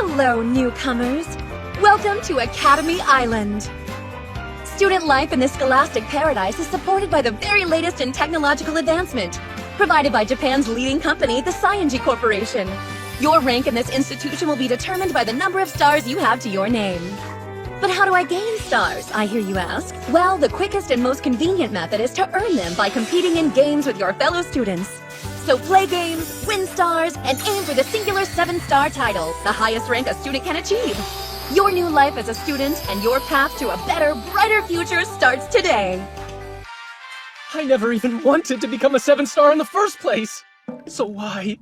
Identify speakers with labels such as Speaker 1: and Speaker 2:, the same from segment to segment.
Speaker 1: Hello, newcomers. Welcome to Academy Island. Student life in this scholastic paradise is supported by the very latest in technological advancement, provided by Japan's leading company, the Scienji Corporation. Your rank in this institution will be determined by the number of stars you have to your name. But how do I gain stars, I hear you ask? Well, the quickest and most convenient method is to earn them by competing in games with your fellow students. So play games, win stars, and aim for the singular 7-star title, the highest rank a student can achieve. Your new life as a student and your path to a better, brighter future starts today.
Speaker 2: I never even wanted to become a 7-star in the first place! So why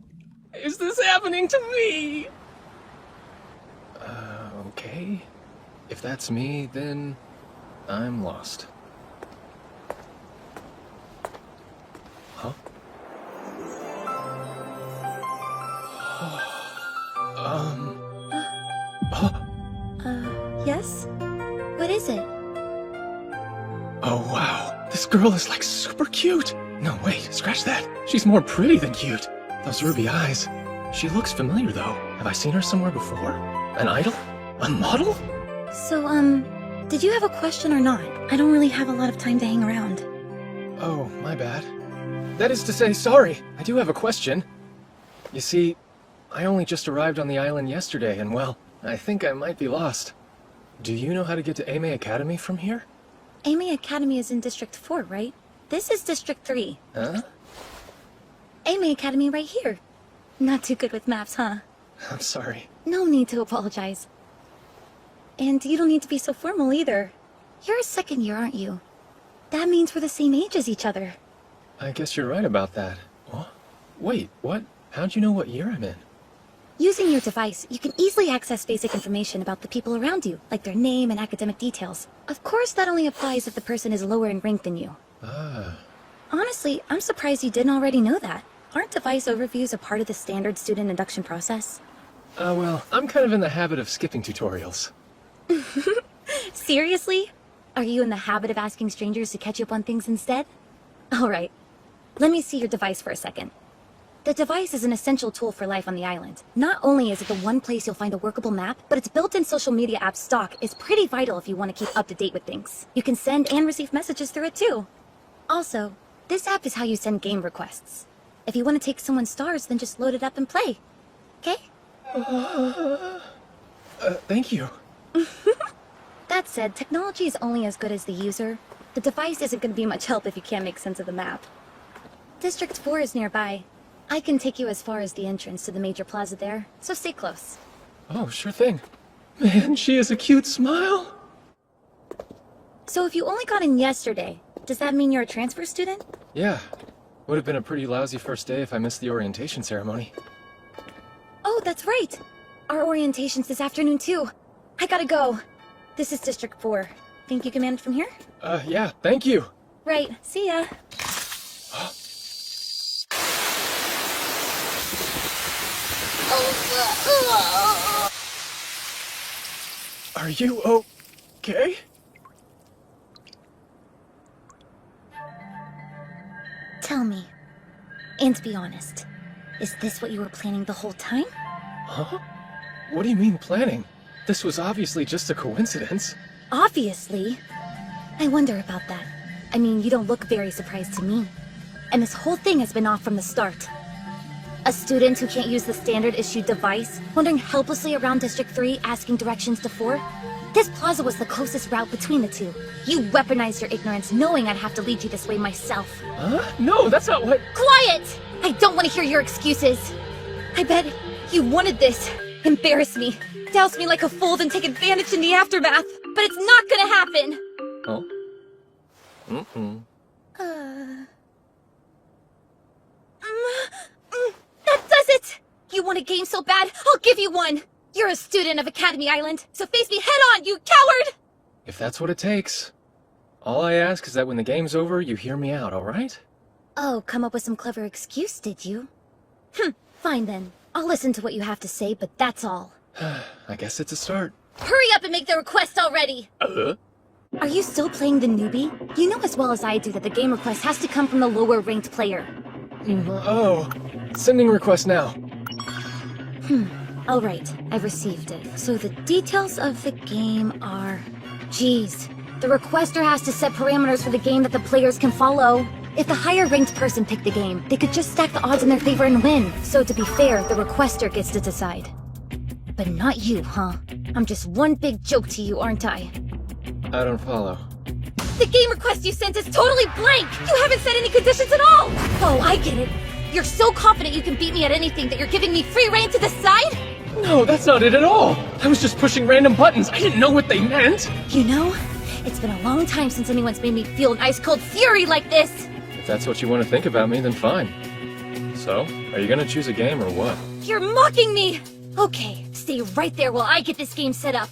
Speaker 2: is this happening to me? Okay. If that's me, then I'm lost. Huh?
Speaker 1: Yes? What is it?
Speaker 2: Oh wow, this girl is like super cute! No, wait, scratch that. She's more pretty than cute. Those ruby eyes. She looks familiar though. Have I seen her somewhere before? An idol? A model?
Speaker 1: So, did you have a question or not? I don't really have a lot of time to hang around.
Speaker 2: Oh, my bad. That is to say, sorry, I do have a question. You see, I only just arrived on the island yesterday, and well, I think I might be lost. Do you know how to get to Aimei Academy from here?
Speaker 1: Aimei Academy is in District 4, right? This is District 3.
Speaker 2: Huh?
Speaker 1: Aimei Academy right here. Not too good with maps, huh?
Speaker 2: I'm sorry.
Speaker 1: No need to apologize. And you don't need to be so formal either. You're a second year, aren't you? That means we're the same age as each other.
Speaker 2: I guess you're right about that. What? Wait, what? How'd you know what year I'm in?
Speaker 1: Using your device, you can easily access basic information about the people around you, like their name and academic details. Of course, that only applies if the person is lower in rank than you.
Speaker 2: Ah.
Speaker 1: Honestly, I'm surprised you didn't already know that. Aren't device overviews a part of the standard student induction process?
Speaker 2: Well, I'm kind of in the habit of skipping tutorials.
Speaker 1: Seriously? Are you in the habit of asking strangers to catch you up on things instead? Alright, let me see your device for a second. The device is an essential tool for life on the island. Not only is it the one place you'll find a workable map, but its built-in social media app stock is pretty vital if you want to keep up to date with things. You can send and receive messages through it too. Also, this app is how you send game requests. If you want to take someone's stars, then just load it up and play. Okay?
Speaker 2: Thank you.
Speaker 1: That said, technology is only as good as the user. The device isn't going to be much help if you can't make sense of the map. District 4 is nearby. I can take you as far as the entrance to the major plaza there, so stay close.
Speaker 2: Oh, sure thing. Man, she has a cute smile.
Speaker 1: So if you only got in yesterday, does that mean you're a transfer student?
Speaker 2: Yeah. Would have been a pretty lousy first day if I missed the orientation ceremony.
Speaker 1: Oh, that's right. Our orientation's this afternoon too. I gotta go. This is District 4. Think you can manage from here?
Speaker 2: Yeah, thank you.
Speaker 1: Right, see ya.
Speaker 2: Are you okay?
Speaker 1: Tell me, and be honest, is this what you were planning the whole time?
Speaker 2: Huh? What do you mean planning? This was obviously just a coincidence.
Speaker 1: Obviously. I wonder about that. I mean, you don't look very surprised to me. And this whole thing has been off from the start. A student who can't use the standard-issued device, wandering helplessly around District 3 asking directions to 4? This plaza was the closest route between the two. You weaponized your ignorance knowing I'd have to lead you this way myself.
Speaker 2: Huh? No, that's not what—
Speaker 1: Quiet! I don't want to hear your excuses. I bet you wanted this. Embarrass me. Douse me like a fool, then take advantage in the aftermath. But it's not gonna happen!
Speaker 2: Oh? Mm-mm.
Speaker 1: That does it! You want a game so bad, I'll give you one! You're a student of Academy Island, so face me head on, you coward!
Speaker 2: If that's what it takes. All I ask is that when the game's over, you hear me out, alright?
Speaker 1: Oh, come up with some clever excuse, did you? Fine then. I'll listen to what you have to say, but that's all.
Speaker 2: I guess it's a start.
Speaker 1: Hurry up and make the request already! Are you still playing the newbie? You know as well as I do that the game request has to come from the lower-ranked player.
Speaker 2: Oh, sending request now.
Speaker 3: Alright, I've received it. So the details of the game are... Geez, the requester has to set parameters for the game that the players can follow. If the higher-ranked person picked the game, they could just stack the odds in their favor and win. So to be fair, the requester gets to decide. But not you, huh? I'm just one big joke to you, aren't I?
Speaker 2: I don't follow.
Speaker 3: The game request you sent is totally blank! You haven't set any conditions at all! Oh, I get it. You're so confident you can beat me at anything that you're giving me free reign to decide?
Speaker 2: No, that's not it at all. I was just pushing random buttons. I didn't know what they meant.
Speaker 3: You know, it's been a long time since anyone's made me feel an ice-cold fury like this!
Speaker 2: If that's what you want to think about me, then fine. So, are you gonna choose a game or what?
Speaker 3: You're mocking me! Okay, stay right there while I get this game set up.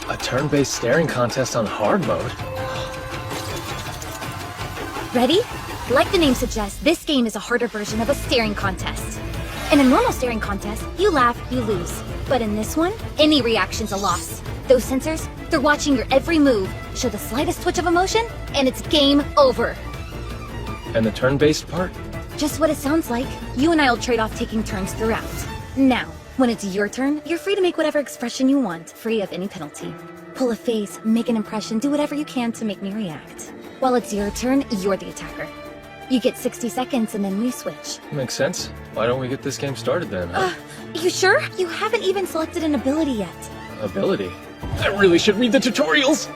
Speaker 2: A turn-based staring contest on hard mode?
Speaker 3: Ready? Like the name suggests, this game is a harder version of a staring contest. In a normal staring contest, you laugh, you lose. But in this one, any reaction's a loss. Those sensors, they're watching your every move, show the slightest twitch of emotion, and it's game over.
Speaker 2: And the turn-based part?
Speaker 3: Just what it sounds like. You and I'll trade off taking turns throughout. Now, when it's your turn, you're free to make whatever expression you want, free of any penalty. Pull a face, make an impression, do whatever you can to make me react. While it's your turn, you're the attacker. You get 60 seconds and then we switch.
Speaker 2: Makes sense. Why don't we get this game started then?
Speaker 3: You sure? You haven't even selected an ability yet.
Speaker 2: Ability? I really should read the tutorials!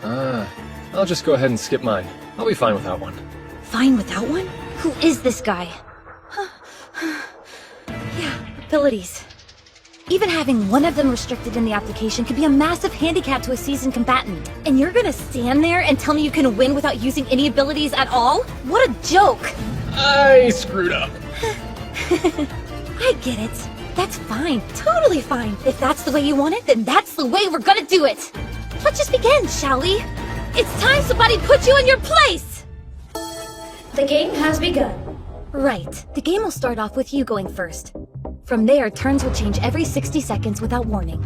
Speaker 2: I'll just go ahead and skip mine. I'll be fine without one.
Speaker 3: Fine without one? Who is this guy? Yeah, abilities. Even having one of them restricted in the application could be a massive handicap to a seasoned combatant. And you're gonna stand there and tell me you can win without using any abilities at all? What a joke!
Speaker 2: I screwed up.
Speaker 3: I get it. That's fine. Totally fine. If that's the way you want it, then that's the way we're gonna do it. Let's just begin, shall we? It's time somebody put you in your place!
Speaker 4: The game has begun.
Speaker 3: Right. The game will start off with you going first. From there, turns will change every 60 seconds without warning.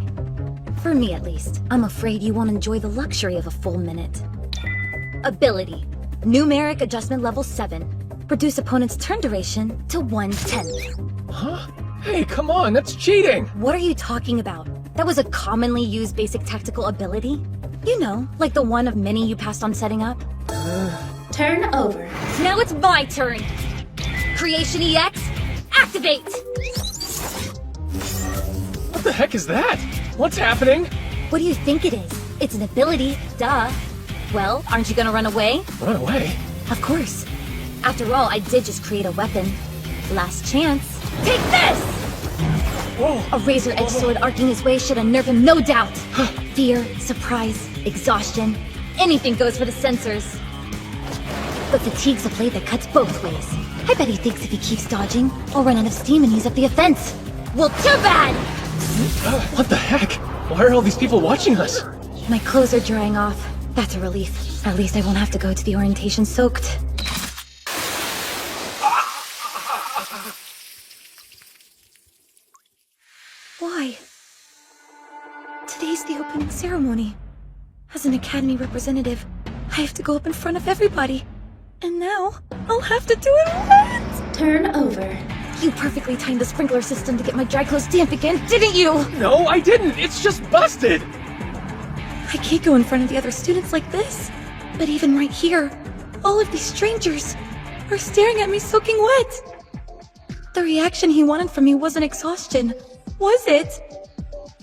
Speaker 3: For me, at least. I'm afraid you won't enjoy the luxury of a full minute. Ability. Numeric adjustment level 7. Reduce opponent's turn duration to 1/10.
Speaker 2: Huh? Hey, come on, that's cheating!
Speaker 3: What are you talking about? That was a commonly used basic tactical ability? You know, like the one of many you passed on setting up?
Speaker 4: Turn over.
Speaker 3: Now it's my turn! Creation EX, activate!
Speaker 2: What the heck is that? What's happening?
Speaker 3: What do you think it is? It's an ability, duh. Well, aren't you gonna run away?
Speaker 2: Run away?
Speaker 3: Of course. After all, I did just create a weapon. Last chance. Take this!
Speaker 2: Whoa!
Speaker 3: A razor-edged sword arcing his way should unnerve him, no doubt. Fear, surprise, exhaustion. Anything goes for the sensors. But fatigue's a blade that cuts both ways. I bet he thinks if he keeps dodging, I'll run out of steam and use up the offense. Well, too bad!
Speaker 2: What the heck? Why are all these people watching us?
Speaker 3: My clothes are drying off. That's a relief. At least I won't have to go to the orientation soaked. Why? Today's the opening ceremony. As an Academy representative, I have to go up in front of everybody. And now, I'll have to do it wet!
Speaker 4: Turn over.
Speaker 3: You perfectly timed the sprinkler system to get my dry clothes damp again, didn't you?
Speaker 2: No, I didn't! It's just busted!
Speaker 3: I can't go in front of the other students like this. But even right here, all of these strangers are staring at me soaking wet. The reaction he wanted from me wasn't exhaustion, was it?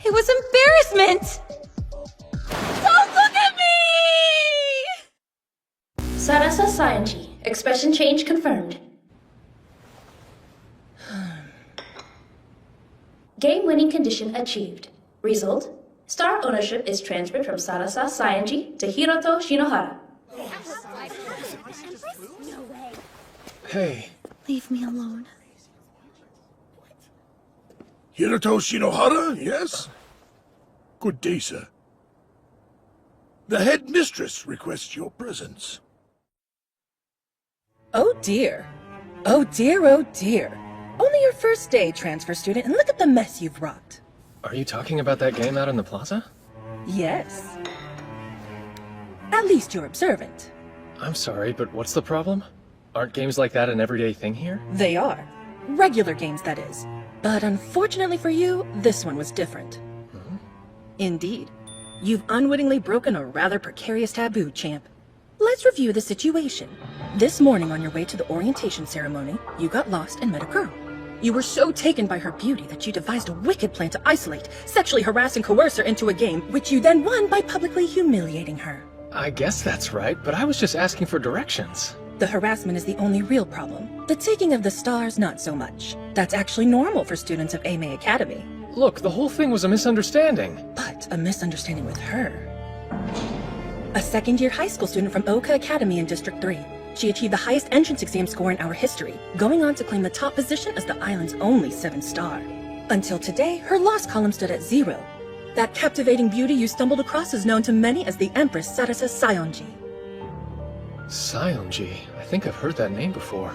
Speaker 3: It was embarrassment! Don't look at me!
Speaker 4: Sarasa Sainji. Expression change confirmed. Game winning condition achieved. Result: star ownership is transferred from Sarasa Sainji to Hiroto Shinohara.
Speaker 2: Hey.
Speaker 3: Leave me alone.
Speaker 5: Hiroto Shinohara, yes? Good day, sir. The head mistress requests your presence.
Speaker 6: Oh dear. Oh dear, oh dear. Only your first day, transfer student, and look at the mess you've wrought.
Speaker 2: Are you talking about that game out in the plaza?
Speaker 6: Yes. At least you're observant.
Speaker 2: I'm sorry, but what's the problem? Aren't games like that an everyday thing here?
Speaker 6: They are. Regular games, that is. But unfortunately for you, this one was different. Indeed. You've unwittingly broken a rather precarious taboo, champ. Let's review the situation. This morning on your way to the orientation ceremony, you got lost and met a girl. You were so taken by her beauty that you devised a wicked plan to isolate, sexually harass and coerce her into a game, which you then won by publicly humiliating her.
Speaker 2: I guess that's right, but I was just asking for directions.
Speaker 6: The harassment is the only real problem. The taking of the stars, not so much. That's actually normal for students of Ame Academy.
Speaker 2: Look, the whole thing was a misunderstanding.
Speaker 6: But a misunderstanding with her. A second-year high school student from Backkkkk Academy in District 3. She achieved the highest entrance exam score in our history, going on to claim the top position as the island's only 7-star. Until today, her loss column stood at 0. That captivating beauty you stumbled across is known to many as the Empress Sarasa Sayonji.
Speaker 2: Sayonji. I think I've heard that name before.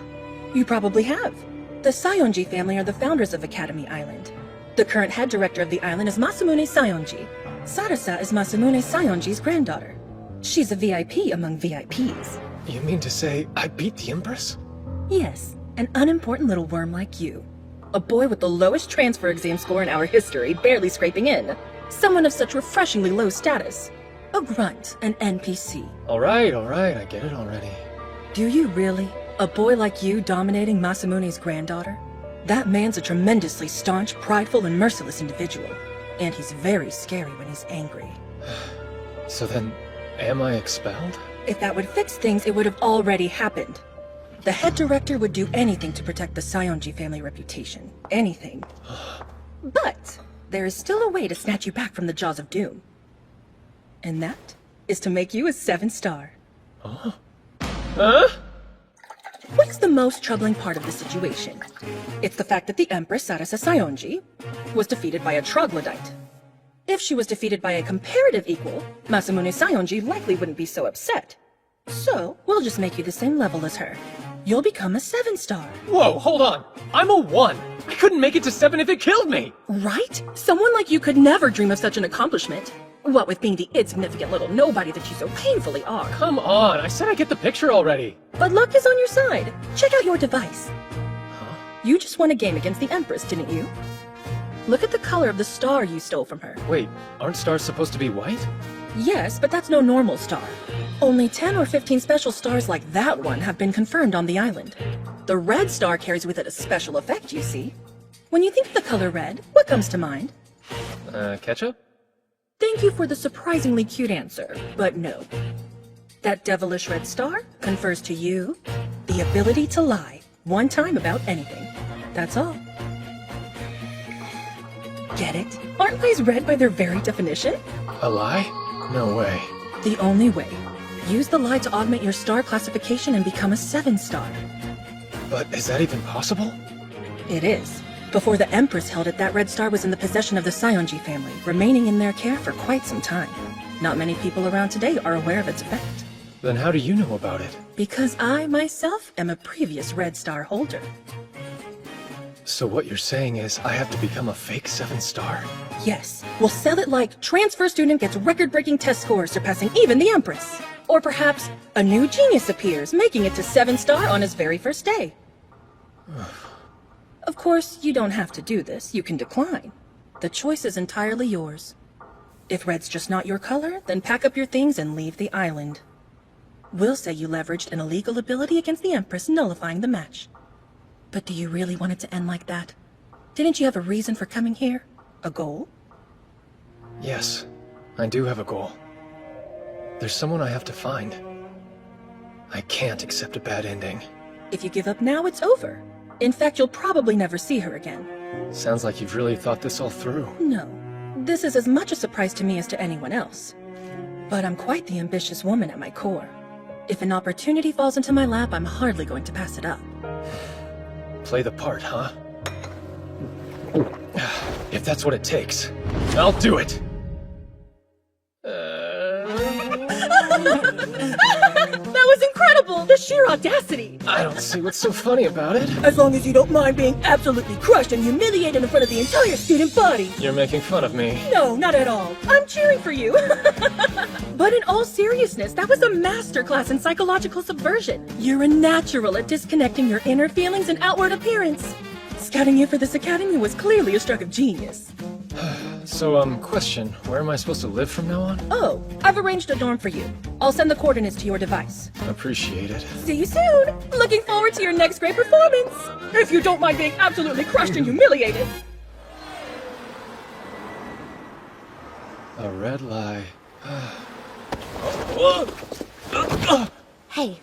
Speaker 6: You probably have. The Sayonji family are the founders of Academy Island. The current head director of the island is Masamune Sayonji. Sarasa is Masamune Sayonji's granddaughter. She's a VIP among VIPs.
Speaker 2: You mean to say I beat the Empress?
Speaker 6: Yes, an unimportant little worm like you. A boy with the lowest transfer exam score in our history, barely scraping in. Someone of such refreshingly low status. A grunt, an NPC.
Speaker 2: Alright, I get it already.
Speaker 6: Do you really? A boy like you dominating Masamune's granddaughter? That man's a tremendously staunch, prideful, and merciless individual. And he's very scary when he's angry.
Speaker 2: So then, am I expelled?
Speaker 6: If that would fix things, it would have already happened. The head director would do anything to protect the Sayonji family reputation. Anything. But there is still a way to snatch you back from the jaws of doom. And that is to make you a 7-star.
Speaker 2: Huh?
Speaker 6: What's the most troubling part of the situation? It's the fact that the Empress Sarasa Sayonji was defeated by a troglodyte. If she was defeated by a comparative equal, Masamune Sayonji likely wouldn't be so upset. So, we'll just make you the same level as her. You'll become a 7-star.
Speaker 2: Whoa, hold on. I'm a 1. I couldn't make it to 7 if it killed me.
Speaker 6: Right? Someone like you could never dream of such an accomplishment. What with being the insignificant little nobody that you so painfully are.
Speaker 2: Come on, I said I get the picture already.
Speaker 6: But luck is on your side. Check out your device. You just won a game against the Empress, didn't you? Look at the color of the star you stole from her.
Speaker 2: Wait, aren't stars supposed to be white?
Speaker 6: Yes, but that's no normal star. Only 10 or 15 special stars like that one have been confirmed on the island. The red star carries with it a special effect, you see. When you think of the color red, what comes to mind?
Speaker 2: Ketchup?
Speaker 6: Thank you for the surprisingly cute answer, but no. That devilish red star confers to you the ability to lie one time about anything. That's all. Get it? Aren't lies red by their very definition?
Speaker 2: A lie? No way.
Speaker 6: The only way. Use the lie to augment your star classification and become a 7-star.
Speaker 2: But is that even possible?
Speaker 6: It is. Before the Empress held it, that red star was in the possession of the Sayonji family, remaining in their care for quite some time. Not many people around today are aware of its effect.
Speaker 2: Then how do you know about it?
Speaker 6: Because I, myself, am a previous red star holder.
Speaker 2: So what you're saying is I have to become a fake 7-star?
Speaker 6: Yes, we'll sell it like transfer student gets record-breaking test scores surpassing even the Empress. Or perhaps a new genius appears, making it to 7-star on his very first day. Of course, you don't have to do this. You can decline. The choice is entirely yours. If red's just not your color, then pack up your things and leave the island. We'll say you leveraged an illegal ability against the Empress, nullifying the match. But do you really want it to end like that? Didn't you have a reason for coming here? A goal?
Speaker 2: Yes, I do have a goal. There's someone I have to find. I can't accept a bad ending.
Speaker 6: If you give up now, it's over. In fact, you'll probably never see her again.
Speaker 2: Sounds like you've really thought this all through.
Speaker 6: No. This is as much a surprise to me as to anyone else. But I'm quite the ambitious woman at my core. If an opportunity falls into my lap, I'm hardly going to pass it up.
Speaker 2: Play the part, huh? If that's what it takes, I'll do it!
Speaker 6: That was incredible! The sheer audacity!
Speaker 2: I don't see what's so funny about it.
Speaker 6: As long as you don't mind being absolutely crushed and humiliated in front of the entire student body.
Speaker 2: You're making fun of me.
Speaker 6: No, not at all. I'm cheering for you. But in all seriousness, that was a masterclass in psychological subversion. You're a natural at disconnecting your inner feelings and outward appearance. Scouting you for this academy was clearly a stroke of genius.
Speaker 2: So, question, where am I supposed to live from now on?
Speaker 6: Oh, I've arranged a dorm for you. I'll send the coordinates to your device.
Speaker 2: Appreciate it.
Speaker 6: See you soon! Looking forward to your next great performance! If you don't mind being absolutely crushed and humiliated.
Speaker 2: A red lie.
Speaker 3: Hey,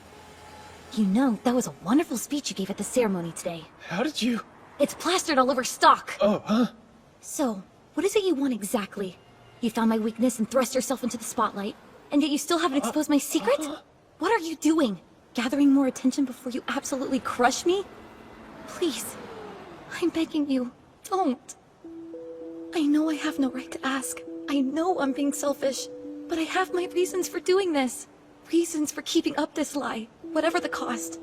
Speaker 3: you know, that was a wonderful speech you gave at the ceremony today.
Speaker 2: How did you...
Speaker 3: It's plastered all over stock.
Speaker 2: Oh, huh?
Speaker 3: So, what is it you want exactly? You found my weakness and thrust yourself into the spotlight, and yet you still haven't exposed my secret? What are you doing? Gathering more attention before you absolutely crush me? Please, I'm begging you, don't. I know I have no right to ask. I know I'm being selfish, but I have my reasons for doing this. Reasons for keeping up this lie, whatever the cost.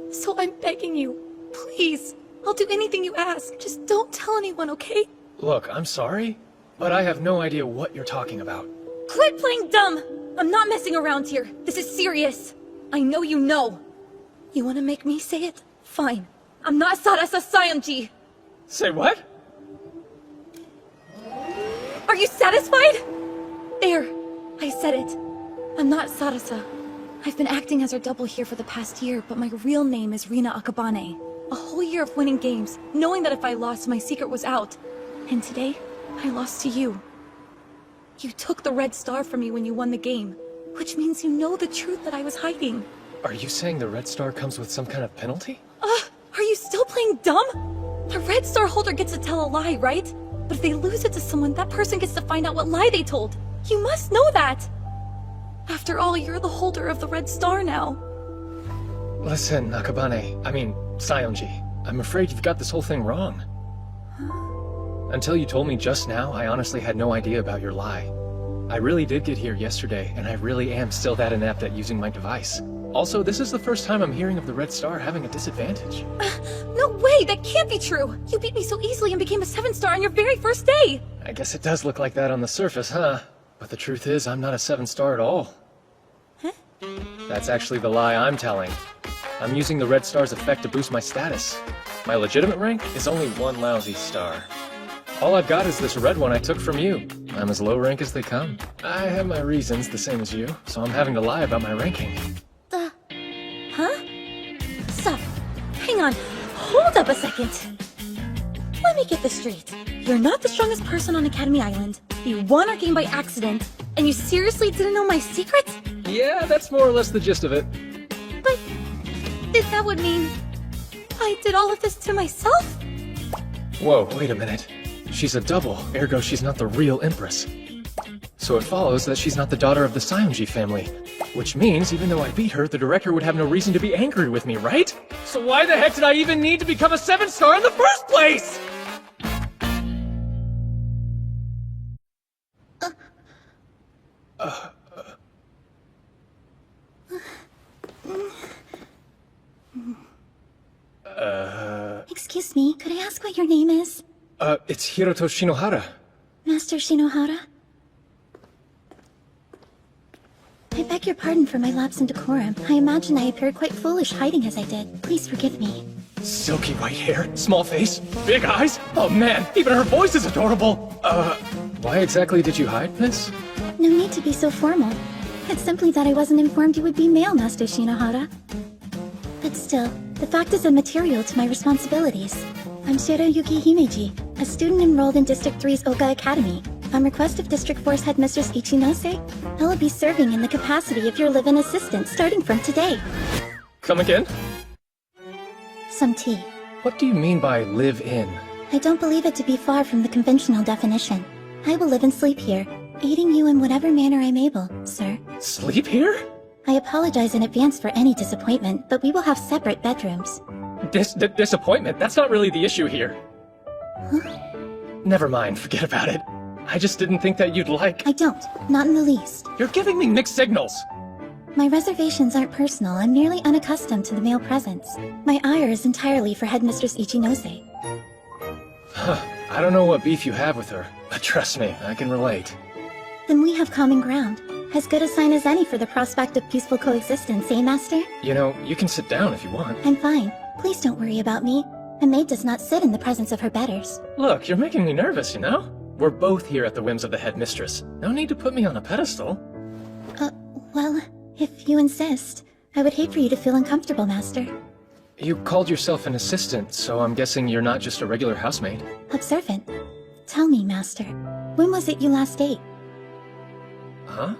Speaker 3: So I'm begging you, please. I'll do anything you ask. Just don't tell anyone, okay?
Speaker 2: Look, I'm sorry, but I have no idea what you're talking about.
Speaker 3: Quit playing dumb! I'm not messing around here. This is serious. I know you know. You want to make me say it? Fine. I'm not Sarasa Sayamji.
Speaker 2: Say what?
Speaker 3: Are you satisfied? There. I said it. I'm not Sarasa. I've been acting as her double here for the past year, but my real name is Rina Akabane. A whole year of winning games, knowing that if I lost, my secret was out. And today, I lost to you. You took the red star from me when you won the game, which means you know the truth that I was hiding.
Speaker 2: Are you saying the red star comes with some kind of penalty?
Speaker 3: Are you still playing dumb? The red star holder gets to tell a lie, right? But if they lose it to someone, that person gets to find out what lie they told. You must know that! After all, you're the holder of the red star now.
Speaker 2: Listen, Sayonji, I'm afraid you've got this whole thing wrong. Until you told me just now, I honestly had no idea about your lie. I really did get here yesterday, and I really am still that inept at using my device. Also, this is the first time I'm hearing of the red star having a disadvantage.
Speaker 3: No way! That can't be true! You beat me so easily and became a 7-star on your very first day!
Speaker 2: I guess it does look like that on the surface, huh? But the truth is, I'm not a 7-star at all.
Speaker 3: Huh?
Speaker 2: That's actually the lie I'm telling. I'm using the red star's effect to boost my status. My legitimate rank is only 1 lousy star. All I've got is this red one I took from you. I'm as low rank as they come. I have my reasons, the same as you, so I'm having to lie about my ranking.
Speaker 3: Huh? Stop. Hang on. Hold up a second. Let me get this straight. You're not the strongest person on Academy Island. You won our game by accident, and you seriously didn't know my secret?
Speaker 2: Yeah, that's more or less the gist of it.
Speaker 3: But that would mean I did all of this to myself?
Speaker 2: Whoa, wait a minute. She's a double, ergo she's not the real Empress. So it follows that she's not the daughter of the Sayonji family. Which means, even though I beat her, the director would have no reason to be angry with me, right? So why the heck did I even need to become a 7-star in the first place?
Speaker 3: Excuse me, could I ask what your name is?
Speaker 2: It's Hiroto Shinohara.
Speaker 3: Master Shinohara? I beg your pardon for my lapse in decorum. I imagine I appeared quite foolish hiding as I did. Please forgive me.
Speaker 2: Silky white hair, small face, big eyes. Oh man, even her voice is adorable. Why exactly did you hide, miss?
Speaker 3: No need to be so formal. It's simply that I wasn't informed you would be male, Master Shinohara. But still, the fact is immaterial to my responsibilities. I'm Shiroyuki Himeji, a student enrolled in District 3's Oka Academy. On request of District 4's headmistress Ichinose, I will be serving in the capacity of your live-in assistant starting from today.
Speaker 2: Come again?
Speaker 3: Some tea.
Speaker 2: What do you mean by live in?
Speaker 3: I don't believe it to be far from the conventional definition. I will live and sleep here, aiding you in whatever manner I'm able, sir.
Speaker 2: Sleep here?
Speaker 3: I apologize in advance for any disappointment, but we will have separate bedrooms.
Speaker 2: Disappointment? That's not really the issue here.
Speaker 3: Huh?
Speaker 2: Never mind, forget about it. I just didn't think that you'd like...
Speaker 3: I don't. Not in the least.
Speaker 2: You're giving me mixed signals.
Speaker 3: My reservations aren't personal. I'm merely unaccustomed to the male presence. My ire is entirely for Headmistress Ichinose.
Speaker 2: I don't know what beef you have with her, but trust me, I can relate.
Speaker 3: Then we have common ground. As good a sign as any for the prospect of peaceful coexistence, eh, Master?
Speaker 2: You know, you can sit down if you want.
Speaker 3: I'm fine. Please don't worry about me. A maid does not sit in the presence of her betters.
Speaker 2: Look, you're making me nervous, you know? We're both here at the whims of the headmistress. No need to put me on a pedestal.
Speaker 3: Well, if you insist, I would hate for you to feel uncomfortable, Master.
Speaker 2: You called yourself an assistant, so I'm guessing you're not just a regular housemaid.
Speaker 3: Observant. Tell me, Master, when was it you last ate?
Speaker 2: Huh?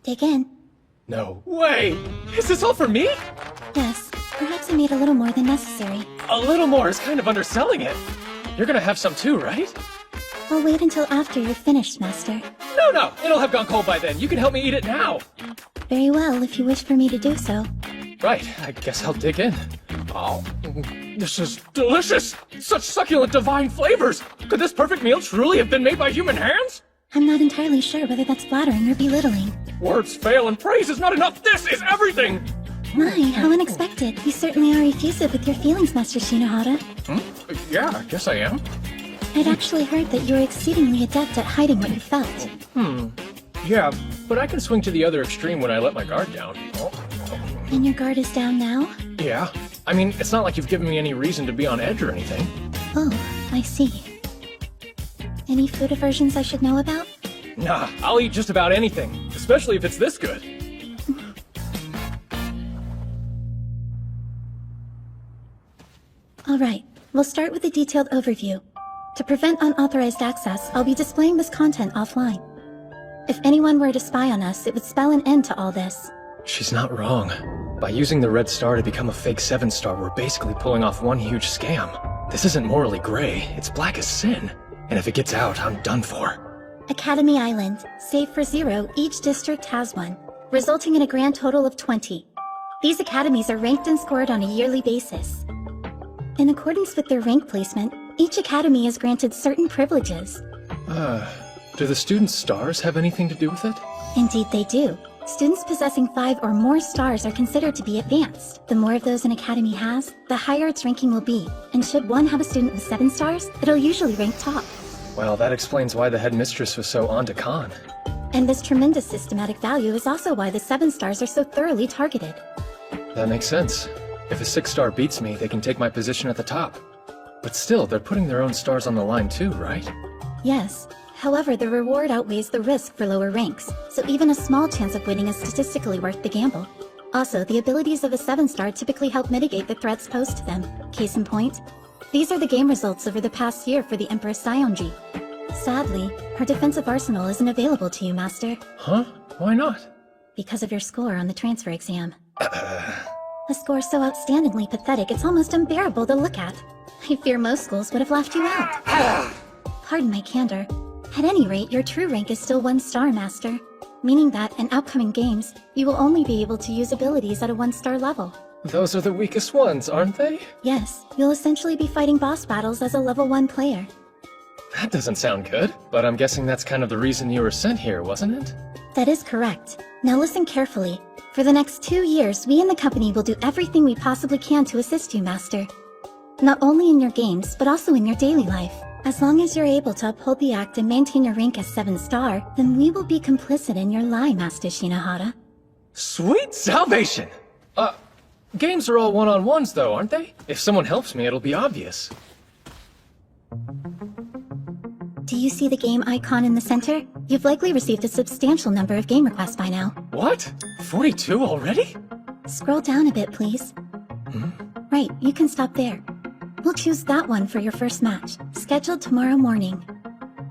Speaker 3: Dig in.
Speaker 2: No way! Is this all for me?
Speaker 3: Yes, perhaps I made a little more than necessary.
Speaker 2: A little more is kind of underselling it. You're gonna have some too, right?
Speaker 3: I'll wait until after you're finished, Master.
Speaker 2: No, it'll have gone cold by then. You can help me eat it now.
Speaker 3: Very well, if you wish for me to do so.
Speaker 2: Right, I guess I'll dig in. Oh, this is delicious! Such succulent divine flavors! Could this perfect meal truly have been made by human hands?
Speaker 3: I'm not entirely sure whether that's flattering or belittling.
Speaker 2: Words fail and praise is not enough! This is everything!
Speaker 3: My, how unexpected. You certainly are effusive with your feelings, Master Shinohara.
Speaker 2: Yeah, I guess I am.
Speaker 3: I'd actually heard that you were exceedingly adept at hiding what you felt.
Speaker 2: Yeah, but I can swing to the other extreme when I let my guard down.
Speaker 3: And your guard is down now?
Speaker 2: Yeah. I mean, it's not like you've given me any reason to be on edge or anything.
Speaker 3: Oh, I see. Any food aversions I should know about?
Speaker 2: Nah, I'll eat just about anything, especially if it's this good.
Speaker 3: Alright, we'll start with a detailed overview. To prevent unauthorized access, I'll be displaying this content offline. If anyone were to spy on us, it would spell an end to all this.
Speaker 2: She's not wrong. By using the red star to become a fake 7-star, we're basically pulling off one huge scam. This isn't morally gray, it's black as sin. And if it gets out, I'm done for.
Speaker 3: Academy Island. Save for 0, each district has one, resulting in a grand total of 20. These academies are ranked and scored on a yearly basis. In accordance with their rank placement, each academy is granted certain privileges.
Speaker 2: Do the students' stars have anything to do with it?
Speaker 3: Indeed they do. Students possessing 5 or more stars are considered to be advanced. The more of those an academy has, the higher its ranking will be. And should one have a student with 7 stars, it'll usually rank top.
Speaker 2: Well, that explains why the headmistress was so on to Khan.
Speaker 3: And this tremendous systematic value is also why the 7 stars are so thoroughly targeted.
Speaker 2: That makes sense. If a 6-star beats me, they can take my position at the top. But still, they're putting their own stars on the line too, right?
Speaker 3: Yes. However, the reward outweighs the risk for lower ranks, so even a small chance of winning is statistically worth the gamble. Also, the abilities of a 7-star typically help mitigate the threats posed to them. Case in point, these are the game results over the past year for the Empress Saionji. Sadly, her defensive arsenal isn't available to you, Master.
Speaker 2: Huh? Why not?
Speaker 3: Because of your score on the transfer exam. A score so outstandingly pathetic it's almost unbearable to look at. I fear most schools would have laughed you out. Pardon my candor. At any rate, your true rank is still 1-star, Master. Meaning that, in upcoming games, you will only be able to use abilities at a 1-star level.
Speaker 2: Those are the weakest ones, aren't they?
Speaker 3: Yes, you'll essentially be fighting boss battles as a level 1 player.
Speaker 2: That doesn't sound good, but I'm guessing that's kind of the reason you were sent here, wasn't it?
Speaker 3: That is correct. Now listen carefully. For the next 2 years, we in the company will do everything we possibly can to assist you, Master. Not only in your games, but also in your daily life. As long as you're able to uphold the act and maintain your rank as 7-star, then we will be complicit in your lie, Master Shinohara.
Speaker 2: Sweet salvation! Games are all one-on-ones though, aren't they? If someone helps me, it'll be obvious.
Speaker 3: Do you see the game icon in the center? You've likely received a substantial number of game requests by now.
Speaker 2: What? 42 already?
Speaker 3: Scroll down a bit, please. Right, you can stop there. We'll choose that one for your first match, scheduled tomorrow morning.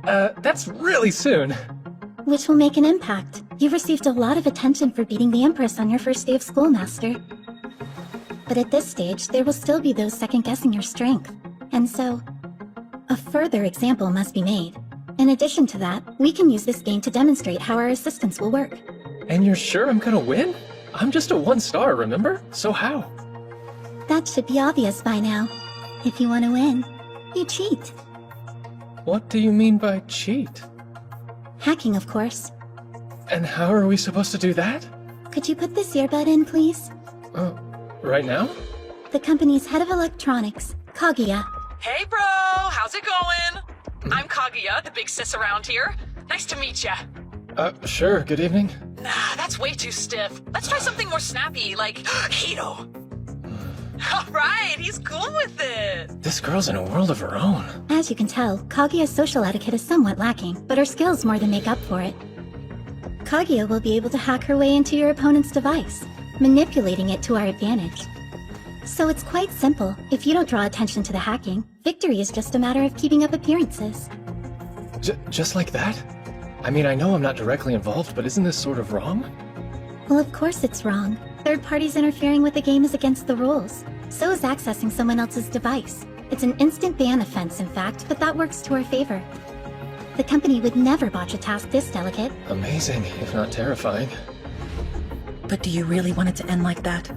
Speaker 2: That's really soon.
Speaker 3: Which will make an impact. You've received a lot of attention for beating the Empress on your first day of school, Master. But at this stage, there will still be those second-guessing your strength. And so, a further example must be made. In addition to that, we can use this game to demonstrate how our assistance will work.
Speaker 2: And you're sure I'm gonna win? I'm just a 1-star, remember? So how?
Speaker 3: That should be obvious by now. If you want to win, you cheat.
Speaker 2: What do you mean by cheat?
Speaker 3: Hacking, of course.
Speaker 2: And how are we supposed to do that?
Speaker 3: Could you put this earbud in, please?
Speaker 2: Right now?
Speaker 3: The company's head of electronics, Kaguya.
Speaker 7: Hey, bro! How's it going? I'm Kaguya, the big sis around here. Nice to meet ya.
Speaker 2: Sure, good evening.
Speaker 7: Nah, that's way too stiff. Let's try something more snappy, like Hito. Alright, he's cool with it.
Speaker 2: This girl's in a world of her own.
Speaker 3: As you can tell, Kaguya's social etiquette is somewhat lacking, but her skills more than make up for it. Kaguya will be able to hack her way into your opponent's device, manipulating it to our advantage. So it's quite simple. If you don't draw attention to the hacking, victory is just a matter of keeping up appearances.
Speaker 2: Just like that? I mean, I know I'm not directly involved, but isn't this sort of wrong?
Speaker 3: Well, of course it's wrong. Third parties interfering with the game is against the rules. So is accessing someone else's device. It's an instant ban offense, in fact, but that works to our favor. The company would never botch a task this delicate.
Speaker 2: Amazing, if not terrifying.
Speaker 6: But do you really want it to end like that?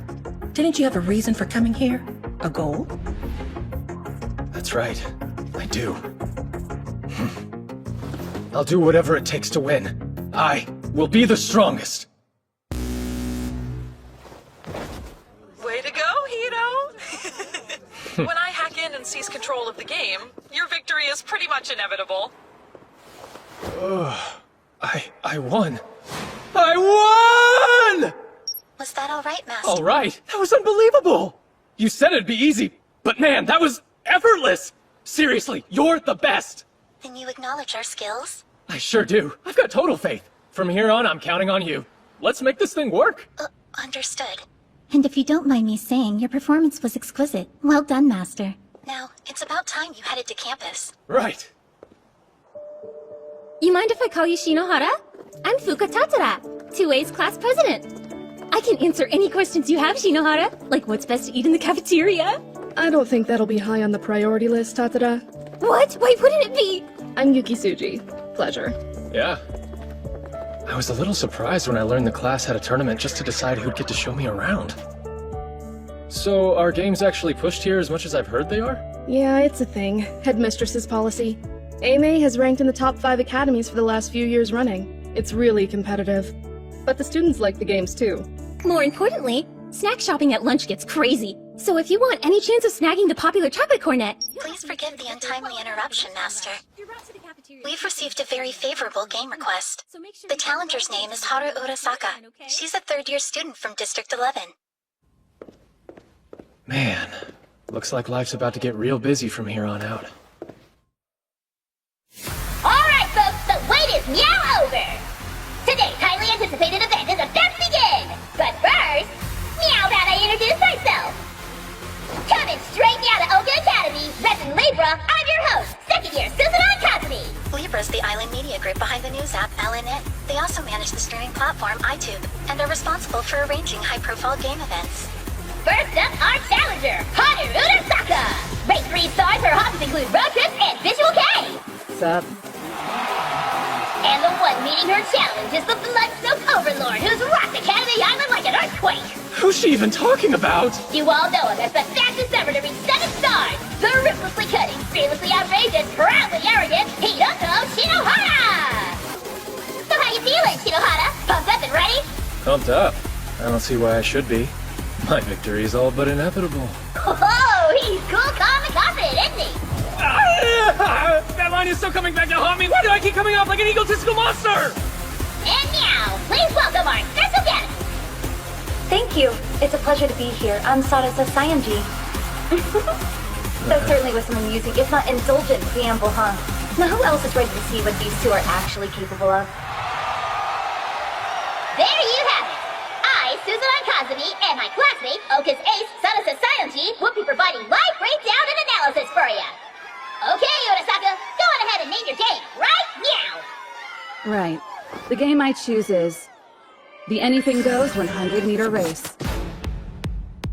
Speaker 6: Didn't you have a reason for coming here? A goal?
Speaker 2: That's right. I do. I'll do whatever it takes to win. I will be the strongest.
Speaker 7: Way to go, Hito! When I hack in and seize control of the game, your victory is pretty much inevitable.
Speaker 2: I won. I won!
Speaker 3: Was that all right, Master?
Speaker 2: All right. That was unbelievable. You said it'd be easy, but man, that was effortless. Seriously, you're the best.
Speaker 3: Then you acknowledge our skills?
Speaker 2: I sure do. I've got total faith. From here on, I'm counting on you. Let's make this thing work.
Speaker 3: Understood. And if you don't mind me saying, your performance was exquisite. Well done, Master. Now, it's about time you headed to campus.
Speaker 2: Right.
Speaker 1: You mind if I call you Shinohara? I'm Fuka Tatsura, 2A's class president. I can answer any questions you have, Shinohara, like what's best to eat in the cafeteria.
Speaker 8: I don't think that'll be high on the priority list, Tatsura.
Speaker 1: What? Why wouldn't it be?
Speaker 8: I'm Yuki Tsuji. Pleasure.
Speaker 2: Yeah. I was a little surprised when I learned the class had a tournament just to decide who'd get to show me around. So, are games actually pushed here as much as I've heard they are?
Speaker 8: Yeah, it's a thing. Headmistress's policy. AMA has ranked in the top 5 academies for the last few years running. It's really competitive. But the students like the games too.
Speaker 1: More importantly, snack shopping at lunch gets crazy. So if you want any chance of snagging the popular chocolate cornet...
Speaker 3: Please forgive the untimely interruption, Master. We've received a very favorable game request. The challenger's name is Haru Urasaka. She's a third-year student from District 11.
Speaker 2: Man, looks like life's about to get real busy from here on out.
Speaker 9: Alright folks, the wait is now over! Today's highly anticipated event is about to begin! But first, meow about I introduce myself! Coming straight out of Oka Academy, repping Libra, I'm your host, second-year Susanoo Kazumi!
Speaker 3: Libra's the island media group behind the news app LNN. They also manage the streaming platform iTube, and are responsible for arranging high-profile game events.
Speaker 9: First up, our challenger, Haru Urasaka! Rate 3 stars, her hobbies include road trips and Visual K!
Speaker 8: Sup?
Speaker 9: And the one meeting her challenge is the blood-soaked overlord who's rocked Academy Island like an earthquake!
Speaker 2: Who's she even talking about?
Speaker 9: You all know him as the fastest ever to reach 7 stars! The ruthlessly cutting, fearlessly outrageous, proudly arrogant Hiroto Shinohara! So how you feeling, Shinohara? Pumped up and ready?
Speaker 2: Pumped up. I don't see why I should be. My victory is all but inevitable.
Speaker 9: Oh, he's cool, calm, and confident, isn't he?
Speaker 2: That line is still coming back to haunt me! Why do I keep coming off like an egotistical monster?
Speaker 9: And now, please welcome our special guest!
Speaker 3: Thank you. It's a pleasure to be here. I'm Sarasa Sayanji. That certainly was some amusing, if not indulgent, preamble, huh? Now who else is ready to see what these two are actually capable of?
Speaker 9: There you have it! I, Susanoo Kazumi, and my classmate, Oka's ace, Sarasa Sayanji, will be providing live breakdown and analysis for you! Okay, Urasaka, go on ahead and name your game, right now!
Speaker 10: Right. The game I choose is the Anything Goes 100-meter race.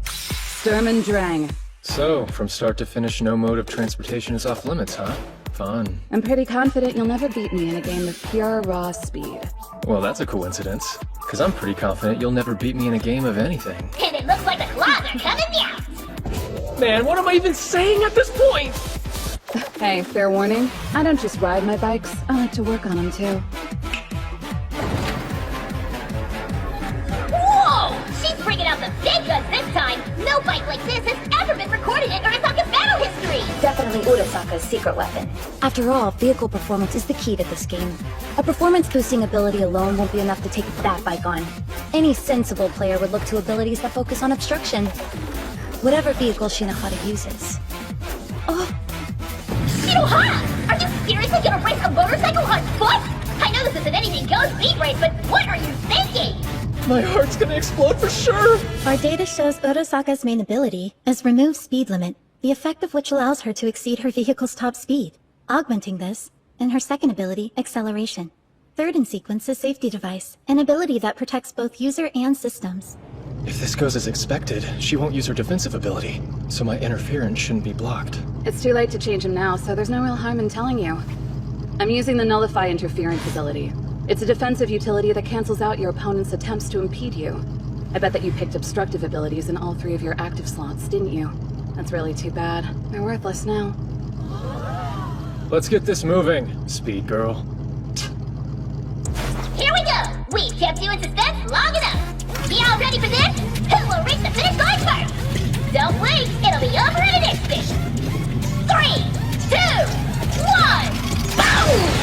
Speaker 10: Sturm and Drang.
Speaker 2: So, from start to finish, no mode of transportation is off limits, huh? Fun.
Speaker 10: I'm pretty confident you'll never beat me in a game of pure raw speed.
Speaker 2: Well, that's a coincidence. Because I'm pretty confident you'll never beat me in a game of anything.
Speaker 9: And it looks like the claws are coming out!
Speaker 2: Man, what am I even saying at this point?
Speaker 10: Hey, fair warning, I don't just ride my bikes, I like to work on them too.
Speaker 3: Sarasaka's secret weapon. After all, vehicle performance is the key to this game. A performance-boosting ability alone won't be enough to take that bike on. Any sensible player would look to abilities that focus on obstruction. Whatever vehicle Shinohara uses. Oh!
Speaker 9: Shinohara! Are you seriously gonna race a motorcycle on foot? I know this isn't anything goes speed race, but what are you thinking?
Speaker 2: My heart's gonna explode for sure!
Speaker 3: Our data shows Urasaka's main ability is Remove Speed Limit, the effect of which allows her to exceed her vehicle's top speed. Augmenting this, in her second ability, Acceleration. Third in sequence is Safety Device, an ability that protects both user and systems.
Speaker 2: If this goes as expected, she won't use her defensive ability, so my interference shouldn't be blocked.
Speaker 10: It's too late to change him now, so there's no real harm in telling you. I'm using the Nullify Interference ability. It's a defensive utility that cancels out your opponent's attempts to impede you. I bet that you picked obstructive abilities in all 3 of your active slots, didn't you? That's really too bad. They're worthless now.
Speaker 2: Let's get this moving, Speed Girl.
Speaker 9: Here we go! We've kept you in suspense long enough! You all ready for this? Who will reach the finish line first? Don't blink, it'll be over in an instant! 3, 2, 1, boom!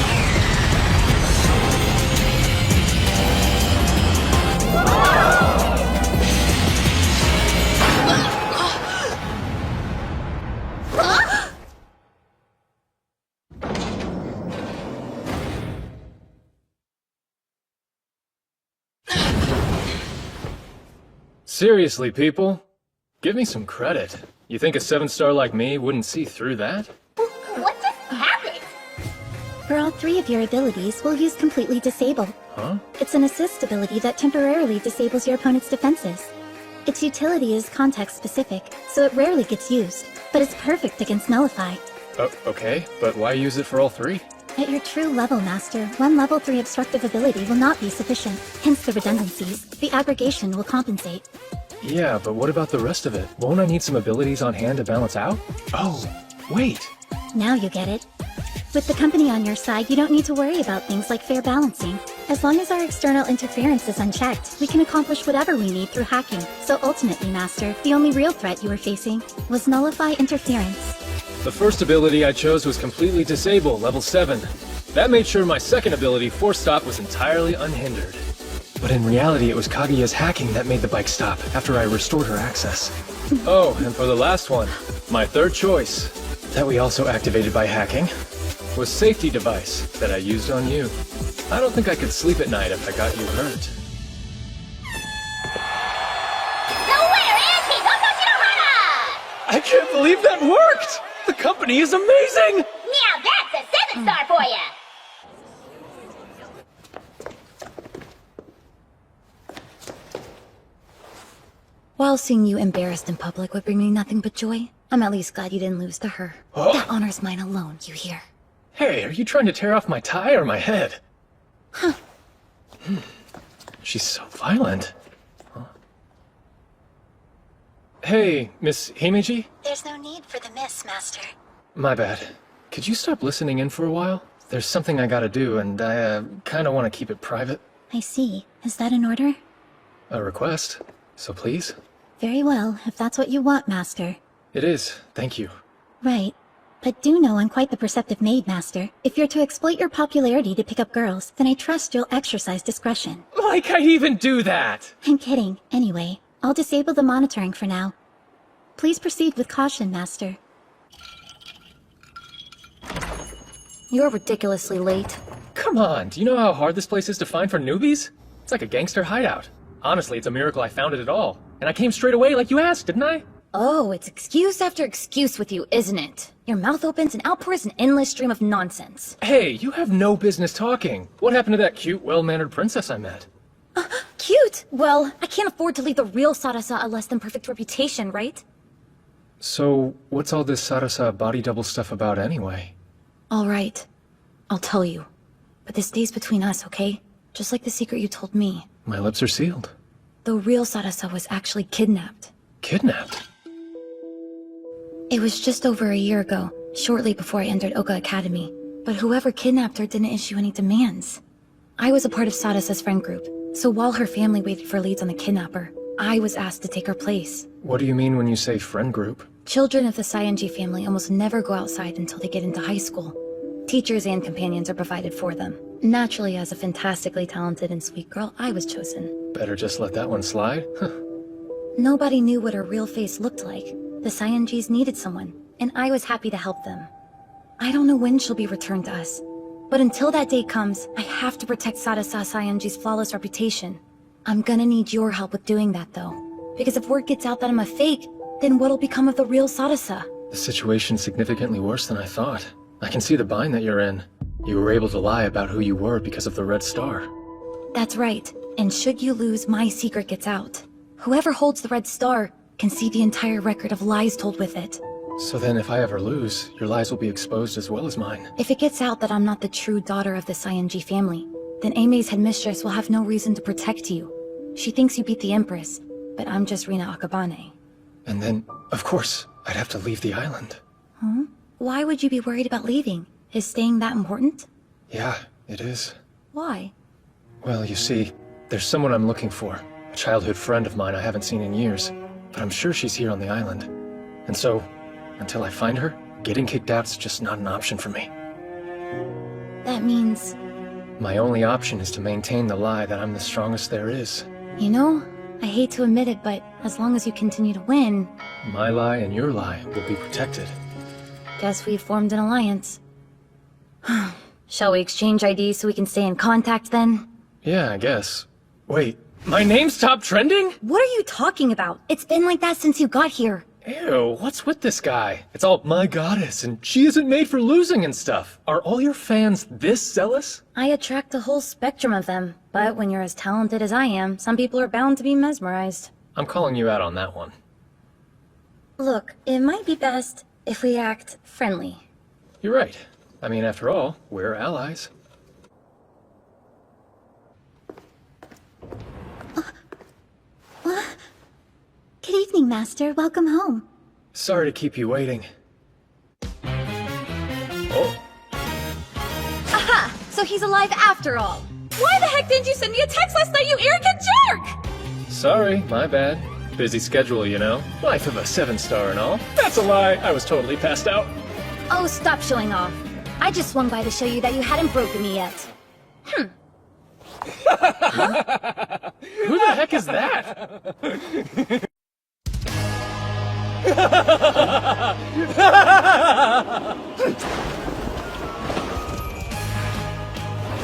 Speaker 2: Seriously, people? Give me some credit. You think a 7-star like me wouldn't see through that?
Speaker 9: What just happened?
Speaker 3: For all 3 of your abilities, we'll use Completely Disable.
Speaker 2: Huh?
Speaker 3: It's an assist ability that temporarily disables your opponent's defenses. Its utility is context-specific, so it rarely gets used, but it's perfect against Nullify.
Speaker 2: Oh, okay, but why use it for all 3?
Speaker 3: At your true level, Master, one level 3 obstructive ability will not be sufficient, hence the redundancies. The aggregation will compensate.
Speaker 2: Yeah, but what about the rest of it? Won't I need some abilities on hand to balance out? Oh, wait.
Speaker 3: Now you get it. With the company on your side, you don't need to worry about things like fair balancing. As long as our external interference is unchecked, we can accomplish whatever we need through hacking. So ultimately, Master, the only real threat you were facing was Nullify Interference.
Speaker 2: The first ability I chose was Completely Disable, level 7. That made sure my second ability, Force Stop, was entirely unhindered. But in reality, it was Kaguya's hacking that made the bike stop after I restored her access. Oh, and for the last one, my third choice, that we also activated by hacking, was Safety Device that I used on you. I don't think I could sleep at night if I got you hurt.
Speaker 9: The winner is Hiroto Shinohara!
Speaker 2: I can't believe that worked! The company is amazing!
Speaker 9: Now that's a 7-star for ya!
Speaker 3: While seeing you embarrassed in public would bring me nothing but joy, I'm at least glad you didn't lose to her.
Speaker 2: Oh.
Speaker 3: That honor's mine alone, you hear?
Speaker 2: Hey, are you trying to tear off my tie or my head?
Speaker 3: Huh.
Speaker 2: She's so violent. Huh. Hey, Miss Himeji?
Speaker 3: There's no need for the miss, Master.
Speaker 2: My bad. Could you stop listening in for a while? There's something I gotta do, and I, kinda wanna keep it private.
Speaker 3: I see. Is that an order?
Speaker 2: A request. So please?
Speaker 3: Very well, if that's what you want, Master.
Speaker 2: It is. Thank you.
Speaker 3: Right. But do know I'm quite the perceptive maid, Master. If you're to exploit your popularity to pick up girls, then I trust you'll exercise discretion.
Speaker 2: Like I'd even do that!
Speaker 3: I'm kidding. Anyway, I'll disable the monitoring for now. Please proceed with caution, Master. You're ridiculously late.
Speaker 2: Come on, do you know how hard this place is to find for newbies? It's like a gangster hideout. Honestly, it's a miracle I found it at all. And I came straight away like you asked, didn't I?
Speaker 3: Oh, it's excuse after excuse with you, isn't it? Your mouth opens and outpours an endless stream of nonsense.
Speaker 2: Hey, you have no business talking. What happened to that cute, well-mannered princess I met?
Speaker 3: Cute! Well, I can't afford to leave the real Sarasa a less-than-perfect reputation, right?
Speaker 2: So, what's all this Sarasa body double stuff about anyway?
Speaker 3: All right. I'll tell you. But this stays between us, okay? Just like the secret you told me.
Speaker 2: My lips are sealed.
Speaker 3: The real Sarasa was actually kidnapped.
Speaker 2: Kidnapped?
Speaker 3: It was just over a year ago, shortly before I entered Oka Academy. But whoever kidnapped her didn't issue any demands. I was a part of Sadasa's friend group, so while her family waited for leads on the kidnapper, I was asked to take her place.
Speaker 2: What do you mean when you say friend group?
Speaker 3: Children of the Saionji family almost never go outside until they get into high school. Teachers and companions are provided for them. Naturally, as a fantastically talented and sweet girl, I was chosen.
Speaker 2: Better just let that one slide?
Speaker 3: Nobody knew what her real face looked like. The Saionjis needed someone, and I was happy to help them. I don't know when she'll be returned to us, but until that day comes, I have to protect Sarasa Saionji's flawless reputation. I'm gonna need your help with doing that, though. Because if word gets out that I'm a fake, then what'll become of the real Sarasa?
Speaker 2: The situation's significantly worse than I thought. I can see the bind that you're in. You were able to lie about who you were because of the Red Star.
Speaker 3: That's right, and should you lose, my secret gets out. Whoever holds the Red Star can see the entire record of lies told with it.
Speaker 2: So then if I ever lose, your lies will be exposed as well as mine.
Speaker 3: If it gets out that I'm not the true daughter of the Saionji family, then Aime's headmistress will have no reason to protect you. She thinks you beat the Empress, but I'm just Rina Akabane.
Speaker 2: And then, of course, I'd have to leave the island.
Speaker 3: Huh? Why would you be worried about leaving? Is staying that important?
Speaker 2: Yeah, it is.
Speaker 3: Why?
Speaker 2: Well, you see, there's someone I'm looking for. A childhood friend of mine I haven't seen in years. But I'm sure she's here on the island. And so, until I find her, getting kicked out's just not an option for me.
Speaker 3: That means...
Speaker 2: My only option is to maintain the lie that I'm the strongest there is.
Speaker 3: You know, I hate to admit it, but as long as you continue to win...
Speaker 2: My lie and your lie will be protected.
Speaker 3: Guess we've formed an alliance. Shall we exchange IDs so we can stay in contact then?
Speaker 2: Yeah, I guess. Wait, my name's top trending?
Speaker 3: What are you talking about? It's been like that since you got here.
Speaker 2: Ew, what's with this guy? It's all my goddess and she isn't made for losing and stuff. Are all your fans this zealous?
Speaker 3: I attract a whole spectrum of them, but when you're as talented as I am, some people are bound to be mesmerized.
Speaker 2: I'm calling you out on that one.
Speaker 3: Look, it might be best if we act friendly.
Speaker 2: You're right. I mean, after all, we're allies.
Speaker 3: Good evening, Master. Welcome home.
Speaker 2: Sorry to keep you waiting. Oh.
Speaker 1: Aha! So he's alive after all. Why the heck didn't you send me a text last night, you arrogant jerk?
Speaker 2: Sorry, my bad. Busy schedule, you know. Life of a 7-star and all. That's a lie. I was totally passed out.
Speaker 3: Oh, stop showing off. I just swung by to show you that you hadn't broken me yet.
Speaker 2: Who the heck is that?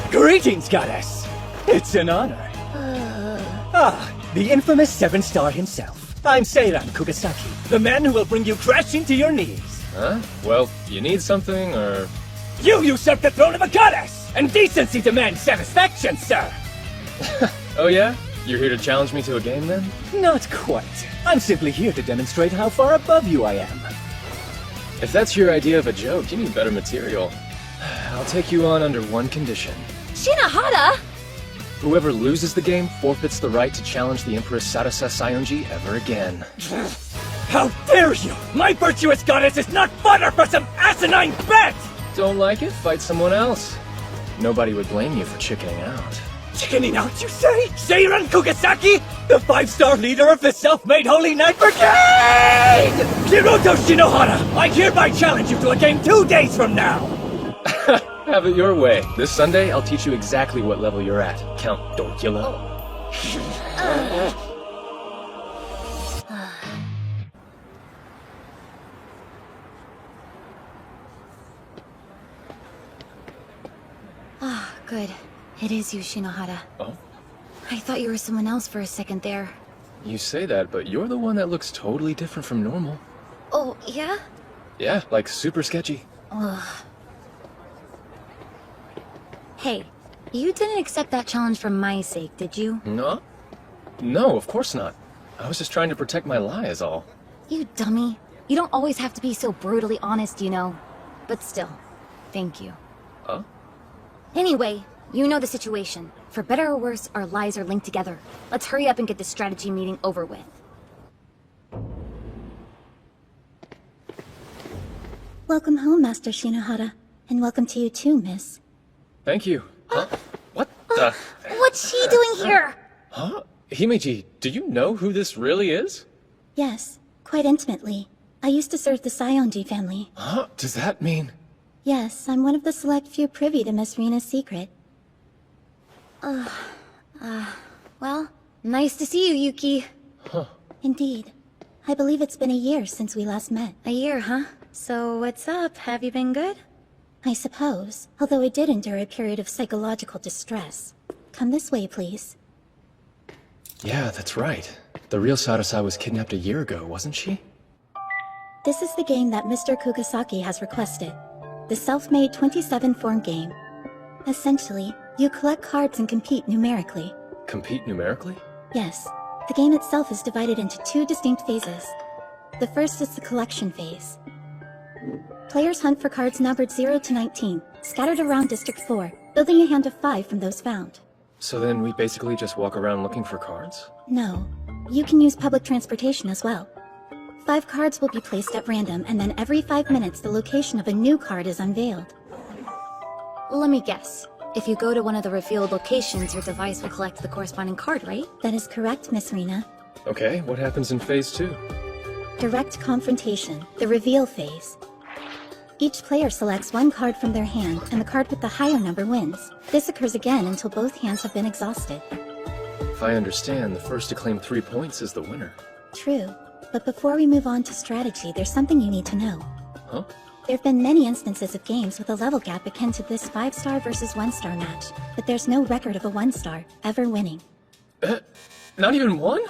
Speaker 11: Greetings, goddess. It's an honor. The infamous 7-star himself. I'm Seiran Kugasaki, the man who will bring you crashing to your knees.
Speaker 2: Huh? Well, you need something, or...
Speaker 11: You usurp the throne of a goddess! And decency demands satisfaction, sir!
Speaker 2: Oh yeah? You're here to challenge me to a game, then?
Speaker 11: Not quite. I'm simply here to demonstrate how far above you I am.
Speaker 2: If that's your idea of a joke, you need better material. I'll take you on under one condition.
Speaker 1: Shinohara!
Speaker 2: Whoever loses the game forfeits the right to challenge the Empress Sarasa Saionji ever again.
Speaker 11: How dare you! My virtuous goddess is not fodder for some asinine bet!
Speaker 2: Don't like it? Fight someone else. Nobody would blame you for chickening out.
Speaker 11: Chickening out, you say? Seiran Kugasaki? The 5-star leader of the self-made Holy Knight Brigade! Hiroto Shinohara, I hereby challenge you to a game 2 days from now!
Speaker 2: Have it your way. This Sunday, I'll teach you exactly what level you're at, Count Dorkula.
Speaker 3: Ah, good. It is you, Shinohara.
Speaker 2: Oh?
Speaker 3: I thought you were someone else for a second there.
Speaker 2: You say that, but you're the one that looks totally different from normal.
Speaker 3: Oh, yeah?
Speaker 2: Yeah, like super sketchy.
Speaker 3: Ugh. Hey, you didn't accept that challenge for my sake, did you?
Speaker 2: No? No, of course not. I was just trying to protect my lie is all.
Speaker 3: You dummy. You don't always have to be so brutally honest, you know. But still, thank you.
Speaker 2: Huh?
Speaker 3: Anyway, you know the situation. For better or worse, our lies are linked together. Let's hurry up and get this strategy meeting over with.
Speaker 12: Welcome home, Master Shinohara. And welcome to you too, miss.
Speaker 2: Thank you. Huh? What the?
Speaker 3: What's she doing here?
Speaker 2: Huh? Himeji, do you know who this really is?
Speaker 12: Yes, quite intimately. I used to serve the Sionji family.
Speaker 2: Huh? Does that mean...
Speaker 12: Yes, I'm one of the select few privy to Miss Rina's secret.
Speaker 3: Well, nice to see you, Yuki.
Speaker 2: Huh.
Speaker 12: Indeed. I believe it's been a year since we last met.
Speaker 3: A year, huh? So what's up? Have you been good?
Speaker 12: I suppose, although I did endure a period of psychological distress. Come this way, please.
Speaker 2: Yeah, that's right. The real Sarasa was kidnapped a year ago, wasn't she?
Speaker 12: This is the game that Mr. Kugasaki has requested. The self-made 27-form game. Essentially, you collect cards and compete numerically.
Speaker 2: Compete numerically?
Speaker 12: Yes. The game itself is divided into 2 distinct phases. The first is the collection phase. Players hunt for cards numbered 0 to 19, scattered around District 4, building a hand of 5 from those found.
Speaker 2: So then we basically just walk around looking for cards?
Speaker 12: No. You can use public transportation as well. 5 cards will be placed at random, and then every 5 minutes the location of a new card is unveiled.
Speaker 3: Let me guess. If you go to one of the revealed locations, your device will collect the corresponding card, right?
Speaker 12: That is correct, Miss Rina.
Speaker 2: Okay, what happens in phase 2?
Speaker 12: Direct confrontation, the reveal phase. Each player selects 1 card from their hand, and the card with the higher number wins. This occurs again until both hands have been exhausted.
Speaker 2: If I understand, the first to claim 3 points is the winner.
Speaker 12: True. But before we move on to strategy, there's something you need to know.
Speaker 2: Huh?
Speaker 12: There have been many instances of games with a level gap akin to this 5-star versus 1-star match, but there's no record of a 1-star ever winning.
Speaker 2: Not even one?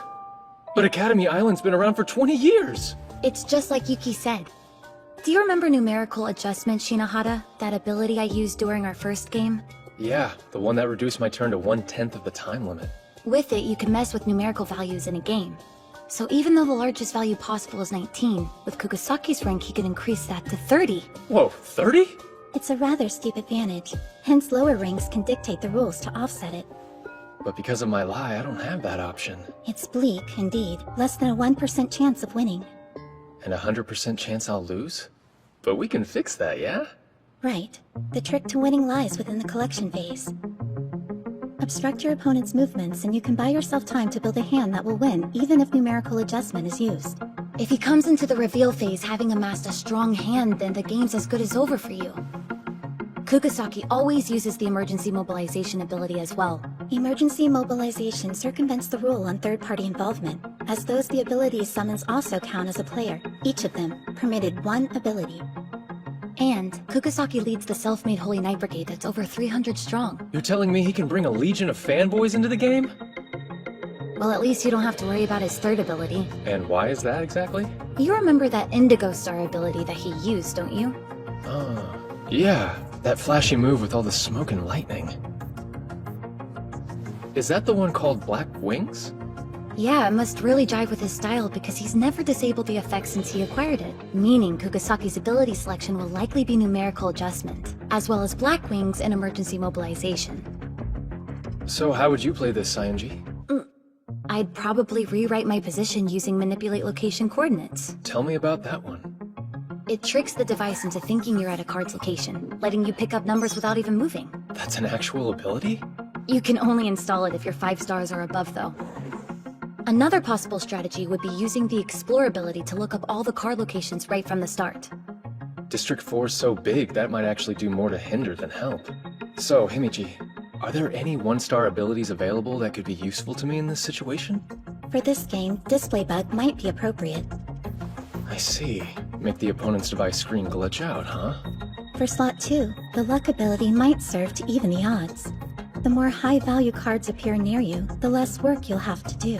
Speaker 2: But Academy Island's been around for 20 years!
Speaker 3: It's just like Yuki said. Do you remember numerical adjustment, Shinohara? That ability I used during our first game?
Speaker 2: Yeah, the one that reduced my turn to 1/10 of the time limit.
Speaker 3: With it, you can mess with numerical values in a game. So even though the largest value possible is 19, with Kugasaki's rank he could increase that to 30.
Speaker 2: Whoa, 30?
Speaker 12: It's a rather steep advantage, hence lower ranks can dictate the rules to offset it.
Speaker 2: But because of my lie, I don't have that option.
Speaker 12: It's bleak, indeed. Less than a 1% chance of winning.
Speaker 2: And 100% chance I'll lose? But we can fix that, yeah?
Speaker 12: Right. The trick to winning lies within the collection phase. Obstruct your opponent's movements, and you can buy yourself time to build a hand that will win, even if numerical adjustment is used.
Speaker 3: If he comes into the reveal phase having amassed a strong hand, then the game's as good as over for you. Kugasaki always uses the emergency mobilization ability as well.
Speaker 12: Emergency mobilization circumvents the rule on third-party involvement, as those the ability summons also count as a player, each of them permitted 1 ability.
Speaker 3: And Kugasaki leads the self-made Holy Knight Brigade that's over 300 strong.
Speaker 2: You're telling me he can bring a legion of fanboys into the game?
Speaker 3: Well, at least you don't have to worry about his third ability.
Speaker 2: And why is that exactly?
Speaker 3: You remember that Indigo Star ability that he used, don't you?
Speaker 2: Yeah, that flashy move with all the smoke and lightning. Is that the one called Black Wings?
Speaker 3: Yeah, it must really jive with his style because he's never disabled the effect since he acquired it, meaning Kugasaki's ability selection will likely be numerical adjustment, as well as Black Wings and emergency mobilization.
Speaker 2: So how would you play this, Sionji?
Speaker 3: I'd probably rewrite my position using manipulate location coordinates.
Speaker 2: Tell me about that one.
Speaker 3: It tricks the device into thinking you're at a card's location, letting you pick up numbers without even moving.
Speaker 2: That's an actual ability?
Speaker 3: You can only install it if your 5 stars are above, though. Another possible strategy would be using the Explore ability to look up all the card locations right from the start.
Speaker 2: District 4 is so big, that might actually do more to hinder than help. So, Himichi, are there any 1-star abilities available that could be useful to me in this situation?
Speaker 12: For this game, Display Bug might be appropriate.
Speaker 2: I see. Make the opponent's device screen glitch out, huh?
Speaker 12: For slot 2, the Luck ability might serve to even the odds. The more high-value cards appear near you, the less work you'll have to do.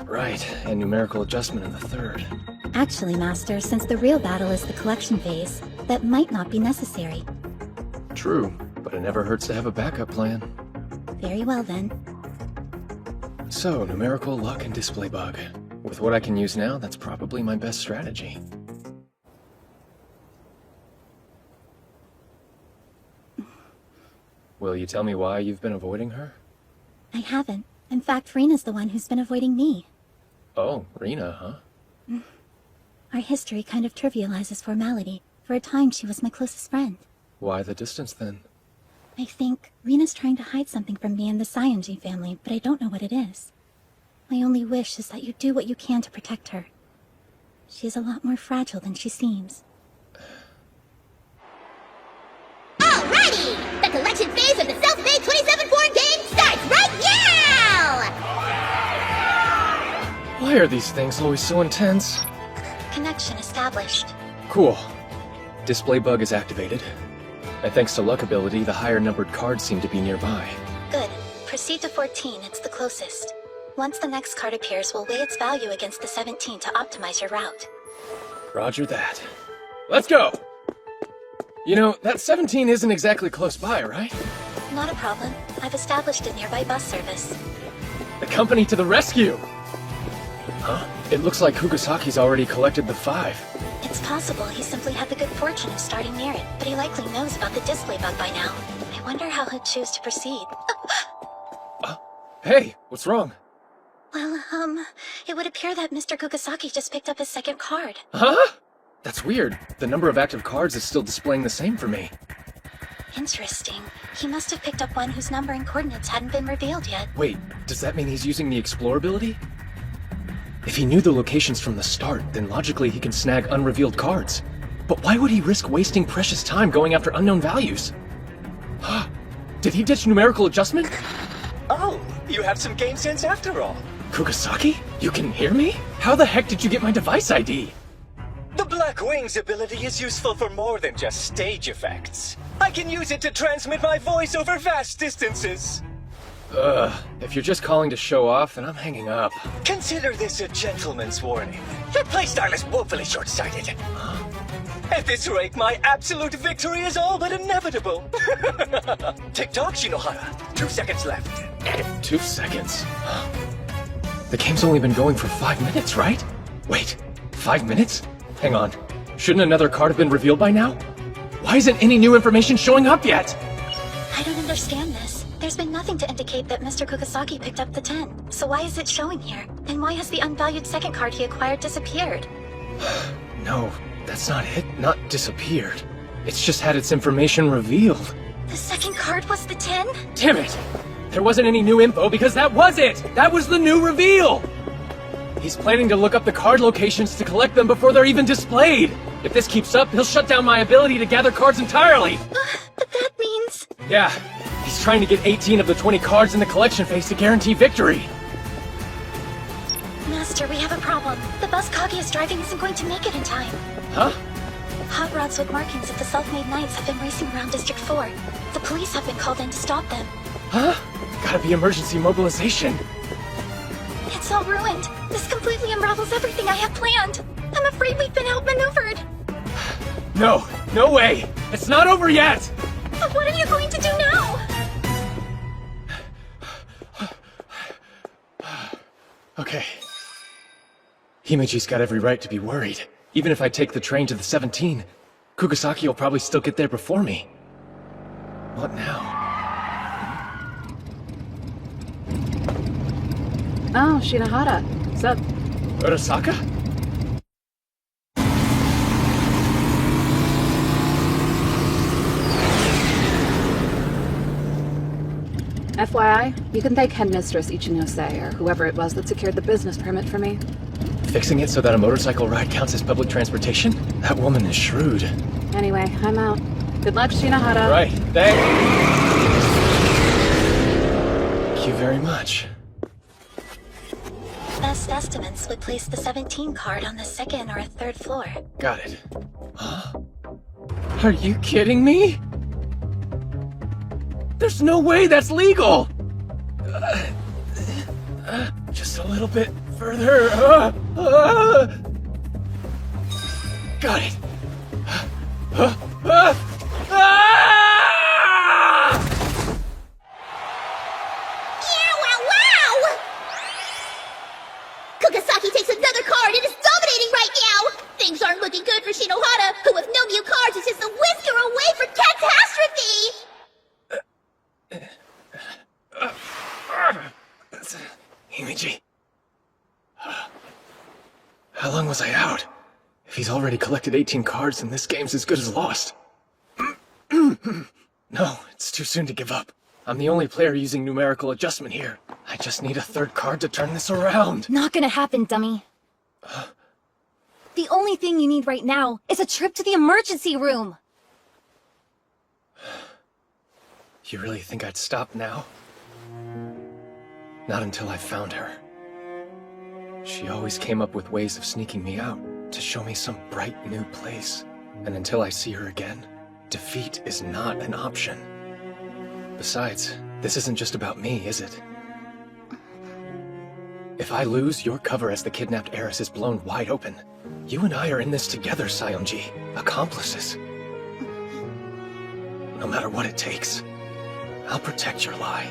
Speaker 2: Right, and numerical adjustment in the third.
Speaker 12: Actually, Master, since the real battle is the collection phase, that might not be necessary.
Speaker 2: True, but it never hurts to have a backup plan.
Speaker 12: Very well then.
Speaker 2: So, numerical, luck, and display bug. With what I can use now, that's probably my best strategy. Will you tell me why you've been avoiding her?
Speaker 12: I haven't. In fact, Rina's the one who's been avoiding me.
Speaker 2: Oh, Rina, huh?
Speaker 12: Our history kind of trivializes formality. For a time, she was my closest friend.
Speaker 2: Why the distance, then?
Speaker 12: I think Rina's trying to hide something from me and the Sionji family, but I don't know what it is. My only wish is that you do what you can to protect her. She's a lot more fragile than she seems.
Speaker 9: Alrighty! The collection phase of the self-made 27-4 game starts right now!
Speaker 2: Why are these things always so intense?
Speaker 12: Connection established.
Speaker 2: Cool. Display bug is activated. And thanks to luck ability, the higher numbered cards seem to be nearby.
Speaker 12: Good. Proceed to 14, it's the closest. Once the next card appears, we'll weigh its value against the 17 to optimize your route.
Speaker 2: Roger that. Let's go! You know, that 17 isn't exactly close by, right?
Speaker 12: Not a problem. I've established a nearby bus service.
Speaker 2: The company to the rescue! Huh? It looks like Kugasaki's already collected the 5.
Speaker 12: It's possible he simply had the good fortune of starting near it, but he likely knows about the display bug by now. I wonder how he'd choose to proceed.
Speaker 2: Hey, what's wrong?
Speaker 12: Well, it would appear that Mr. Kugasaki just picked up his second card.
Speaker 2: Huh? That's weird. The number of active cards is still displaying the same for me.
Speaker 12: Interesting. He must have picked up one whose number and coordinates hadn't been revealed yet.
Speaker 2: Wait, does that mean he's using the Explore ability? If he knew the locations from the start, then logically he can snag unrevealed cards. But why would he risk wasting precious time going after unknown values? Did he ditch numerical adjustment?
Speaker 11: Oh, you have some game sense after all.
Speaker 2: Kugasaki? You can hear me? How the heck did you get my device ID?
Speaker 11: The Black Wings ability is useful for more than just stage effects. I can use it to transmit my voice over vast distances.
Speaker 2: If you're just calling to show off, then I'm hanging up.
Speaker 11: Consider this a gentleman's warning. Your playstyle is woefully short-sighted. At this rate, my absolute victory is all but inevitable. Tick-tock, Shinohara. 2 seconds left.
Speaker 2: 2 seconds? The game's only been going for 5 minutes, right? Wait, 5 minutes? Hang on. Shouldn't another card have been revealed by now? Why isn't any new information showing up yet?
Speaker 12: I don't understand this. There's been nothing to indicate that Mr. Kugasaki picked up the 10. So why is it showing here? And why has the unvalued second card he acquired disappeared?
Speaker 2: No, that's not it. Not disappeared. It's just had its information revealed.
Speaker 12: The second card was the 10?
Speaker 2: Damn it! There wasn't any new info because that was it! That was the new reveal! He's planning to look up the card locations to collect them before they're even displayed! If this keeps up, he'll shut down my ability to gather cards entirely!
Speaker 12: But that means...
Speaker 2: Yeah, he's trying to get 18 of the 20 cards in the collection phase to guarantee victory!
Speaker 12: Master, we have a problem. The bus Kage is driving isn't going to make it in time.
Speaker 2: Huh?
Speaker 12: Hot rods with markings of the self-made knights have been racing around District 4. The police have been called in to stop them.
Speaker 2: Huh? Gotta be emergency mobilization.
Speaker 12: It's all ruined. This completely unravels everything I have planned. I'm afraid we've been outmaneuvered.
Speaker 2: No, no way! It's not over yet!
Speaker 12: But what are you going to do now?
Speaker 2: Okay. Himeji's got every right to be worried. Even if I take the train to the 17, Kugasaki will probably still get there before me. What now?
Speaker 10: Oh, Shinohara. What's up?
Speaker 2: Urasaka?
Speaker 10: FYI, you can thank Headmistress Ichinose, or whoever it was that secured the business permit for me.
Speaker 2: Fixing it so that a motorcycle ride counts as public transportation? That woman is shrewd.
Speaker 10: Anyway, I'm out. Good luck, Shinohara.
Speaker 2: Right, thank you very much.
Speaker 12: Best estimates would place the 17 card on the second or third floor.
Speaker 2: Got it. Huh? Are you kidding me? There's no way that's legal! Just a little bit further. Got it.
Speaker 9: Kugasaki takes another card and is dominating right now! Things aren't looking good for Shinohara, who with no new cards is just a whisker away from catastrophe!
Speaker 2: Himeji. How long was I out? If he's already collected 18 cards, then this game's as good as lost. No, it's too soon to give up. I'm the only player using numerical adjustment here. I just need a third card to turn this around.
Speaker 3: Not gonna happen, dummy. The only thing you need right now is a trip to the emergency room.
Speaker 2: You really think I'd stop now? Not until I found her. She always came up with ways of sneaking me out, to show me some bright new place. And until I see her again, defeat is not an option. Besides, this isn't just about me, is it? If I lose, your cover as the kidnapped heiress is blown wide open. You and I are in this together, Seonji. Accomplices. No matter what it takes, I'll protect your lie.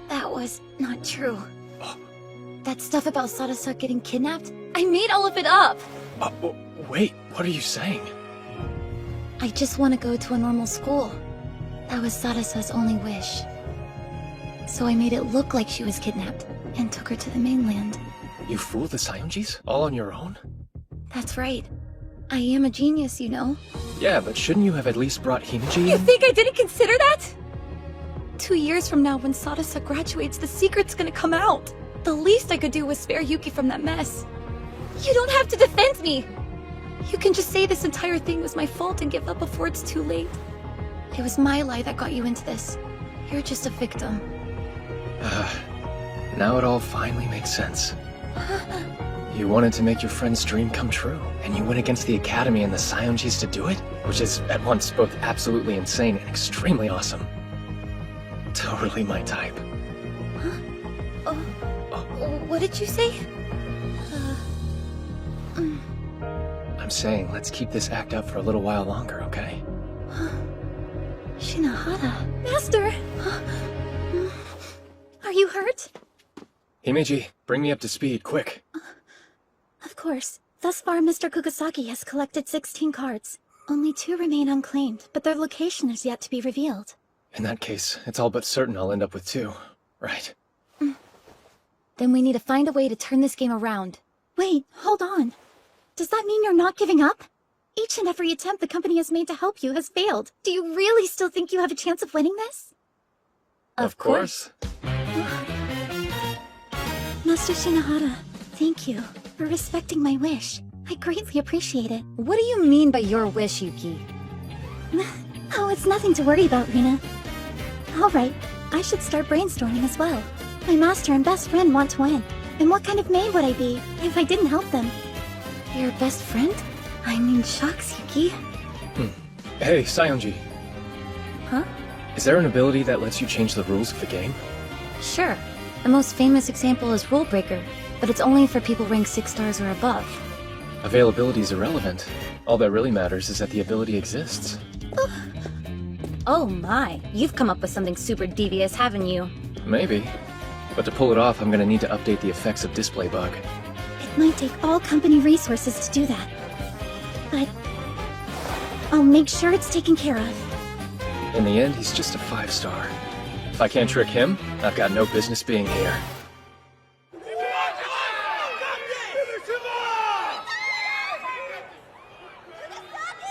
Speaker 3: That was not true. That stuff about Sarasa getting kidnapped? I made all of it up!
Speaker 2: Wait, what are you saying?
Speaker 3: I just want to go to a normal school. That was Sarasa's only wish. So I made it look like she was kidnapped, and took her to the mainland.
Speaker 2: You fooled the Seonjis? All on your own?
Speaker 3: That's right. I am a genius, you know.
Speaker 2: Yeah, but shouldn't you have at least brought Himeji
Speaker 3: You
Speaker 2: in?
Speaker 3: think I didn't consider that? 2 years from now, when Sarasa graduates, the secret's gonna come out. The least I could do was spare Yuki from that mess. You don't have to defend me! You can just say this entire thing was my fault and give up before it's too late. It was my lie that got you into this. You're just a victim.
Speaker 2: Now it all finally makes sense. You wanted to make your friend's dream come true, and you went against the Academy and the Seonjis to do it? Which is at once both absolutely insane and extremely awesome. Totally my type.
Speaker 3: What did you say?
Speaker 2: I'm saying, let's keep this act up for a little while longer, okay?
Speaker 3: Shinohara. Master! Are you hurt?
Speaker 2: Himeji, bring me up to speed, quick.
Speaker 12: Of course. Thus far, Mr. Kugasaki has collected 16 cards. Only 2 remain unclaimed, but their location is yet to be revealed.
Speaker 2: In that case, it's all but certain I'll end up with 2, right?
Speaker 3: Then we need to find a way to turn this game around.
Speaker 12: Wait, hold on. Does that mean you're not giving up? Each and every attempt the company has made to help you has failed. Do you really still think you have a chance of winning this?
Speaker 2: Of course.
Speaker 12: Master Shinohara, thank you for respecting my wish. I greatly appreciate it.
Speaker 3: What do you mean by your wish, Yuki?
Speaker 12: Oh, it's nothing to worry about, Rina. Alright, I should start brainstorming as well. My master and best friend want to win. And what kind of maid would I be if I didn't help them?
Speaker 3: Your best friend?
Speaker 12: I mean, shucks, Yuki.
Speaker 2: Hey, Seonji.
Speaker 3: Huh?
Speaker 2: Is there an ability that lets you change the rules of the game?
Speaker 3: Sure. The most famous example is Rule Breaker, but it's only for people ranked 6 stars or above.
Speaker 2: Availability is irrelevant. All that really matters is that the ability exists.
Speaker 3: Oh my, you've come up with something super devious, haven't you?
Speaker 2: Maybe. But to pull it off, I'm gonna need to update the effects of display bug.
Speaker 12: It might take all company resources to do that. But I'll make sure it's taken care of.
Speaker 2: In the end, he's just a 5-star. If I can't trick him, I've got no business being here.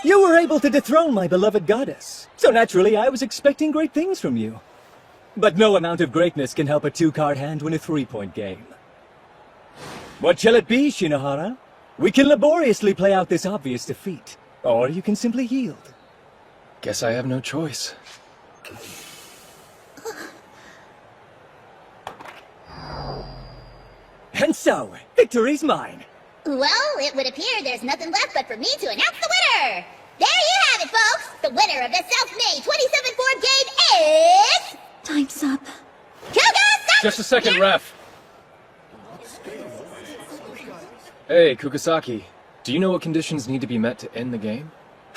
Speaker 11: You were able to dethrone my beloved goddess, so naturally I was expecting great things from you. But no amount of greatness can help a 2-card hand win a 3-point game. What shall it be, Shinohara? We can laboriously play out this obvious defeat, or you can simply yield.
Speaker 2: Guess I have no choice.
Speaker 11: And so, victory's mine.
Speaker 9: Well, it would appear there's nothing left but for me to announce the winner! There you have it, folks! The winner of the Self-Made 27-4 game is...
Speaker 12: Time's up.
Speaker 9: Kugasaki!
Speaker 2: Just a second, ref! Hey, Kugasaki. Do you know what conditions need to be met to end the game?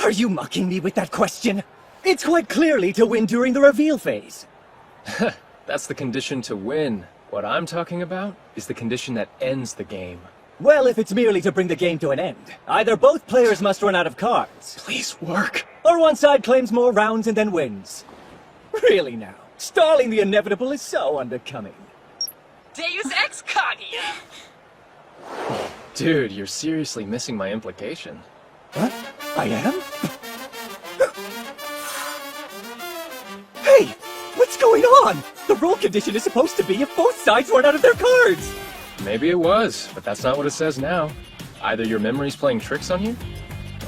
Speaker 11: Are you mocking me with that question? It's quite clearly to win during the reveal phase.
Speaker 2: That's the condition to win. What I'm talking about is the condition that ends the game.
Speaker 11: Well, if it's merely to bring the game to an end, either both players must run out of cards.
Speaker 2: Please work.
Speaker 11: Or one side claims more rounds and then wins. Really now, stalling the inevitable is so unbecoming.
Speaker 7: Deus Ex Kaguya!
Speaker 2: Dude, you're seriously missing my implication.
Speaker 11: What? I am? Hey! What's going going on? The rule condition is supposed to be if both sides run out of their cards!
Speaker 2: Maybe it was, but that's not what it says now. Either your memory's playing tricks on you,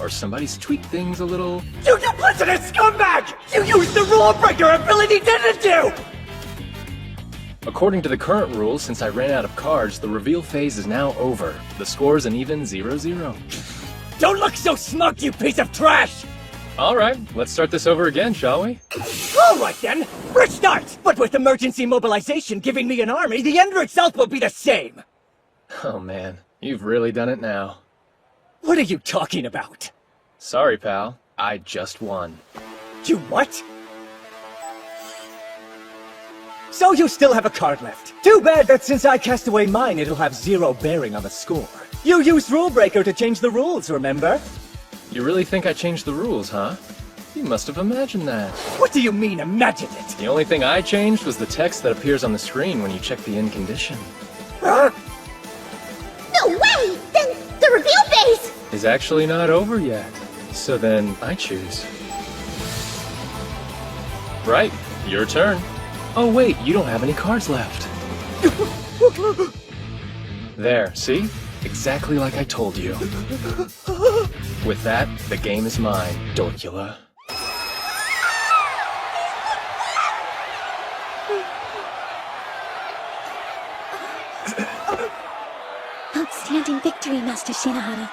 Speaker 2: or somebody's tweaked things a little.
Speaker 11: You duplicitous scumbag! You used the rule breaker ability, didn't you?
Speaker 2: According to the current rules, since I ran out of cards, the reveal phase is now over. The score's an even 0-0.
Speaker 11: Don't look so smug, you piece of trash!
Speaker 2: Alright, let's start this over again, shall we?
Speaker 11: Alright then, fresh start! But with emergency mobilization giving me an army, the end result will be the same!
Speaker 2: Oh man, you've really done it now.
Speaker 11: What are you talking about?
Speaker 2: Sorry, pal. I just won.
Speaker 11: You what? So you still have a card left. Too bad that since I cast away mine, it'll have zero bearing on the score. You used Rule Breaker to change the rules, remember?
Speaker 2: You really think I changed the rules, huh? You must have imagined that.
Speaker 11: What do you mean, imagined it?
Speaker 2: The only thing I changed was the text that appears on the screen when you check the in condition.
Speaker 11: Huh?
Speaker 9: No way! Then the reveal phase!
Speaker 2: Is actually not over yet. So then, I choose. Right, your turn. Oh wait, you don't have any cards left. There, see? Exactly like I told you. With that, the game is mine, Dorkula.
Speaker 12: Outstanding victory, Master Shinohara.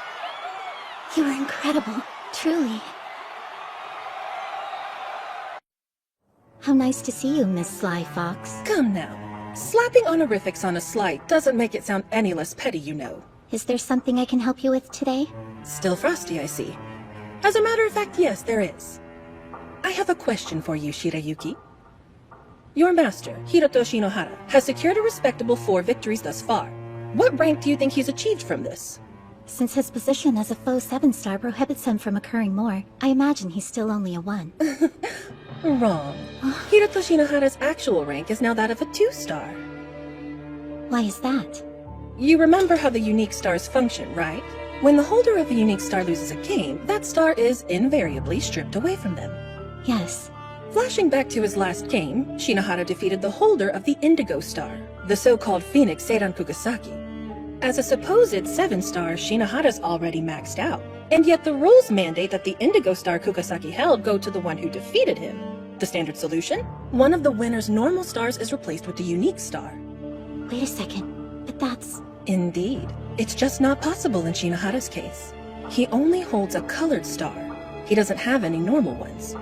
Speaker 12: You were incredible, truly. How nice to see you, Miss Sly Fox.
Speaker 6: Come now. Slapping honorifics on a slight doesn't make it sound any less petty, you know.
Speaker 12: Is there something I can help you with today?
Speaker 6: Still frosty, I see. As a matter of fact, yes, there is. I have a question for you, Shirayuki. Your master, Hiroto Shinohara, has secured a respectable 4 victories thus far. What rank do you think he's achieved from this?
Speaker 12: Since his position as a foe 7-star prohibits him from occurring more, I imagine he's still only a 1.
Speaker 6: Wrong. Hiroto Shinohara's actual rank is now that of a 2-star.
Speaker 12: Why is that?
Speaker 6: You remember how the unique stars function, right? When the holder of a unique star loses a game, that star is invariably stripped away from them.
Speaker 12: Yes.
Speaker 6: Flashing back to his last game, Shinohara defeated the holder of the Indigo Star, the so-called Phoenix Seiran Kugasaki. As a supposed 7-star, Shinohara's already maxed out. And yet the rules mandate that the Indigo Star Kugasaki held go to the one who defeated him. The standard solution? One of the winner's normal stars is replaced with the unique star.
Speaker 12: Wait a second, but that's...
Speaker 6: Indeed. It's just not possible in Shinohara's case. He only holds a colored star. He doesn't have any normal ones.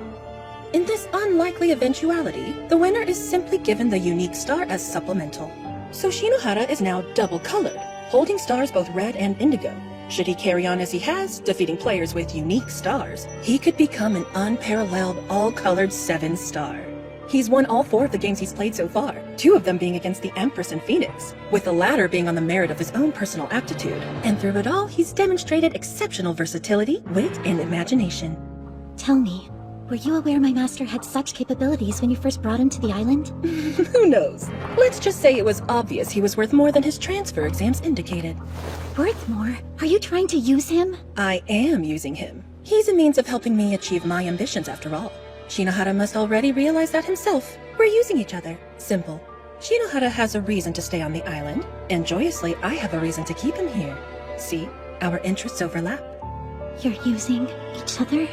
Speaker 6: In this unlikely eventuality, the winner is simply given the unique star as supplemental. So Shinohara is now double-colored, holding stars both red and indigo. Should he carry on as he has, defeating players with unique stars, he could become an unparalleled all-colored 7-star. He's won all 4 of the games he's played so far, 2 of them being against the Empress and Phoenix, with the latter being on the merit of his own personal aptitude. And through it all, he's demonstrated exceptional versatility, wit, and imagination.
Speaker 12: Tell me, were you aware my master had such capabilities when you first brought him to the island?
Speaker 6: Who knows? Let's just say it was obvious he was worth more than his transfer exams indicated.
Speaker 12: Worth more? Are you trying to use him?
Speaker 6: I am using him. He's a means of helping me achieve my ambitions after all. Shinohara must already realize that himself. We're using each other. Simple. Shinohara has a reason to stay on the island, and joyously I have a reason to keep him here. See, our interests overlap.
Speaker 12: You're using each other?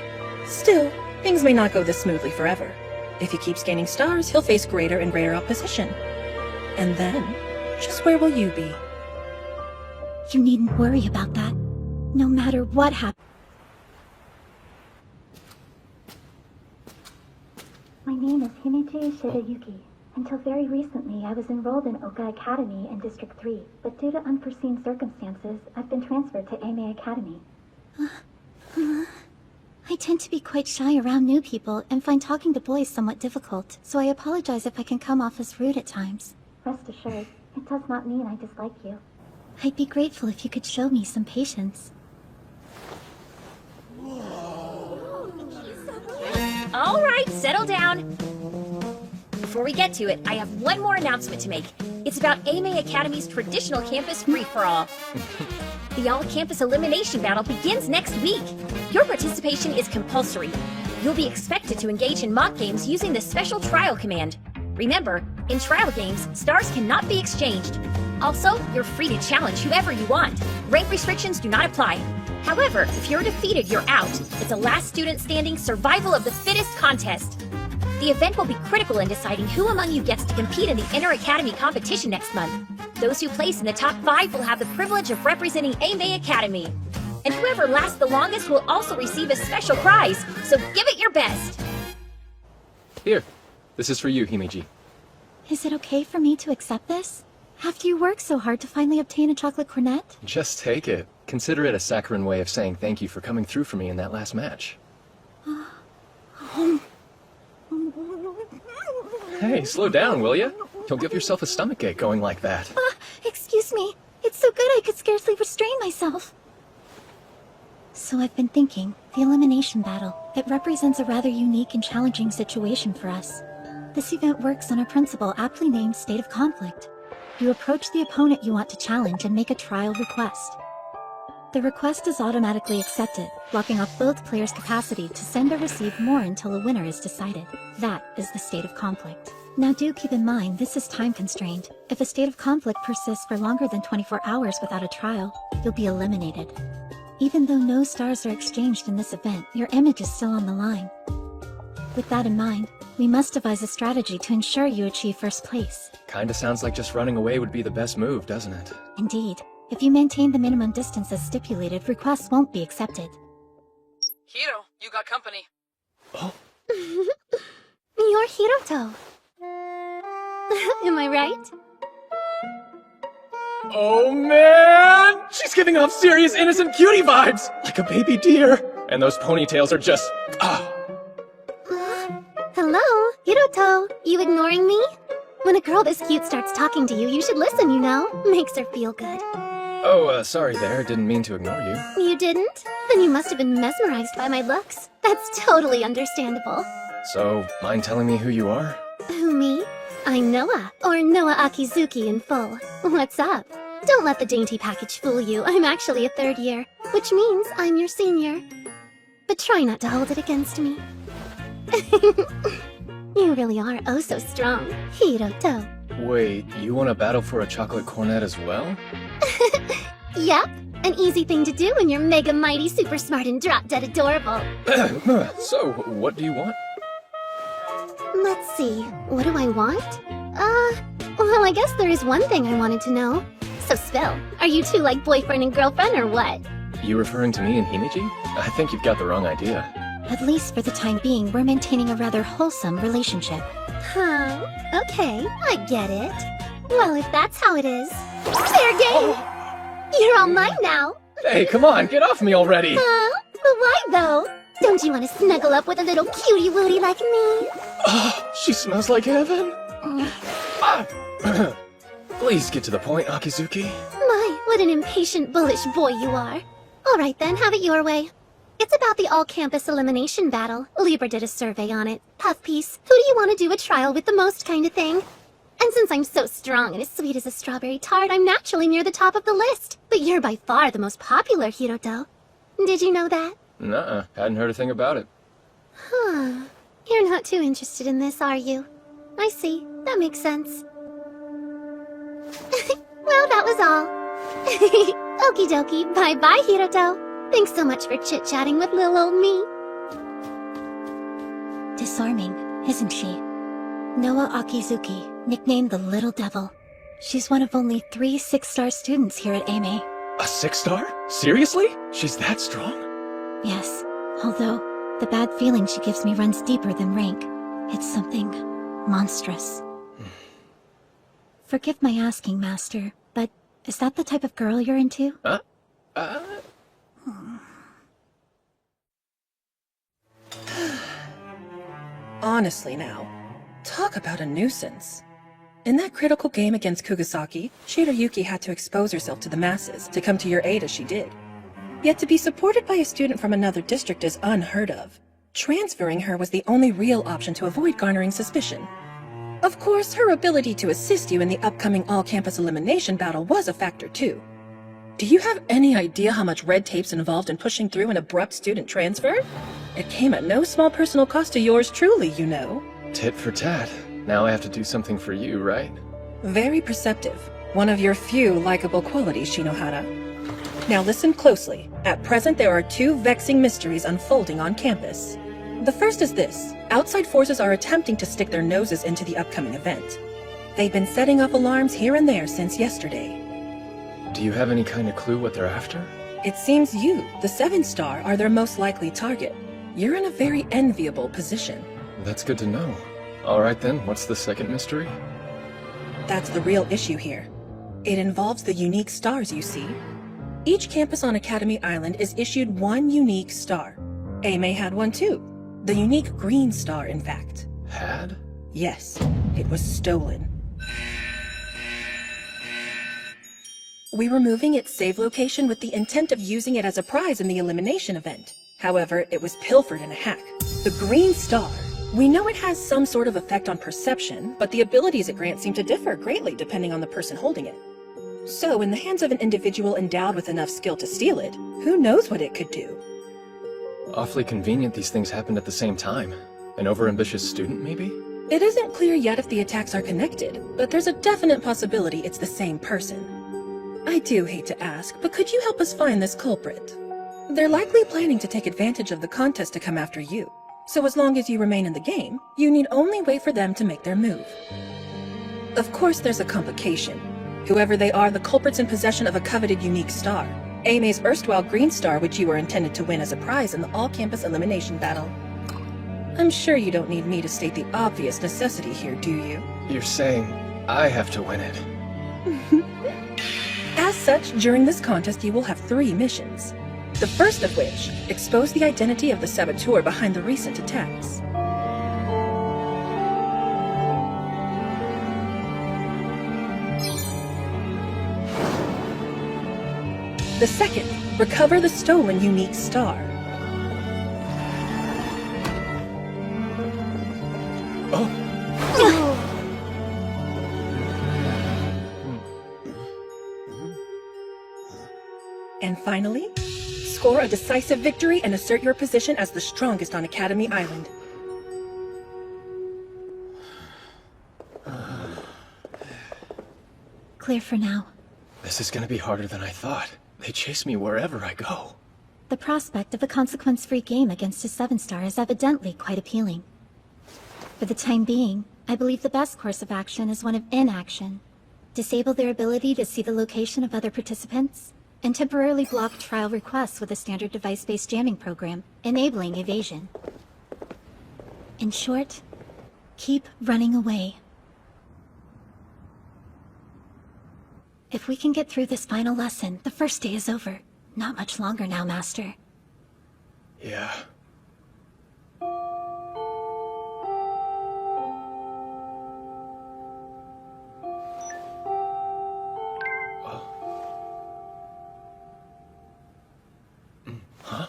Speaker 6: Still, things may not go this smoothly forever. If he keeps gaining stars, he'll face greater and greater opposition. And then, just where will you be?
Speaker 12: You needn't worry about that. No matter what happens. My name is Hinichi Shirayuki. Until very recently, I was enrolled in Oka Academy in District 3, but due to unforeseen circumstances, I've been transferred to Eimei Academy. I tend to be quite shy around new people and find talking to boys somewhat difficult, so I apologize if I can come off as rude at times. Rest assured, it does not mean I dislike you. I'd be grateful if you could show me some patience.
Speaker 1: All right, settle down. Before we get to it, I have one more announcement to make. It's about Eimei Academy's traditional campus free-for-all. The all-campus elimination battle begins next week. Your participation is compulsory. You'll be expected to engage in mock games using the special trial command.
Speaker 9: Remember, in trial games, stars cannot be exchanged. Also, you're free to challenge whoever you want. Rank restrictions do not apply. However, if you're defeated, you're out. It's a last student standing survival of the fittest contest. The event will be critical in deciding who among you gets to compete in the Inter-Academy competition next month. Those who place in the top 5 will have the privilege of representing AME Academy. And whoever lasts the longest will also receive a special prize, so give it your best!
Speaker 2: Here, this is for you, Himeji.
Speaker 12: Is it okay for me to accept this? After you worked so hard to finally obtain a chocolate cornet?
Speaker 2: Just take it. Consider it a saccharine way of saying thank you for coming through for me in that last match. Hey, slow down, will ya? You'll give yourself a stomachache going like that.
Speaker 12: Excuse me. It's so good I could scarcely restrain myself. So I've been thinking, the elimination battle, it represents a rather unique and challenging situation for us. This event works on a principle aptly named state of conflict. You approach the opponent you want to challenge and make a trial request. The request is automatically accepted, blocking off both players' capacity to send or receive more until a winner is decided. That is the state of conflict. Now do keep in mind this is time constrained. If a state of conflict persists for longer than 24 hours without a trial, you'll be eliminated. Even though no stars are exchanged in this event, your image is still on the line. With that in mind, we must devise a strategy to ensure you achieve first place.
Speaker 2: Kinda sounds like just running away would be the best move, doesn't it?
Speaker 12: Indeed. If you maintain the minimum distance as stipulated, requests won't be accepted.
Speaker 7: Hiro, you got company.
Speaker 2: Oh.
Speaker 12: You're Hiroto. Am I right?
Speaker 2: Oh man! She's giving off serious innocent cutie vibes! Like a baby deer! And those ponytails are just...
Speaker 12: Hello, Hiroto. You ignoring me? When a girl this cute starts talking to you, you should listen, you know? Makes her feel good.
Speaker 2: Oh, sorry there. Didn't mean to ignore you.
Speaker 12: You didn't? Then you must have been mesmerized by my looks. That's totally understandable.
Speaker 2: So, mind telling me who you are?
Speaker 12: Who, me? I'm Noah, or Noah Akizuki in full. What's up? Don't let the dainty package fool you. I'm actually a 3rd year, which means I'm your senior. But try not to hold it against me. You really are oh so strong, Hiroto.
Speaker 2: Wait, you want to battle for a chocolate cornet as well?
Speaker 12: Yep, an easy thing to do when you're mega mighty, super smart, and drop-dead adorable.
Speaker 2: So, what do you want?
Speaker 12: Let's see, what do I want? Well, I guess there is one thing I wanted to know. So spill, are you two like boyfriend and girlfriend or what?
Speaker 2: You referring to me and Himeji? I think you've got the wrong idea.
Speaker 12: At least for the time being, we're maintaining a rather wholesome relationship. Huh, okay, I get it. Well, if that's how it is, fair game! You're all mine now!
Speaker 2: Hey, come on, get off me already!
Speaker 12: But why though? Don't you want to snuggle up with a little cutie-wootie like me?
Speaker 2: Oh, she smells like heaven! Please get to the point, Akizuki.
Speaker 12: My, what an impatient, bullish boy you are. Alright then, have it your way. It's about the all-campus elimination battle. Libra did a survey on it. Puff piece, who do you want to do a trial with the most kind of thing? And since I'm so strong and as sweet as a strawberry tart, I'm naturally near the top of the list. But you're by far the most popular, Hiroto. Did you know that?
Speaker 2: Nuh-uh, hadn't heard a thing about it.
Speaker 12: Huh. You're not too interested in this, are you? I see. That makes sense. Well, that was all. Okie dokie. Bye-bye, Hiroto. Thanks so much for chit-chatting with little old me. Disarming, isn't she? Noah Akizuki, nicknamed the Little Devil. She's one of only 3 6-star students here at AME.
Speaker 2: A 6-star? Seriously? She's that strong?
Speaker 12: Yes, although the bad feeling she gives me runs deeper than rank. It's something monstrous. Forgive my asking, Master, but is that the type of girl you're into?
Speaker 6: Honestly now, talk about a nuisance. In that critical game against Kugasaki, Shirayuki had to expose herself to the masses to come to your aid as she did. Yet to be supported by a student from another district is unheard of. Transferring her was the only real option to avoid garnering suspicion. Of course, her ability to assist you in the upcoming all-campus elimination battle was a factor too. Do you have any idea how much red tape's involved in pushing through an abrupt student transfer? It came at no small personal cost to yours truly, you know.
Speaker 2: Tit for tat. Now I have to do something for you, right?
Speaker 6: Very perceptive. One of your few likable qualities, Shinohara. Now listen closely. At present, there are 2 vexing mysteries unfolding on campus. The first is this. Outside forces are attempting to stick their noses into the upcoming event. They've been setting up alarms here and there since yesterday.
Speaker 2: Do you have any kind of clue what they're after?
Speaker 6: It seems you, the 7-star, are their most likely target. You're in a very enviable position.
Speaker 2: That's good to know. Alright then, what's the second mystery?
Speaker 6: That's the real issue here. It involves the unique stars you see. Each campus on Academy Island is issued 1 unique star. Aimee had one too. The unique green star, in fact.
Speaker 2: Had?
Speaker 6: Yes, it was stolen. We were moving its save location with the intent of using it as a prize in the elimination event. However, it was pilfered in a hack. The green star. We know it has some sort of effect on perception, but the abilities it grants seem to differ greatly depending on the person holding it. So, in the hands of an individual endowed with enough skill to steal it, who knows what it could do?
Speaker 2: Awfully convenient these things happened at the same time. An overambitious student, maybe?
Speaker 6: It isn't clear yet if the attacks are connected, but there's a definite possibility it's the same person. I do hate to ask, but could you help us find this culprit? They're likely planning to take advantage of the contest to come after you. So as long as you remain in the game, you need only wait for them to make their move. Of course, there's a complication. Whoever they are, the culprit's in possession of a coveted unique star. Aimee's erstwhile green star, which you were intended to win as a prize in the all-campus elimination battle. I'm sure you don't need me to state the obvious necessity here, do you?
Speaker 2: You're saying I have to win it.
Speaker 6: As such, during this contest you will have 3 missions. The first of which, expose the identity of the saboteur behind the recent attacks. The second, recover the stolen unique star. And finally, score a decisive victory and assert your position as the strongest on Academy Island.
Speaker 12: Clear for now.
Speaker 2: This is gonna be harder than I thought. They chase me wherever I go.
Speaker 12: The prospect of a consequence-free game against a 7-star is evidently quite appealing. For the time being, I believe the best course of action is one of inaction. Disable their ability to see the location of other participants, and temporarily block trial requests with a standard device-based jamming program, enabling evasion. In short, keep running away. If we can get through this final lesson, the first day is over. Not much longer now, Master.
Speaker 2: Yeah. Huh?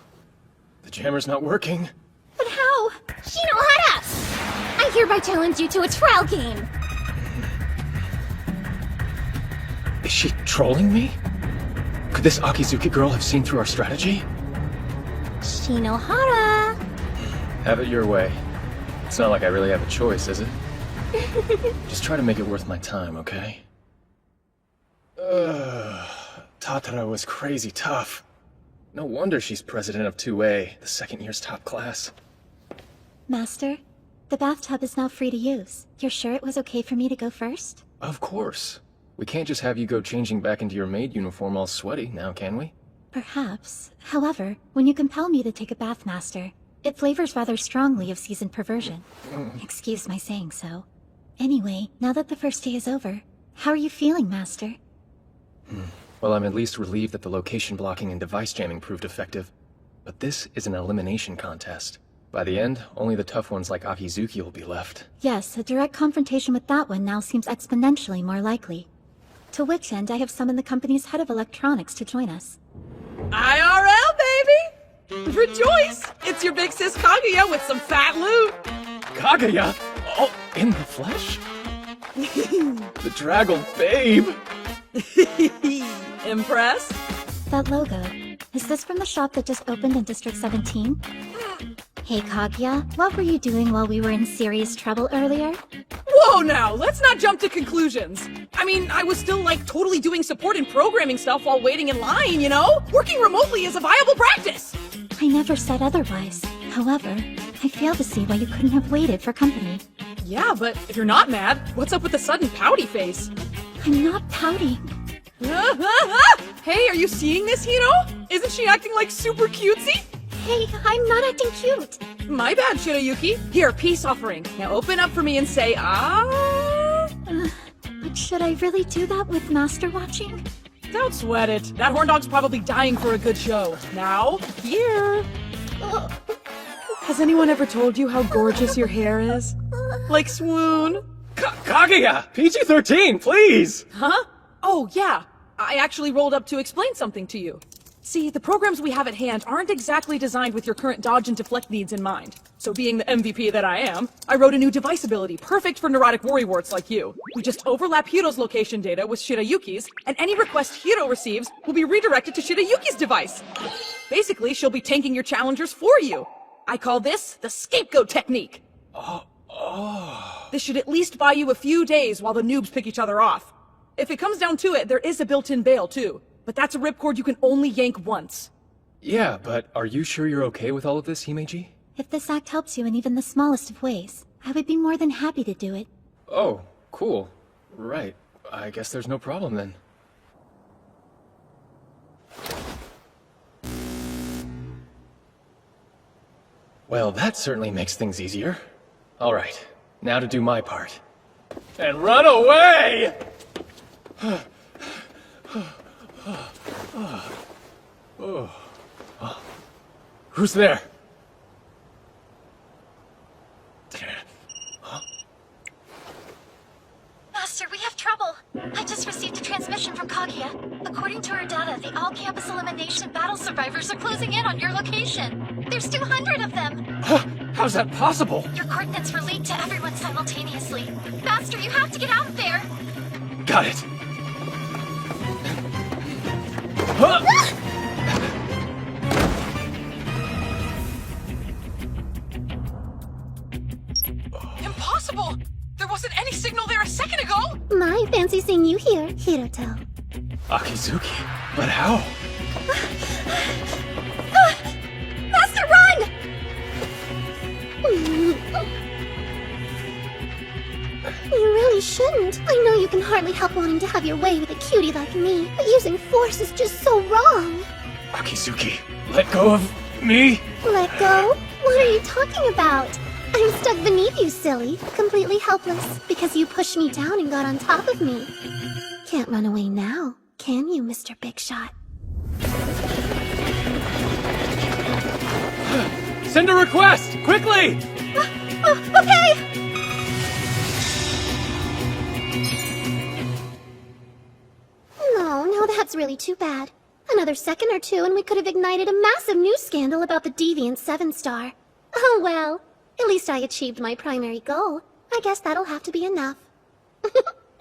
Speaker 2: The jammer's not working.
Speaker 3: But how? Shinohara! I hereby challenge you to a trial game!
Speaker 2: Is she trolling me? Could this Akizuki girl have seen through our strategy?
Speaker 3: Shinohara!
Speaker 2: Have it your way. It's not like I really have a choice, is it? Just try to make it worth my time, okay? Tatara was crazy tough. No wonder she's president of 2A, the second year's top class.
Speaker 12: Master, the bathtub is now free to use. You're sure it was okay for me to go first?
Speaker 2: Of course. We can't just have you go changing back into your maid uniform all sweaty now, can we?
Speaker 12: Perhaps. However, when you compel me to take a bath, Master, it flavors rather strongly of seasoned perversion. Excuse my saying so. Anyway, now that the first day is over, how are you feeling, Master?
Speaker 2: Well, I'm at least relieved that the location blocking and device jamming proved effective. But this is an elimination contest. By the end, only the tough ones like Akizuki will be left.
Speaker 12: Yes, a direct confrontation with that one now seems exponentially more likely. To which end, I have summoned the company's head of electronics to join us.
Speaker 7: IRL, baby! Rejoice! It's your big sis Kaguya with some fat loot!
Speaker 2: Kaguya? Oh, in the flesh? The draggle babe!
Speaker 7: Impressed?
Speaker 12: That logo, is this from the shop that just opened in District 17? Hey Kaguya, what were you doing while we were in serious trouble earlier?
Speaker 13: Whoa now, let's not jump to conclusions. I mean, I was still like totally doing support and programming stuff while waiting in line, you know? Working remotely is a viable practice.
Speaker 12: I never said otherwise. However, I fail to see why you couldn't have waited for company.
Speaker 13: Yeah, but if you're not mad, what's up with the sudden pouty face?
Speaker 12: I'm not pouting.
Speaker 13: Hey, are you seeing this, Hiro? Isn't she acting like super cutesy?
Speaker 12: Hey, I'm not acting cute.
Speaker 13: My bad, Shirayuki. Here, peace offering. Now open up for me and say, ah.
Speaker 12: But should I really do that with Master watching?
Speaker 13: Don't sweat it. That horn dog's probably dying for a good show. Now, here. Has anyone ever told you how gorgeous your hair is? Like swoon?
Speaker 2: Kaguya! PG-13, please!
Speaker 13: Huh? Oh, yeah. I actually rolled up to explain something to you. See, the programs we have at hand aren't exactly designed with your current dodge and deflect needs in mind. So being the MVP that I am, I wrote a new device ability perfect for neurotic worrywarts like you. We just overlap Hiro's location data with Shirayuki's, and any request Hiro receives will be redirected to Shirayuki's device. Basically, she'll be tanking your challengers for you. I call this the scapegoat technique. This should at least buy you a few days while the noobs pick each other off. If it comes down to it, there is a built-in bail too. But that's a ripcord you can only yank once.
Speaker 2: Yeah, but are you sure you're okay with all of this, Himeji?
Speaker 12: If this act helps you in even the smallest of ways, I would be more than happy to do it.
Speaker 2: Oh, cool. Right. I guess there's no problem then. Well, that certainly makes things easier. All right, now to do my part. And run away! Who's there?
Speaker 12: Master, we have trouble. I just received a transmission from Kaguya. According to her data, the all-campus elimination battle survivors are closing in on your location. There's 200 of them.
Speaker 2: How's that possible?
Speaker 12: Your coordinates were leaked to everyone simultaneously. Master, you have to get out of there.
Speaker 2: Got it.
Speaker 7: Impossible! There wasn't any signal there a second ago!
Speaker 12: My fancy seeing you here, Hiroto.
Speaker 2: Akizuki, but how?
Speaker 12: Master, run! You really shouldn't. I know you can hardly help wanting to have your way with a cutie like me, but using force is just so wrong.
Speaker 2: Akizuki, let go of me?
Speaker 12: Let go? What are you talking about? I'm stuck beneath you, silly. Completely helpless, because you pushed me down and got on top of me. Can't run away now, can you, Mr. Big Shot?
Speaker 2: Send a request, quickly!
Speaker 12: Okay! No, that's really too bad. Another second or two and we could have ignited a massive news scandal about the deviant 7-star. Oh well, at least I achieved my primary goal. I guess that'll have to be enough.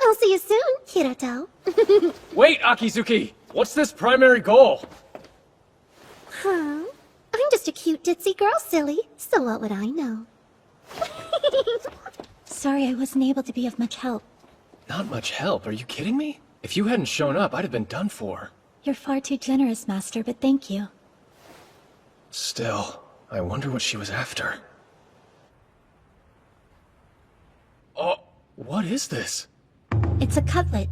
Speaker 12: I'll see you soon, Hiroto.
Speaker 2: Wait, Akizuki! What's this primary goal?
Speaker 12: Huh? I'm just a cute ditzy girl, silly. So what would I know? Sorry I wasn't able to be of much help.
Speaker 2: Not much help, are you kidding me? If you hadn't shown up, I'd have been done for.
Speaker 12: You're far too generous, Master, but thank you.
Speaker 2: Still, I wonder what she was after. Oh, what is this?
Speaker 12: It's a cutlet.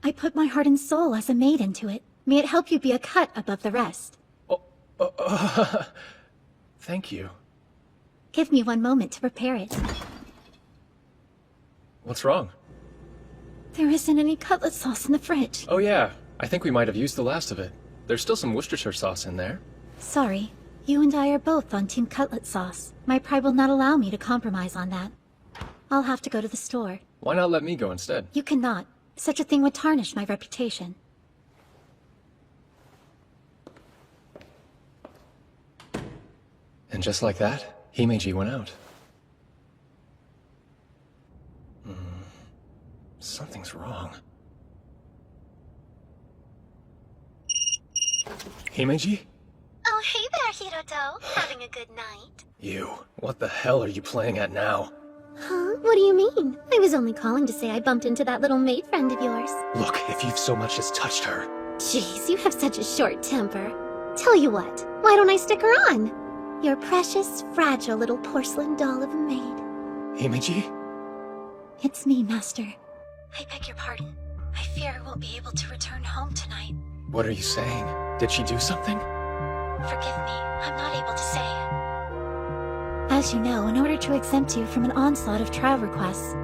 Speaker 12: I put my heart and soul as a maid into it. May it help you be a cut above the rest.
Speaker 2: Thank you.
Speaker 12: Give me one moment to prepare it.
Speaker 2: What's wrong?
Speaker 12: There isn't any cutlet sauce in the fridge.
Speaker 2: Oh yeah, I think we might have used the last of it. There's still some Worcestershire sauce in there.
Speaker 12: Sorry. You and I are both on Team Cutlet Sauce. My pride will not allow me to compromise on that. I'll have to go to the store.
Speaker 2: Why not let me go instead?
Speaker 12: You cannot. Such a thing would tarnish my reputation.
Speaker 2: And just like that, Himeji went out. Something's wrong. Himeji?
Speaker 12: Oh, hey there, Hiroto. Having a good night?
Speaker 2: You. What the hell are you playing at now?
Speaker 12: Huh? what do you mean? I was only calling to say I bumped into that little maid friend of yours.
Speaker 2: Look, if you've so much as touched her.
Speaker 12: Jeez, you have such a short temper. Tell you what, why don't I stick her on? Your precious, fragile little porcelain doll of a maid.
Speaker 2: Himeji?
Speaker 12: It's me, Master.
Speaker 3: I beg your pardon. I fear I won't be able to return home tonight.
Speaker 2: What are you saying? Did she do something?
Speaker 3: Forgive me, I'm not able to say.
Speaker 12: As you know, in order to exempt you from an onslaught of trial requests,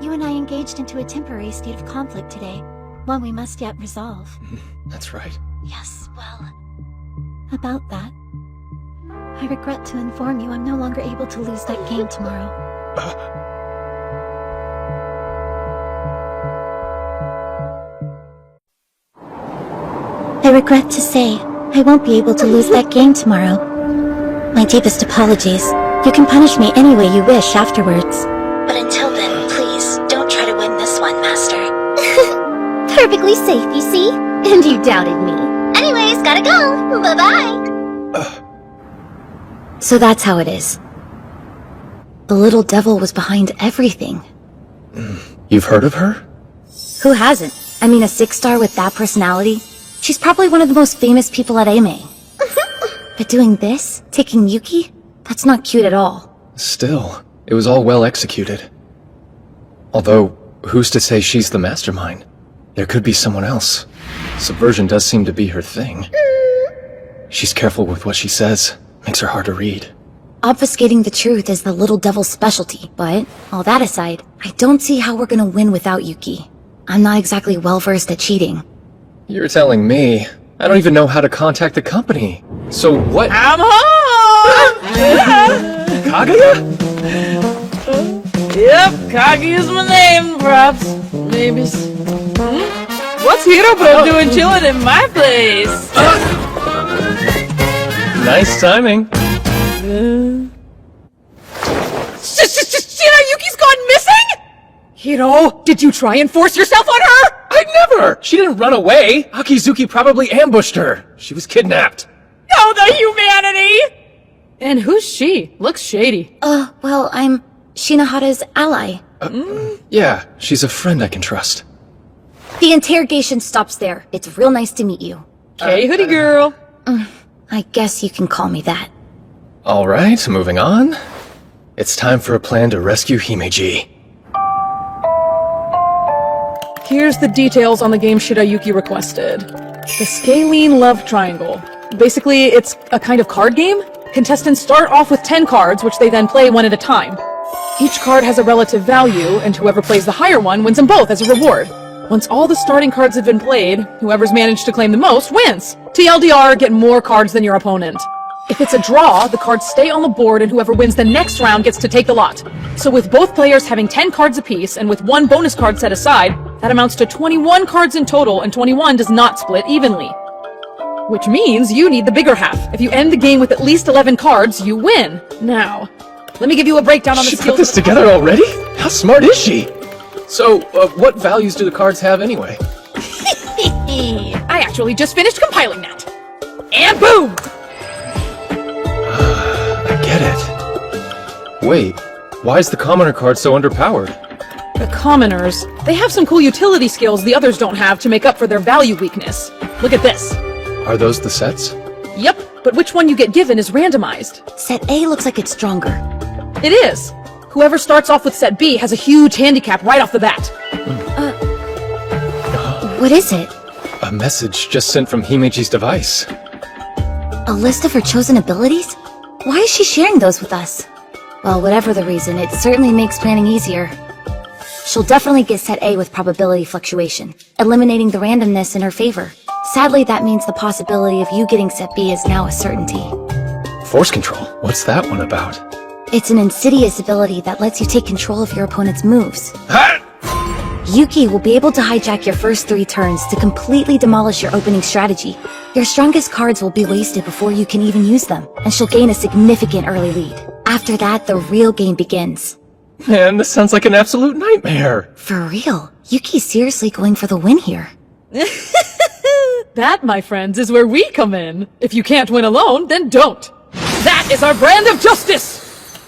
Speaker 12: you and I engaged into a temporary state of conflict today, one we must yet resolve.
Speaker 2: That's right.
Speaker 3: Yes, well...
Speaker 12: About that, I regret to inform you I'm no longer able to lose that game tomorrow. I regret to say, I won't be able to lose that game tomorrow. My deepest apologies. You can punish me any way you wish afterwards.
Speaker 3: But until then, please, don't try to win this one, Master.
Speaker 12: Perfectly safe, you see? And you doubted me.
Speaker 9: Anyways, gotta go. Bye-bye.
Speaker 3: So that's how it is. The little devil was behind everything.
Speaker 2: You've heard of her?
Speaker 3: Who hasn't? I mean, a 6-star with that personality? She's probably one of the most famous people at AME. But doing this? Taking Yuki? That's not cute at all.
Speaker 2: Still, it was all well executed. Although, who's to say she's the mastermind? There could be someone else. Subversion does seem to be her thing. She's careful with what she says. Makes her hard to read.
Speaker 3: Obfuscating the truth is the little devil's specialty, but, all that aside, I don't see how we're gonna win without Yuki. I'm not exactly well-versed at cheating.
Speaker 2: You're telling me. I don't even know how to contact the company. So what—
Speaker 13: I'm home!
Speaker 2: Kaguya?
Speaker 13: Yep, Kaguya's my name, perhaps. Maybe. What's Hirobro doing chilling in my place?
Speaker 2: Nice timing.
Speaker 13: Yuki's gone missing? Hiro, did you try and force yourself on her?
Speaker 2: I never! She didn't run away! Akizuki probably ambushed her! She was kidnapped!
Speaker 13: Oh, the humanity! And who's she? Looks shady.
Speaker 3: Well, I'm Shinohara's ally.
Speaker 2: Yeah, she's a friend I can trust.
Speaker 3: The interrogation stops there. It's real nice to meet you.
Speaker 13: Okay, hoodie girl.
Speaker 3: I guess you can call me that.
Speaker 2: Alright, moving on. It's time for a plan to rescue Himeji.
Speaker 13: Here's the details on the game Shirayuki requested. The Scalene Love Triangle. Basically, it's a kind of card game. Contestants start off with 10 cards, which they then play one at a time. Each card has a relative value, and whoever plays the higher one wins them both as a reward. Once all the starting cards have been played, whoever's managed to claim the most wins. TLDR, get more cards than your opponent. If it's a draw, the cards stay on the board and whoever wins the next round gets to take the lot. So with both players having 10 cards apiece and with one bonus card set aside, that amounts to 21 cards in total, and 21 does not split evenly. Which means you need the bigger half. If you end the game with at least 11 cards, you win. Now, let me give you a breakdown on the
Speaker 2: She
Speaker 13: skills.
Speaker 2: put this together already? How smart is she? So, what values do the cards have anyway?
Speaker 13: I actually just finished compiling that. And boom!
Speaker 2: I get it. Wait, why is the commoner card so underpowered?
Speaker 13: The commoners, they have some cool utility skills the others don't have to make up for their value weakness. Look at this.
Speaker 2: Are those the sets?
Speaker 13: Yep, but which one you get given is randomized.
Speaker 3: Set A looks like it's stronger.
Speaker 13: It is. Whoever starts off with set B has a huge handicap right off the bat.
Speaker 3: What is it?
Speaker 2: A message just sent from Himeji's device.
Speaker 3: A list of her chosen abilities? Why is she sharing those with us? Well, whatever the reason, it certainly makes planning easier. She'll definitely get set A with probability fluctuation, eliminating the randomness in her favor. Sadly, that means the possibility of you getting set B is now a certainty.
Speaker 2: Force control? What's that one about?
Speaker 3: It's an insidious ability that lets you take control of your opponent's moves. Yuki will be able to hijack your first 3 turns to completely demolish your opening strategy. Your strongest cards will be wasted before you can even use them, and she'll gain a significant early lead. After that, the real game begins.
Speaker 2: Man, this sounds like an absolute nightmare.
Speaker 3: For real, Yuki's seriously going for the win here.
Speaker 13: That, my friends, is where we come in. If you can't win alone, then don't. That is our brand of justice!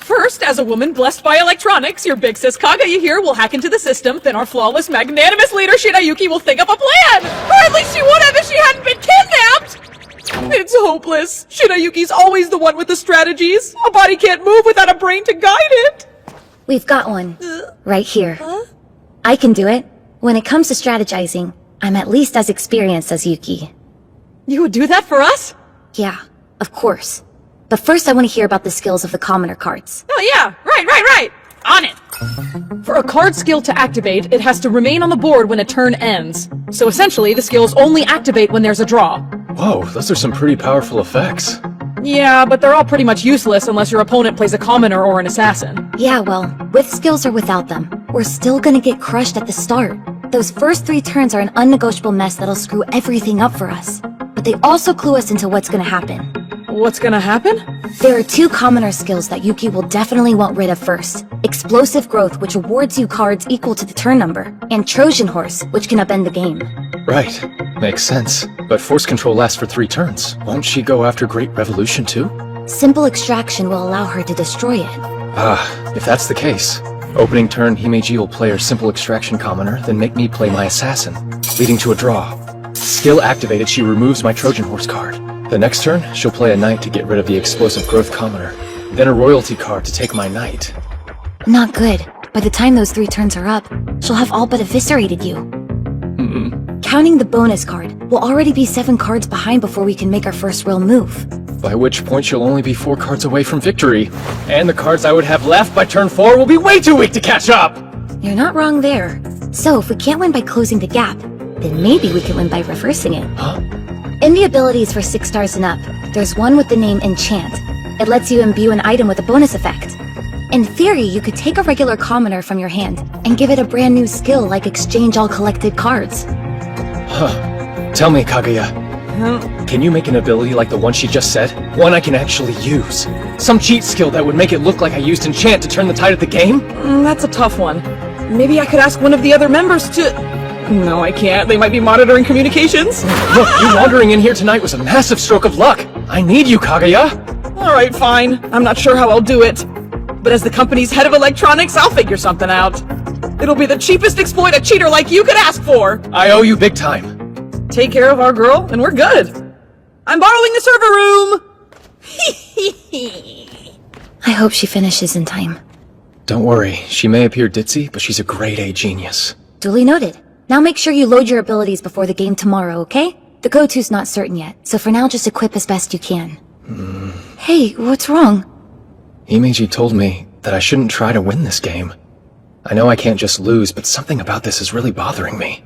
Speaker 13: First, as a woman blessed by electronics, your big sis Kaguya here will hack into the system, then our flawless, magnanimous leader Shinayuki will think up a plan! Or at least she would have if she hadn't been kidnapped! It's hopeless. Shinayuki's always the one with the strategies. A body can't move without a brain to guide it.
Speaker 3: We've got one. Right here. I can do it. When it comes to strategizing, I'm at least as experienced as Yuki.
Speaker 13: You would do that for us?
Speaker 3: Yeah, of course. But first I want to hear about the skills of the commoner cards.
Speaker 13: Oh yeah, right. On it. For a card skill to activate, it has to remain on the board when a turn ends. So essentially, the skills only activate when there's a draw.
Speaker 2: Whoa, those are some pretty powerful effects.
Speaker 13: Yeah, but they're all pretty much useless unless your opponent plays a commoner or an assassin.
Speaker 3: Yeah, well, with skills or without them, we're still gonna get crushed at the start. Those first 3 turns are an unnegotiable mess that'll screw everything up for us. But they also clue us into what's gonna happen.
Speaker 13: What's gonna happen?
Speaker 3: There are 2 commoner skills that Yuki will definitely want rid of first. Explosive Growth, which awards you cards equal to the turn number, and Trojan Horse, which can upend the game.
Speaker 2: Right. Makes sense. But Force Control lasts for 3 turns. Won't she go after Great Revolution too?
Speaker 3: Simple Extraction will allow her to destroy it.
Speaker 2: Ah, if that's the case. Opening turn, Himeji will play her Simple Extraction commoner, then make me play my Assassin, leading to a draw. Skill activated, she removes my Trojan Horse card. The next turn, she'll play a Knight to get rid of the Explosive Growth commoner, then a Royalty card to take my Knight.
Speaker 3: Not good. By the time those 3 turns are up, she'll have all but eviscerated you. Counting the bonus card, we'll already be 7 cards behind before we can make our first real move.
Speaker 2: By which point she'll only be 4 cards away from victory. And the cards I would have left by turn 4 will be way too weak to catch up!
Speaker 3: You're not wrong there. So if we can't win by closing the gap, then maybe we can win by reversing it.
Speaker 2: Huh?
Speaker 3: In the abilities for 6 stars and up, there's one with the name Enchant. It lets you imbue an item with a bonus effect. In theory, you could take a regular commoner from your hand and give it a brand new skill like exchange all collected cards.
Speaker 2: Huh. Tell me, Kaguya. Can you make an ability like the one she just said? One I can actually use? Some cheat skill that would make it look like I used Enchant to turn the tide of the game?
Speaker 13: That's a tough one. Maybe I could ask one of the other members to... No, I can't. They might be monitoring communications.
Speaker 2: Look, you wandering in here tonight was a massive stroke of luck. I need you, Kaguya.
Speaker 13: Alright, fine. I'm not sure how I'll do it. But as the company's head of electronics, I'll figure something out. It'll be the cheapest exploit a cheater like you could ask for.
Speaker 2: I owe you big time.
Speaker 13: Take care of our girl, and we're good. I'm borrowing the server room!
Speaker 3: I hope she finishes in time.
Speaker 2: Don't worry, she may appear ditzy, but she's a grade A genius.
Speaker 3: Duly noted. Now make sure you load your abilities before the game tomorrow, okay? The go-to's not certain yet, so for now just equip as best you can. Hey, what's wrong?
Speaker 2: Himeji told me that I shouldn't try to win this game. I know I can't just lose, but something about this is really bothering me.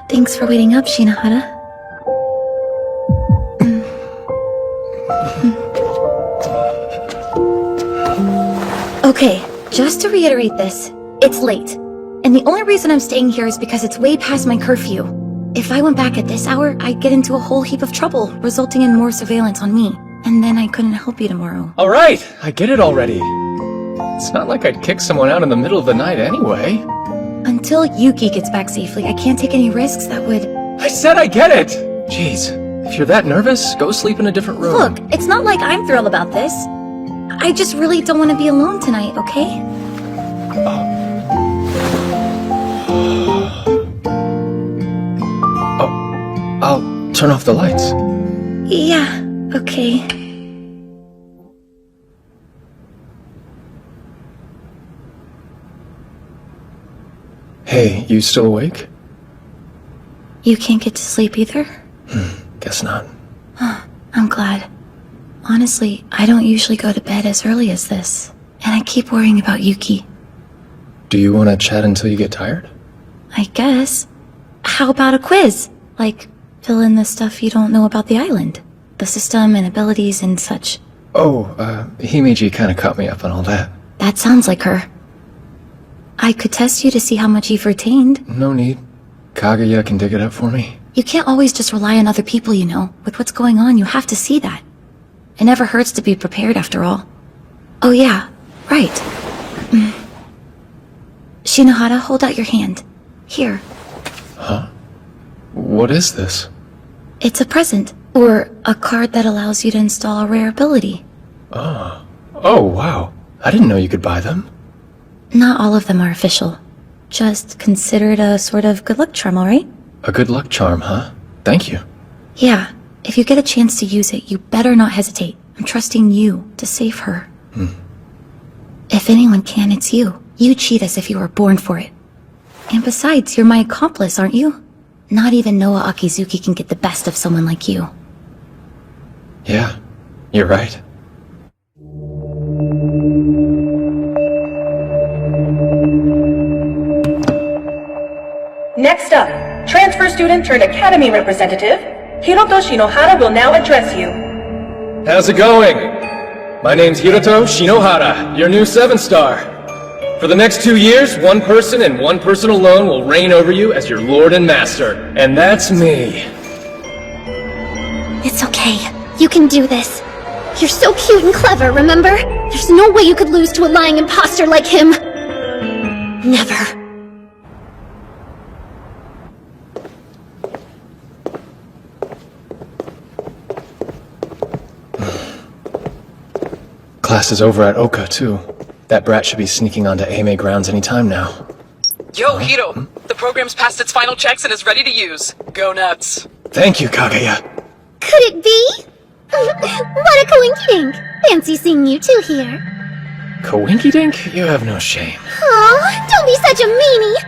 Speaker 3: Thanks for waiting up, Shinohara. Okay, just to reiterate this, it's late. And the only reason I'm staying here is because it's way past my curfew. If I went back at this hour, I'd get into a whole heap of trouble, resulting in more surveillance on me. And then I couldn't help you tomorrow.
Speaker 2: Alright, I get it already. It's not like I'd kick someone out in the middle of the night anyway.
Speaker 3: Until Yuki gets back safely, I can't take any risks that would...
Speaker 2: I said I get it! Jeez, if you're that nervous, go sleep in a different room.
Speaker 3: Look, it's not like I'm thrilled about this. I just really don't want to be alone tonight, okay?
Speaker 2: I'll turn off the lights.
Speaker 3: Yeah, okay.
Speaker 2: Hey, you still awake?
Speaker 3: You can't get to sleep either?
Speaker 2: Guess not.
Speaker 3: I'm glad. Honestly, I don't usually go to bed as early as this. And I keep worrying about Yuki.
Speaker 2: Do you want to chat until you get tired?
Speaker 3: I guess. How about a quiz? Like, fill in the stuff you don't know about the island. The system and abilities and such.
Speaker 2: Oh, Himeji kinda caught me up on all that.
Speaker 3: That sounds like her. I could test you to see how much you've retained.
Speaker 2: No need. Kaguya can dig it up for me.
Speaker 3: You can't always just rely on other people, you know. With what's going on, you have to see that. It never hurts to be prepared, after all. Oh yeah, right.
Speaker 12: Shinohara, hold out your hand. Here.
Speaker 2: Huh? What is this?
Speaker 12: It's a present, or a card that allows you to install a rare ability.
Speaker 2: Oh, wow. I didn't know you could buy them.
Speaker 12: Not all of them are official. Just consider it a sort of good luck charm, alright?
Speaker 2: A good luck charm, huh? Thank you.
Speaker 12: Yeah, if you get a chance to use it, you better not hesitate. I'm trusting you to save her. If anyone can, it's you. You cheat as if you were born for it. And besides, you're my accomplice, aren't you? Not even Noah Akizuki can get the best of someone like you.
Speaker 2: Yeah, you're right.
Speaker 6: Next up, transfer student turned academy representative, Hiroto Shinohara will now address you.
Speaker 2: How's it going? My name's Hiroto Shinohara, your new 7-star. For the next 2 years, one person and one person alone will reign over you as your lord and master. And that's me.
Speaker 3: It's okay. You can do this. You're so cute and clever, remember? There's no way you could lose to a lying imposter like him. Never.
Speaker 2: Class is over at Oka, too. That brat should be sneaking onto AMA grounds any time now.
Speaker 7: Yo, Hiro! The program's passed its final checks and is ready to use. Go nuts.
Speaker 2: Thank you, Kaguya.
Speaker 3: Could it be? What a coinkydink! Fancy seeing you two here.
Speaker 2: Coinkydink? You have no shame.
Speaker 3: Aw, don't be such a meanie!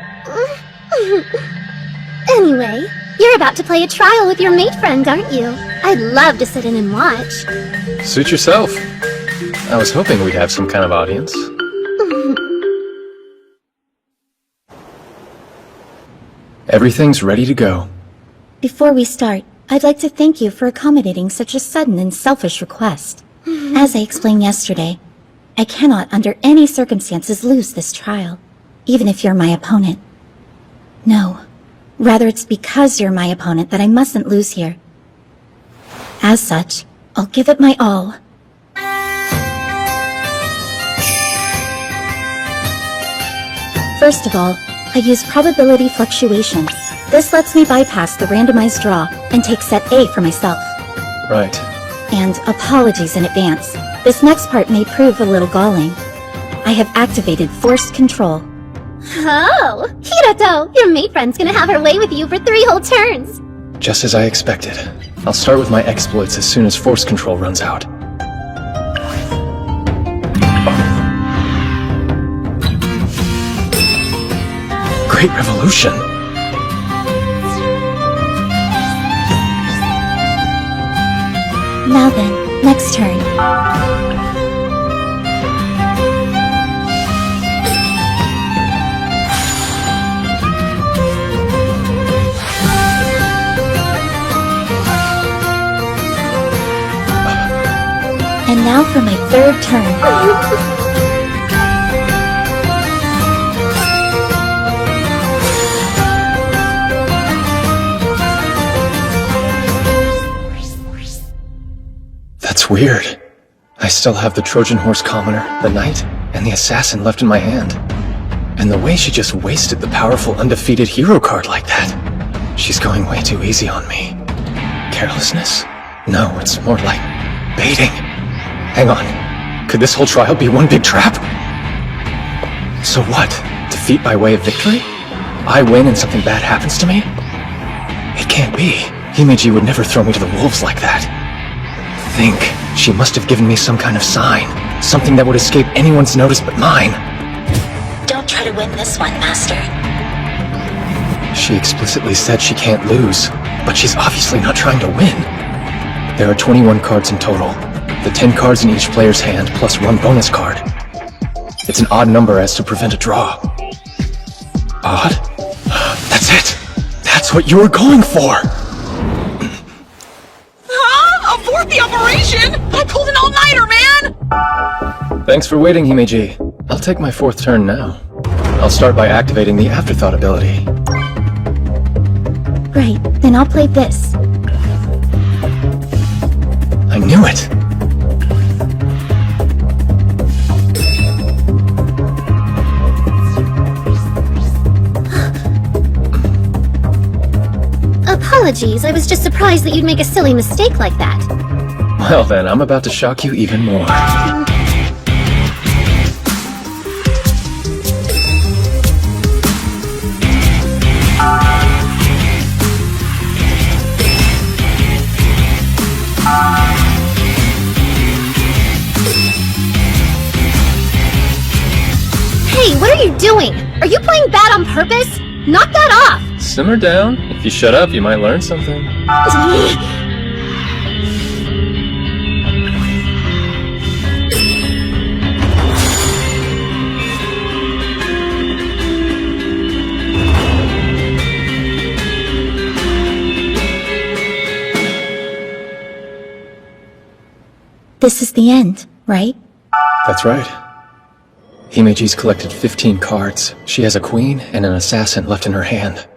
Speaker 3: Anyway, you're about to play a trial with your mate friend, aren't you? I'd love to sit in and watch.
Speaker 2: Suit yourself. I was hoping we'd have some kind of audience. Everything's ready to go.
Speaker 12: Before we start, I'd like to thank you for accommodating such a sudden and selfish request. As I explained yesterday, I cannot under any circumstances lose this trial, even if you're my opponent. No, rather it's because you're my opponent that I mustn't lose here. As such, I'll give it my all. First of all, I use probability fluctuation. This lets me bypass the randomized draw and take set A for myself.
Speaker 2: Right.
Speaker 12: And apologies in advance. This next part may prove a little galling. I have activated forced control.
Speaker 3: Oh, Hiroto, your mate friend's gonna have her way with you for 3 whole turns.
Speaker 2: Just as I expected. I'll start with my exploits as soon as force control runs out. Great revolution!
Speaker 12: Now then, next turn. And now for my third turn.
Speaker 2: That's weird. I still have the Trojan Horse Commoner, the Knight, and the Assassin left in my hand. And the way she just wasted the powerful undefeated hero card like that. She's going way too easy on me. Carelessness? No, it's more like baiting. Hang on. Could this whole trial be one big trap? So what? Defeat by way of victory? I win and something bad happens to me? It can't be. Himeji would never throw me to the wolves like that. Think. She must have given me some kind of sign. Something that would escape anyone's notice but mine.
Speaker 12: Don't try to win this one, Master.
Speaker 2: She explicitly said she can't lose, but she's obviously not trying to win. There are 21 cards in total. The 10 cards in each player's hand, plus 1 bonus card. It's an odd number as to prevent a draw. Odd? That's it! That's what you were going for!
Speaker 7: Abort the operation! I pulled an all-nighter, man!
Speaker 2: Thanks for waiting, Himeji. I'll take my 4th turn now. I'll start by activating the Afterthought ability.
Speaker 12: Right, then I'll play this.
Speaker 2: I knew it!
Speaker 3: apologies. I was just surprised that you'd make a silly mistake like that.
Speaker 2: Well then, I'm about to shock you even more.
Speaker 3: Hey, what are you doing? Are you playing bad on purpose? Knock that off!
Speaker 2: Simmer down. If you shut up, you might learn something.
Speaker 12: This is the end, right?
Speaker 2: That's right. Himeji's collected 15 cards. She has a queen and an assassin left in her hand.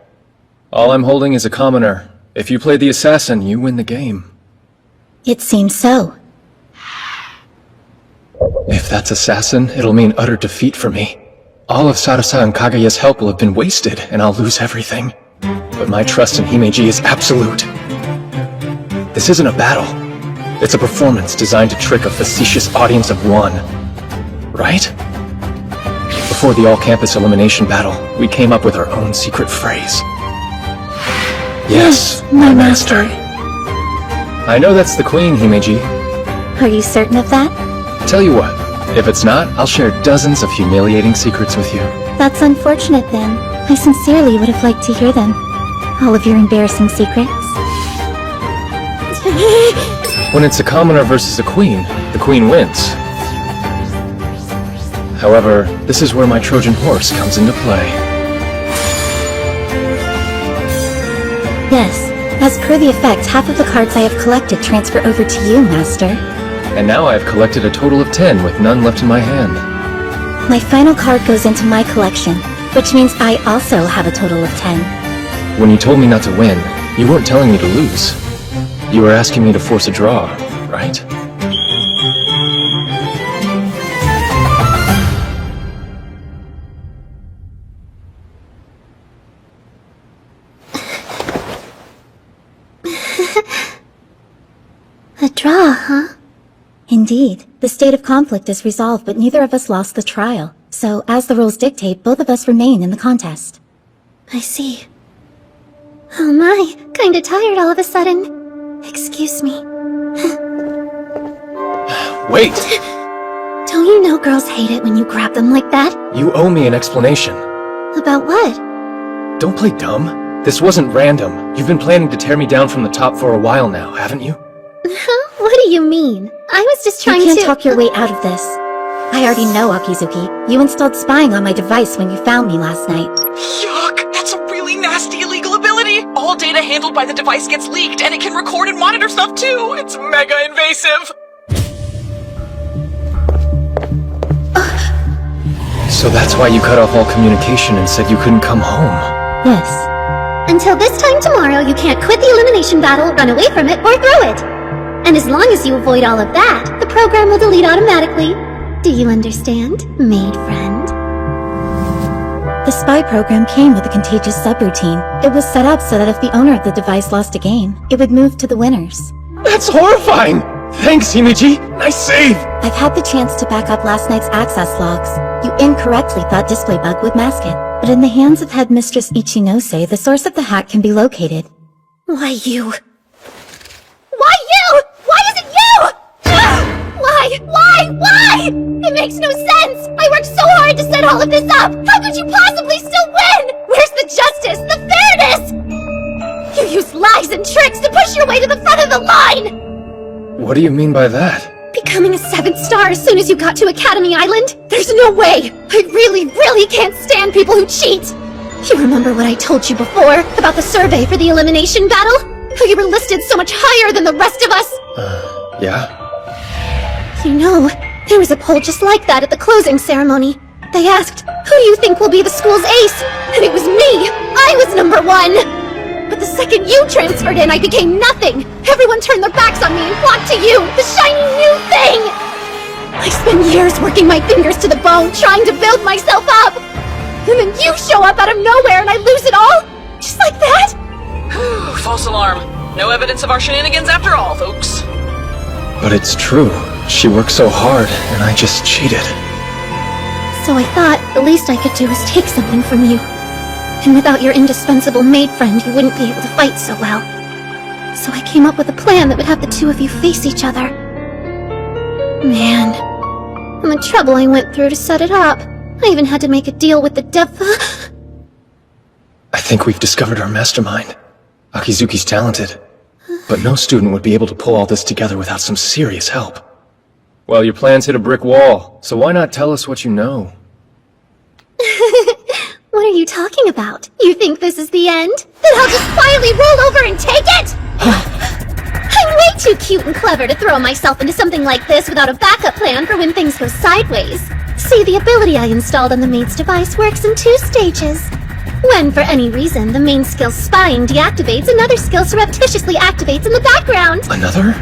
Speaker 2: All I'm holding is a commoner. If you play the assassin, you win the game.
Speaker 12: It seems so.
Speaker 2: If that's assassin, it'll mean utter defeat for me. All of Sarasa and Kagaya's help will have been wasted, and I'll lose everything. But my trust in Himeji is absolute. This isn't a battle. It's a performance designed to trick a facetious audience of one. Right? Before the all-campus elimination battle, we came up with our own secret phrase. Yes, my master. I know that's the queen, Himeji.
Speaker 12: Are you certain of that?
Speaker 2: Tell you what, if it's not, I'll share dozens of humiliating secrets with you.
Speaker 12: That's unfortunate then. I sincerely would have liked to hear them. All of your embarrassing secrets.
Speaker 2: When it's a commoner versus a queen, the queen wins. However, this is where my Trojan horse comes into play.
Speaker 12: Yes. As per the effect, half of the cards I have collected transfer over to you, Master.
Speaker 2: And now I have collected a total of 10 with none left in my hand.
Speaker 12: My final card goes into my collection, which means I also have a total of 10.
Speaker 2: When you told me not to win, you weren't telling me to lose. You were asking me to force a draw, right?
Speaker 12: A draw, huh? Indeed. The state of conflict is resolved, but neither of us lost the trial. So, as the rules dictate, both of us remain in the contest.
Speaker 3: I see. Oh my, kinda tired all of a sudden. Excuse me.
Speaker 2: Wait!
Speaker 3: Don't you know girls hate it when you grab them like that?
Speaker 2: You owe me an explanation.
Speaker 3: About what?
Speaker 2: Don't play dumb. This wasn't random. You've been planning to tear me down from the top for a while now, haven't you?
Speaker 3: Huh? What do you mean? I was just trying to—
Speaker 12: You can't talk your way out of this. I already know, Akizuki. You installed spying on my device when you found me last night.
Speaker 7: Yuck! That's a really nasty illegal ability! All data handled by the device gets leaked, and it can record and monitor stuff too! It's mega invasive!
Speaker 2: So that's why you cut off all communication and said you couldn't come home.
Speaker 12: Yes.
Speaker 3: Until this time tomorrow, you can't quit the elimination battle, run away from it, or throw it. And as long as you avoid all of that, the program will delete automatically. Do you understand, maid friend?
Speaker 12: The spy program came with a contagious subroutine. It was set up so that if the owner of the device lost a game, it would move to the winners.
Speaker 2: That's horrifying! Thanks, Himeji! Nice save!
Speaker 12: I've had the chance to back up last night's access logs. You incorrectly thought display bug would mask it. But in the hands of Headmistress Ichinose, the source of the hack can be located.
Speaker 3: Why you? Why you? Why is it you? Why? Why? It makes no sense! I worked so hard to set all of this up! How could you possibly still win? Where's the justice? The fairness? You used lies and tricks to push your way to the front of the line!
Speaker 2: What do you mean by that?
Speaker 3: Becoming a 7th star as soon as you got to Academy Island? There's no way! I really can't stand people who cheat! You remember what I told you before about the survey for the elimination battle? How you were listed so much higher than the rest of us?
Speaker 2: Yeah?
Speaker 3: You know, there was a poll just like that at the closing ceremony. They asked, who do you think will be the school's ace? And it was me! I was #1! But the second you transferred in, I became nothing! Everyone turned their backs on me and flocked to you, the shiny new thing! I spent years working my fingers to the bone, trying to build myself up! And then you show up out of nowhere and I lose it all? Just like that?
Speaker 7: False alarm. No evidence of our shenanigans after all, folks.
Speaker 2: But it's true. She worked so hard, and I just cheated.
Speaker 12: So I thought the least I could do is take something from you. And without your indispensable maid friend, you wouldn't be able to fight so well. So I came up with a plan that would have the two of you face each other. Man, and the trouble I went through to set it up. I even had to make a deal with the devil.
Speaker 2: I think we've discovered our mastermind. Akizuki's talented, but no student would be able to pull all this together without some serious help. Well, your plans hit a brick wall, so why not tell us what you know?
Speaker 12: What are you talking about? You think this is the end? Then I'll just quietly roll over and take it? I'm way too cute and clever to throw myself into something like this without a backup plan for when things go sideways. See, the ability I installed on the maid's device works in 2 stages. When, for any reason, the main skill's spying deactivates, another skill surreptitiously activates in the background.
Speaker 2: Another?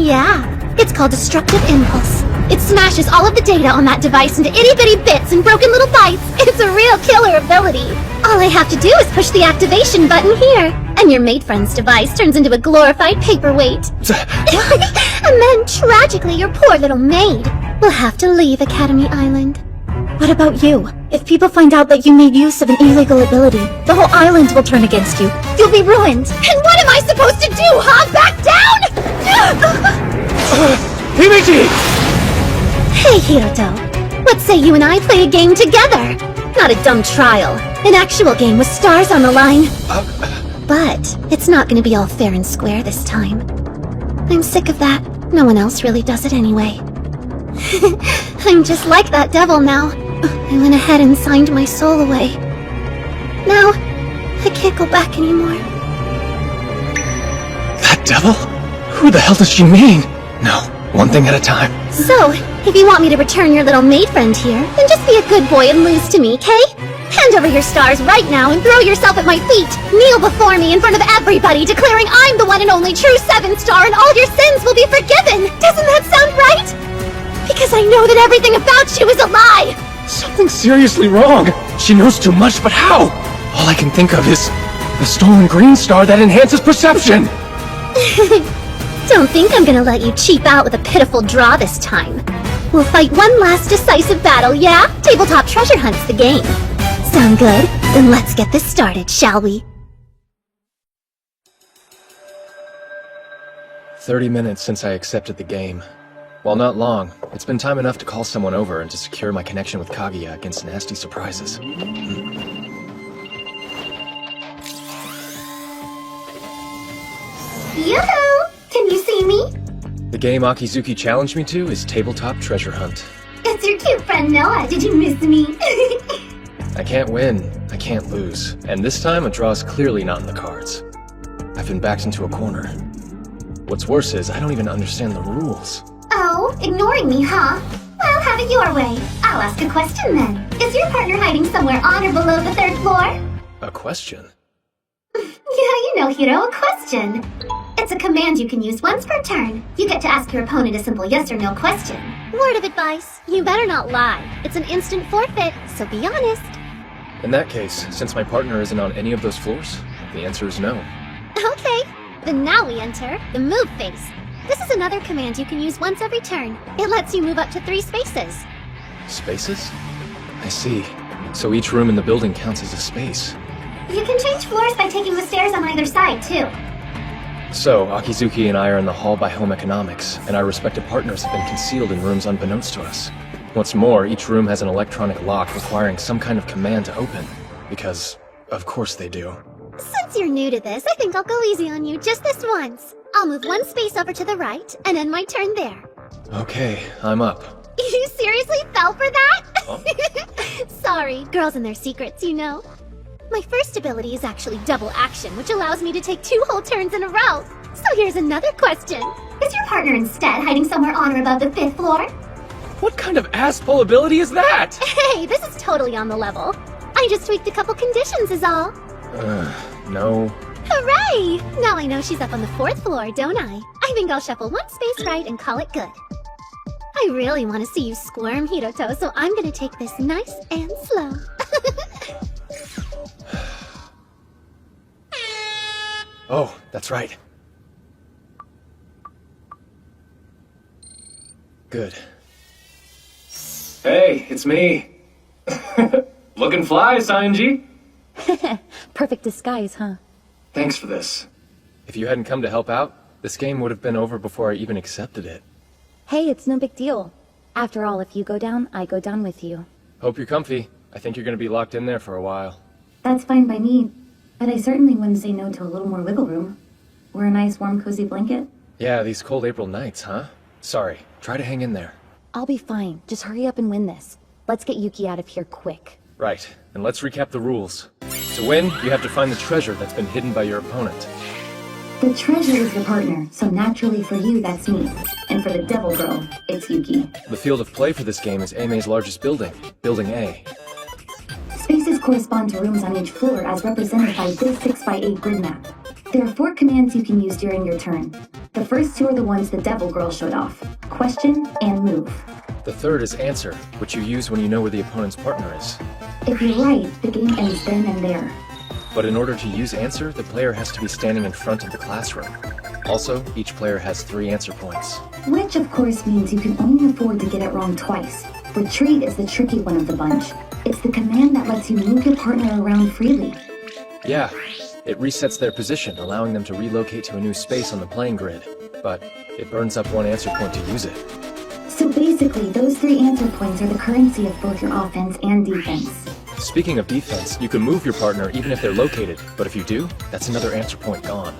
Speaker 12: Yeah, it's called Destructive Impulse. It smashes all of the data on that device into itty-bitty bits and broken little bites. It's a real killer ability. All I have to do is push the activation button here, and your maid friend's device turns into a glorified paperweight. And then, tragically, your poor little maid will have to leave Academy Island. What about you? If people find out that you made use of an illegal ability, the whole island will turn against you. You'll be ruined. And what am I supposed to do, huh? Back down?
Speaker 2: Hibiki!
Speaker 12: Hey, Hiroto. What say you and I play a game together? Not a dumb trial. An actual game with stars on the line. But it's not gonna be all fair and square this time. I'm sick of that. No one else really does it anyway. I'm just like that devil now. I went ahead and signed my soul away. Now, I can't go back anymore.
Speaker 2: That devil? Who the hell does she mean? No, one thing at a time.
Speaker 12: So, if you want me to return your little maid friend here, then just be a good boy and lose to me, Kay? Hand over your stars right now and throw yourself at my feet. Kneel before me in front of everybody, declaring I'm the one and only true 7-star and all your sins will be forgiven. Doesn't that sound right? Because I know that everything about you is a lie!
Speaker 2: Something's seriously wrong. She knows too much, but how? All I can think of is the stolen green star that enhances perception.
Speaker 12: Don't think I'm gonna let you cheap out with a pitiful draw this time. We'll fight one last decisive battle, yeah? Tabletop Treasure Hunt's the game. Sound good? Then let's get this started, shall we?
Speaker 2: 30 minutes since I accepted the game. While not long, it's been time enough to call someone over and to secure my connection with Kaguya against nasty surprises.
Speaker 12: Yoo-hoo! Can you see me?
Speaker 2: The game Akizuki challenged me to is Tabletop Treasure Hunt.
Speaker 12: It's your cute friend Noah. Did you miss me?
Speaker 2: I can't win, I can't lose, and this time a draw is clearly not in the cards. I've been backed into a corner. What's worse is I don't even understand the rules.
Speaker 12: Oh, ignoring me, huh? Well, have it your way. I'll ask a question then. Is your partner hiding somewhere on or below the 3rd floor?
Speaker 2: A question?
Speaker 12: Yeah, you know, Hiro, a question. It's a command you can use once per turn. You get to ask your opponent a simple yes or no question. Word of advice, you better not lie. It's an instant forfeit, so be honest.
Speaker 2: In that case, since my partner isn't on any of those floors, the answer is no.
Speaker 12: Okay, then now we enter the move phase. This is another command you can use once every turn. It lets you move up to 3 spaces.
Speaker 2: Spaces? I see. So each room in the building counts as a space.
Speaker 12: You can change floors by taking the stairs on either side, too.
Speaker 2: So, Akizuki and I are in the hall by home economics, and our respective partners have been concealed in rooms unbeknownst to us. What's more, each room has an electronic lock requiring some kind of command to open. Because, of course they do.
Speaker 12: Since you're new to this, I think I'll go easy on you just this once. I'll move 1 space over to the right, and end my turn there.
Speaker 2: Okay, I'm up.
Speaker 12: You seriously fell for that? Sorry, girls and their secrets, you know. My first ability is actually double action, which allows me to take 2 whole turns in a row. So here's another question. Is your partner instead hiding somewhere on or above the 5th floor?
Speaker 2: What kind of ass-pull ability is that?
Speaker 12: Hey, this is totally on the level. I just tweaked a couple conditions is all.
Speaker 2: No.
Speaker 12: Hooray! Now I know she's up on the 4th floor, don't I? I think I'll shuffle 1 space right and call it good. I really want to see you squirm, Hiroto, so I'm gonna take this nice and slow.
Speaker 2: Oh, that's right. Good. Hey, it's me. Looking fly, Sanji.
Speaker 3: Perfect disguise, huh?
Speaker 2: Thanks for this. If you hadn't come to help out, this game would have been over before I even accepted it.
Speaker 3: Hey, it's no big deal. After all, if you go down, I go down with you.
Speaker 2: Hope you're comfy. I think you're gonna be locked in there for a while.
Speaker 12: That's fine by me, but I certainly wouldn't say no to a little more wiggle room. Or a nice warm cozy blanket.
Speaker 2: Yeah, these cold April nights, huh? Sorry, try to hang in there.
Speaker 3: I'll be fine. Just hurry up and win this. Let's get Yuki out of here quick.
Speaker 2: Right, and let's recap the rules. To win, you have to find the treasure that's been hidden by your opponent.
Speaker 12: The treasure is the partner, so naturally for you, that's me. And for the devil girl, it's Yuki.
Speaker 2: The field of play for this game is Aime's largest building, Building A.
Speaker 12: Spaces correspond to rooms on each floor as represented by this 6x8 grid map. There are 4 commands you can use during your turn. The first 2 are the ones the devil girl showed off. Question and move.
Speaker 2: The third is answer, which you use when you know where the opponent's partner is.
Speaker 12: If you're right, the game ends then and there.
Speaker 2: But in order to use answer, the player has to be standing in front of the classroom. Also, each player has 3 answer points.
Speaker 12: Which of course means you can only afford to get it wrong twice. Retreat is the tricky one of the bunch. It's the command that lets you move your partner around freely.
Speaker 2: Yeah, it resets their position, allowing them to relocate to a new space on the playing grid. But it burns up 1 answer point to use it.
Speaker 12: So basically, those 3 answer points are the currency of both your offense and defense.
Speaker 2: Speaking of defense, you can move your partner even if they're located, but if you do, that's another answer point gone.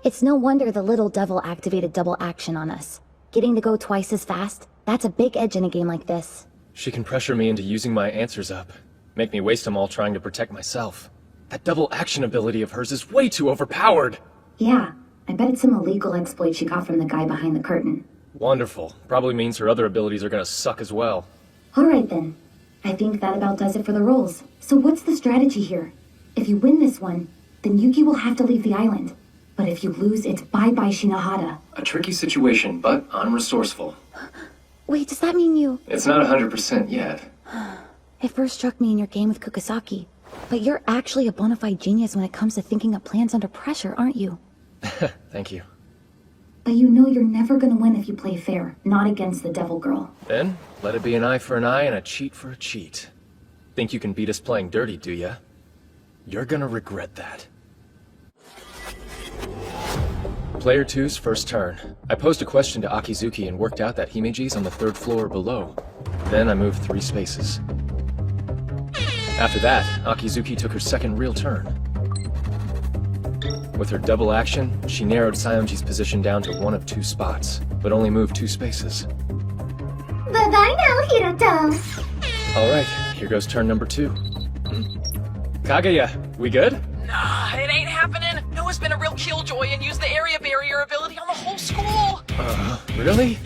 Speaker 3: It's no wonder the little devil activated double action on us. Getting to go twice as fast, that's a big edge in a game like this.
Speaker 2: She can pressure me into using my answers up, make me waste them all trying to protect myself. That double action ability of hers is way too overpowered!
Speaker 12: Yeah, I bet it's some illegal exploit she got from the guy behind the curtain.
Speaker 2: Wonderful. Probably means her other abilities are gonna suck as well.
Speaker 12: Alright then. I think that about does it for the rolls. So what's the strategy here? If you win this one, then Yuki will have to leave the island. But if you lose, it's bye-bye Shinohara.
Speaker 2: A tricky situation, but I'm resourceful.
Speaker 3: Wait, does that mean you...
Speaker 2: It's not 100% yet.
Speaker 3: It first struck me in your game with Kukusaki. But you're actually a bona fide genius when it comes to thinking up plans under pressure, aren't you?
Speaker 2: Thank you.
Speaker 12: But you know you're never gonna win if you play fair, not against the devil girl.
Speaker 2: Then, let it be an eye for an eye and a cheat for a cheat. Think you can beat us playing dirty, do ya? You're gonna regret that. Player 2's first turn. I posed a question to Akizuki and worked out that Himeji's on the 3rd floor or below. Then I moved 3 spaces. After that, Akizuki took her second real turn. With her double action, she narrowed Sayonji's position down to 1 of 2 spots, but only moved 2 spaces.
Speaker 9: Bye-bye now, Hiroto.
Speaker 2: Alright, here goes turn number 2. Kaguya, we good?
Speaker 7: Nah, it ain't happening. Noah's been a real killjoy and used the area barrier ability on the whole school.
Speaker 2: Really?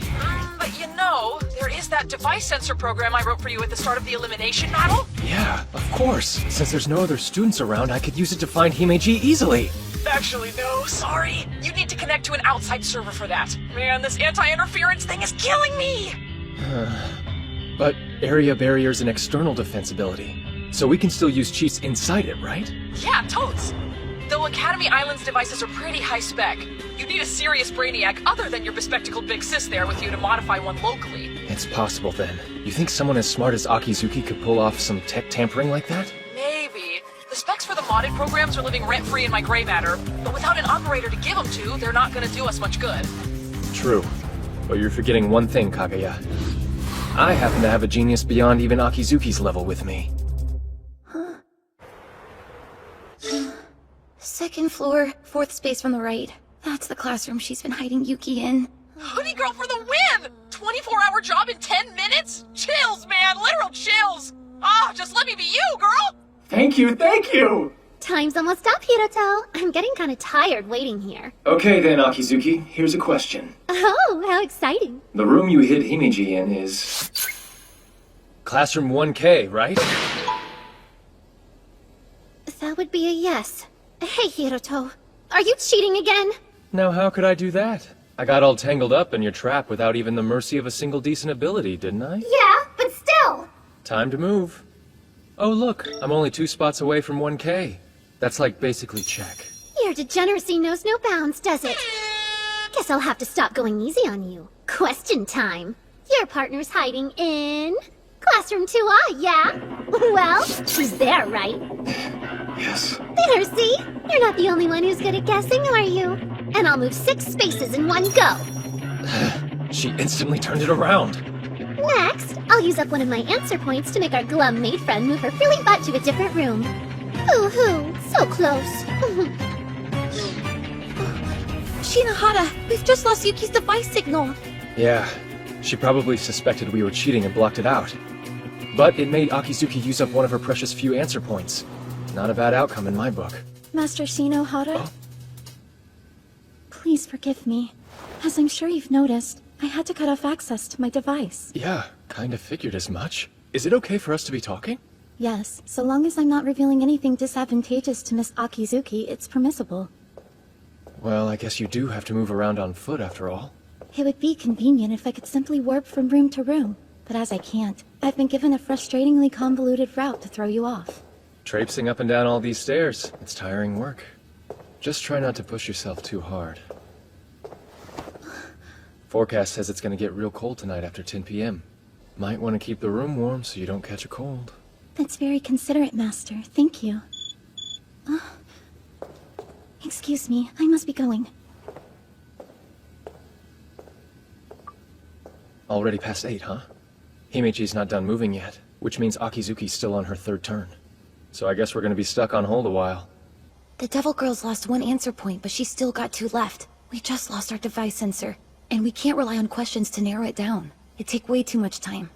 Speaker 7: But you know, there is that device sensor program I wrote for you at the start of the elimination battle.
Speaker 2: Yeah, of course. Since there's no other students around, I could use it to find Himeji easily.
Speaker 7: Actually, no, sorry. You need to connect to an outside server for that. Man, this anti-interference thing is killing me!
Speaker 2: But area barrier's an external defense ability, so we can still use cheats inside it, right?
Speaker 7: Yeah, totes! Though Academy Island's devices are pretty high spec, you need a serious brainiac other than your bespectacled big sis there with you to modify one locally.
Speaker 2: It's possible then. You think someone as smart as Akizuki could pull off some tech tampering like that?
Speaker 7: Maybe. The specs for the modded programs are living rent-free in my gray matter, but without an operator to give them to, they're not gonna do us much good.
Speaker 2: True. But you're forgetting one thing, Kaguya. I happen to have a genius beyond even Akizuki's level with me.
Speaker 3: Second floor, 4th space from the right. That's the classroom she's been hiding Yuki in.
Speaker 7: Hoodie girl for the win! 24-hour job in 10 minutes? Chills, man! Literal chills! Just let me be you, girl!
Speaker 2: Thank you, thank you!
Speaker 9: Time's almost up, Hiroto. I'm getting kind of tired waiting here.
Speaker 2: Okay then, Akizuki, here's a question.
Speaker 9: Oh, how exciting.
Speaker 2: The room you hid Himeji in is... Classroom 1K, right?
Speaker 9: That would be a yes. Hey, Hiroto. Are you cheating again?
Speaker 2: Now how could I do that? I got all tangled up in your trap without even the mercy of a single decent ability, didn't I?
Speaker 9: Yeah, but still.
Speaker 2: Time to move. Oh look, I'm only 2 spots away from 1K. That's like basically check.
Speaker 9: Your degeneracy knows no bounds, does it? Guess I'll have to stop going easy on you. Question time. Your partner's hiding in... Classroom 2A, yeah? Well, she's there, right?
Speaker 2: Yes.
Speaker 9: There, see? You're not the only one who's good at guessing, are you? And I'll move 6 spaces in one go.
Speaker 2: She instantly turned it around.
Speaker 9: Next, I'll use up one of my answer points to make our glum maid friend move her frilly butt to a different room. Hoo-hoo, so close.
Speaker 3: Shinohara, we've just lost Yuki's device signal.
Speaker 2: Yeah, she probably suspected we were cheating and blocked it out. But it made Akizuki use up one of her precious few answer points. Not a bad outcome in my book.
Speaker 12: Master Shinohara?
Speaker 2: Oh.
Speaker 12: Please forgive me. As I'm sure you've noticed, I had to cut off access to my device.
Speaker 2: Yeah, kinda figured as much. Is it okay for us to be talking?
Speaker 12: Yes, so long as I'm not revealing anything disadvantageous to Miss Akizuki, it's permissible.
Speaker 2: Well, I guess you do have to move around on foot after all.
Speaker 12: It would be convenient if I could simply warp from room to room, but as I can't, I've been given a frustratingly convoluted route to throw you off.
Speaker 2: Traipsing up and down all these stairs, it's tiring work. Just try not to push yourself too hard. Forecast says it's gonna get real cold tonight after 10 p.m. Might want to keep the room warm so you don't catch a cold.
Speaker 12: That's very considerate, Master. Thank you. Excuse me, I must be going.
Speaker 2: Already past 8, huh? Himeji's not done moving yet, which means Akizuki's still on her 3rd turn. So I guess we're gonna be stuck on hold a while.
Speaker 3: The Devil Girl's lost 1 answer point, but she's still got 2 left. We just lost our device sensor, and we can't rely on questions to narrow it down. It'd take way too much time.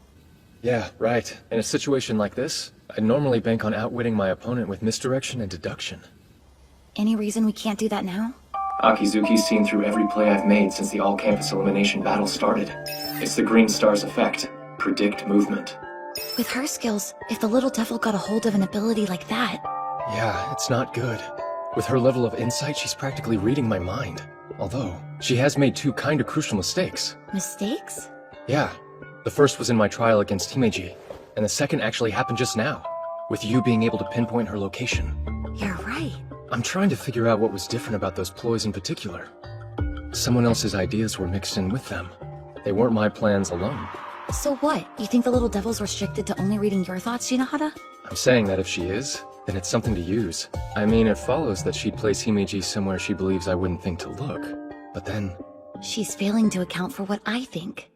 Speaker 2: Yeah, right. In a situation like this, I'd normally bank on outwitting my opponent with misdirection and deduction.
Speaker 3: Any reason we can't do that now?
Speaker 2: Akizuki's seen through every play I've made since the all-campus elimination battle started. It's the Green Star's effect. Predict movement.
Speaker 3: With her skills, if the little devil got a hold of an ability like that...
Speaker 2: Yeah, it's not good. With her level of insight, she's practically reading my mind. Although, she has made 2 kinda crucial mistakes.
Speaker 3: Mistakes?
Speaker 2: Yeah. The first was in my trial against Himeji, and the second actually happened just now, with you being able to pinpoint her location.
Speaker 3: You're right.
Speaker 2: I'm trying to figure out what was different about those ploys in particular. Someone else's ideas were mixed in with them. They weren't my plans alone.
Speaker 3: So what? You think the little devil's restricted to only reading your thoughts, Shinohara?
Speaker 2: I'm saying that if she is, then it's something to use. I mean, it follows that she'd place Himeji somewhere she believes I wouldn't think to look. But then...
Speaker 3: She's failing to account for what I think.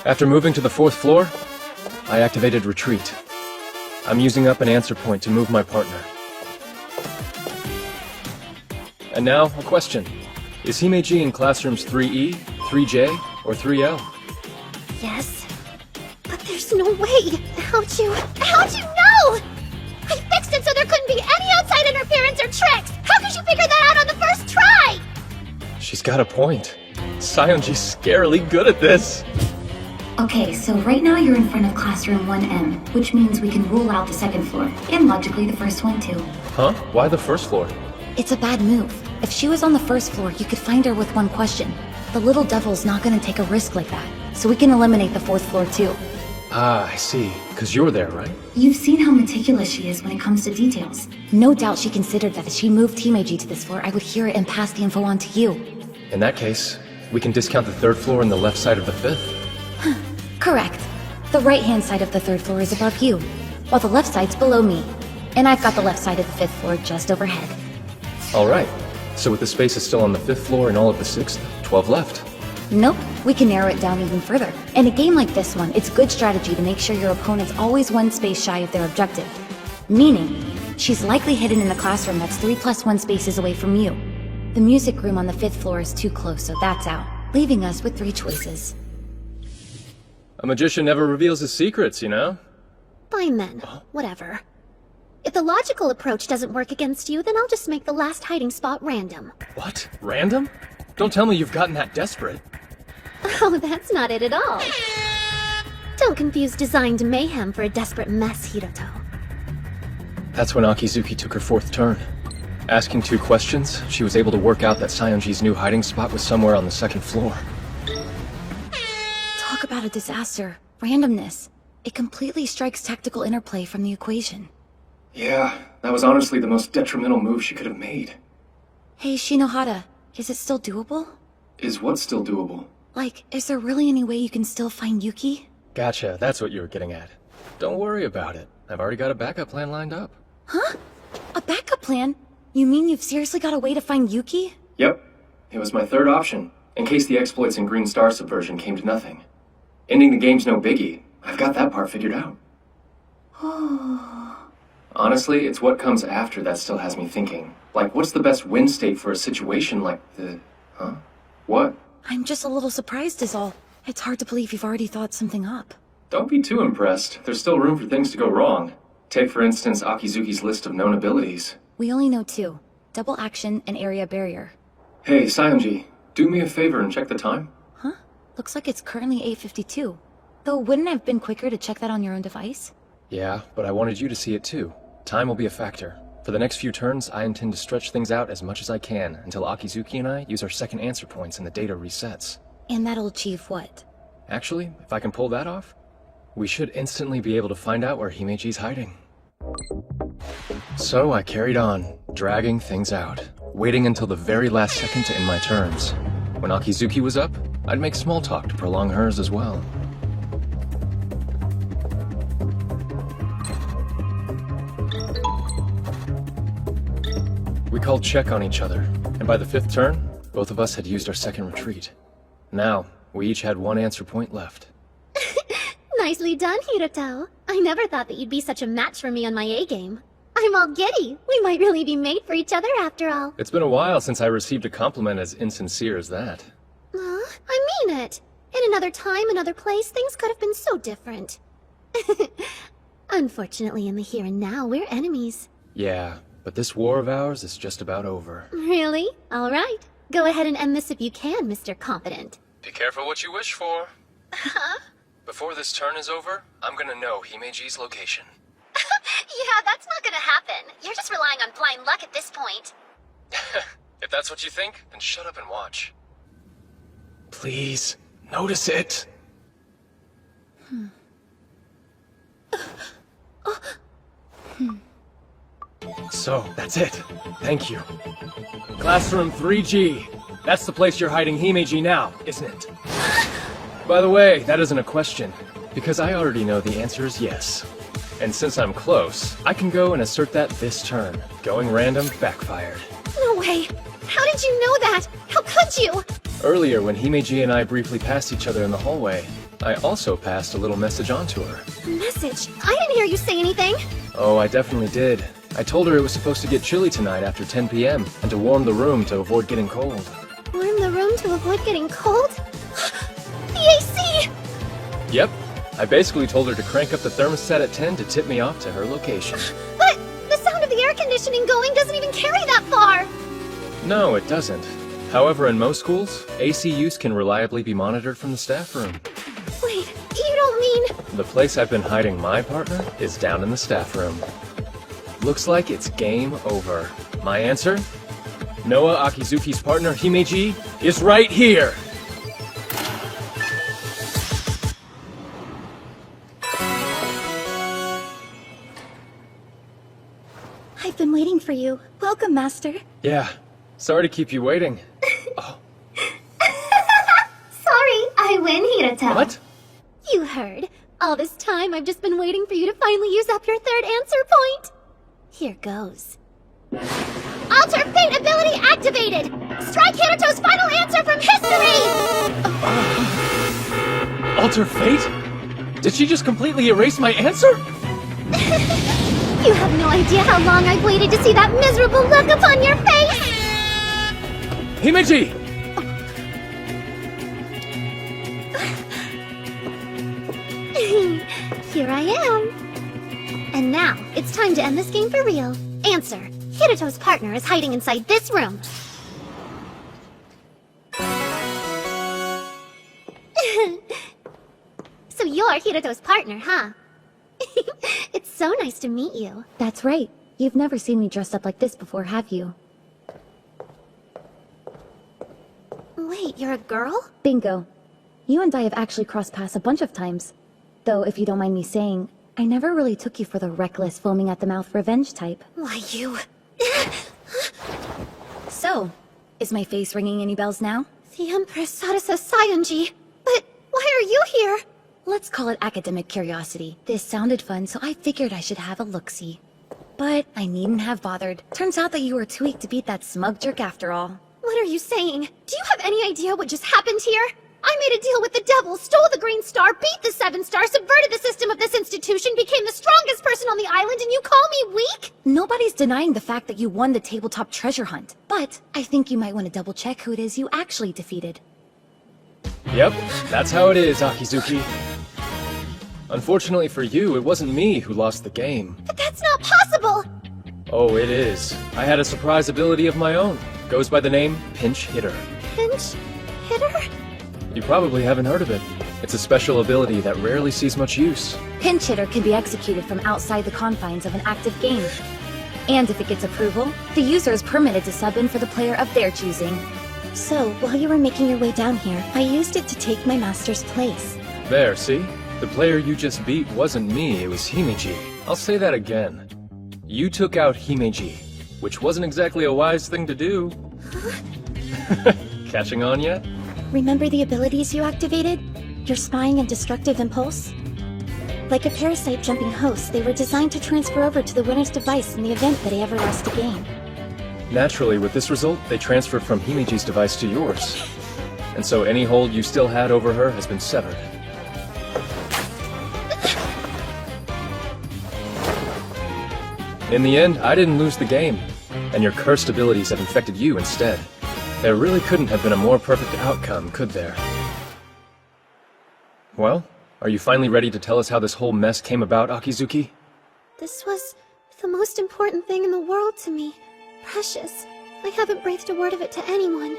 Speaker 2: After moving to the 4th floor, I activated retreat. I'm using up an answer point to move my partner. And now, a question. Is Himeji in classrooms 3E, 3J, or 3L?
Speaker 9: Yes. But there's no way. How'd you know? I fixed it so there couldn't be any outside interference or tricks. How could you figure that out on the first try?
Speaker 2: She's got a point. Sayonji's scarily good at this.
Speaker 3: Okay, so right now you're in front of classroom 1M, which means we can rule out the 2nd floor, and logically the 1st one too.
Speaker 2: Huh? Why the 1st floor?
Speaker 3: It's a bad move. If she was on the 1st floor, you could find her with 1 question. The little devil's not gonna take a risk like that, so we can eliminate the 4th floor too.
Speaker 2: Ah, I see. 'Cause you're there, right?
Speaker 3: You've seen how meticulous she is when it comes to details. No doubt she considered that if she moved Himeji to this floor, I would hear it and pass the info on to you.
Speaker 2: In that case, we can discount the 3rd floor and the left side of the 5th.
Speaker 3: Correct. The right-hand side of the 3rd floor is above you, while the left side's below me. And I've got the left side of the 5th floor just overhead.
Speaker 2: Alright. So with the spaces still on the 5th floor and all of the 6th, 12 left.
Speaker 3: Nope, we can narrow it down even further. In a game like this one, it's good strategy to make sure your opponent's always 1 space shy of their objective. Meaning, she's likely hidden in a classroom that's 3+1 spaces away from you. The music room on the 5th floor is too close, so that's out, leaving us with 3 choices.
Speaker 2: A magician never reveals his secrets, you know?
Speaker 9: Fine then. Whatever. If the logical approach doesn't work against you, then I'll just make the last hiding spot random.
Speaker 2: What? Random? Don't tell me you've gotten that desperate.
Speaker 9: Oh, that's not it at all. Don't confuse designed mayhem for a desperate mess, Hiroto.
Speaker 2: That's when Akizuki took her 4th turn. Asking 2 questions, she was able to work out that Sayonji's new hiding spot was somewhere on the 2nd floor.
Speaker 3: Talk about a disaster. Randomness. It completely strikes tactical interplay from the equation.
Speaker 2: Yeah, that was honestly the most detrimental move she could have made.
Speaker 3: Hey, Shinohara, is it still doable?
Speaker 2: Is what still doable?
Speaker 3: Like, is there really any way you can still find Yuki?
Speaker 2: Gotcha, that's what you were getting at. Don't worry about it. I've already got a backup plan lined up.
Speaker 3: Huh? A backup plan? You mean you've seriously got a way to find Yuki?
Speaker 2: Yep. It was my third option, in case the exploits in Green Star Subversion came to nothing. Ending the game's no biggie. I've got that part figured out. Honestly, it's what comes after that still has me thinking. Like, what's the best win state for a situation like the... Huh? What?
Speaker 3: I'm just a little surprised is all. It's hard to believe you've already thought something up.
Speaker 2: Don't be too impressed. There's still room for things to go wrong. Take, for instance, Akizuki's list of known abilities.
Speaker 3: We only know 2. Double action and area barrier.
Speaker 2: Hey, Sayonji, do me a favor and check the time.
Speaker 3: Huh? Looks like it's currently 8:52. Though wouldn't it have been quicker to check that on your own device?
Speaker 2: Yeah, but I wanted you to see it too. Time will be a factor. For the next few turns, I intend to stretch things out as much as I can until Akizuki and I use our second answer points and the data resets.
Speaker 3: And that'll achieve what?
Speaker 2: Actually, if I can pull that off, we should instantly be able to find out where Himeji's hiding. So I carried on, dragging things out, waiting until the very last second to end my turns. When Akizuki was up, I'd make small talk to prolong hers as well. We called check on each other, and by the 5th turn, both of us had used our second retreat. Now, we each had one answer point left.
Speaker 9: Nicely done, Hiroto. I never thought that you'd be such a match for me on my A-game. I'm all giddy. We might really be made for each other after all.
Speaker 2: It's been a while since I received a compliment as insincere as that.
Speaker 9: I mean it. In another time, another place, things could have been so different. Unfortunately, in the here and now, we're enemies.
Speaker 2: Yeah, but this war of ours is just about over.
Speaker 9: Really? All right. Go ahead and end this if you can, Mr. Competent.
Speaker 2: Be careful what you wish for.
Speaker 9: Huh?
Speaker 2: Before this turn is over, I'm gonna know Himeji's location.
Speaker 9: Yeah, that's not gonna happen. You're just relying on blind luck at this point.
Speaker 2: If that's what you think, then shut up and watch. Please, notice it. So, that's it. Thank you. Classroom 3G. That's the place you're hiding Himeji now, isn't it? By the way, that isn't a question, because I already know the answer is yes. And since I'm close, I can go and assert that this turn. Going random backfired.
Speaker 9: No way. How did you know that? How could you?
Speaker 2: Earlier, when Himeji and I briefly passed each other in the hallway, I also passed a little message on to her.
Speaker 9: A message? I didn't hear you say anything.
Speaker 2: Oh, I definitely did. I told her it was supposed to get chilly tonight after 10 p.m. and to warm the room to avoid getting cold.
Speaker 9: Warm the room to avoid getting cold? The AC!
Speaker 2: Yep. I basically told her to crank up the thermostat at 10 to tip me off to her location.
Speaker 9: But the sound of the air conditioning going doesn't even carry that far!
Speaker 2: No, it doesn't. However, in most schools, AC use can reliably be monitored from the staff room.
Speaker 9: Wait, you don't mean...
Speaker 2: The place I've been hiding my partner is down in the staff room. Looks like it's game over. My answer? Noah Akizuki's partner, Himeji, is right here!
Speaker 12: I've been waiting for you. Welcome, Master.
Speaker 2: Yeah. Sorry to keep you waiting. Oh.
Speaker 9: Sorry, I win, Hiroto.
Speaker 2: What?
Speaker 9: You heard. All this time, I've just been waiting for you to finally use up your third answer point. Here goes. Alter Fate ability activated! Strike Hiroto's final answer from history!
Speaker 2: Alter Fate? Did she just completely erase my answer?
Speaker 9: You have no idea how long I've waited to see that miserable look upon your face!
Speaker 2: Himeji!
Speaker 9: Here I am. And now, it's time to end this game for real. Answer. Hiroto's partner is hiding inside this room. So you're Hiroto's partner, huh? It's so nice to meet you.
Speaker 3: That's right. You've never seen me dressed up like this before, have you?
Speaker 9: Wait, you're a girl?
Speaker 3: Bingo. You and I have actually crossed paths a bunch of times. Though, if you don't mind me saying, I never really took you for the reckless, foaming at the mouth revenge type.
Speaker 12: Why, you...
Speaker 3: So, is my face ringing any bells now?
Speaker 12: The Empress Sarasa Sayonji. But why are you here?
Speaker 3: Let's call it academic curiosity. This sounded fun, so I figured I should have a look-see. But I needn't have bothered. Turns out that you were too weak to beat that smug jerk after all.
Speaker 12: What are you saying? Do you have any idea what just happened here? I made a deal with the devil, stole the Green Star, beat the 7 Star, subverted the system of this institution, became the strongest person on the island, and you call me weak?
Speaker 3: Nobody's denying the fact that you won the tabletop treasure hunt. But I think you might want to double-check who it is you actually defeated.
Speaker 2: Yep, that's how it is, Akizuki. Unfortunately for you, it wasn't me who lost the game.
Speaker 12: But that's not possible!
Speaker 2: Oh, it is. I had a surprise ability of my own. Goes by the name Pinch Hitter.
Speaker 12: Pinch hitter?
Speaker 2: You probably haven't heard of it. It's a special ability that rarely sees much use.
Speaker 3: Pinch hitter can be executed from outside the confines of an active game. And if it gets approval, the user is permitted to sub in for the player of their choosing.
Speaker 12: So, while you were making your way down here, I used it to take my master's place.
Speaker 2: There, see? The player you just beat wasn't me, it was Himeji. I'll say that again. You took out Himeji, which wasn't exactly a wise thing to do. Catching on yet?
Speaker 12: Remember the abilities you activated? Your spying and destructive impulse? Like a parasite jumping host, they were designed to transfer over to the winner's device in the event that he ever lost a game.
Speaker 2: Naturally, with this result, they transferred from Himeji's device to yours. And so any hold you still had over her has been severed. In the end, I didn't lose the game, and your cursed abilities have infected you instead. There really couldn't have been a more perfect outcome, could there? Well, are you finally ready to tell us how this whole mess came about, Akizuki?
Speaker 12: This was the most important thing in the world to me. Precious. I haven't breathed a word of it to anyone,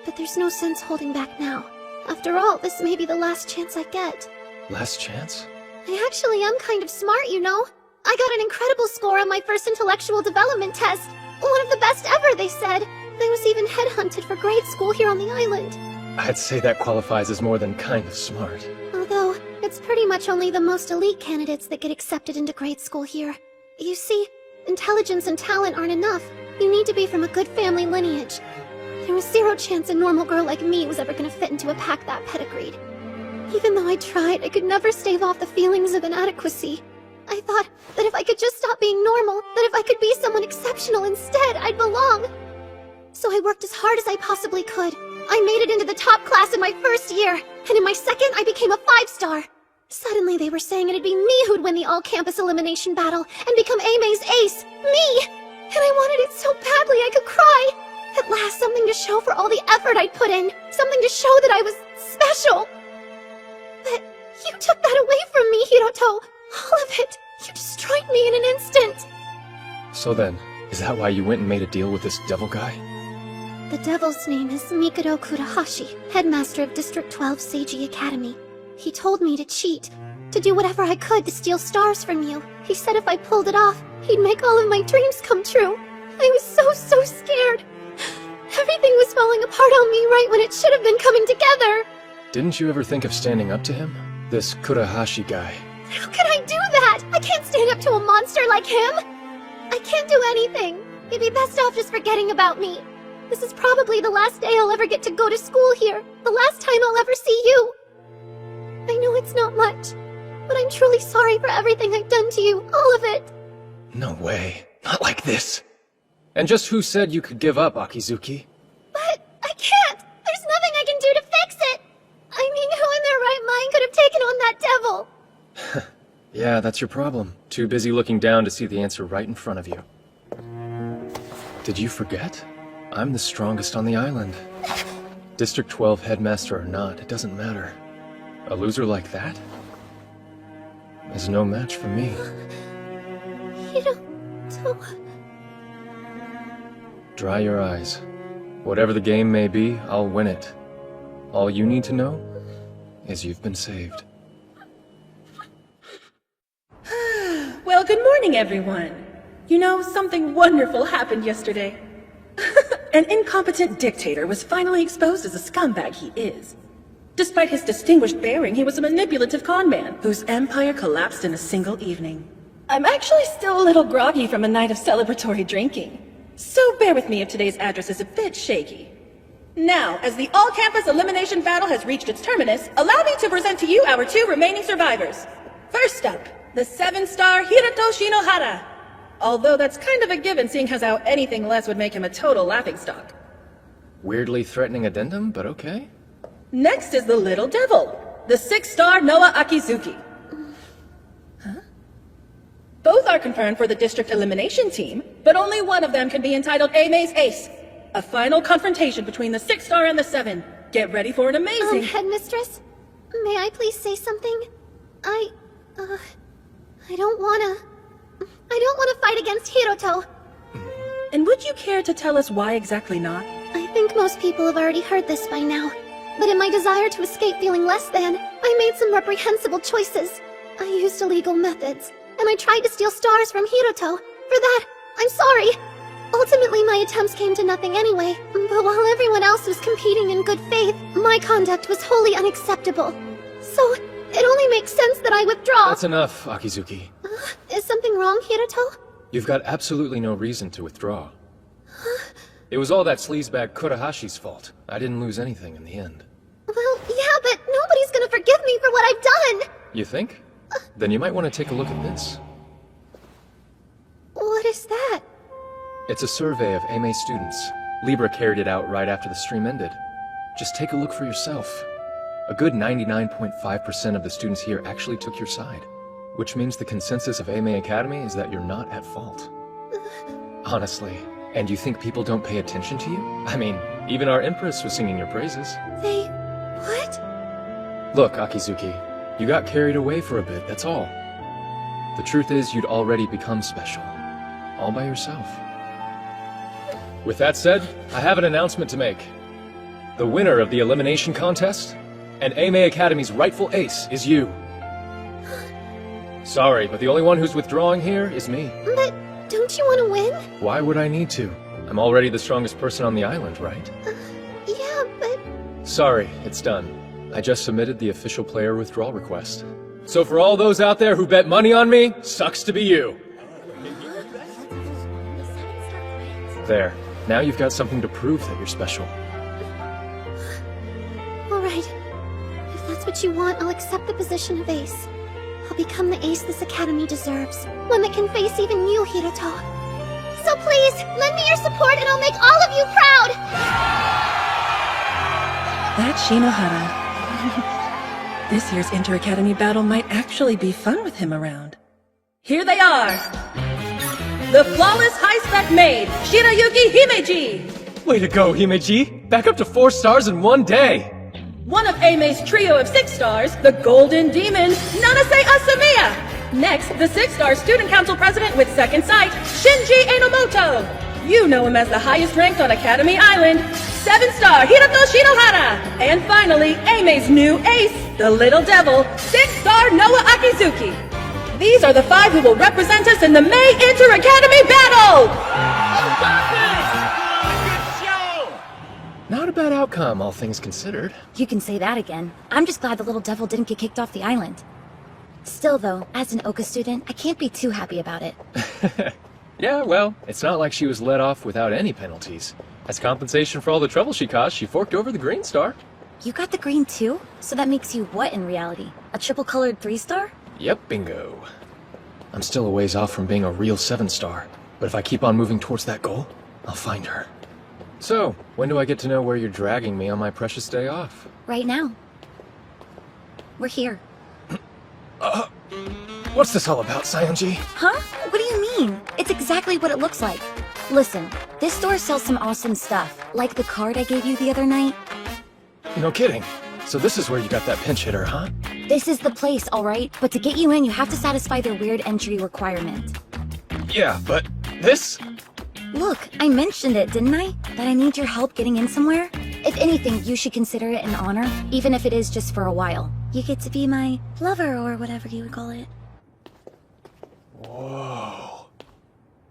Speaker 12: but there's no sense holding back now. After all, this may be the last chance I get.
Speaker 2: Last chance?
Speaker 12: I actually am kind of smart, you know? I got an incredible score on my first intellectual development test. One of the best ever, they said. I was even headhunted for grade school here on the island.
Speaker 2: I'd say that qualifies as more than kind of smart.
Speaker 12: Although, it's pretty much only the most elite candidates that get accepted into grade school here. You see, intelligence and talent aren't enough. You need to be from a good family lineage. There was zero chance a normal girl like me was ever gonna fit into a pack that pedigreed. Even though I tried, I could never stave off the feelings of inadequacy. I thought that if I could just stop being normal, that if I could be someone exceptional instead, I'd belong. So I worked as hard as I possibly could. I made it into the top class in my first year, and in my second, I became a 5-star. Suddenly they were saying it'd be me who'd win the all-campus elimination battle and become A-May's ace. Me! And I wanted it so badly I could cry. At last, something to show for all the effort I'd put in. Something to show that I was special. But you took that away from me, Hiroto. All of it. You destroyed me in an instant.
Speaker 2: So then, is that why you went and made a deal with this devil guy?
Speaker 12: The devil's name is Mikado Kurahashi, headmaster of District 12 Seiji Academy. He told me to cheat, to do whatever I could to steal stars from you. He said if I pulled it off, he'd make all of my dreams come true. I was so scared. Everything was falling apart on me right when it should have been coming together.
Speaker 2: Didn't you ever think of standing up to him? This Kurahashi guy.
Speaker 12: How could I do that? I can't stand up to a monster like him. I can't do anything. You'd be best off just forgetting about me. This is probably the last day I'll ever get to go to school here. The last time I'll ever see you. I know it's not much, but I'm truly sorry for everything I've done to you. All of it.
Speaker 2: No way. Not like this. And just who said you could give up, Akizuki?
Speaker 12: But I can't. There's nothing I can do to fix it. I mean, who in their right mind could have taken on that devil?
Speaker 2: Yeah, that's your problem. Too busy looking down to see the answer right in front of you. Did you forget? I'm the strongest on the island. District 12 headmaster or not, it doesn't matter. A loser like that is no match for me.
Speaker 12: You don't...
Speaker 2: Dry your eyes. Whatever the game may be, I'll win it. All you need to know is you've been saved.
Speaker 6: Well, good morning, everyone. You know, something wonderful happened yesterday. An incompetent dictator was finally exposed as a scumbag he is. Despite his distinguished bearing, he was a manipulative con man whose empire collapsed in a single evening. I'm actually still a little groggy from a night of celebratory drinking, so bear with me if today's address is a bit shaky. Now, as the all-campus elimination battle has reached its terminus, allow me to present to you our 2 remaining survivors. First up, the 7-star Hiroto Shinohara. Although that's kind of a given, seeing as how anything less would make him a total laughingstock.
Speaker 2: Weirdly threatening addendum, but okay.
Speaker 6: Next is the Little Devil, the 6-star Noah Akizuki. Both are confirmed for the district elimination team, but only one of them can be entitled A-May's Ace. A final confrontation between the 6-star and the 7. Get ready for an amazing—
Speaker 12: Headmistress? May I please say something? I don't wanna fight against Hiroto.
Speaker 6: And would you care to tell us why exactly not?
Speaker 12: I think most people have already heard this by now. But in my desire to escape feeling less than, I made some reprehensible choices. I used illegal methods, and I tried to steal stars from Hiroto. For that, I'm sorry. Ultimately, my attempts came to nothing anyway, but while everyone else was competing in good faith, my conduct was wholly unacceptable. So, it only makes sense that I withdraw.
Speaker 2: That's enough, Akizuki.
Speaker 12: Is something wrong, Hiroto?
Speaker 2: You've got absolutely no reason to withdraw. It was all that sleazebag Kurahashi's fault. I didn't lose anything in the end.
Speaker 12: Well, yeah, but nobody's gonna forgive me for what I've done!
Speaker 2: You think? Then you might want to take a look at this.
Speaker 12: What is that?
Speaker 2: It's a survey of AMA students. Libra carried it out right after the stream ended. Just take a look for yourself. A good 99.5% of the students here actually took your side. Which means the consensus of AMA Academy is that you're not at fault. Honestly. And you think people don't pay attention to you? I mean, even our Empress was singing your praises.
Speaker 12: They... what?
Speaker 2: Look, Akizuki, you got carried away for a bit, that's all. The truth is, you'd already become special. All by yourself. With that said, I have an announcement to make. The winner of the elimination contest, and AMA Academy's rightful ace, is you. Sorry, but the only one who's withdrawing here is me.
Speaker 12: But don't you want to win?
Speaker 2: Why would I need to? I'm already the strongest person on the island, right?
Speaker 12: Yeah, but...
Speaker 2: Sorry, it's done. I just submitted the official player withdrawal request. So for all those out there who bet money on me, sucks to be you. There. Now you've got something to prove that you're special.
Speaker 12: Alright. If that's what you want, I'll accept the position of ace. I'll become the ace this academy deserves. One that can face even you, Hiroto. So please, lend me your support and I'll make all of you proud!
Speaker 6: That's Shinohara. This year's inter-academy battle might actually be fun with him around. Here they are! The flawless high-spec maid, Shirayuki Himeji!
Speaker 2: Way to go, Himeji! Back up to 4 stars in one day!
Speaker 6: One of AMA's trio of 6 stars, the Golden Demon, Nanase Asamiya! Next, the 6-star Student Council President with second sight, Shinji Enomoto! You know him as the highest ranked on Academy Island, 7-star Hiroto Shinohara! And finally, AMA's new ace, the Little Devil, 6-star Noah Akizuki! These are the 5 who will represent us in the May Inter-Academy Battle!
Speaker 2: Not a bad outcome, all things considered.
Speaker 3: You can say that again. I'm just glad the little devil didn't get kicked off the island. Still though, as an Oka student, I can't be too happy about it.
Speaker 2: Yeah, well, it's not like she was let off without any penalties. As compensation for all the trouble she caused, she forked over the green star.
Speaker 3: You got the green too? So that makes you what in reality? A triple-colored 3-star?
Speaker 2: Yep, bingo. I'm still a ways off from being a real 7-star, but if I keep on moving towards that goal, I'll find her. So, when do I get to know where you're dragging me on my precious day off?
Speaker 3: Right now. We're here.
Speaker 2: What's this all about, Sayonji?
Speaker 3: Huh? What do you mean? It's exactly what it looks like. Listen, this store sells some awesome stuff, like the card I gave you the other night.
Speaker 2: No kidding. So this is where you got that pinch hitter, huh?
Speaker 3: This is the place, alright? But to get you in, you have to satisfy their weird entry requirement.
Speaker 2: Yeah, but this?
Speaker 3: Look, I mentioned it, didn't I? That I need your help getting in somewhere? If anything, you should consider it an honor, even if it is just for a while. You get to be my lover, or whatever you would call it.
Speaker 2: Whoa.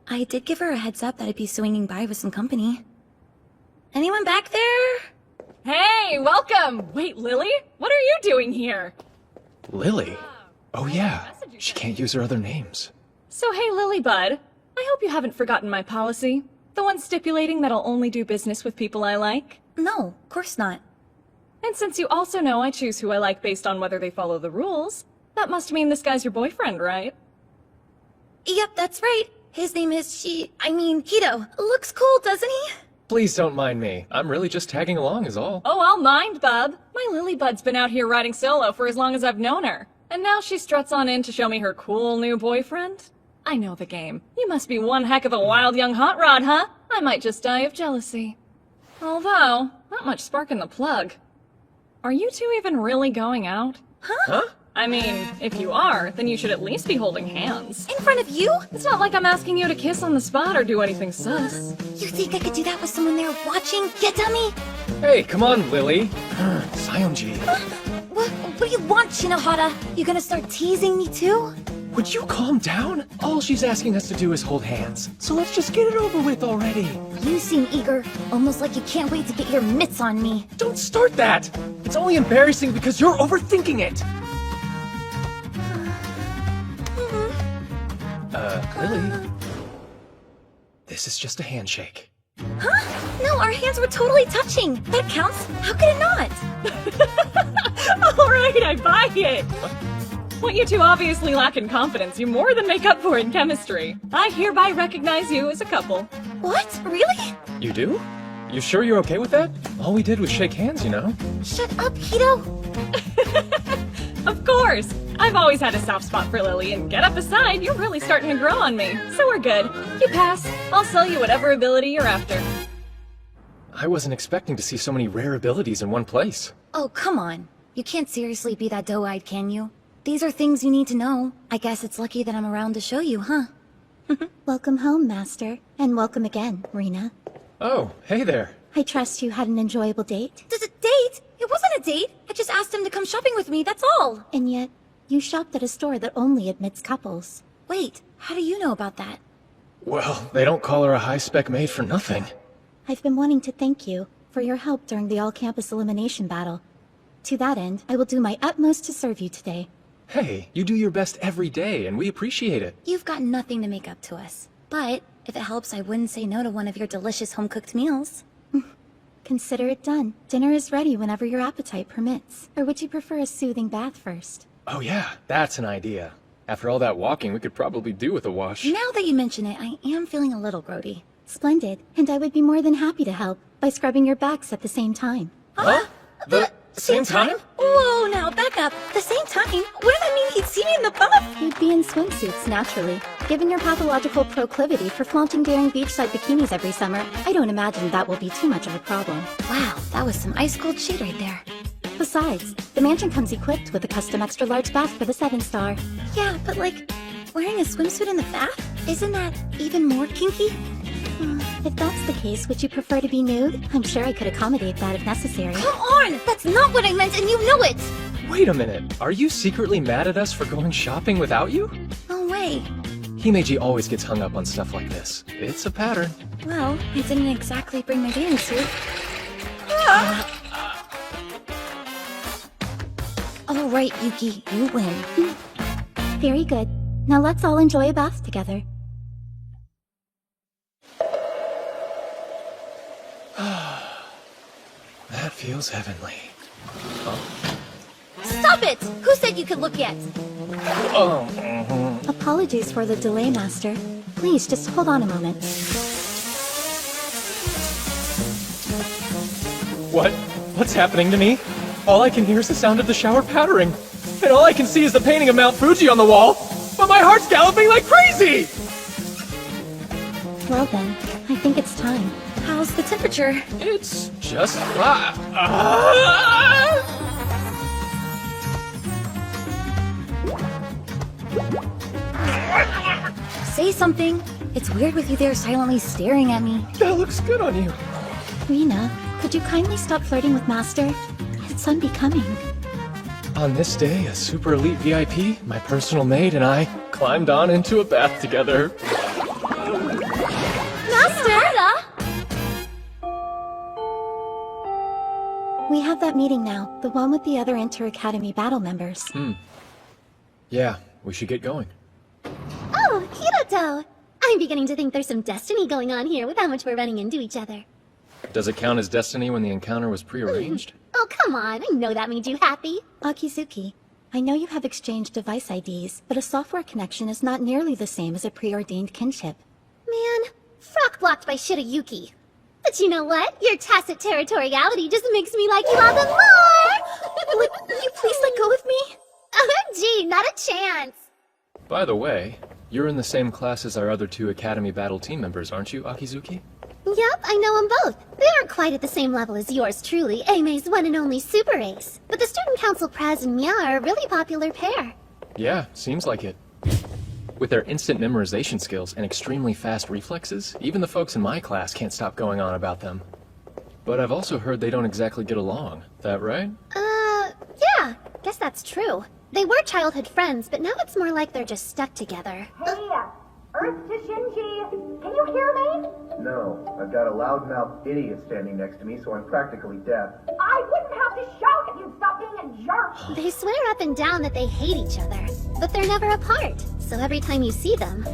Speaker 3: I did give her a heads up that I'd be swinging by with some company. Anyone back there?
Speaker 14: Hey!
Speaker 13: Hey, welcome! Wait, Lily? What are you doing here?
Speaker 2: Lily? Oh yeah, she can't use her other names.
Speaker 13: So hey, Lily Bud. I hope you haven't forgotten my policy. The one stipulating that I'll only do business with people I like.
Speaker 3: No, of course not.
Speaker 13: And since you also know I choose who I like based on whether they follow the rules, that must mean this guy's your boyfriend, right?
Speaker 3: Yep, that's right. His name is Hito. Looks cool, doesn't he?
Speaker 2: Please don't mind me. I'm really just tagging along is all.
Speaker 13: Oh, I'll mind, bub. My Lily Bud's been out here riding solo for as long as I've known her. And now she struts on in to show me her cool new boyfriend? I know the game. You must be one heck of a wild young hot rod, huh? I might just die of jealousy. Although, not much spark in the plug. Are you two even really going out?
Speaker 2: Huh?
Speaker 13: I mean, if you are, then you should at least be holding hands.
Speaker 3: In front of you?
Speaker 13: It's not like I'm asking you to kiss on the spot or do anything sus.
Speaker 3: You think I could do that with someone there watching, you dummy?
Speaker 2: Hey, come on, Lily. Sayonji.
Speaker 3: What do you want, Shinohara? You gonna start teasing me too?
Speaker 2: Would you calm down? All she's asking us to do is hold hands. So let's just get it over with already.
Speaker 3: You seem eager, almost like you can't wait to get your mitts on me.
Speaker 2: Don't start that! It's only embarrassing because you're overthinking it! Lily? This is just a handshake.
Speaker 3: Huh? No, our hands were totally touching. That counts. How could it not?
Speaker 13: Alright, I buy it! What you two obviously lack in confidence, you more than make up for in chemistry. I hereby recognize you as a couple.
Speaker 3: What? Really?
Speaker 2: You do? You sure you're okay with that? All we did was shake hands, you know?
Speaker 3: Shut up, Hito.
Speaker 13: Of course! I've always had a soft spot for Lily, and get up aside, you're really starting to grow on me. So we're good. You pass. I'll sell you whatever ability you're after.
Speaker 2: I wasn't expecting to see so many rare abilities in one place.
Speaker 3: Oh, come on. You can't seriously be that doe-eyed, can you? These are things you need to know. I guess it's lucky that I'm around to show you, huh?
Speaker 12: Welcome home, Master. And welcome again, Rena.
Speaker 2: Oh, hey there.
Speaker 12: I trust you had an enjoyable date.
Speaker 3: Date? It wasn't a date. I just asked him to come shopping with me, that's all.
Speaker 12: And yet, you shopped at a store that only admits couples.
Speaker 3: Wait, how do you know about that?
Speaker 2: Well, they don't call her a high-spec maid for nothing.
Speaker 12: I've been wanting to thank you for your help during the all-campus elimination battle. To that end, I will do my utmost to serve you today.
Speaker 2: Hey, you do your best every day, and we appreciate it.
Speaker 3: You've got nothing to make up to us. But, if it helps, I wouldn't say no to one of your delicious home-cooked meals.
Speaker 12: Consider it done. Dinner is ready whenever your appetite permits. Or would you prefer a soothing bath first?
Speaker 2: Oh yeah, that's an idea. After all that walking, we could probably do with a wash.
Speaker 3: Now that you mention it, I am feeling a little grody.
Speaker 12: Splendid. And I would be more than happy to help by scrubbing your backs at the same time.
Speaker 2: Huh? The same time?
Speaker 3: Whoa, now back up. The same time? What does that mean he'd see me in the bath?
Speaker 12: You'd be in swimsuits, naturally. Given your pathological proclivity for flaunting daring beachside bikinis every summer, I don't imagine that will be too much of a problem.
Speaker 3: Wow, that was some ice-cold shit right there.
Speaker 12: Besides, the mansion comes equipped with a custom extra-large bath for the 7-star.
Speaker 3: Yeah, but like, wearing a swimsuit in the bath? Isn't that even more kinky?
Speaker 12: If that's the case, would you prefer to be nude? I'm sure I could accommodate that if necessary.
Speaker 3: Come on! That's not what I meant, and you know it!
Speaker 2: Wait a minute, are you secretly mad at us for going shopping without you?
Speaker 3: No way.
Speaker 2: Himeji always gets hung up on stuff like this. It's a pattern.
Speaker 3: Well, I didn't exactly bring my bathing suit. All right, Yuki, you win.
Speaker 12: Very good. Now let's all enjoy a bath together.
Speaker 2: That feels heavenly.
Speaker 3: Stop it! Who said you could look yet?
Speaker 12: Apologies for the delay, Master. Please, just hold on a moment.
Speaker 2: What's happening to me? All I can hear is the sound of the shower pattering. And all I can see is the painting of Mount Fuji on the wall. But my heart's galloping like crazy!
Speaker 12: Well then, I think it's time.
Speaker 3: How's the temperature?
Speaker 2: It's just...
Speaker 3: Say something. It's weird with you there silently staring at me.
Speaker 2: That looks good on you.
Speaker 12: Rena, could you kindly stop flirting with Master? It's unbecoming.
Speaker 2: On this day, a super elite VIP, my personal maid, and I climbed on into a bath together.
Speaker 12: We have that meeting now, the one with the other Inter-Academy battle members.
Speaker 2: Yeah, we should get going.
Speaker 9: Oh, Hiroto! I'm beginning to think there's some destiny going on here with how much we're running into each other.
Speaker 2: Does it count as destiny when the encounter was prearranged?
Speaker 9: Oh, come on, I know that made you happy.
Speaker 12: Akizuki, I know you have exchanged device IDs, but a software connection is not nearly the same as a preordained kinship.
Speaker 9: Man, frock blocked by Shirayuki. But you know what? Your tacit territoriality just makes me like you all the more!
Speaker 12: Will you please let go of me?
Speaker 9: OMG, not a chance!
Speaker 2: By the way, you're in the same class as our other 2 Academy Battle team members, aren't you, Akizuki?
Speaker 9: Yep, I know them both. They aren't quite at the same level as yours truly, Aime's one and only super ace. But the Student Council Praz and Mia are a really popular pair.
Speaker 2: Yeah, seems like it. With their instant memorization skills and extremely fast reflexes, even the folks in my class can't stop going on about them. But I've also heard they don't exactly get along. That right?
Speaker 9: Yeah, guess that's true. They were childhood friends, but now it's more like they're just stuck together.
Speaker 14: Hey, Earth to Shinji! Can you hear me?
Speaker 15: No, I've got a loudmouth idiot standing next to me, so I'm practically deaf.
Speaker 14: I wouldn't have to shout if you'd stop being a jerk!
Speaker 9: They swear up and down that they hate each other, but they're never apart. So every time you see them...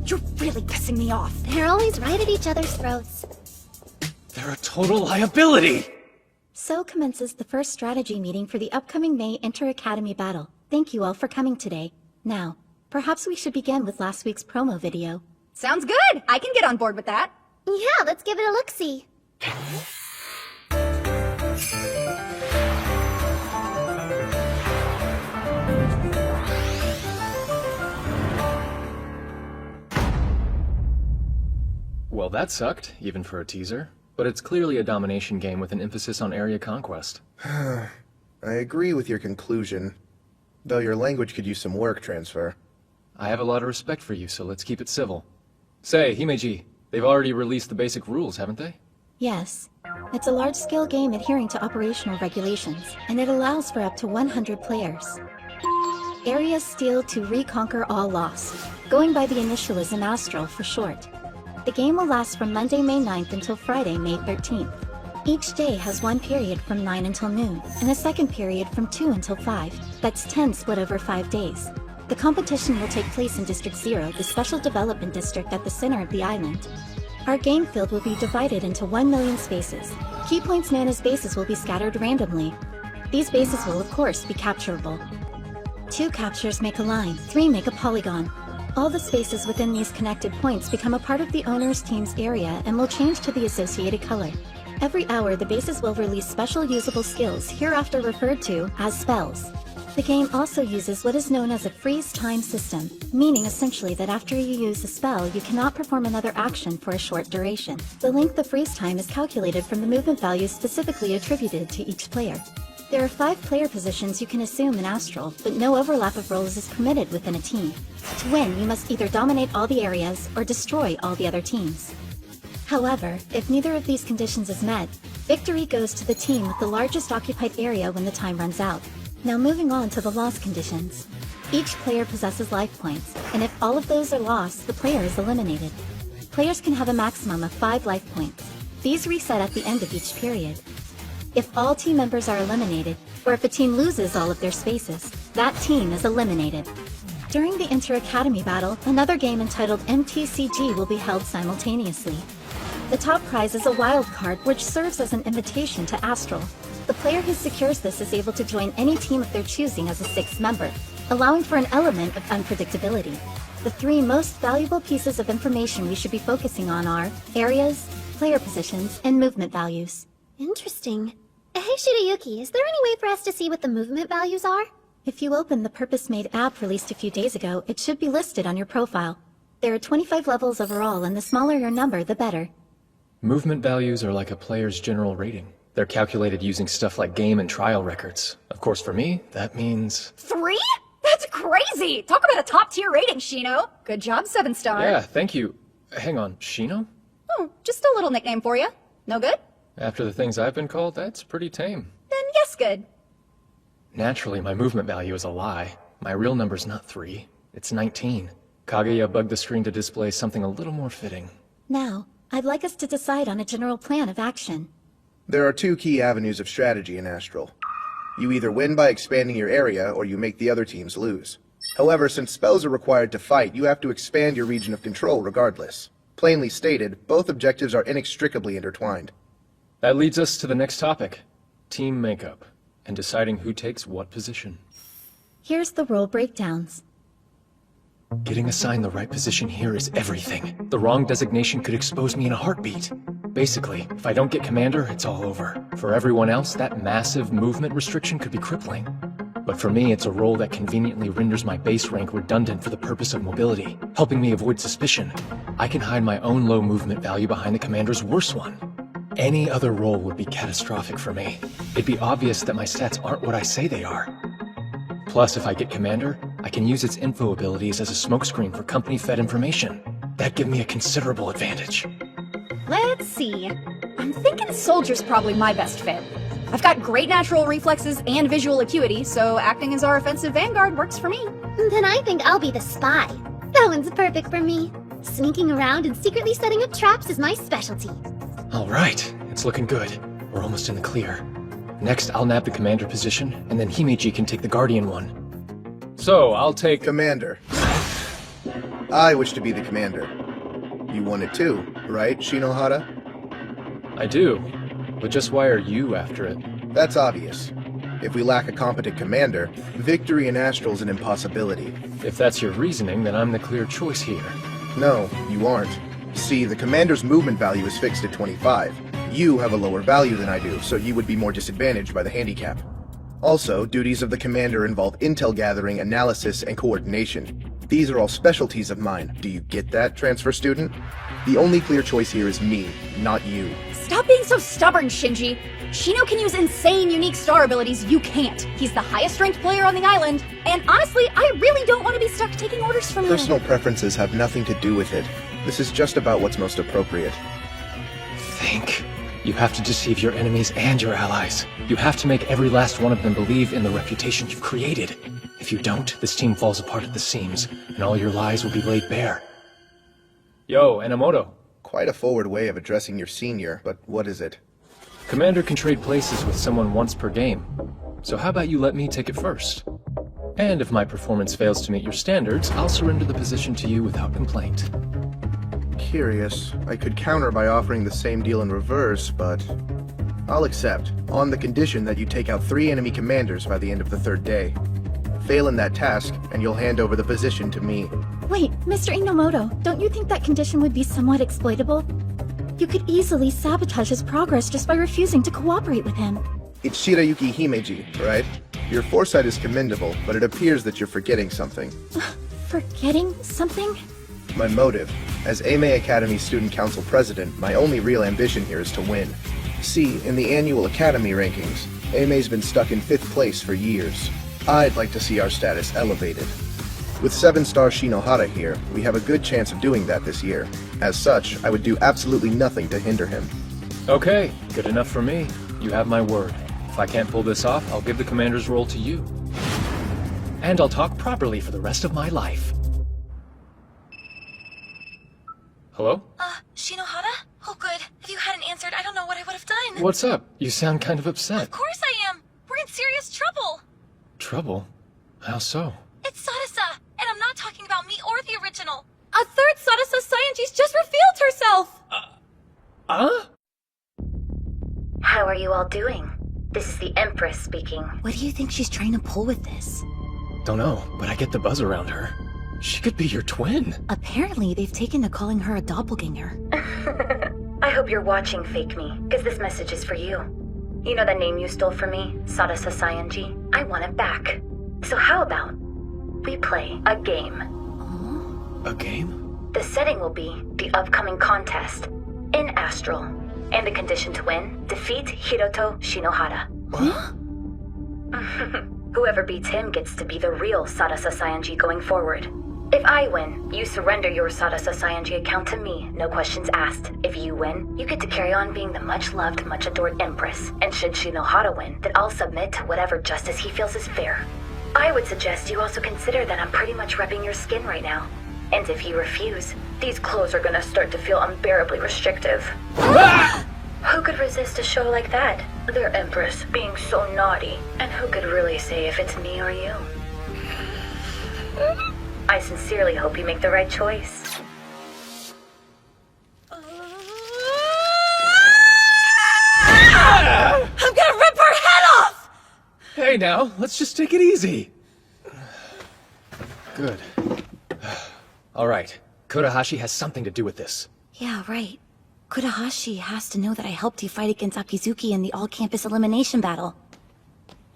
Speaker 3: You're really pissing me off.
Speaker 9: They're always right at each other's throats.
Speaker 2: They're a total liability!
Speaker 12: So commences the first strategy meeting for the upcoming May Inter-Academy battle. Thank you all for coming today. Now, perhaps we should begin with last week's promo video.
Speaker 3: Sounds good! I can get on board with that.
Speaker 9: Yeah, let's give it a look-see.
Speaker 2: Well, that sucked, even for a teaser. But it's clearly a domination game with an emphasis on area conquest.
Speaker 15: I agree with your conclusion, though your language could use some work transfer.
Speaker 2: I have a lot of respect for you, so let's keep it civil. Say, Himeji, they've already released the basic rules, haven't they?
Speaker 12: Yes. It's a large-scale game adhering to operational regulations, and it allows for up to 100 players. Areas steal to reconquer all lost, going by the initialism Astral for short. The game will last from Monday, May 9th until Friday, May 13th. Each day has one period from 9 until noon, and a second period from 2 until 5. That's 10 split over 5 days. The competition will take place in District 0, the special development district at the center of the island. Our game field will be divided into 1 million spaces. Key points known as bases will be scattered randomly. These bases will, of course, be capturable. 2 captures make a line, 3 make a polygon. All the spaces within these connected points become a part of the owner's team's area and will change to the associated color. Every hour, the bases will release special usable skills, hereafter referred to as spells. The game also uses what is known as a freeze time system, meaning essentially that after you use a spell, you cannot perform another action for a short duration. The length of freeze time is calculated from the movement values specifically attributed to each player. There are 5 player positions you can assume in Astral, but no overlap of roles is permitted within a team. To win, you must either dominate all the areas or destroy all the other teams. However, if neither of these conditions is met, victory goes to the team with the largest occupied area when the time runs out. Now moving on to the loss conditions. Each player possesses life points, and if all of those are lost, the player is eliminated. Players can have a maximum of 5 life points. These reset at the end of each period. If all team members are eliminated, or if a team loses all of their spaces, that team is eliminated. During the Inter-Academy battle, another game entitled MTCG will be held simultaneously. The top prize is a wild card which serves as an invitation to Astral. The player who secures this is able to join any team of their choosing as a 6th member, allowing for an element of unpredictability. The 3 most valuable pieces of information we should be focusing on are areas, player positions, and movement values.
Speaker 9: Interesting. Hey Shirayuki, is there any way for us to see what the movement values are?
Speaker 12: If you open the purpose-made app released a few days ago, it should be listed on your profile. There are 25 levels overall, and the smaller your number, the better.
Speaker 2: Movement values are like a player's general rating. They're calculated using stuff like game and trial records. Of course, for me, that means...
Speaker 3: 3? That's crazy! Talk about a top-tier rating, Shino. Good job, 7-star.
Speaker 2: Yeah, thank you. Hang on, Shino?
Speaker 3: Oh, just a little nickname for you. No good?
Speaker 2: After the things I've been called, that's pretty tame.
Speaker 3: Then yes, good.
Speaker 2: Naturally, my movement value is a lie. My real number's not 3. It's 19. Kaguya bugged the screen to display something a little more fitting.
Speaker 12: Now, I'd like us to decide on a general plan of action.
Speaker 15: There are two key avenues of strategy in Astral. You either win by expanding your area, or you make the other teams lose. However, since spells are required to fight, you have to expand your region of control regardless. Plainly stated, both objectives are inextricably intertwined.
Speaker 2: That leads us to the next topic. Team makeup, and deciding who takes what position.
Speaker 12: Here's the role breakdowns.
Speaker 2: Getting assigned the right position here is everything. The wrong designation could expose me in a heartbeat. Basically, if I don't get commander, it's all over. For everyone else, that massive movement restriction could be crippling. But for me, it's a role that conveniently renders my base rank redundant for the purpose of mobility, helping me avoid suspicion. I can hide my own low movement value behind the commander's worse one. Any other role would be catastrophic for me. It'd be obvious that my stats aren't what I say they are. Plus, if I get commander, I can use its info abilities as a smokescreen for company-fed information. That'd give me a considerable advantage.
Speaker 16: Let's see. I'm thinking soldier's probably my best fit. I've got great natural reflexes and visual acuity, so acting as our offensive vanguard works for me.
Speaker 9: Then I think I'll be the spy. That one's perfect for me. Sneaking around and secretly setting up traps is my specialty.
Speaker 2: All right, it's looking good. We're almost in the clear. Next, I'll nab the commander position, and then Himeji can take the guardian one. So, I'll take...
Speaker 15: Commander. I wish to be the commander. You want it too, right, Shinohara?
Speaker 2: I do, but just why are you after it?
Speaker 15: That's obvious. If we lack a competent commander, victory in Astral is an impossibility.
Speaker 2: If that's your reasoning, then I'm the clear choice here.
Speaker 15: No, you aren't. See, the commander's movement value is fixed at 25. You have a lower value than I do, so you would be more disadvantaged by the handicap. Also, duties of the commander involve intel gathering, analysis, and coordination. These are all specialties of mine. Do you get that, transfer student? The only clear choice here is me, not you.
Speaker 16: Stop being so stubborn, Shinji. Shino can use insane, unique star abilities you can't. He's the highest ranked player on the island, and honestly, I really don't want to be stuck taking orders from you.
Speaker 15: Personal preferences have nothing to do with it. This is just about what's most appropriate.
Speaker 2: Think. You have to deceive your enemies and your allies. You have to make every last one of them believe in the reputation you've created. If you don't, this team falls apart at the seams, and all your lies will be laid bare. Yo, Enomoto.
Speaker 15: Quite a forward way of addressing your senior, but what is it?
Speaker 2: Commander can trade places with someone once per game. So how about you let me take it first? And if my performance fails to meet your standards, I'll surrender the position to you without complaint.
Speaker 15: Curious. I could counter by offering the same deal in reverse, but... I'll accept, on the condition that you take out 3 enemy commanders by the end of the 3rd day. Fail in that task, and you'll hand over the position to me.
Speaker 12: Wait, Mr. Inomoto, don't you think that condition would be somewhat exploitable? You could easily sabotage his progress just by refusing to cooperate with him.
Speaker 15: It's Shirayuki Himeji, right? Your foresight is commendable, but it appears that you're forgetting something.
Speaker 12: Forgetting something?
Speaker 15: My motive. As Aimei Academy Student Council President, my only real ambition here is to win. See, in the annual Academy rankings, Aimei's been stuck in 5th place for years. I'd like to see our status elevated. With 7-star Shinohara here, we have a good chance of doing that this year. As such, I would do absolutely nothing to hinder him.
Speaker 2: Okay, good enough for me. You have my word. If I can't pull this off, I'll give the commander's role to you. And I'll talk properly for the rest of my life. Hello?
Speaker 1: Shinohara? Oh good. If you hadn't answered, I don't know what I would have done.
Speaker 2: What's up? You sound kind of upset.
Speaker 1: Of course I am! We're in serious trouble!
Speaker 2: Trouble? How so?
Speaker 1: It's Sadasa, and I'm not talking about me or the original. A 3rd Sadasa Scientist just revealed herself!
Speaker 3: How are you all doing? This is the Empress speaking. What do you think she's trying to pull with this?
Speaker 2: Don't know, but I get the buzz around her. She could be your twin.
Speaker 12: Apparently, they've taken to calling her a doppelganger.
Speaker 3: I hope you're watching, Fake Me, because this message is for you. You know that name you stole from me, Sadasa Sayanji? I want it back. So how about we play a game?
Speaker 2: A game?
Speaker 3: The setting will be the upcoming contest in Astral. And the condition to win, defeat Hiroto Shinohara.
Speaker 2: Huh?
Speaker 3: Whoever beats him gets to be the real Sadasa Sayanji going forward. If I win, you surrender your Sadasa Sayanji account to me, no questions asked. If you win, you get to carry on being the much-loved, much-adored Empress. And should Shinohara win, then I'll submit to whatever justice he feels is fair. I would suggest you also consider that I'm pretty much repping your skin right now. And if you refuse, these clothes are gonna start to feel unbearably restrictive.
Speaker 17: Who could resist a show like that? Their Empress being so naughty. And who could really say if it's me or you? I sincerely hope you make the right choice.
Speaker 6: I'm gonna rip her head off!
Speaker 2: Hey now, let's just take it easy. Good. Alright, Kodahashi has something to do with this.
Speaker 3: Yeah, right. Kudahashi has to know that I helped you fight against Akizuki in the all-campus elimination battle.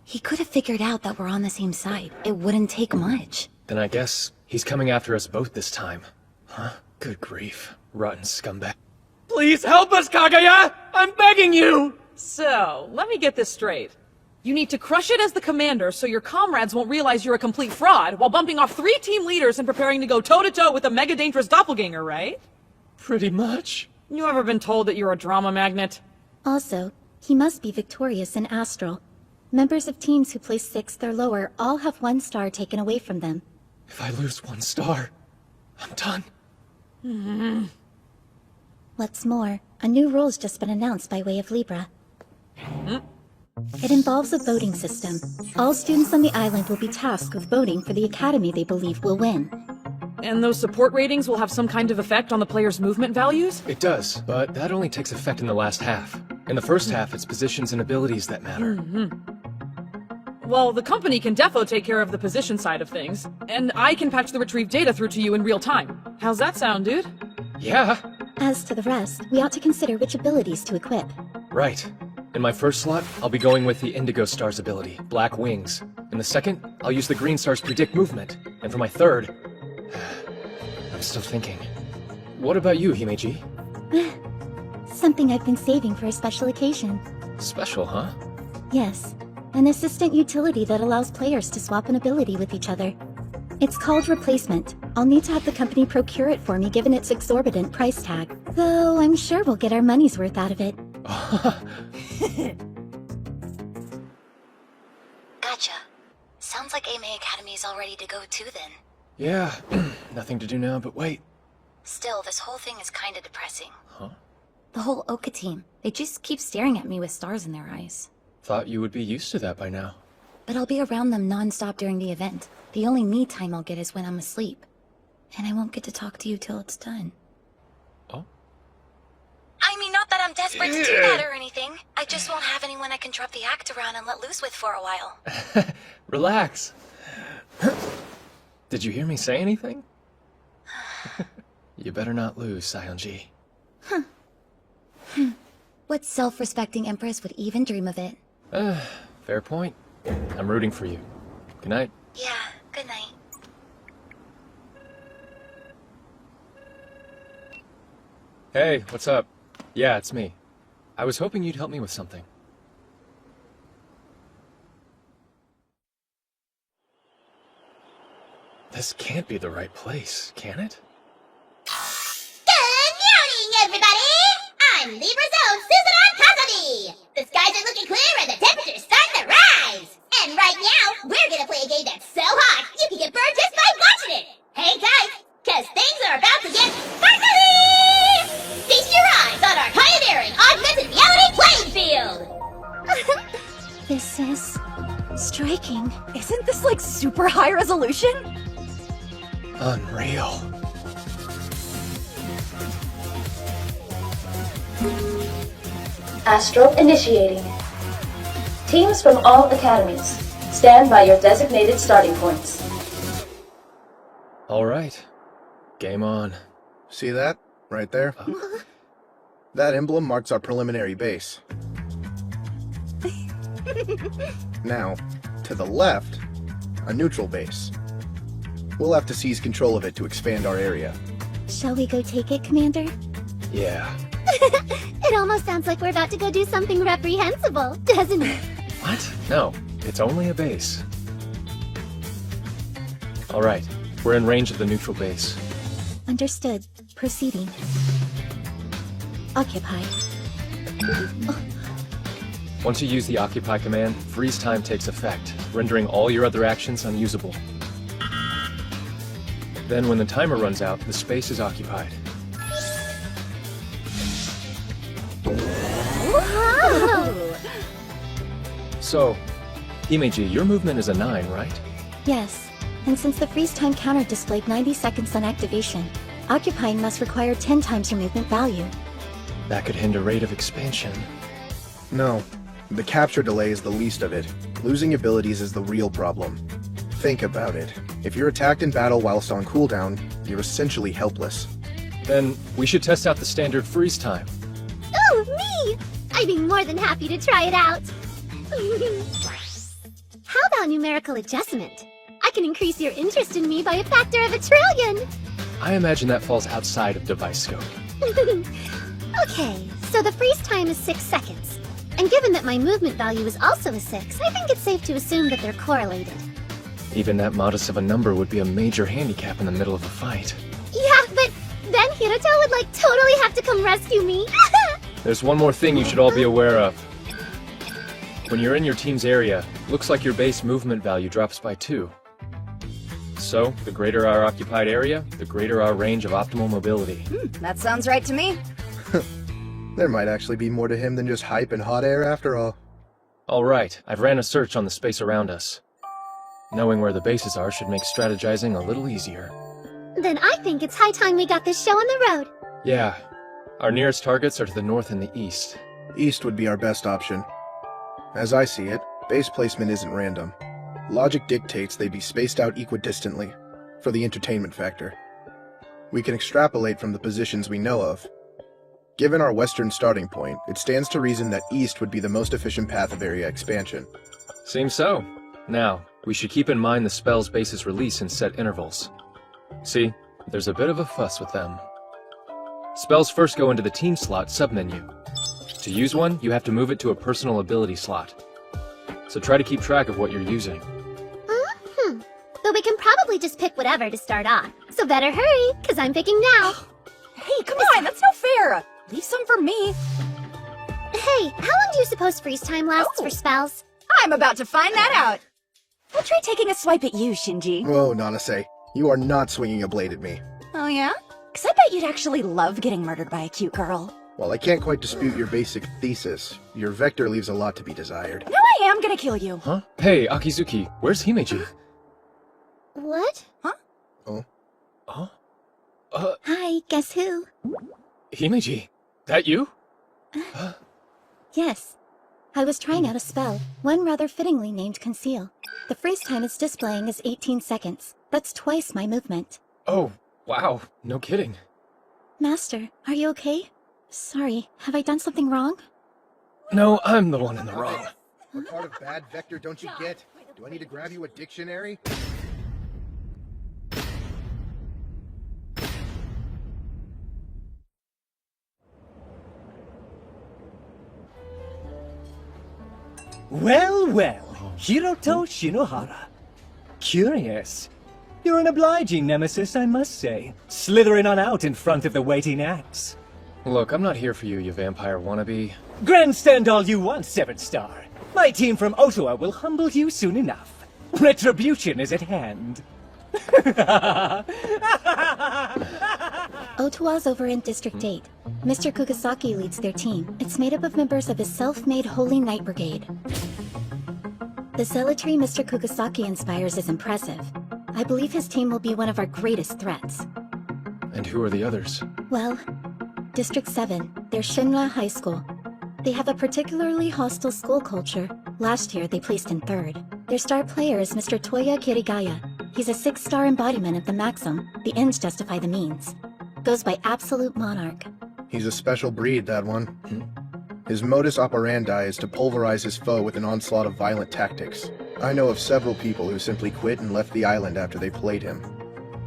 Speaker 3: He could have figured out that we're on the same side. It wouldn't take much.
Speaker 2: Then I guess he's coming after us both this time. Huh? Good grief. Rotten scumbag. Please help us, Kaguya! I'm begging you!
Speaker 13: So, let me get this straight. You need to crush it as the commander so your comrades won't realize you're a complete fraud while bumping off 3 team leaders and preparing to go toe-to-toe with a mega dangerous doppelganger, right?
Speaker 2: Pretty much.
Speaker 13: You ever been told that you're a drama magnet?
Speaker 12: Also, he must be victorious in Astral. Members of teams who place 6th or lower all have 1 star taken away from them.
Speaker 2: If I lose 1 star, I'm done.
Speaker 12: What's more, a new rule's just been announced by way of Libra. It involves a voting system. All students on the island will be tasked with voting for the academy they believe will win.
Speaker 13: And those support ratings will have some kind of effect on the player's movement values?
Speaker 2: It does, but that only takes effect in the last half. In the first half, it's positions and abilities that matter.
Speaker 13: Well, the company can defo take care of the position side of things, and I can patch the retrieved data through to you in real time. How's that sound, dude?
Speaker 2: Yeah.
Speaker 12: As to the rest, we ought to consider which abilities to equip.
Speaker 2: Right. In my first slot, I'll be going with the Indigo Star's ability, Black Wings. In the second, I'll use the Green Star's Predict Movement. And for my third... I'm still thinking. What about you, Himeji?
Speaker 12: Something I've been saving for a special occasion.
Speaker 2: Special, huh?
Speaker 12: Yes. An assistant utility that allows players to swap an ability with each other. It's called Replacement. I'll need to have the company procure it for me given its exorbitant price tag. Though I'm sure we'll get our money's worth out of it.
Speaker 3: Gotcha. Sounds like AMA Academy is all ready to go too then.
Speaker 2: Yeah, nothing to do now but wait.
Speaker 3: Still, this whole thing is kinda depressing.
Speaker 2: Huh?
Speaker 3: The whole Oka team. They just keep staring at me with stars in their eyes.
Speaker 2: Thought you would be used to that by now.
Speaker 3: But I'll be around them non-stop during the event. The only me time I'll get is when I'm asleep. And I won't get to talk to you till it's done.
Speaker 2: Oh?
Speaker 3: I mean, not that I'm desperate to do that or anything. I just won't have anyone I can drop the act around and let loose with for a while.
Speaker 2: Relax. Did you hear me say anything? You better not lose, Sionji.
Speaker 3: What self-respecting empress would even dream of it?
Speaker 2: Fair point. I'm rooting for you. Good night.
Speaker 3: Yeah, good night.
Speaker 2: Hey, what's up? Yeah, it's me. I was hoping you'd help me with something. This can't be the right place, can it?
Speaker 9: Good morning, everybody! I'm Libra's own Susanoo Kazami! The skies are looking clear and the temperature's starting to rise! And right now, we're gonna play a game that's so hot, you can get burned just by watching it! Hang tight, cause things are about to get sparkly! Feast your eyes on our pioneering augmented reality playing field!
Speaker 12: This is... striking.
Speaker 16: Isn't this like super high resolution?
Speaker 2: Unreal.
Speaker 4: Astral initiating. Teams from all academies, stand by your designated starting points.
Speaker 2: All right. Game on.
Speaker 15: See that? Right there? That emblem marks our preliminary base. Now, to the left, a neutral base. We'll have to seize control of it to expand our area.
Speaker 12: Shall we go take it, Commander?
Speaker 2: Yeah.
Speaker 12: It almost sounds like we're about to go do something reprehensible, doesn't it?
Speaker 2: What? No, it's only a base. All right, we're in range of the neutral base.
Speaker 12: Understood. Proceeding. Occupy.
Speaker 2: Once you use the Occupy command, freeze time takes effect, rendering all your other actions unusable. Then when the timer runs out, the space is occupied. So, Himeji, your movement is a 9, right?
Speaker 12: Yes, and since the freeze time counter displayed 90 seconds on activation, occupying must require 10 times your movement value.
Speaker 2: That could hinder rate of expansion.
Speaker 15: No, the capture delay is the least of it. Losing abilities is the real problem. Think about it. If you're attacked in battle whilst on cooldown, you're essentially helpless.
Speaker 2: Then we should test out the standard freeze time.
Speaker 9: Ooh, me! I'd be more than happy to try it out. How about numerical adjustment? I can increase your interest in me by a factor of 1,000,000,000,000.
Speaker 2: I imagine that falls outside of device scope.
Speaker 9: Okay, so the freeze time is 6 seconds. And given that my movement value is also a 6, I think it's safe to assume that they're correlated.
Speaker 2: Even that modest of a number would be a major handicap in the middle of a fight.
Speaker 9: Yeah, but then Hiroto would totally have to come rescue me.
Speaker 2: There's one more thing you should all be aware of. When you're in your team's area, looks like your base movement value drops by 2. So, the greater our occupied area, the greater our range of optimal mobility.
Speaker 16: That sounds right to me.
Speaker 15: There might actually be more to him than just hype and hot air after all.
Speaker 2: Alright, I've ran a search on the space around us. Knowing where the bases are should make strategizing a little easier.
Speaker 9: Then I think it's high time we got this show on the road.
Speaker 2: Yeah. Our nearest targets are to the north and the east.
Speaker 15: East would be our best option. As I see it, base placement isn't random. Logic dictates they be spaced out equidistantly, for the entertainment factor. We can extrapolate from the positions we know of. Given our western starting point, it stands to reason that east would be the most efficient path of area expansion.
Speaker 2: Seems so. Now, we should keep in mind the spell's basis release in set intervals. See, there's a bit of a fuss with them. Spells first go into the team slot submenu. To use one, you have to move it to a personal ability slot. So try to keep track of what you're using.
Speaker 9: But we can probably just pick whatever to start off. So better hurry, because I'm picking now.
Speaker 16: Hey, come on, that's no fair. Leave some for me.
Speaker 9: Hey, how long do you suppose freeze time lasts for spells?
Speaker 16: I'm about to find that out. I'll try taking a swipe at you, Shinji.
Speaker 15: Whoa, Nanase. You are not swinging a blade at me.
Speaker 16: Oh, yeah? Because I bet you'd actually love getting murdered by a cute girl.
Speaker 15: While I can't quite dispute your basic thesis, your vector leaves a lot to be desired.
Speaker 16: No, I am gonna kill you.
Speaker 2: Huh? Hey, Akizuki, where's Himeji?
Speaker 9: What?
Speaker 16: Huh?
Speaker 15: Oh?
Speaker 2: Huh?
Speaker 12: Hi, guess who?
Speaker 2: Himeji, that you?
Speaker 12: Yes. I was trying out a spell, one rather fittingly named Conceal. The freeze time it's displaying is 18 seconds. That's twice my movement.
Speaker 2: Oh, wow, no kidding.
Speaker 12: Master, are you okay? Sorry, have I done something wrong?
Speaker 2: No, I'm the one in the wrong.
Speaker 15: What part of bad vector don't you get? Do I need to grab you a dictionary?
Speaker 11: Well, well, Hiroto Shinohara. Curious. You're an obliging nemesis, I must say. Slithering on out in front of the waiting axe.
Speaker 2: Look, I'm not here for you, you vampire wannabe.
Speaker 11: Grandstand all you want, 7-star. My team from Ottawa will humble you soon enough. Retribution is at hand.
Speaker 12: Ottawa's over in District 8. Mr. Kugasaki leads their team. It's made up of members of his self-made Holy Knight Brigade. The zealotry Mr. Kugasaki inspires is impressive. I believe his team will be one of our greatest threats.
Speaker 2: And who are the others?
Speaker 12: Well, District 7, they're Shinra High School. They have a particularly hostile school culture. Last year, they placed in 3rd. Their star player is Mr. Toya Kirigaya. He's a 6-star embodiment of the maxim, the ends justify the means. Goes by Absolute Monarch.
Speaker 15: He's a special breed, that one. His modus operandi is to pulverize his foe with an onslaught of violent tactics. I know of several people who simply quit and left the island after they played him.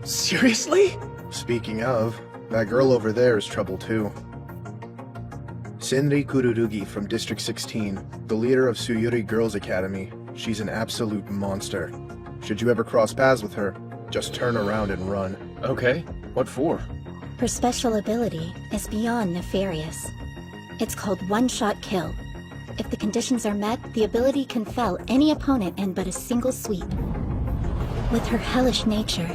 Speaker 2: Seriously?
Speaker 15: Speaking of, that girl over there is trouble too. Senri Kururugi from District 16, the leader of Tsuyuri Girls Academy. She's an absolute monster. Should you ever cross paths with her, just turn around and run.
Speaker 2: Okay, what for?
Speaker 12: Her special ability is beyond nefarious. It's called One-Shot Kill. If the conditions are met, the ability can fell any opponent in but a single sweep. With her hellish nature,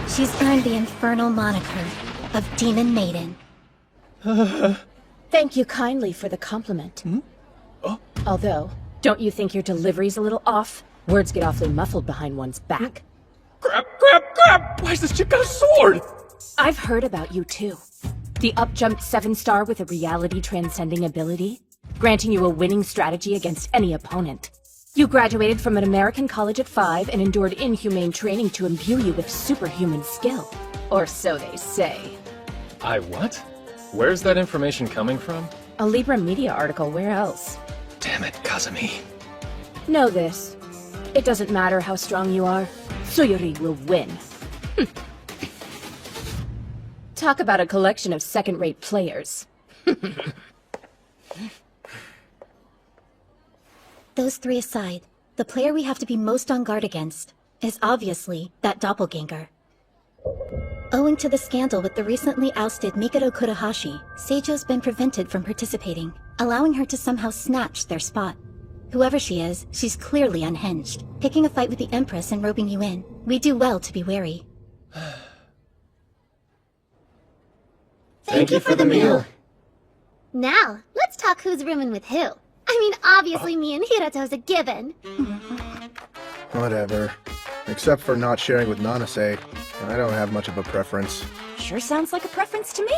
Speaker 12: she's earned the infernal moniker of Demon Maiden.
Speaker 6: Thank you kindly for the compliment. Although,
Speaker 18: Don't you think your delivery's a little off? Words get awfully muffled behind one's back.
Speaker 2: Crap! Why has this chick got a sword?
Speaker 18: I've heard about you too. The up-jumped 7-star with a reality-transcending ability, granting you a winning strategy against any opponent. You graduated from an American college at 5 and endured inhumane training to imbue you with superhuman skill. Or so they say.
Speaker 2: I what? Where's that information coming from?
Speaker 18: A Libra Media article, where else?
Speaker 2: Damn it, Kazumi.
Speaker 18: Know this. It doesn't matter how strong you are, Suyuri will win. Talk about a collection of second-rate players.
Speaker 12: Those three aside, the player we have to be most on guard against is obviously that doppelganger. Owing to the scandal with the recently ousted Mikado Kurahashi, Seijo's been prevented from participating, allowing her to somehow snatch their spot. Whoever she is, she's clearly unhinged. Picking a fight with the Empress and roping you in, we do well to be wary.
Speaker 15: Thank you for the meal.
Speaker 9: Now, let's talk who's rooming with who. I mean, obviously me and Hiroto's a given.
Speaker 15: Whatever. Except for not sharing with Nanase, I don't have much of a preference.
Speaker 16: Sure sounds like a preference to me.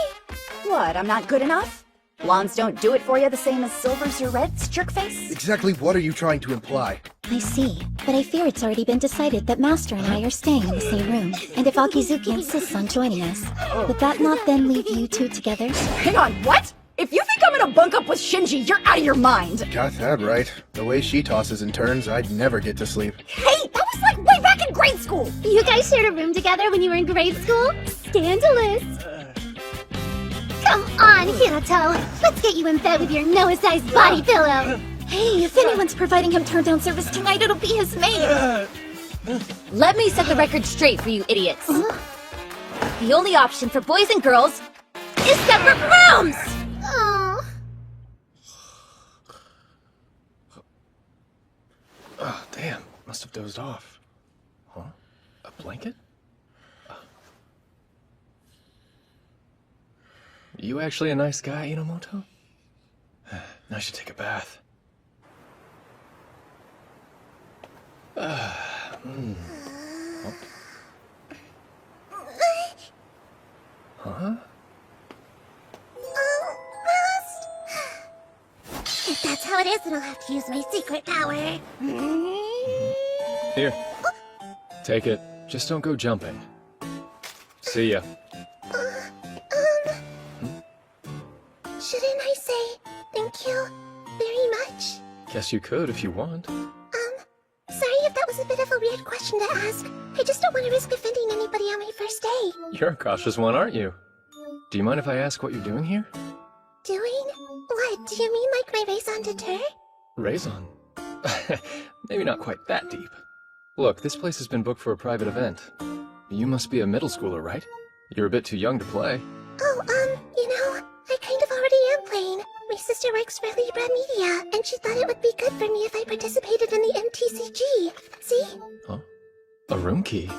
Speaker 16: What, I'm not good enough? Blondes don't do it for you the same as silvers or reds, jerkface?
Speaker 15: Exactly what are you trying to imply?
Speaker 12: I see, but I fear it's already been decided that Master and I are staying in the same room, and if Akizuki insists on joining us, would that not then leave you two together?
Speaker 16: Hang on, what? If you think I'm gonna bunk up with Shinji, you're out of your mind!
Speaker 15: Got that right. The way she tosses and turns, I'd never get to sleep.
Speaker 16: Hey, that was like way back in grade school!
Speaker 9: You guys shared a room together when you were in grade school? Scandalous! Come on, Hiroto! Let's get you in bed with your Noah-sized body pillow!
Speaker 12: Hey, if anyone's providing him turn-down service tonight, it'll be his maid!
Speaker 16: Let me set the record straight for you idiots. The only option for boys and girls is separate rooms!
Speaker 9: Oh.
Speaker 2: Oh, damn. Must have dozed off. Huh? A blanket? You actually a nice guy, Inomoto? I should take a bath. Oh. Huh?
Speaker 9: If that's how it is, then I'll have to use my secret power.
Speaker 2: Here. Take it. Just don't go jumping. See ya.
Speaker 9: Shouldn't I say thank you very much?
Speaker 2: Guess you could if you want.
Speaker 9: Sorry if that was a bit of a weird question to ask. I just don't want to risk offending anybody on my first day.
Speaker 2: You're a cautious one, aren't you? Do you mind if I ask what you're doing here?
Speaker 9: Doing? What? Do you mean like my raison d'etre?
Speaker 2: Raison? Maybe not quite that deep. Look, this place has been booked for a private event. You must be a middle schooler, right? You're a bit too young to play.
Speaker 9: Oh, you know, I kind of already am playing. My sister works for Libra Media, and she thought it would be good for me if I participated in the MTCG. See?
Speaker 2: Huh? A room key?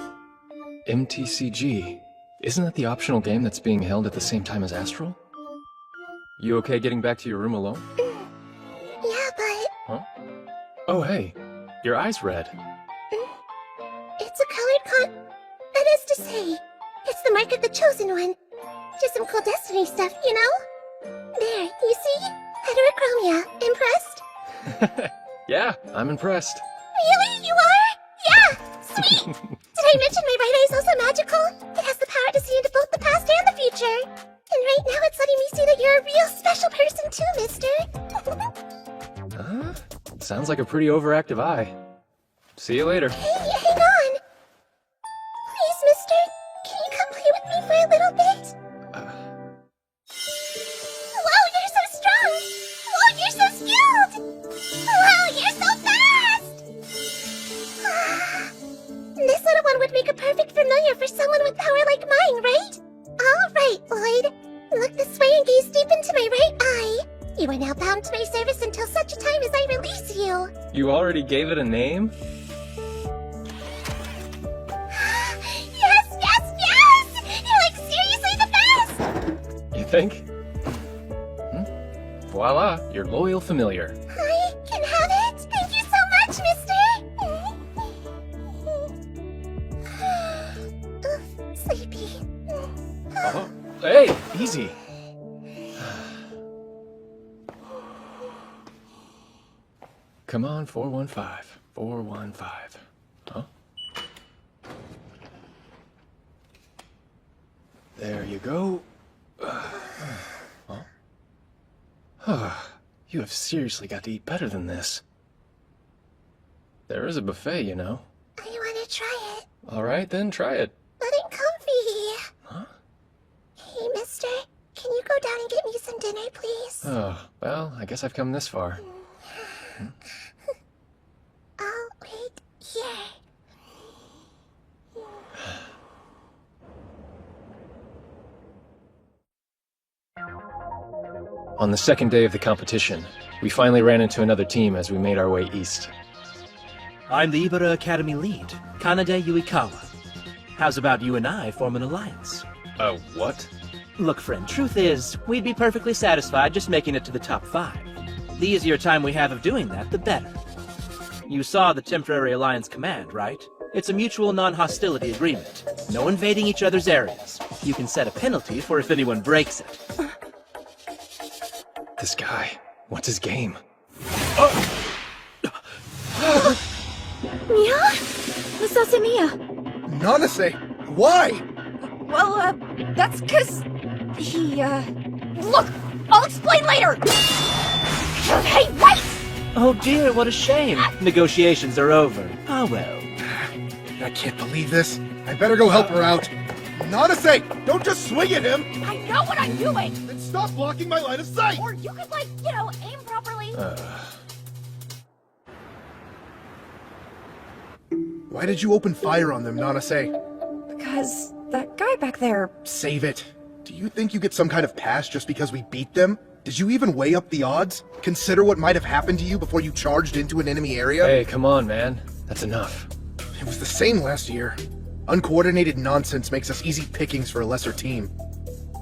Speaker 2: MTCG? Isn't that the optional game that's being held at the same time as Astral? You okay getting back to your room alone?
Speaker 9: Yeah, but...
Speaker 2: Huh? Oh, hey. Your eye's red.
Speaker 9: It's a colored That is to say, it's the mark of the chosen one. Just some cool destiny stuff, you know? There, you see? Heterochromia. Impressed?
Speaker 2: Yeah, I'm impressed.
Speaker 9: Really? You are? Yeah! Sweet! Did I mention my right eye's also magical? It has the power to see into both the past and the future. And right now it's letting me see that you're a real special person too, mister.
Speaker 2: Sounds like a pretty overactive eye. See you later.
Speaker 9: Hey, hang on! Please, mister, can you come play with me for a little bit? Whoa, you're so strong! Whoa, you're so skilled! Whoa, you're so fast! This little one would make a perfect familiar for someone with power like mine, right? All right, Lloyd. Look this way and gaze deep into my right eye. You are now bound to my service until such a time as I release you.
Speaker 2: You already gave it a name?
Speaker 9: Yes, yes, yes! You're like seriously the best!
Speaker 2: You think? Voila, your loyal familiar.
Speaker 9: I can have it?
Speaker 2: easy. Come on, 415. 415. Huh? There you go. Huh? You have seriously got to eat better than this. There is a buffet, you know.
Speaker 12: I want to try it.
Speaker 2: All right, then try it.
Speaker 12: But I'm comfy.
Speaker 2: Huh?
Speaker 12: Hey, mister, can you go down and get me some dinner, please?
Speaker 2: Oh, well, I guess I've come this far.
Speaker 12: I'll wait here.
Speaker 2: On the second day of the competition, we finally ran into another team as we made our way east.
Speaker 19: I'm the Ibara Academy lead, Kanade Yuikawa. How's about you and I form an alliance?
Speaker 2: What?
Speaker 19: Look, friend, truth is, we'd be perfectly satisfied just making it to the top 5. The easier time we have of doing that, the better. You saw the Temporary Alliance Command, right? It's a mutual non-hostility agreement. No invading each other's areas. You can set a penalty for if anyone breaks it.
Speaker 2: This guy, what's his game?
Speaker 3: Mia? Masasa Mia.
Speaker 15: Nanase, why?
Speaker 16: Well, that's 'cause he, Look! I'll explain later! Hey, wait!
Speaker 19: Oh dear, what a shame. Negotiations are over. Ah well.
Speaker 15: I can't believe this. I better go help her out. Nanase, don't just swing at him!
Speaker 16: I know what I'm doing!
Speaker 15: Then stop blocking my line of sight!
Speaker 16: Or you could, like, aim properly.
Speaker 15: Why did you open fire on them, Nanase?
Speaker 16: Because that guy back there...
Speaker 15: Save it. Do you think you get some kind of pass just because we beat them? Did you even weigh up the odds? Consider what might have happened to you before you charged into an enemy area?
Speaker 2: Hey, come on, man. That's enough.
Speaker 15: It was the same last year. Uncoordinated nonsense makes us easy pickings for a lesser team.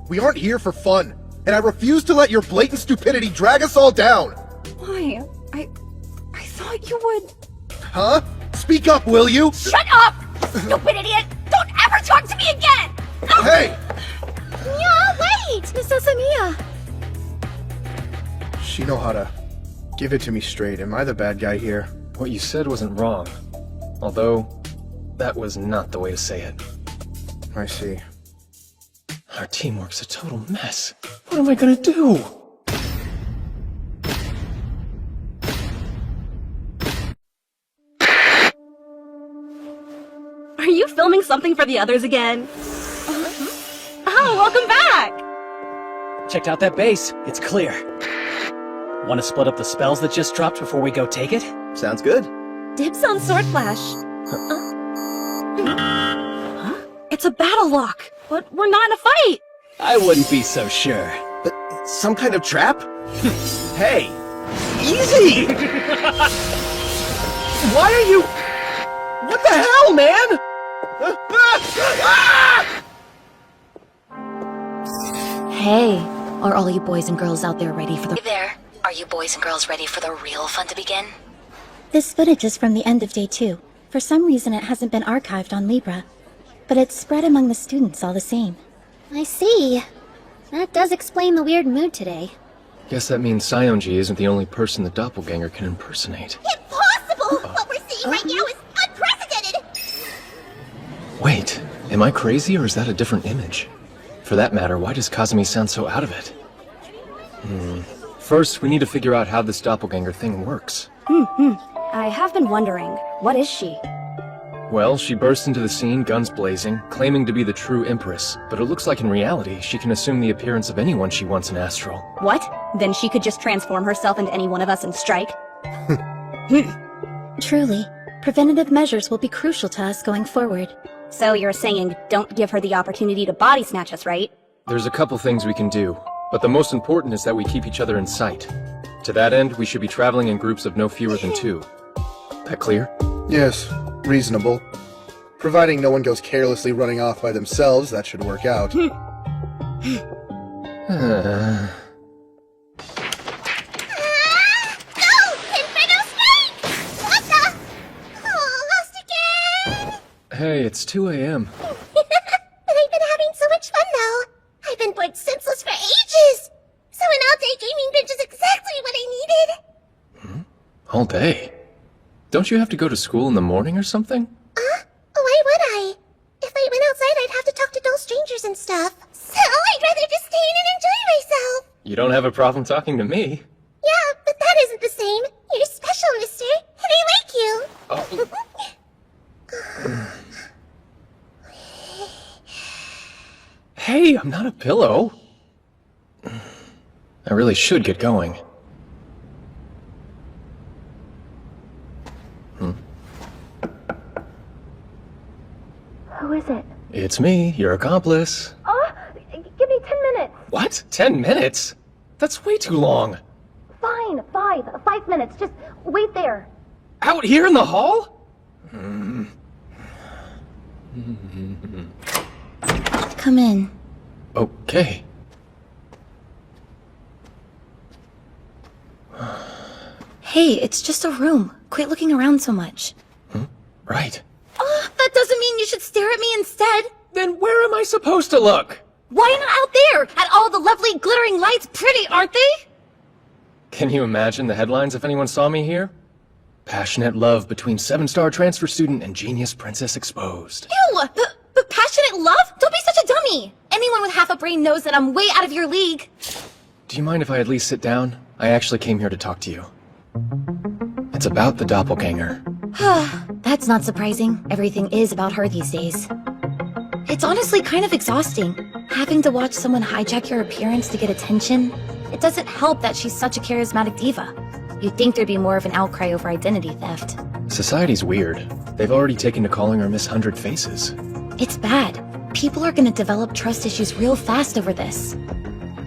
Speaker 15: We aren't here for fun, and I refuse to let your blatant stupidity drag us all down!
Speaker 16: Why? I thought you would...
Speaker 15: Huh? Speak up, will you?
Speaker 16: Shut up! Stupid idiot! Don't ever talk to me again!
Speaker 15: Hey!
Speaker 3: Mia, wait! Masasa Mia.
Speaker 15: Shinohara, give it to me straight. Am I the bad guy here?
Speaker 2: What you said wasn't wrong. Although, that was not the way to say it.
Speaker 15: I see.
Speaker 2: Our teamwork's a total mess. What am I gonna do?
Speaker 20: Are you filming something for the others again? Oh, welcome back!
Speaker 11: Checked out that base. It's clear. Want to split up the spells that just dropped before we go take it?
Speaker 15: Sounds good.
Speaker 20: Dibs on Sword Flash. Huh? It's a battle lock, but we're not in a fight!
Speaker 11: I wouldn't be so sure.
Speaker 15: But some kind of trap?
Speaker 11: Hey! Easy! Why are you... What the hell, man?
Speaker 3: Hey, are all you boys and girls out there ready for the...
Speaker 21: Hey there. Are you boys and girls ready for the real fun to begin?
Speaker 12: This footage is from the end of day 2. For some reason it hasn't been archived on Libra, but it's spread among the students all the same.
Speaker 3: I see. That does explain the weird mood today.
Speaker 2: Guess that means Sionji isn't the only person the doppelganger can impersonate.
Speaker 9: Impossible! What we're seeing right now is unprecedented!
Speaker 2: Wait, am I crazy or is that a different image? For that matter, why does Kazumi sound so out of it? First, we need to figure out how this doppelganger thing works.
Speaker 20: I have been wondering, what is she?
Speaker 2: Well, she burst into the scene, guns blazing, claiming to be the true Empress, but it looks like in reality, she can assume the appearance of anyone she wants in Astral.
Speaker 20: What? Then she could just transform herself into any one of us and strike?
Speaker 12: Truly, preventative measures will be crucial to us going forward.
Speaker 20: So you're saying don't give her the opportunity to body snatch us, right?
Speaker 2: There's a couple things we can do, but the most important is that we keep each other in sight. To that end, we should be traveling in groups of no fewer than 2. That clear?
Speaker 15: Yes, reasonable. Providing no one goes carelessly running off by themselves, that should work out.
Speaker 9: No! Inferno Snake! What the? Oh, lost again!
Speaker 2: Hey, it's 2 a.m.
Speaker 9: I've been having so much fun, though. I've been bored senseless for
Speaker 2: day? Don't you have to go to school in the morning or something?
Speaker 14: Why would I? If I went outside, I'd have to talk to dull strangers and stuff. So I'd rather just stay in and enjoy myself.
Speaker 2: You don't have a problem talking to me.
Speaker 14: Yeah, but that isn't the same. You're special, mister, and I like you.
Speaker 2: Oh. Hey, I'm not a pillow. I really should get going.
Speaker 20: Who is it?
Speaker 2: It's me, your accomplice.
Speaker 20: Oh, give me 10 minutes.
Speaker 2: What? 10 minutes? That's way too long.
Speaker 20: Fine, 5 minutes. Just wait there.
Speaker 2: Out here in the hall?
Speaker 12: Come in.
Speaker 2: Okay.
Speaker 12: Hey, it's just a room. Quit looking around so much.
Speaker 2: Right.
Speaker 12: Oh, that doesn't mean you should stare at me instead.
Speaker 2: Then where am I supposed to look?
Speaker 3: Why not out there? At all the lovely glittering lights, pretty, aren't they?
Speaker 2: Can you imagine the headlines if anyone saw me here? Passionate love between 7-star transfer student and genius princess exposed.
Speaker 3: Ew! But passionate love? Don't be such a dummy! Anyone with half a brain knows that I'm way out of your league.
Speaker 2: Do you mind if I at least sit down? I actually came here to talk to you. It's about the doppelganger.
Speaker 3: That's not surprising. Everything is about her these days. It's honestly kind of exhausting. Having to watch someone hijack your appearance to get attention. It doesn't help that she's such a charismatic diva. You'd think there'd be more of an outcry over identity theft.
Speaker 2: Society's weird. They've already taken to calling her Miss 100 Faces.
Speaker 3: It's bad. People are gonna develop trust issues real fast over this.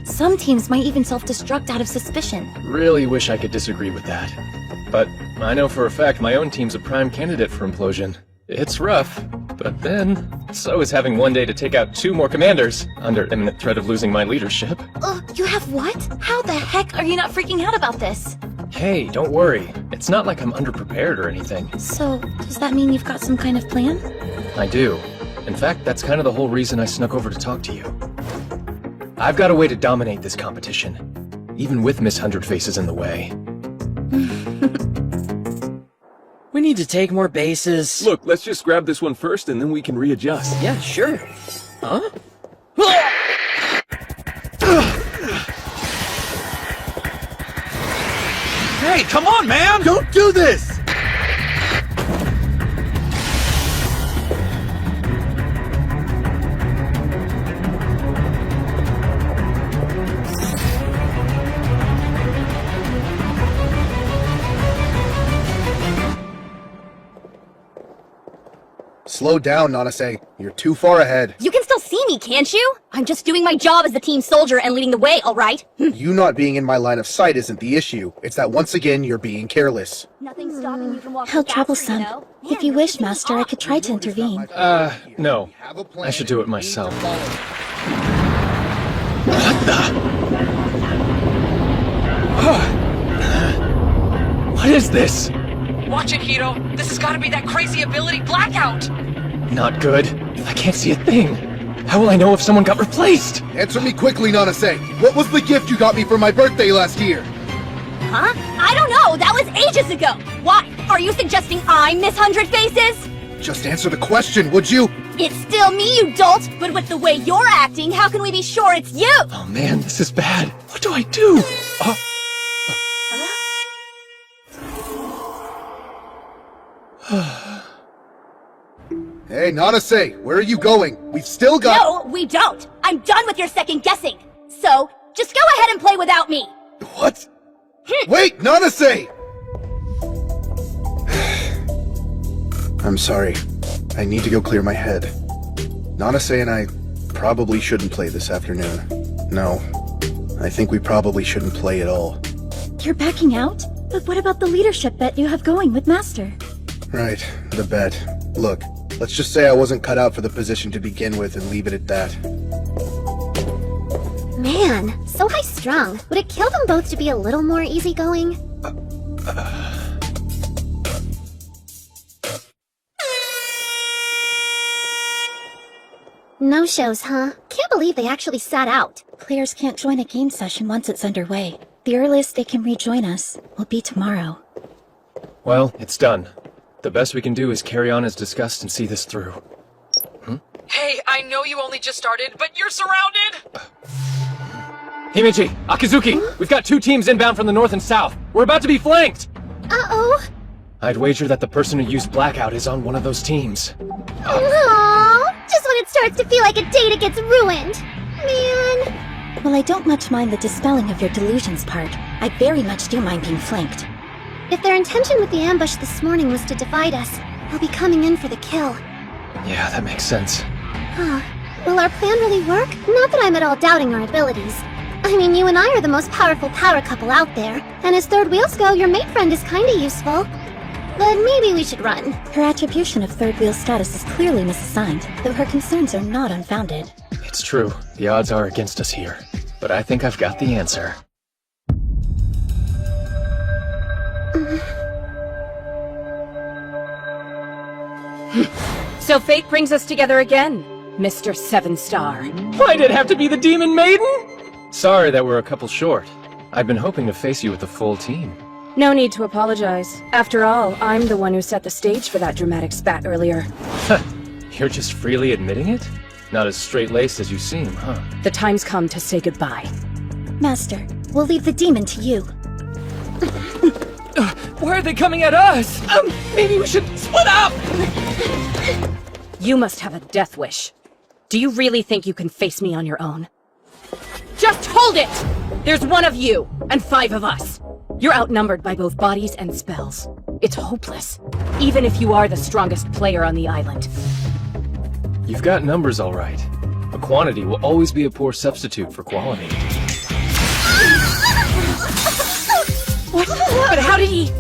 Speaker 3: Some teams might even self-destruct out of suspicion.
Speaker 2: Really wish I could disagree with that. But I know for a fact my own team's a prime candidate for implosion. It's rough, but then, so is having one day to take out 2 more commanders, under imminent threat of losing my leadership.
Speaker 3: You have what? How the heck are you not freaking out about this?
Speaker 2: Hey, don't worry. It's not like I'm underprepared or anything.
Speaker 3: So, does that mean you've got some kind of plan?
Speaker 2: I do. In fact, that's kind of the whole reason I snuck over to talk to you. I've got a way to dominate this competition, even with Miss 100 Faces in the way.
Speaker 5: We need to take more bases.
Speaker 22: Look, let's just grab this one first and then we can readjust.
Speaker 5: Yeah, sure.
Speaker 22: Huh?
Speaker 23: Hey, come on, man!
Speaker 22: Don't do this!
Speaker 15: Slow down, Nanase. You're too far ahead.
Speaker 16: You can still see me, can't you? I'm just doing my job as the team soldier and leading the way, alright?
Speaker 15: You not being in my line of sight isn't the issue. It's that once again you're being careless.
Speaker 16: Nothing's stopping you from walking
Speaker 12: How
Speaker 16: faster,
Speaker 12: troublesome.
Speaker 16: you know?
Speaker 12: If you wish, Master, I could try to intervene.
Speaker 2: No. I should do it myself. What the? What is this?
Speaker 7: Watch it, Hiro. This has got to be that crazy ability blackout.
Speaker 2: Not good. I can't see a thing. How will I know if someone got replaced?
Speaker 15: Answer me quickly, Nanase. What was the gift you got me for my birthday last year?
Speaker 16: Huh? I don't know. That was ages ago. Why? Are you suggesting I'm Miss 100 Faces?
Speaker 15: Just answer the question, would you?
Speaker 16: It's still me, you dolt. But with the way you're acting, how can we be sure it's you?
Speaker 2: Oh man, this is bad. What do I do?
Speaker 15: Hey, Nanase, where are you going? We've still got—
Speaker 16: No, we don't. I'm done with your second guessing. So, just go ahead and play without me.
Speaker 15: What? Wait, Nanase! I'm sorry. I need to go clear my head. Nanase and I probably shouldn't play this afternoon. No, I think we probably shouldn't play at all.
Speaker 12: You're backing out? But what about the leadership bet you have going with Master?
Speaker 15: Right, the bet. Look, let's just say I wasn't cut out for the position to begin with and leave it at that.
Speaker 14: Man, so high-strung. Would it kill them both to be a little more easygoing? No shows, huh? Can't believe they actually sat out.
Speaker 12: Players can't join a game session once it's underway. The earliest they can rejoin us will be tomorrow.
Speaker 2: Well, it's done. The best we can do is carry on as discussed and see this through.
Speaker 7: Hey, I know you only just started, but you're surrounded!
Speaker 2: Himeji, Akizuki, we've got 2 teams inbound from the north and south. We're about to be flanked!
Speaker 14: Uh-oh.
Speaker 2: I'd wager that the person who used Blackout is on one of those teams.
Speaker 14: Aww. Just when it starts to feel like a date, it gets ruined. Man.
Speaker 12: Well, I don't much mind the dispelling of your delusions part. I very much do mind being flanked.
Speaker 14: If their intention with the ambush this morning was to divide us, they'll be coming in for the kill.
Speaker 2: Yeah, that makes sense.
Speaker 14: Huh. Will our plan really work? Not that I'm at all doubting our abilities. I mean, you and I are the most powerful power couple out there, and as third wheels go, your mate friend is kinda useful. But maybe we should run.
Speaker 12: Her attribution of third wheel status is clearly misassigned, though her concerns are not unfounded.
Speaker 2: It's true. The odds are against us here. But I think I've got the answer.
Speaker 18: So fate brings us together again, Mr. 7-Star.
Speaker 2: Why'd it have to be the Demon Maiden? Sorry that we're a couple short. I'd been hoping to face you with the full team.
Speaker 18: No need to apologize. After all, I'm the one who set the stage for that dramatic spat earlier.
Speaker 2: You're just freely admitting it? Not as straight-laced as you seem, huh?
Speaker 18: The time's come to say goodbye.
Speaker 12: Master, we'll leave the demon to you.
Speaker 5: Why are they coming at us? Maybe we should split up!
Speaker 18: You must have a death wish. Do you really think you can face me on your own? Just hold it! There's 1 of you, and 5 of us. You're outnumbered by both bodies and spells. It's hopeless, even if you are the strongest player on the island.
Speaker 2: You've got numbers all right. A quantity will always be a poor substitute for quality.
Speaker 18: What? But how did he...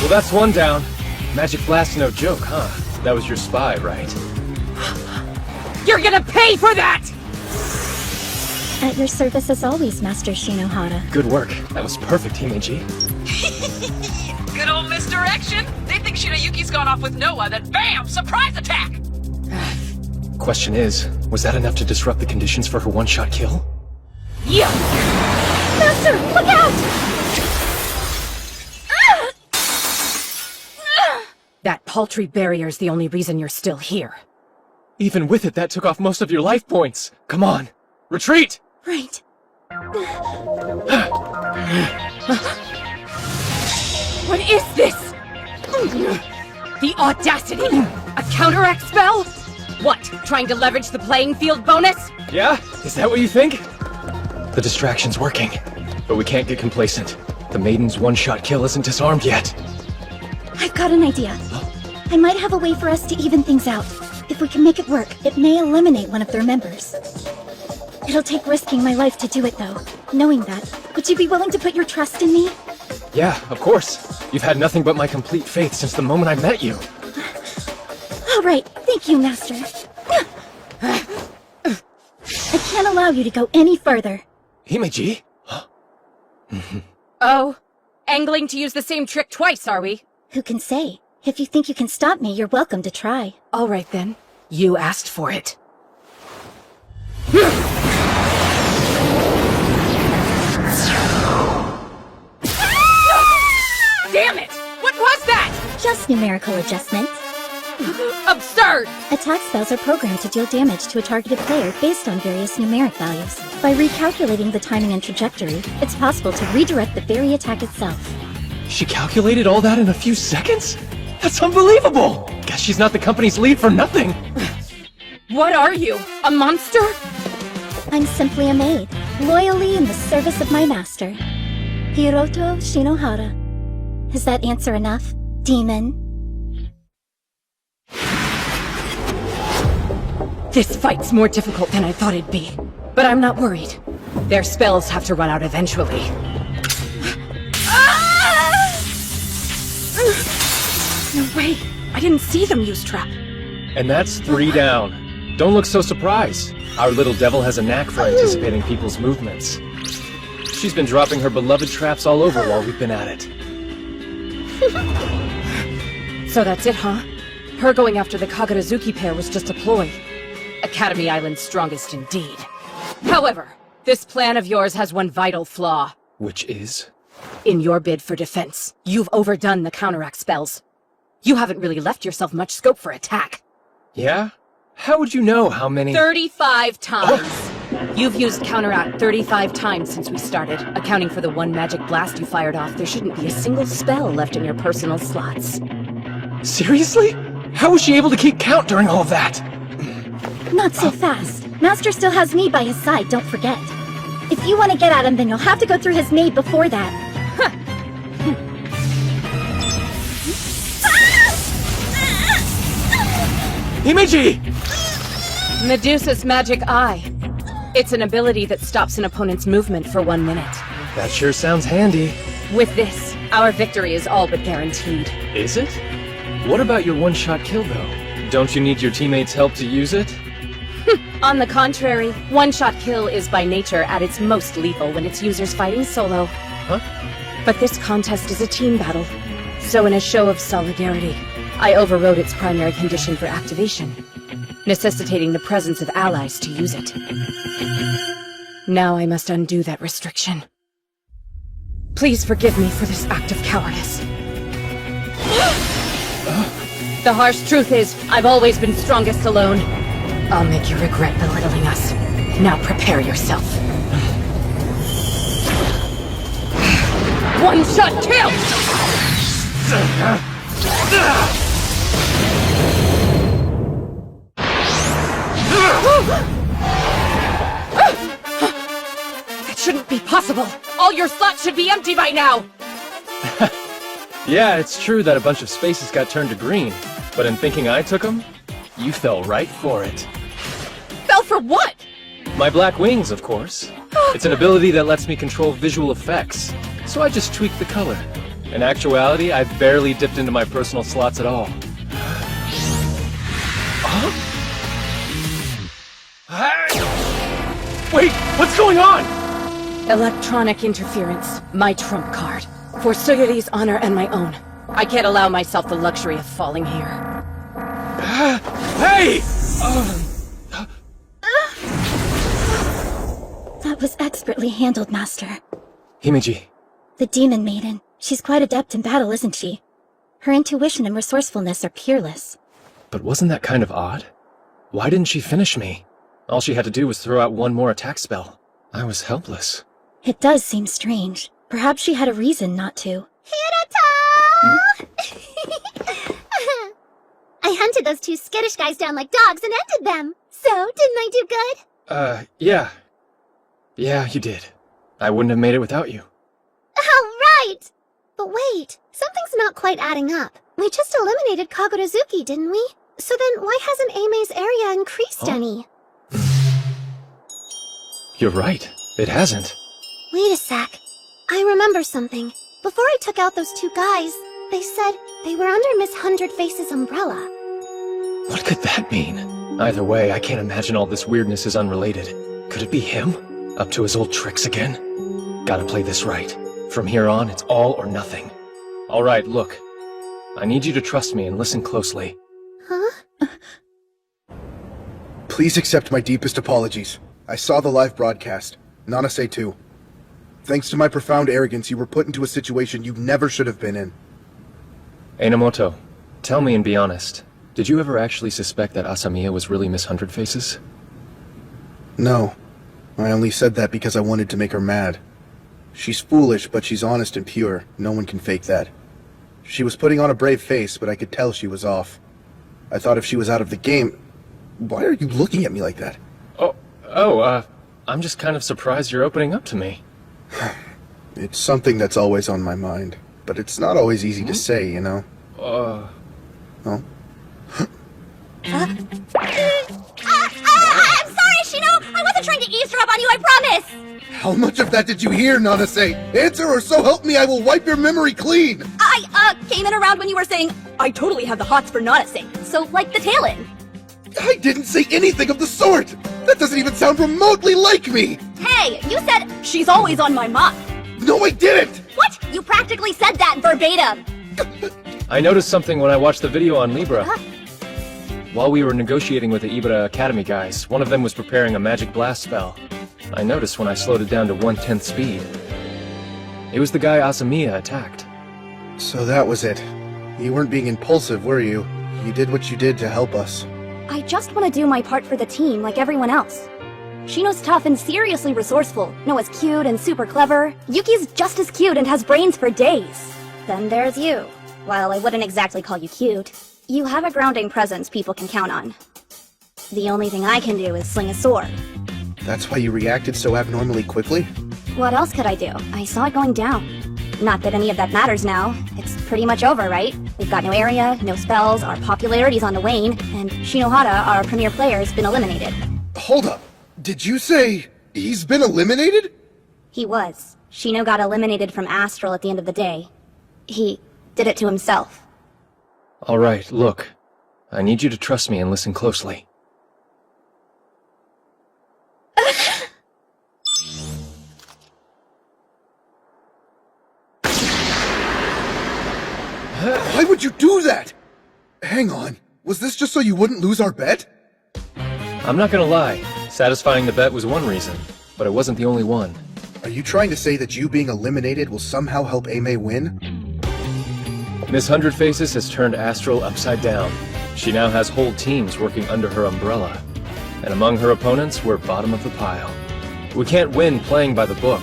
Speaker 2: Well, that's 1 down. Magic Blast no joke, huh? That was your spy, right?
Speaker 18: You're gonna pay for that!
Speaker 12: At your service as always, Master Shinohara.
Speaker 2: Good work. That was perfect, Himeji.
Speaker 7: Good old misdirection! They think Shinayuki's gone off with Noah, then BAM! Surprise attack!
Speaker 2: Question is, was that enough to disrupt the conditions for her one-shot kill?
Speaker 18: Yeah!
Speaker 14: Master, look out!
Speaker 18: That paltry barrier's the only reason you're still here.
Speaker 2: Even with it, that took off most of your life points. Come on, retreat!
Speaker 12: Right.
Speaker 18: What is this? The audacity! A counteract spell? What, trying to leverage the playing field bonus?
Speaker 2: Yeah? Is that what you think? The distraction's working, but we can't get complacent. The Maiden's one-shot kill isn't disarmed yet.
Speaker 12: I've got an idea. I might have a way for us to even things out. If we can make it work, it may eliminate one of their members. It'll take risking my life to do it, though. Knowing that, would you be willing to put your trust in me?
Speaker 2: Yeah, of course. You've had nothing but my complete faith since the moment I met you.
Speaker 12: All right, thank you, Master. I can't allow you to go any further.
Speaker 2: Himeji?
Speaker 18: Oh, angling to use the same trick twice, are we?
Speaker 12: Who can say? If you think you can stop me, you're welcome to try.
Speaker 18: All right, then. You asked for it. Damn it! What was that?
Speaker 12: Just numerical adjustment.
Speaker 18: Absurd!
Speaker 12: Attack spells are programmed to deal damage to a targeted player based on various numeric values. By recalculating the timing and trajectory, it's possible to redirect the very attack itself.
Speaker 2: She calculated all that in a few seconds? That's unbelievable! Guess she's not the company's lead for nothing!
Speaker 18: What are you? A monster?
Speaker 12: I'm simply a maid, loyally in the service of my master. Hiroto Shinohara. Is that answer enough, demon?
Speaker 18: This fight's more difficult than I thought it'd be. But I'm not worried. Their spells have to run out eventually. No way! I didn't see them use trap.
Speaker 2: And that's 3 down. Don't look so surprised. Our little devil has a knack for anticipating people's movements. She's been dropping her beloved traps all over while we've been at it.
Speaker 18: So that's it, huh? Her going after the Kagurazuki pair was just a ploy. Academy Island's strongest indeed. However, this plan of yours has one vital flaw.
Speaker 2: Which is?
Speaker 18: In your bid for defense, you've overdone the counteract spells. You haven't really left yourself much scope for attack.
Speaker 2: Yeah? How would you know how many—
Speaker 18: 35 times! You've used counteract 35 times since we started. Accounting for the one magic blast you fired off, there shouldn't be a single spell left in your personal slots.
Speaker 2: Seriously? How was she able to keep count during all of that?
Speaker 12: Not so fast. Master still has me by his side, don't forget. If you want to get at him, then you'll have to go through his maid before that.
Speaker 2: Himeji!
Speaker 18: Medusa's Magic Eye. It's an ability that stops an opponent's movement for 1 minute.
Speaker 2: That sure sounds handy.
Speaker 18: With this, our victory is all but guaranteed.
Speaker 2: Is it? What about your one-shot kill, though? Don't you need your teammates' help to use it?
Speaker 18: On the contrary, one-shot kill is by nature at its most lethal when its user's fighting solo.
Speaker 2: Huh?
Speaker 18: But this contest is a team battle, so in a show of solidarity, I overrode its primary condition for activation, necessitating the presence of allies to use it. Now I must undo that restriction. Please forgive me for this act of cowardice. The harsh truth is, I've always been strongest alone. I'll make you regret belittling us. Now prepare yourself. One-shot kill! That shouldn't be possible! All your slots should be empty by now!
Speaker 2: Yeah, it's true that a bunch of spaces got turned to green, but in thinking I took them, you fell right for it.
Speaker 18: Fell for what?
Speaker 2: My black wings, of course. It's an ability that lets me control visual effects, so I just tweaked the color. In actuality, I barely dipped into my personal slots at all. Wait, what's going on?
Speaker 18: Electronic interference, my trump card. For Suguri's honor and my own, I can't allow myself the luxury of falling here.
Speaker 2: Hey!
Speaker 12: That was expertly handled, Master.
Speaker 2: Himeji.
Speaker 12: The Demon Maiden. She's quite adept in battle, isn't she? Her intuition and resourcefulness are peerless.
Speaker 2: But wasn't that kind of odd? Why didn't she finish me? All she had to do was throw out one more attack spell. I was helpless.
Speaker 12: It does seem strange. Perhaps she had a reason not to.
Speaker 14: Hiroto! I hunted those two skittish guys down like dogs and ended them. So, didn't I do good?
Speaker 2: Yeah. Yeah, you did. I wouldn't have made it without you.
Speaker 14: Oh, right! But wait, something's not quite adding up. We just eliminated Kagurazuki, didn't we? So then why hasn't Aime's area increased any?
Speaker 2: You're right. It hasn't.
Speaker 14: Wait a sec. I remember something. Before I took out those two guys, they said they were under Miss Hundred Face's umbrella.
Speaker 2: What could that mean? Either way, I can't imagine all this weirdness is unrelated. Could it be him? Up to his old tricks again? Gotta play this right. From here on, it's all or nothing. Alright, look. I need you to trust me and listen closely.
Speaker 14: Huh?
Speaker 15: Please accept my deepest apologies. I saw the live broadcast. Nanase too. Thanks to my profound arrogance, you were put into a situation you never should have been in.
Speaker 2: Enomoto, tell me and be honest. Did you ever actually suspect that Asamiya was really Miss Hundred Faces?
Speaker 15: No. I only said that because I wanted to make her mad. She's foolish, but she's honest and pure. No one can fake that. She was putting on a brave face, but I could tell she was off. I thought if she was out of the game... Why are you looking at me like that?
Speaker 2: I'm just kind of surprised you're opening up to me.
Speaker 15: It's something that's always on my mind, but it's not always easy to say, you know?
Speaker 14: I'm sorry, Shino! I wasn't trying to eavesdrop on you, I promise!
Speaker 15: How much of that did you hear, Nanase? Answer or so help me I will wipe your memory clean!
Speaker 16: I came in around when you were saying, I totally have the hots for Nanase, so like the tail end.
Speaker 15: I didn't say anything of the sort! That doesn't even sound remotely like me!
Speaker 16: Hey, you said, she's always on my mind.
Speaker 15: No, I didn't!
Speaker 16: What? You practically said that verbatim.
Speaker 2: I noticed something when I watched the video on Libra. While we were negotiating with the Ibra Academy guys, one of them was preparing a magic blast spell. I noticed when I slowed it down to 1/10 speed. It was the guy Asamiya attacked.
Speaker 15: So that was it. You weren't being impulsive, were you? You did what you did to help us.
Speaker 16: I just want to do my part for the team like everyone else. Shino's tough and seriously resourceful. Noah's cute and super clever. Yuki's just as cute and has brains for days. Then there's you. Well, I wouldn't exactly call you cute. You have a grounding presence people can count on. The only thing I can do is sling a sword.
Speaker 15: That's why you reacted so abnormally quickly?
Speaker 16: What else could I do? I saw it going down. Not that any of that matters now. It's pretty much over, right? We've got no area, no spells, our popularity's on the wane, and Shinohara, our premier player, has been eliminated.
Speaker 15: Hold up. Did you say he's been eliminated?
Speaker 16: He was. Shino got eliminated from Astral at the end of the day. He did it to himself.
Speaker 2: Alright, look. I need you to trust me and listen closely.
Speaker 15: Why would you do that? Hang on. Was this just so you wouldn't lose our bet?
Speaker 2: I'm not gonna lie. Satisfying the bet was one reason, but it wasn't the only one.
Speaker 15: Are you trying to say that you being eliminated will somehow help Aimee win?
Speaker 2: Miss Hundred Faces has turned Astral upside down. She now has whole teams working under her umbrella. And among her opponents, we're bottom of the pile. We can't win playing by the book.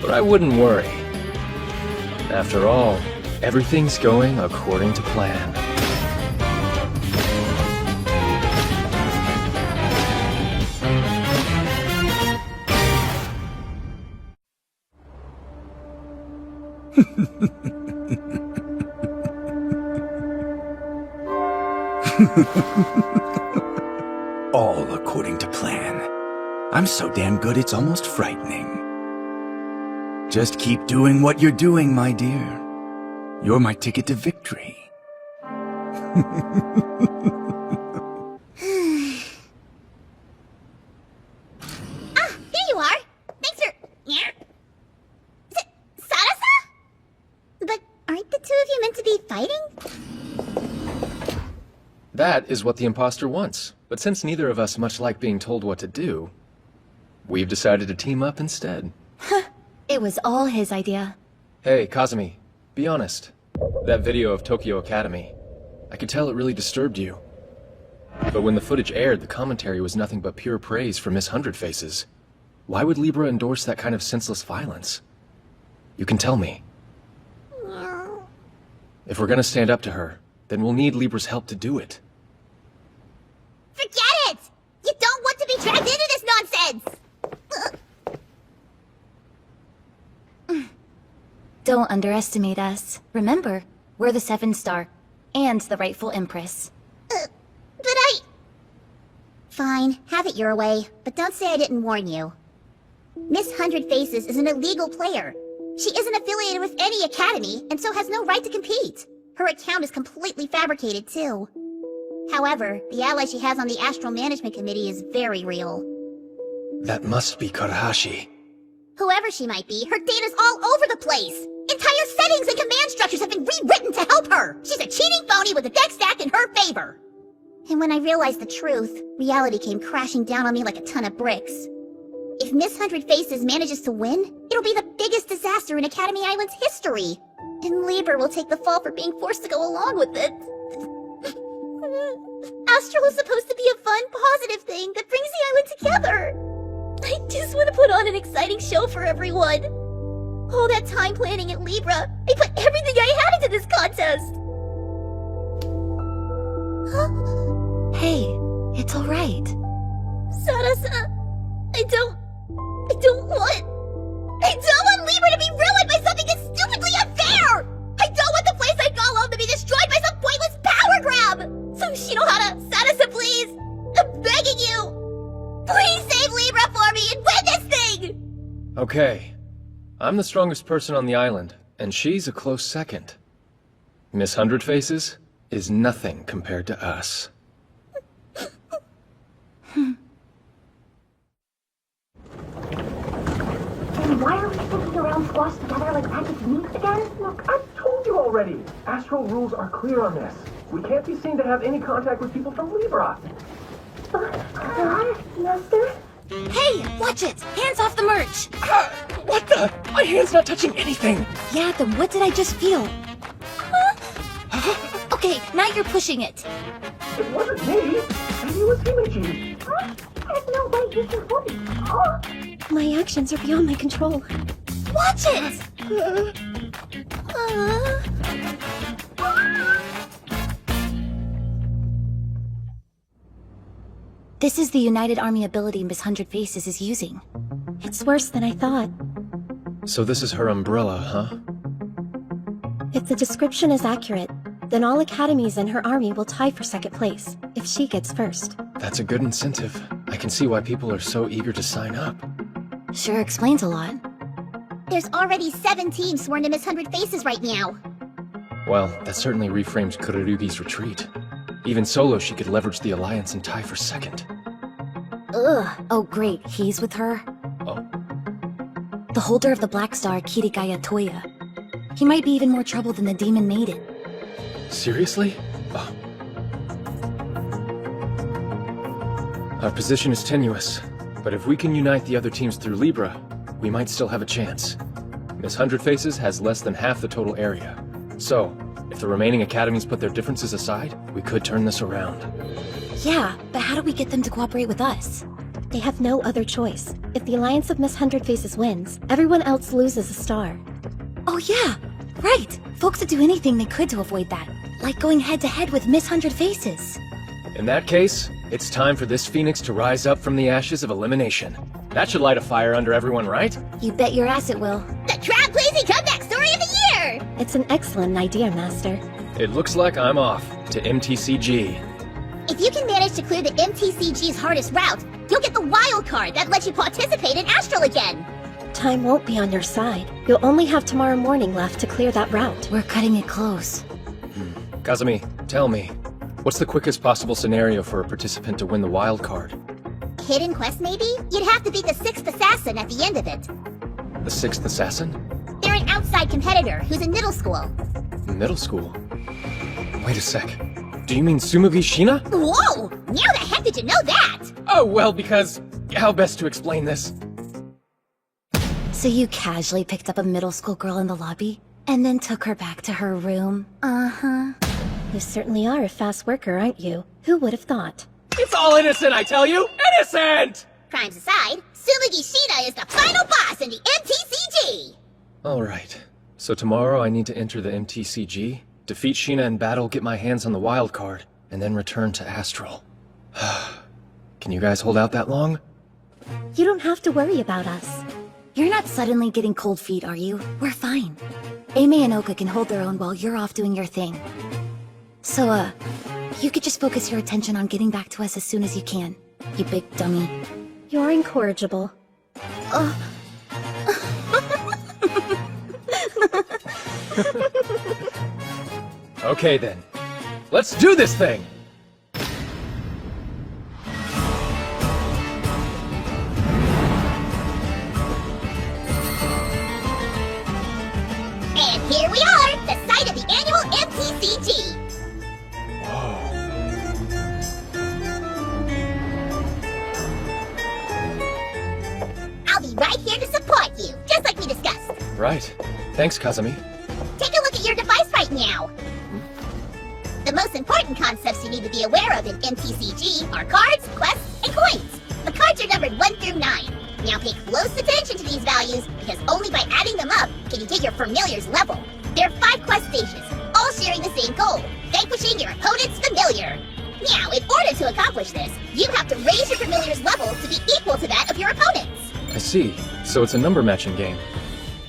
Speaker 2: But I wouldn't worry. After all, everything's going according to plan.
Speaker 23: All according to plan. I'm so damn good it's almost frightening. Just keep doing what you're doing, my dear. You're my ticket to victory.
Speaker 14: Here you are. Thanks for... Yeah. Is it Sarasa? But aren't the two of you meant to be fighting?
Speaker 2: That is what the imposter wants. But since neither of us much like being told what to do, we've decided to team up instead.
Speaker 3: It was all his idea.
Speaker 2: Hey, Kazumi, be honest. That video of Tokyo Academy, I could tell it really disturbed you. But when the footage aired, the commentary was nothing but pure praise for Miss Hundred Faces. Why would Libra endorse that kind of senseless violence? You can tell me. If we're gonna stand up to her, then we'll need Libra's help to do it.
Speaker 14: Forget it! You don't want to be dragged into this nonsense!
Speaker 3: Don't underestimate us. Remember, we're the 7-star, and the rightful Empress.
Speaker 14: But I... Fine, have it your way, but don't say I didn't warn you. Miss Hundred Faces is an illegal player. She isn't affiliated with any academy, and so has no right to compete. Her account is completely fabricated, too. However, the ally she has on the Astral Management Committee is very real.
Speaker 2: That must be Karahashi.
Speaker 14: Whoever she might be, her data's all over the place! Entire settings and command structures have been rewritten to help her! She's a cheating phony with a deck stacked in her favor! And when I realized the truth, reality came crashing down on me like a ton of bricks. If Miss Hundred Faces manages to win, it'll be the biggest disaster in Academy Island's history! And Libra will take the fall for being forced to go along with it. Astral is supposed to be a fun, positive thing that brings the island together! I just want to put on an exciting show for everyone! All that time planning at Libra, I put everything I had into this contest!
Speaker 3: Hey, it's alright.
Speaker 14: Sarasa, I don't want Libra to be ruined by something that's stupidly unfair! I don't want the place I call home to be destroyed by some pointless power grab! So Shinohara, Sarasa, please! I'm begging you! Please save Libra for me and win this thing!
Speaker 2: Okay. I'm the strongest person on the island, and she's a close second. Miss Hundred Faces is nothing compared to us.
Speaker 9: And why are we sticking around squashed together like packaged meats again?
Speaker 1: Look, I've told you already. Astral rules are clear on this.
Speaker 2: We can't be seen to have any contact with people from Libra.
Speaker 14: Master?
Speaker 3: Hey, watch it! Hands off the merch!
Speaker 2: What the? My hand's not touching anything!
Speaker 3: Yeah, then what did I just feel? Okay, now you're pushing it.
Speaker 2: It wasn't me! Maybe it was Himiji!
Speaker 14: There's no way you can hold it. My actions are beyond my control.
Speaker 3: Watch it! This is the United Army ability Miss Hundred Faces is using.
Speaker 12: It's worse than I thought.
Speaker 2: So this is her umbrella, huh?
Speaker 12: If the description is accurate, then all academies in her army will tie for second place, if she gets first.
Speaker 2: That's a good incentive. I can see why people are so eager to sign up.
Speaker 3: Sure explains a lot.
Speaker 9: There's already 7 teams sworn to Miss Hundred Faces right now.
Speaker 2: Well, that certainly reframes Kururugi's retreat. Even solo, she could leverage the alliance and tie for second.
Speaker 3: Ugh. Oh great, he's with her?
Speaker 2: Oh.
Speaker 3: The holder of the Black Star, Kirigaya Toya. He might be even more trouble than the Demon Maiden.
Speaker 2: Seriously? Oh. Our position is tenuous, but if we can unite the other teams through Libra, we might still have a chance. Miss Hundred Faces has less than half the total area. So, if the remaining academies put their differences aside, we could turn this around.
Speaker 3: Yeah, but how do we get them to cooperate with us?
Speaker 12: They have no other choice. If the Alliance of Miss Hundred Faces wins, everyone else loses a star.
Speaker 3: Oh yeah, right! Folks would do anything they could to avoid that. Like going head-to-head with Miss Hundred Faces.
Speaker 2: In that case, it's time for this phoenix to rise up from the ashes of elimination. That should light a fire under everyone, right?
Speaker 3: You bet your ass it will.
Speaker 9: The crowd-pleasing comeback story of the year!
Speaker 12: It's an excellent idea, Master.
Speaker 2: It looks like I'm off to MTCG.
Speaker 9: If you can manage to clear the MTCG's hardest route, you'll get the wild card that lets you participate in Astral again.
Speaker 12: Time won't be on your side. You'll only have tomorrow morning left to clear that route.
Speaker 3: We're cutting it close.
Speaker 2: Kazumi, tell me, what's the quickest possible scenario for a participant to win the wild card?
Speaker 9: Hidden quest, maybe? You'd have to beat the 6th assassin at the end of it.
Speaker 2: The 6th assassin?
Speaker 9: They're an outside competitor who's in middle school.
Speaker 2: Middle school? Wait a sec. Do you mean Tsumugi Shina?
Speaker 9: Whoa! How the heck did you know that?
Speaker 2: Oh, well, because... how best to explain this?
Speaker 3: So you casually picked up a middle school girl in the lobby, and then took her back to her room? Uh-huh.
Speaker 12: You certainly are a fast worker, aren't you? Who would have thought?
Speaker 2: It's all innocent, I tell you! Innocent!
Speaker 9: Crimes aside, Tsumugi Shina is the final boss in the MTCG!
Speaker 2: Alright. So tomorrow I need to enter the MTCG, defeat Shina in battle, get my hands on the wild card, and then return to Astral. Can you guys hold out that long?
Speaker 12: You don't have to worry about us.
Speaker 3: You're not suddenly getting cold feet, are you? We're fine. Aimee and Oka can hold their own while you're off doing your thing. So, you could just focus your attention on getting back to us as soon as you can. You big dummy.
Speaker 12: You're incorrigible.
Speaker 2: Okay then. Let's do this thing!
Speaker 9: And here we are, the site of the annual MTCG! I'll be right here to support you, just like we discussed.
Speaker 2: Right. Thanks, Kazumi.
Speaker 9: Take a look at your device right now. The most important concepts you need to be aware of in MTCG are cards, quests, and coins. The cards are numbered 1 through 9. Now pay close attention to these values, because only by adding them up can you get your familiar's level. There are 5 quest stages, all sharing the same goal, vanquishing your opponent's familiar. Now, in order to accomplish this, you have to raise your familiar's level to be equal to that of your opponent's.
Speaker 2: I see. So it's a number matching game.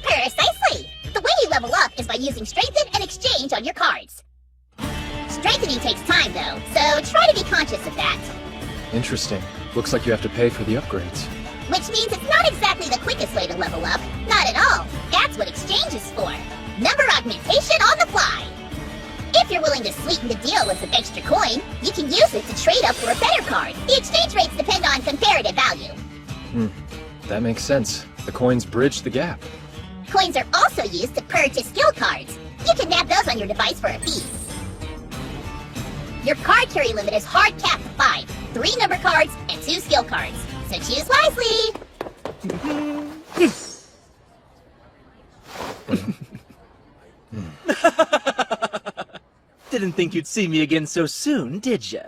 Speaker 9: Precisely! The way you level up is by using Strengthen and Exchange on your cards. Strengthening takes time, though, so try to be conscious of that.
Speaker 2: Interesting. Looks like you have to pay for the upgrades.
Speaker 9: Which means it's not exactly the quickest way to level up. Not at all. That's what Exchange is for. Number augmentation on the fly. If you're willing to sweeten the deal with some extra coin, you can use it to trade up for a better card. The exchange rates depend on comparative value.
Speaker 2: That makes sense. The coins bridge the gap.
Speaker 9: Coins are also used to purchase skill cards. You can nab those on your device for a fee. Your card carry limit is hard capped at 5. 3 number cards and 2 skill cards. So choose wisely.
Speaker 19: Didn't think you'd see me again so soon, did ya?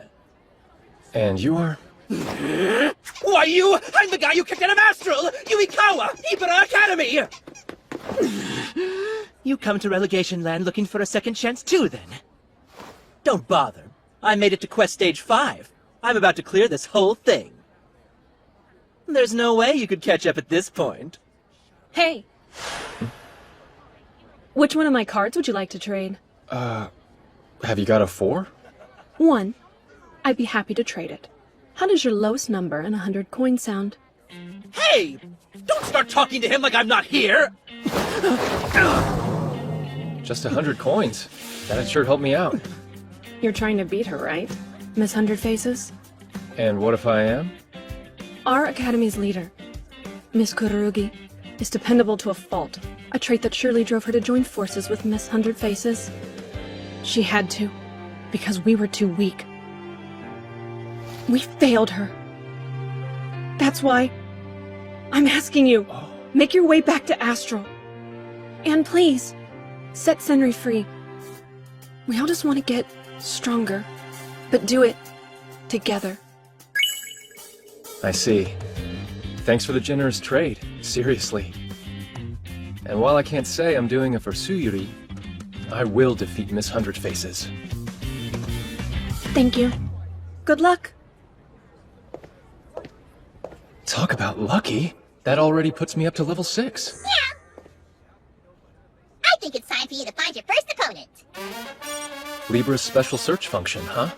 Speaker 2: And you are?
Speaker 19: Why, I'm the guy you kicked out of Astral! Yuikawa! Ibara Academy! You come to Relegation Land looking for a second chance too, then? Don't bother. I made it to Quest Stage 5. I'm about to clear this whole thing. There's no way you could catch up at this point.
Speaker 13: Hey! Which one of my cards would you like to trade?
Speaker 2: Have you got a 4?
Speaker 13: 1. I'd be happy to trade it. How does your lowest number and 100 coins sound?
Speaker 19: Hey! Don't start talking to him like I'm not here!
Speaker 2: Just 100 coins. That'd sure help me out.
Speaker 13: You're trying to beat her, right? Miss 100 Faces?
Speaker 2: And what if I am?
Speaker 13: Our Academy's leader, Miss Kurugi, is dependable to a fault. A trait that surely drove her to join forces with Miss 100 Faces. She had to, because we were too weak. We failed her. That's why I'm asking you, make your way back to Astral. And please, set Senri free. We all just want to get stronger, but do it together.
Speaker 2: I see. Thanks for the generous trade, seriously. And while I can't say I'm doing it for Suyuri, I will defeat Miss 100 Faces.
Speaker 13: Thank you. Good luck.
Speaker 2: Talk about lucky. That already puts me up to level 6.
Speaker 9: Yeah. I think it's time for you to find your first opponent.
Speaker 2: Libra's special search function, huh?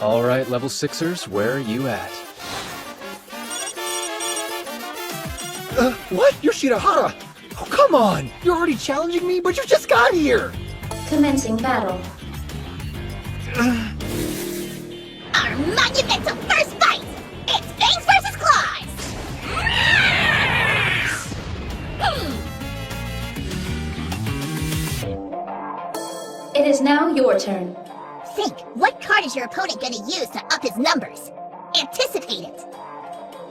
Speaker 2: Alright, level 6ers, where are you at?
Speaker 5: What? You're Shinohara! Oh, come on! You're already challenging me, but you just got here!
Speaker 4: Commencing battle.
Speaker 9: Our monumental first fight! It's Fangs versus Claws!
Speaker 4: It is now your turn.
Speaker 9: Think, what card is your opponent gonna use to up his numbers? Anticipate it!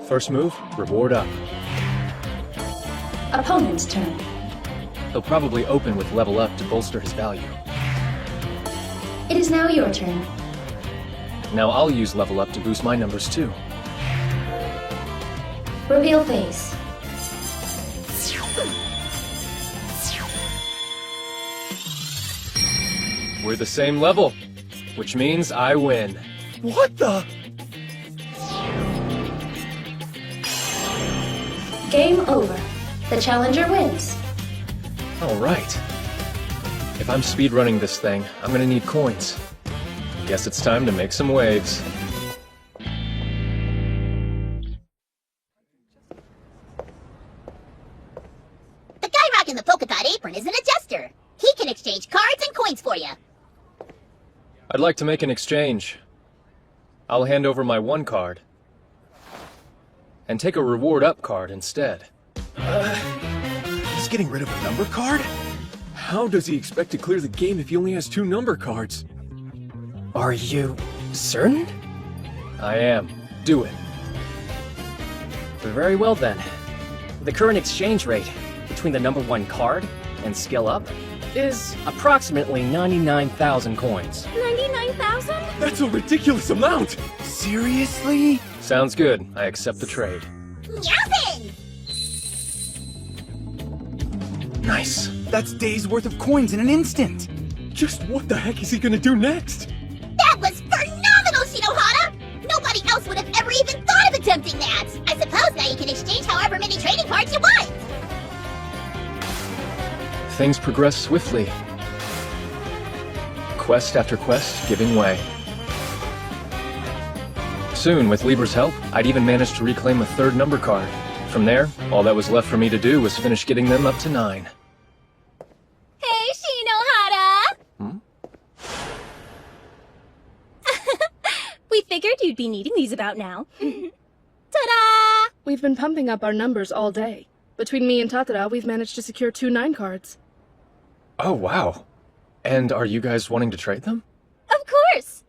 Speaker 2: First move, reward up.
Speaker 4: Opponent's turn.
Speaker 2: He'll probably open with level up to bolster his value.
Speaker 4: It is now your turn.
Speaker 2: Now I'll use level up to boost my numbers too.
Speaker 4: Reveal face.
Speaker 2: We're the same level, which means I win.
Speaker 5: What the?
Speaker 4: Game over. The challenger wins.
Speaker 2: Alright. If I'm speedrunning this thing, I'm gonna need coins. Guess it's time to make some waves.
Speaker 9: The guy rocking the polka dot apron is an adjuster. He can exchange cards and coins for you.
Speaker 2: I'd like to make an exchange. I'll hand over my 1 card. And take a reward up card instead.
Speaker 22: He's getting rid of a number card? How does he expect to clear the game if he only has 2 number cards?
Speaker 5: Are you certain?
Speaker 2: I am. Do it.
Speaker 5: Very well then. The current exchange rate between the number 1 card and skill up is approximately 99,000 coins.
Speaker 14: 99,000?
Speaker 22: That's a ridiculous amount!
Speaker 23: Seriously?
Speaker 2: Sounds good. I accept the trade.
Speaker 9: Yowzin!
Speaker 2: Nice.
Speaker 23: That's days worth of coins in an instant.
Speaker 22: Just what the heck is he gonna do next?
Speaker 9: That was phenomenal, Shinohara! Nobody else would have ever even thought of attempting that! I suppose now you can exchange however many trading cards you want!
Speaker 2: Things progress swiftly. Quest after quest giving way. Soon, with Libra's help, I'd even managed to reclaim a 3rd number card. From there, all that was left for me to do was finish getting them up to 9.
Speaker 14: Hey, Shinohara! We figured you'd be needing these about now. Ta-da!
Speaker 13: We've been pumping up our numbers all day. Between me and Tatara, we've managed to secure 2 9 cards.
Speaker 2: Oh, wow. And are you guys wanting to trade them?
Speaker 14: Of course!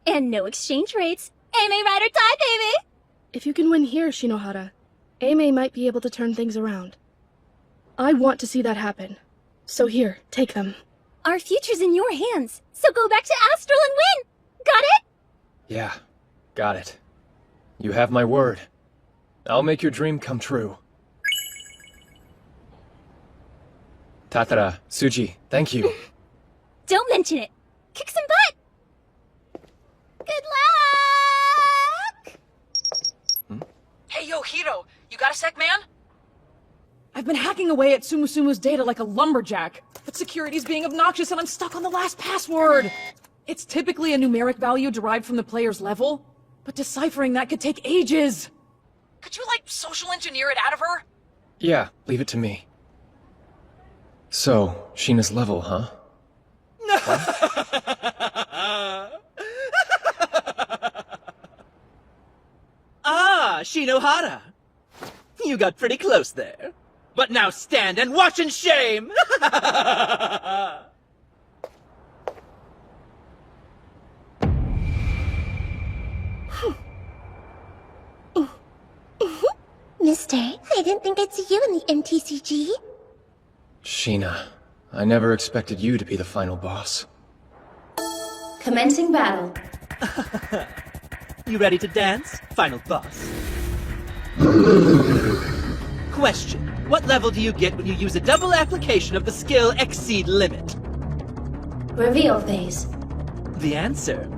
Speaker 14: And no exchange rates. Aimee ride or die, baby!
Speaker 1: If you can win here, Shinohara, Aimee might be able to turn things around. I want to see that happen. So here, take them.
Speaker 14: Our future's in your hands, so go back to Astral and win! Got it?
Speaker 2: Yeah, got it. You have my word. I'll make your dream come true. Tatara, Tsuji, thank you.
Speaker 14: Don't mention it. Kick some butt! Good luck!
Speaker 7: Hey, yo, Hiro, you got a sec, man?
Speaker 13: I've been hacking away at Sumusumu's data like a lumberjack, but security's being obnoxious and I'm stuck on the last password. It's typically a numeric value derived from the player's level, but deciphering that could take ages.
Speaker 7: Could you, like, social engineer it out of her?
Speaker 2: Yeah, leave it to me. So, Sheena's level, huh?
Speaker 19: Ah, Shinohara! You got pretty close there. But now stand and watch in shame!
Speaker 14: Mister, I didn't think I'd see you in the MTCG.
Speaker 2: Sheena, I never expected you to be the final boss.
Speaker 4: Commencing battle.
Speaker 19: You ready to dance, final boss? Question. What level do you get when you use a double application of the skill Exceed Limit?
Speaker 4: Reveal phase.
Speaker 19: The answer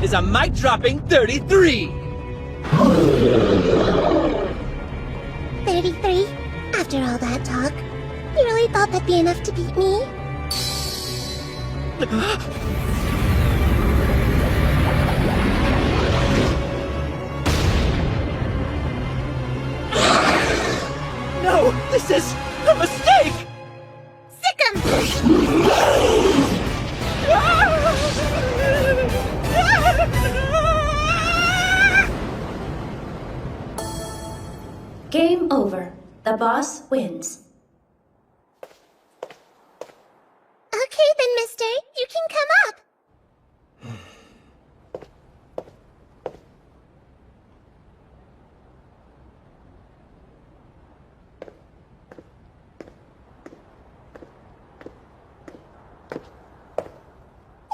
Speaker 19: is a mic-dropping 33!
Speaker 14: 33? After all that talk, you really thought that'd be enough to beat me?
Speaker 19: No! This is a mistake!
Speaker 4: Game over. The boss wins.
Speaker 14: Okay then, mister. You can come up.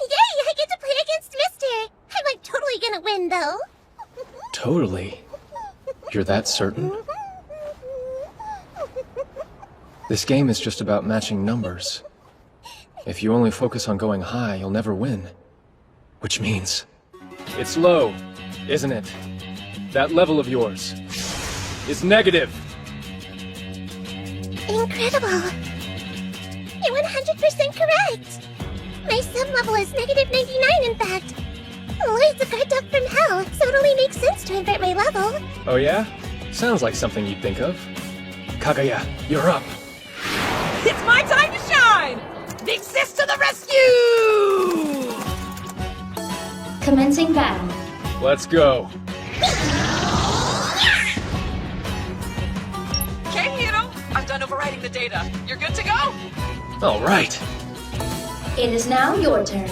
Speaker 14: Yay! I get to play against Mister! I'm like totally gonna win, though.
Speaker 2: Totally. You're that certain? This game is just about matching numbers. If you only focus on going high, you'll never win. Which means... It's low, isn't it? That level of yours is negative.
Speaker 14: Incredible. You're 100% correct. My sub level is negative 99, in fact. Lloyd's a guard dog from hell, so it only makes sense to invert my level.
Speaker 2: Oh yeah? Sounds like something you'd think of. Kaguya, you're up.
Speaker 13: It's my time to shine! Big Sis to the rescue!
Speaker 4: Commencing battle.
Speaker 2: Let's go.
Speaker 7: Okay, Hiro, I'm done overwriting the data. You're good to go?
Speaker 2: All right.
Speaker 4: It is now your turn.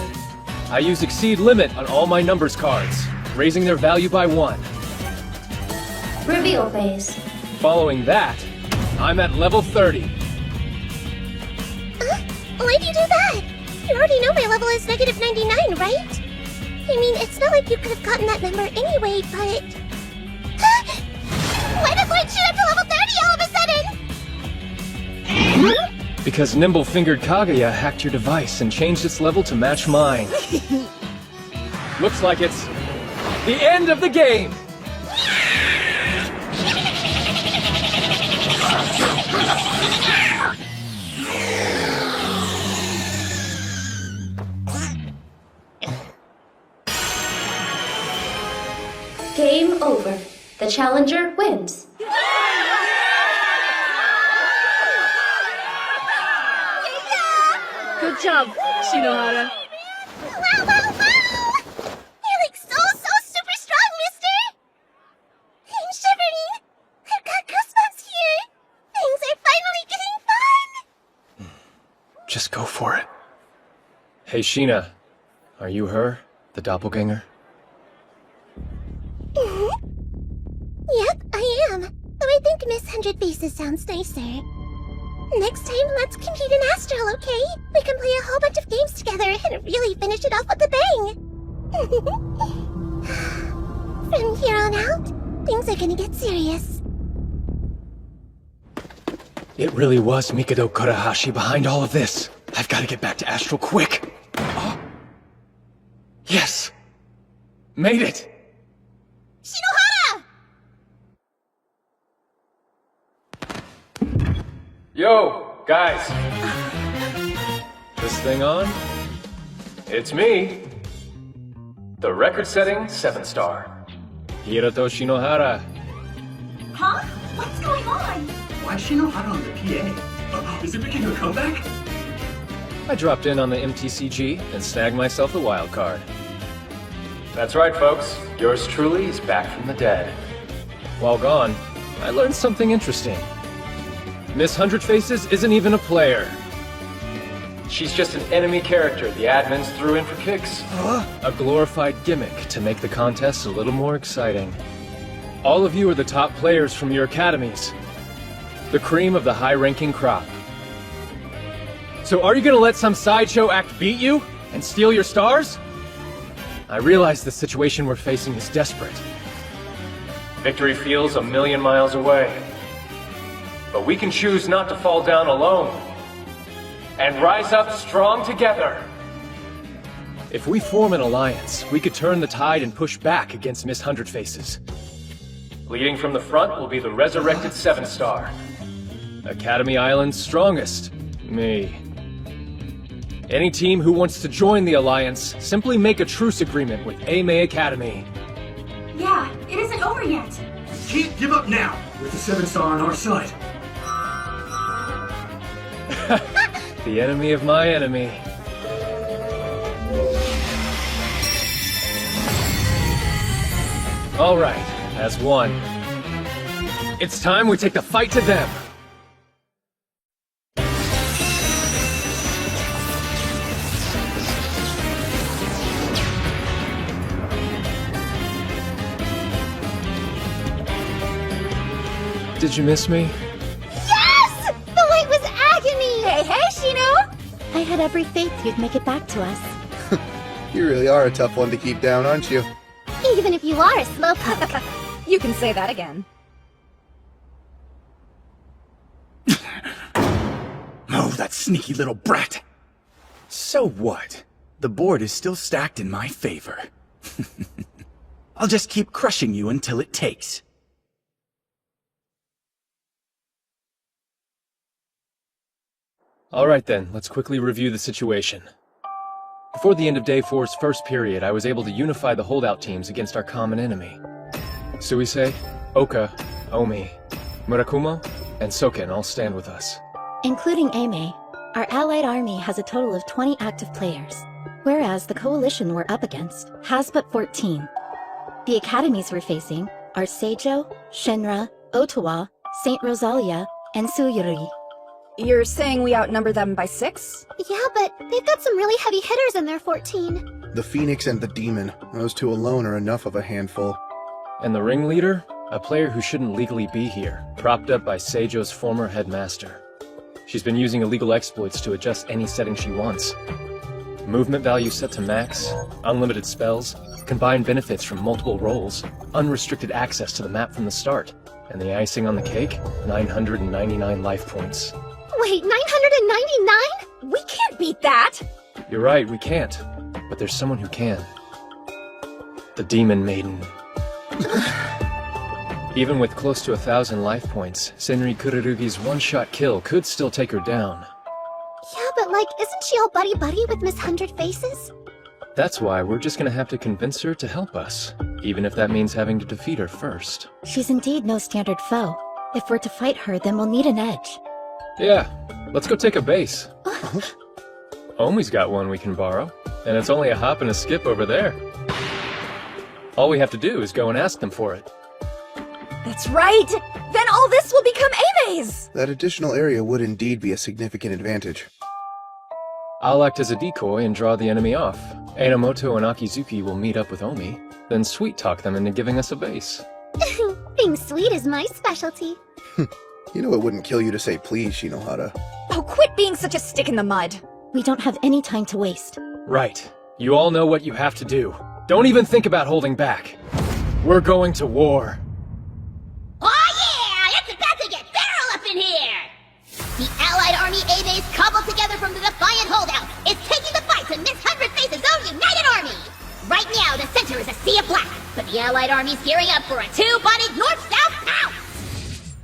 Speaker 2: I use Exceed Limit on all my numbers cards, raising their value by 1.
Speaker 4: Reveal phase.
Speaker 2: Following that, I'm at level 30.
Speaker 14: Why'd you do that? You already know my level is negative 99, right? I mean, it's not like you could have gotten that number anyway, but... Why did Lloyd shoot up to level 30 all of a sudden?
Speaker 2: Because nimble-fingered Kaguya hacked your device and changed its level to match mine. Looks like it's the end of the game!
Speaker 4: Game over. The challenger wins.
Speaker 1: Good job, Shinohara.
Speaker 14: Wow, wow, wow! You're like so super strong, mister! I'm shivering! I've got goosebumps here! Things are finally getting fun!
Speaker 2: Just go for it. Hey, Sheena. Are you her? The doppelganger?
Speaker 14: Yep, I am. Though I think Miss Hundred Faces sounds nicer. Next time, let's compete in Astral, okay? We can play a whole bunch of games together and really finish it off with a bang! From here on out, things are gonna get serious.
Speaker 2: It really was Mikado Kurahashi behind all of this. I've got to get back to Astral quick. Oh. Yes! Made it!
Speaker 14: Shinohara!
Speaker 2: Yo, guys. This thing on? It's me. The record-setting 7-star. Hiroto Shinohara.
Speaker 8: Huh? What's going on? Why is Shinohara on the PA? Is it making a comeback?
Speaker 2: I dropped in on the MTCG and snagged myself a wild card. That's right, folks. Yours truly is back from the dead. While gone, I learned something interesting. Miss Hundred Faces isn't even a player. She's just an enemy character the admins threw in for kicks. A glorified gimmick to make the contest a little more exciting. All of you are the top players from your academies. The cream of the high-ranking crop. So are you gonna let some sideshow act beat you and steal your stars? I realize the situation we're facing is desperate. Victory feels a million miles away. But we can choose not to fall down alone. And rise up strong together. If we form an alliance, we could turn the tide and push back against Miss Hundred Faces. Leading from the front will be the resurrected 7-star. Academy Island's strongest, me. Any team who wants to join the alliance, simply make a truce agreement with Aimei Academy.
Speaker 8: Yeah, it isn't over yet. Can't give up now, with the 7-star on our side.
Speaker 2: The enemy of my enemy. All right, as one. It's time we take the fight to them. Did you miss me?
Speaker 14: Yes! The wait was agony!
Speaker 12: Hey, Shino! I had every faith you'd make it back to us.
Speaker 15: You really are a tough one to keep down, aren't you?
Speaker 14: Even if you are a slowpoke.
Speaker 16: You can say that again.
Speaker 23: Oh, that sneaky little brat! So what? The board is still stacked in my favor. I'll just keep crushing you until it takes.
Speaker 2: Alright then, let's quickly review the situation. Before the end of Day 4's first period, I was able to unify the holdout teams against our common enemy. Suisei, Oka, Omi, Murakumo, and Soken all stand with us.
Speaker 12: Including Aimei, our allied army has a total of 20 active players, whereas the coalition we're up against has but 14. The academies we're facing are Seijo, Shinra, Ottawa, St. Rosalia, and Suyuri.
Speaker 16: You're saying we outnumber them by 6?
Speaker 14: Yeah, but they've got some really heavy hitters in their 14.
Speaker 15: The Phoenix and the Demon. Those two alone are enough of a handful.
Speaker 2: And the ringleader? A player who shouldn't legally be here, propped up by Seijo's former headmaster. She's been using illegal exploits to adjust any setting she wants. Movement value set to max, unlimited spells, combined benefits from multiple roles, unrestricted access to the map from the start, and the icing on the cake, 999 life points.
Speaker 14: Wait, 999?
Speaker 16: We can't beat that!
Speaker 2: You're right, we can't. But there's someone who can. The Demon Maiden. Even with close to 1,000 life points, Senri Kururugi's one-shot kill could still take her down.
Speaker 14: Yeah, but isn't she all buddy-buddy with Miss Hundred Faces?
Speaker 2: That's why we're just gonna have to convince her to help us, even if that means having to defeat her first.
Speaker 12: She's indeed no standard foe. If we're to fight her, then we'll need an edge.
Speaker 2: Yeah, let's go take a base. Omi's got one we can borrow, and it's only a hop and a skip over there. All we have to do is go and ask them for it.
Speaker 16: That's right! Then all this will become Aimei's!
Speaker 15: That additional area would indeed be a significant advantage.
Speaker 2: I'll act as a decoy and draw the enemy off. Enomoto and Akizuki will meet up with Omi, then sweet-talk them into giving us a base.
Speaker 14: Being sweet is my specialty.
Speaker 15: You know it wouldn't kill you to say please, Shinohara.
Speaker 16: Oh, quit being such a stick in the mud.
Speaker 12: We don't have any time to waste.
Speaker 2: Right. You all know what you have to do. Don't even think about holding back. We're going to war.
Speaker 9: Oh yeah! It's about to get barrel up in here! The Allied Army A-Base cobbled together from the Defiant holdout is taking the fight to Miss Hundred Face's own United Army! Right now, the center is a sea of black, but the Allied Army's gearing up for a two-bodied north-south pounce!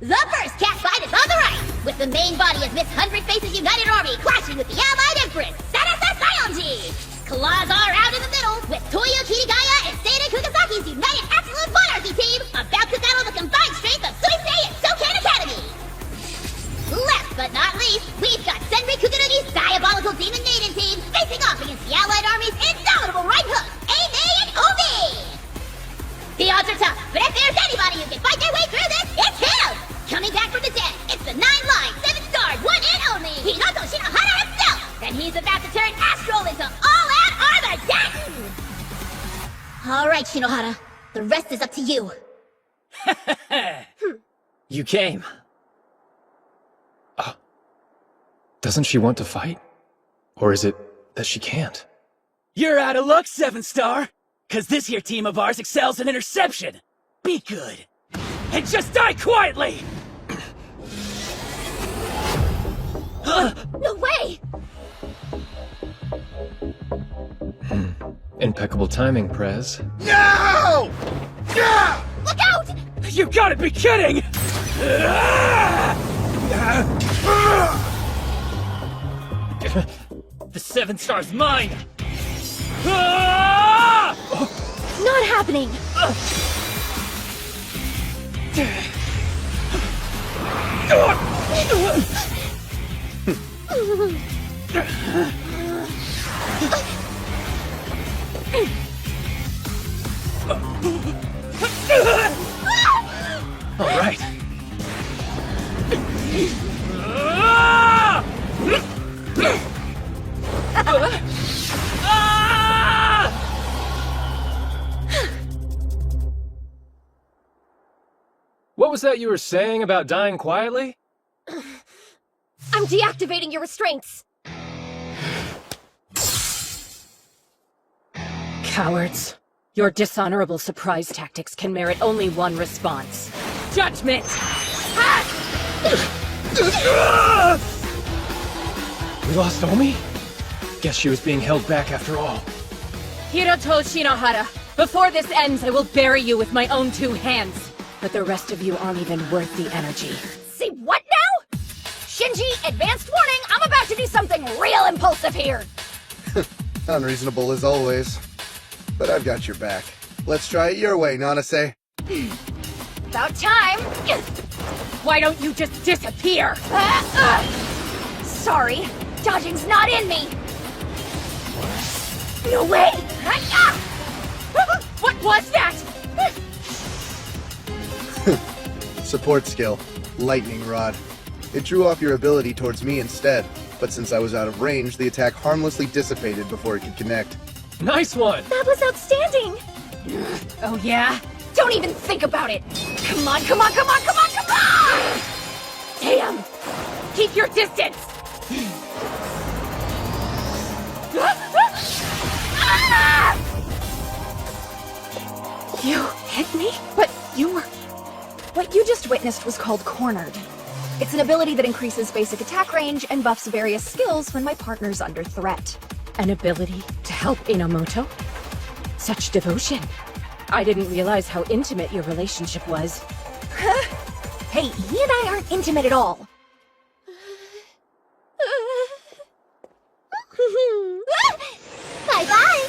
Speaker 9: The first cat fight is on the right, with the main body of Miss Hundred Face's United Army clashing with the Allied Empress, Sarasa Sayonji! Claws are out in the middle, with Toyo Kirigaya and Seinen Kugasaki's United Absolute Monarchy team about to battle the combined strength of Suisei and Sokan Academy! Last but not least, we've got Senri Kukurugi's Diabolical Demon Maiden team facing off against the Allied Army's indomitable right hook, Ame and Omi! The odds are tough, but if there's anybody who can fight their way through this, it's him! Coming back from the dead, it's the 9-line, 7-star, one and only Hiroto Shinohara himself! And he's about to turn Astral into all-out Armageddon! Alright, Shinohara, the rest is up to you.
Speaker 5: You came.
Speaker 2: Doesn't she want to fight? Or is it that she can't?
Speaker 19: You're out of luck, 7-star! Cause this here team of ours excels in interception! Be good! And just die quietly!
Speaker 16: No way!
Speaker 2: Impeccable timing, Prez.
Speaker 19: No!
Speaker 16: Look out!
Speaker 19: You gotta be kidding! The 7-star's mine!
Speaker 16: Not happening!
Speaker 2: All right. What was that you were saying about dying quietly?
Speaker 16: I'm deactivating your restraints!
Speaker 18: Cowards. Your dishonorable surprise tactics can merit only one response. Judgment!
Speaker 2: We lost Omi? Guess she was being held back after all.
Speaker 18: Hiroto Shinohara, before this ends, I will bury you with my own 2 hands. But the rest of you aren't even worth the energy.
Speaker 16: See what now? Shinji, advanced warning, I'm about to do something real impulsive here!
Speaker 15: Unreasonable as always. But I've got your back. Let's try it your way, Nanase.
Speaker 16: About time!
Speaker 18: Why don't you just disappear?
Speaker 16: Sorry, dodging's not in me! No way!
Speaker 18: What was that?
Speaker 15: Support skill. Lightning Rod. It drew off your ability towards me instead, but since I was out of range, the attack harmlessly dissipated before it could connect.
Speaker 2: Nice one!
Speaker 16: That was outstanding!
Speaker 18: Oh yeah?
Speaker 16: Don't even think about it! Come on, come on, come on, come on, come on!
Speaker 18: Damn! Keep your distance!
Speaker 16: You hit me? But you were... What you just witnessed was called Cornered. It's an ability that increases basic attack range and buffs various skills when my partner's under threat.
Speaker 18: An ability to help Enomoto? Such devotion. I didn't realize how intimate your relationship was.
Speaker 16: Hey, he and I aren't intimate at all.
Speaker 14: Bye-bye!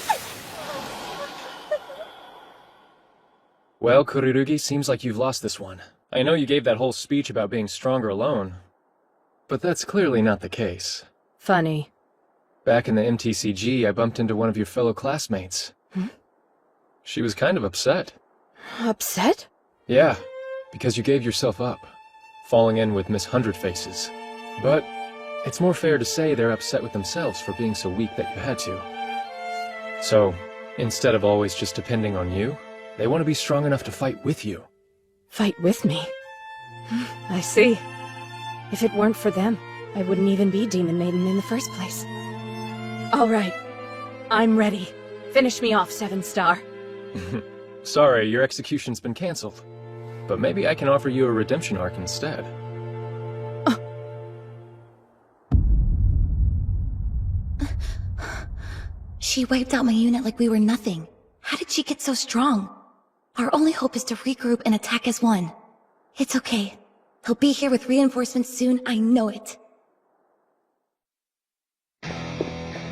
Speaker 2: Well, Kurirugi, seems like you've lost this one. I know you gave that whole speech about being stronger alone, but that's clearly not the case.
Speaker 18: Funny.
Speaker 2: Back in the MTCG, I bumped into one of your fellow classmates. She was kind of upset.
Speaker 18: Upset?
Speaker 2: Yeah, because you gave yourself up, falling in with Miss Hundred Faces. But it's more fair to say they're upset with themselves for being so weak that you had to. So, instead of always just depending on you, they want to be strong enough to fight with you.
Speaker 18: Fight with me? I see. If it weren't for them, I wouldn't even be Demon Maiden in the first place. All right. I'm ready. Finish me off, 7 Star.
Speaker 2: Sorry, your execution's been cancelled. But maybe I can offer you a redemption arc instead.
Speaker 3: She wiped out my unit like we were nothing. How did she get so strong? Our only hope is to regroup and attack as one. It's okay. He'll be here with reinforcements soon, I know it.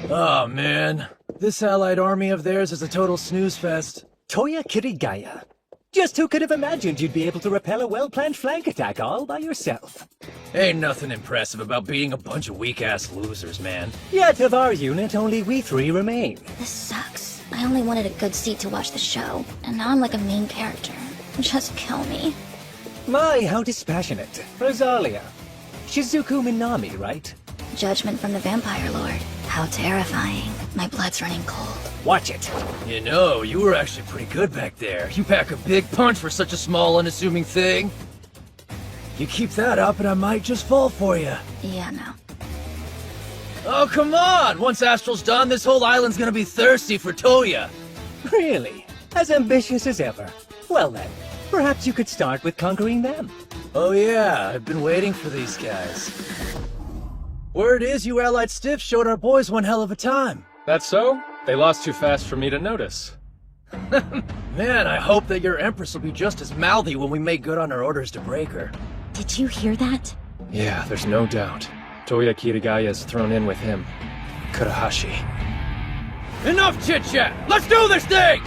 Speaker 6: Oh man, this allied army of theirs is a total snooze fest.
Speaker 11: Toya Kirigaya. Just who could have imagined you'd be able to repel a well-planned flank attack all by yourself?
Speaker 6: Ain't nothing impressive about being a bunch of weak-ass losers, man.
Speaker 11: Yet of our unit, only we 3 remain.
Speaker 3: This sucks. I only wanted a good seat to watch the show, and now I'm like a main character. Just kill me.
Speaker 11: My, how dispassionate. Rosalia. Shizuku Minami, right?
Speaker 3: Judgment from the Vampire Lord. How terrifying. My blood's running cold.
Speaker 11: Watch it.
Speaker 6: You know, you were actually pretty good back there. You pack a big punch for such a small, unassuming thing. You keep that up and I might just fall for you.
Speaker 3: Yeah, no.
Speaker 6: Oh, come on! Once Astral's done, this whole island's gonna be thirsty for Toya.
Speaker 11: Really? As ambitious as ever. Well then, perhaps you could start with conquering them.
Speaker 6: Oh yeah, I've been waiting for these guys. Word is you allied stiffs showed our boys one hell of a time.
Speaker 2: That's so? They lost too fast for me to notice.
Speaker 6: Man, I hope that your Empress will be just as mouthy when we make good on our orders to break her.
Speaker 3: Did you hear that?
Speaker 2: Yeah, there's no doubt. Toya Kirigaya is thrown in with him. Kurahashi.
Speaker 6: Enough chit-chat! Let's do this thing!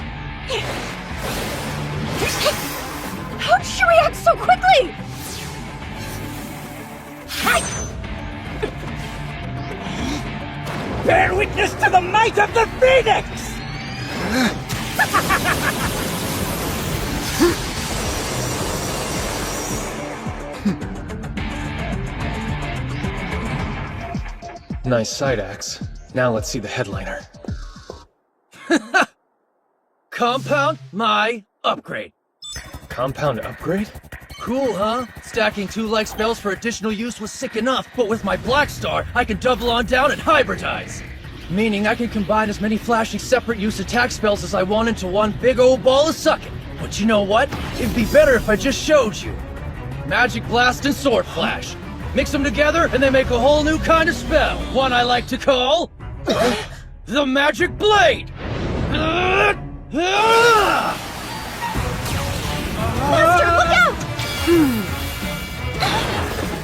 Speaker 18: How did she react so quickly?
Speaker 11: Bear witness to the might of the Phoenix!
Speaker 2: Nice side axe. Now let's see the headliner.
Speaker 6: Compound my upgrade.
Speaker 2: Compound upgrade?
Speaker 6: Cool, huh? Stacking 2 like spells for additional use was sick enough, but with my Black Star, I can double on down and hybridize. Meaning I can combine as many flashing separate use attack spells as I want into one big old ball of sucking. But you know what? It'd be better if I just showed you. Magic Blast and Sword Flash. Mix them together and they make a whole new kind of spell. One I like to call... the Magic Blade!
Speaker 18: Master, look out!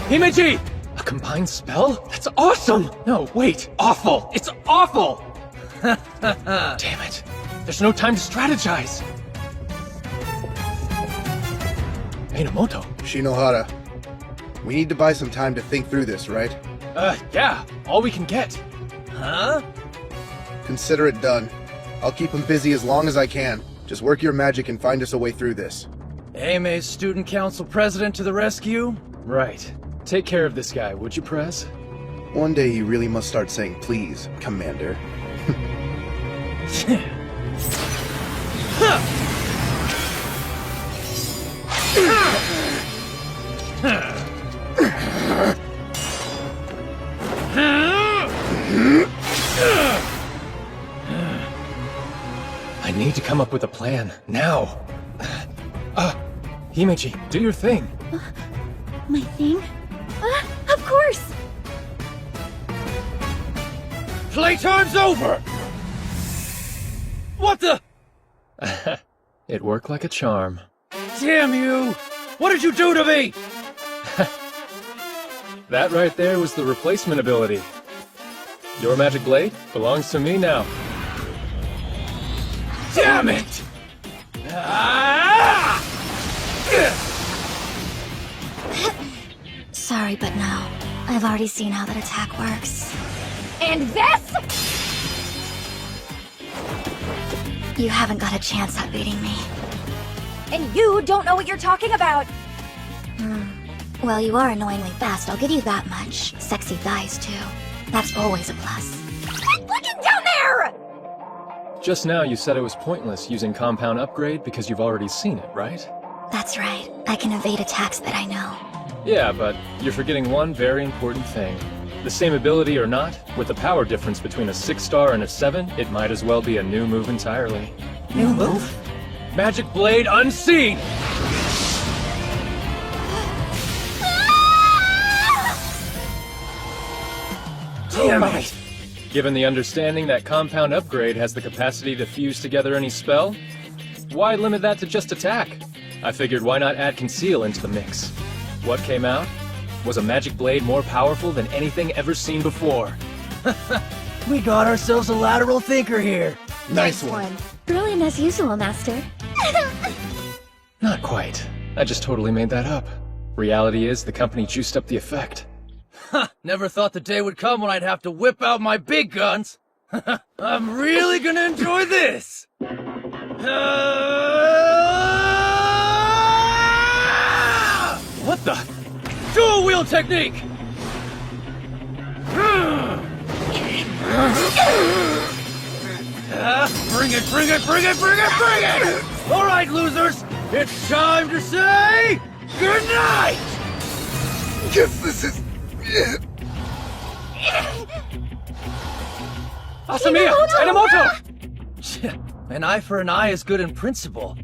Speaker 2: Himeji! A combined spell? That's awesome! No, wait, awful! It's awful! Damn it. There's no time to strategize. Minamoto.
Speaker 15: Shinohara, we need to buy some time to think through this, right?
Speaker 2: Yeah, all we can get.
Speaker 6: Huh?
Speaker 15: Consider it done. I'll keep him busy as long as I can. Just work your magic and find us a way through this.
Speaker 6: AMA's Student Council President to the rescue?
Speaker 2: Right. Take care of this guy, would you, Prez?
Speaker 15: One day you really must start saying please, Commander.
Speaker 2: I need to come up with a plan, now. Himeji, do your thing.
Speaker 12: My thing? Of course!
Speaker 6: Playtime's over! What the?
Speaker 2: It worked like a charm.
Speaker 6: Damn you! What did you do to me?
Speaker 2: That right there was the replacement ability. Your magic blade belongs to me now.
Speaker 6: Damn it!
Speaker 3: Sorry, but no. I've already seen how that attack works.
Speaker 18: And this?
Speaker 3: You haven't got a chance at beating me.
Speaker 18: And you don't know what you're talking about.
Speaker 3: Well, you are annoyingly fast, I'll give you that much. Sexy thighs, too. That's always a plus.
Speaker 18: Quit looking down there!
Speaker 2: Just now you said it was pointless using compound upgrade because you've already seen it, right?
Speaker 12: That's right. I can evade attacks that I know.
Speaker 2: Yeah, but you're forgetting one very important thing. The same ability or not, with the power difference between a 6-star and a 7, it might as well be a new move entirely.
Speaker 6: New move? Magic Blade Unseen! Damn it!
Speaker 2: Given the understanding that compound upgrade has the capacity to fuse together any spell, why limit that to just attack? I figured why not add conceal into the mix. What came out? Was a magic blade more powerful than anything ever seen before.
Speaker 6: We got ourselves a lateral thinker here.
Speaker 15: Nice one.
Speaker 12: Brilliant as usual, Master.
Speaker 2: Not quite. I just totally made that up. Reality is, the company juiced up the effect.
Speaker 6: Never thought the day would come when I'd have to whip out my big guns. I'm really gonna enjoy this!
Speaker 2: What the?
Speaker 6: Dual wheel technique! Bring it, bring it, bring it, bring it, bring it! All right, losers, it's time to say goodnight!
Speaker 15: Guess this is it.
Speaker 2: Asamiya! Enomoto!
Speaker 6: An eye for an eye is good in principle,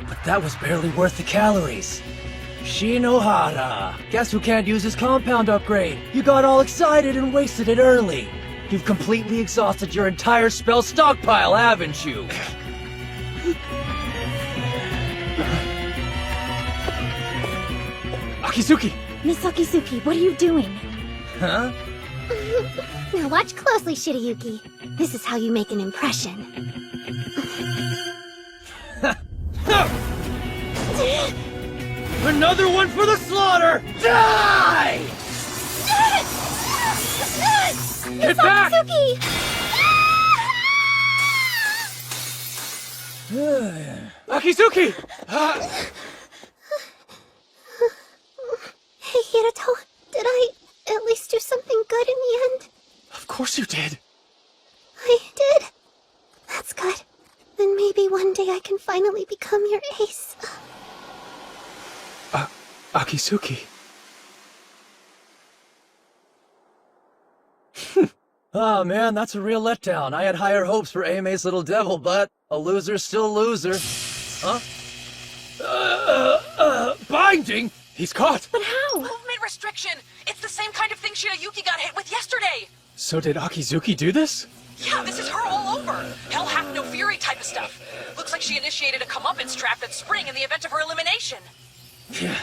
Speaker 6: but that was barely worth the calories. Shinohara! Guess who can't use his compound upgrade? You got all excited and wasted it early. You've completely exhausted your entire spell stockpile, haven't you?
Speaker 2: Akizuki!
Speaker 12: Miss Akizuki, what are you doing?
Speaker 6: Huh?
Speaker 14: Now watch closely, Shirayuki. This is how you make an impression.
Speaker 6: Another one for the slaughter! Die!
Speaker 2: Get back! Akizuki!
Speaker 14: Hey, Hirato, did I at least do something good in the end?
Speaker 2: Of course you did.
Speaker 14: I did? That's good. Then maybe one day I can finally become your ace.
Speaker 2: Akizuki.
Speaker 6: Oh man, that's a real letdown. I had higher hopes for Aime's little devil, but a loser's still a loser. Huh? Binding?
Speaker 2: He's caught!
Speaker 7: But how? Movement restriction! It's the same kind of thing Shirayuki got hit with yesterday!
Speaker 2: So did Akizuki do this?
Speaker 7: Yeah, this is her all over. Hell hath no fury type of stuff. Looks like she initiated a comeuppance trap at Spring in the event of her elimination.
Speaker 6: Yeah.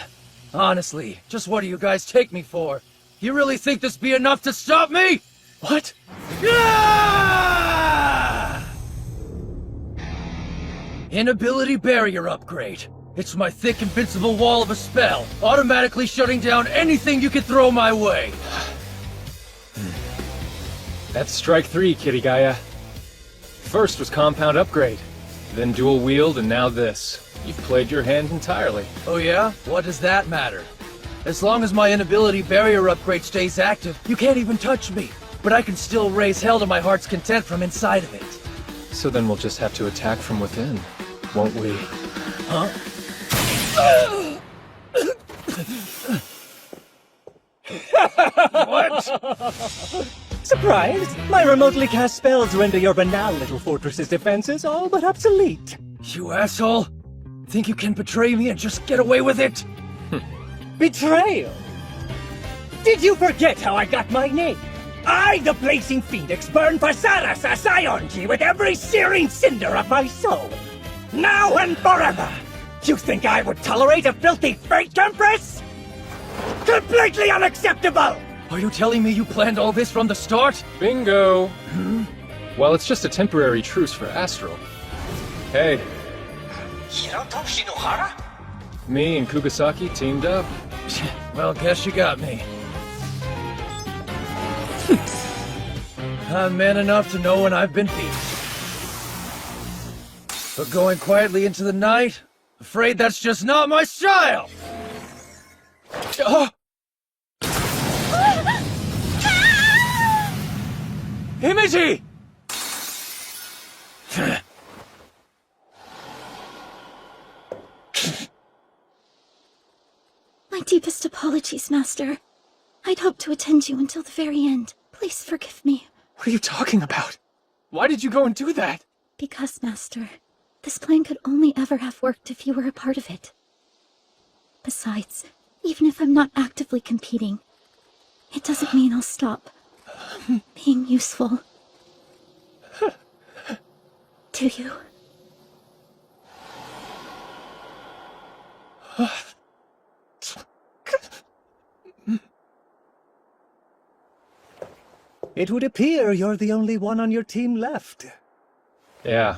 Speaker 6: Honestly, just what do you guys take me for? You really think this be enough to stop me?
Speaker 2: What?
Speaker 6: Yeah! Inability barrier upgrade. It's my thick invincible wall of a spell, automatically shutting down anything you can throw my way.
Speaker 2: That's strike 3, Kirigaya. First was compound upgrade, then dual wield, and now this. You've played your hand entirely.
Speaker 6: Oh yeah? What does that matter? As long as my inability barrier upgrade stays active, you can't even touch me. But I can still raise hell to my heart's content from inside of it.
Speaker 2: So then we'll just have to attack from within, won't we?
Speaker 6: Huh? What?
Speaker 11: Surprised? My remotely cast spells render your banal little fortress's defenses all but obsolete.
Speaker 6: You asshole! Think you can betray me and just get away with it?
Speaker 11: Betrayal? Did you forget how I got my name? I, the blazing phoenix, burn for Sarasa Sayonji with every searing cinder of my soul. Now and forever! You think I would tolerate a filthy freight compress? Completely unacceptable!
Speaker 6: Are you telling me you planned all this from the start?
Speaker 2: Bingo! Well, it's just a temporary truce for Astral. Hey.
Speaker 11: Hiroto Shinohara?
Speaker 2: Me and Kugasaki teamed up.
Speaker 6: Well, guess you got me. I'm man enough to know when I've been beat. But going quietly into the night, afraid that's just not my style!
Speaker 2: Himeji!
Speaker 12: My deepest apologies, Master. I'd hoped to attend you until the very end. Please forgive me.
Speaker 2: What are you talking about? Why did you go and do that?
Speaker 12: Because, Master, this plan could only ever have worked if you were a part of it. Besides, even if I'm not actively competing, it doesn't mean I'll stop being useful. Do you?
Speaker 10: It would appear you're the only one on your team left.
Speaker 2: Yeah.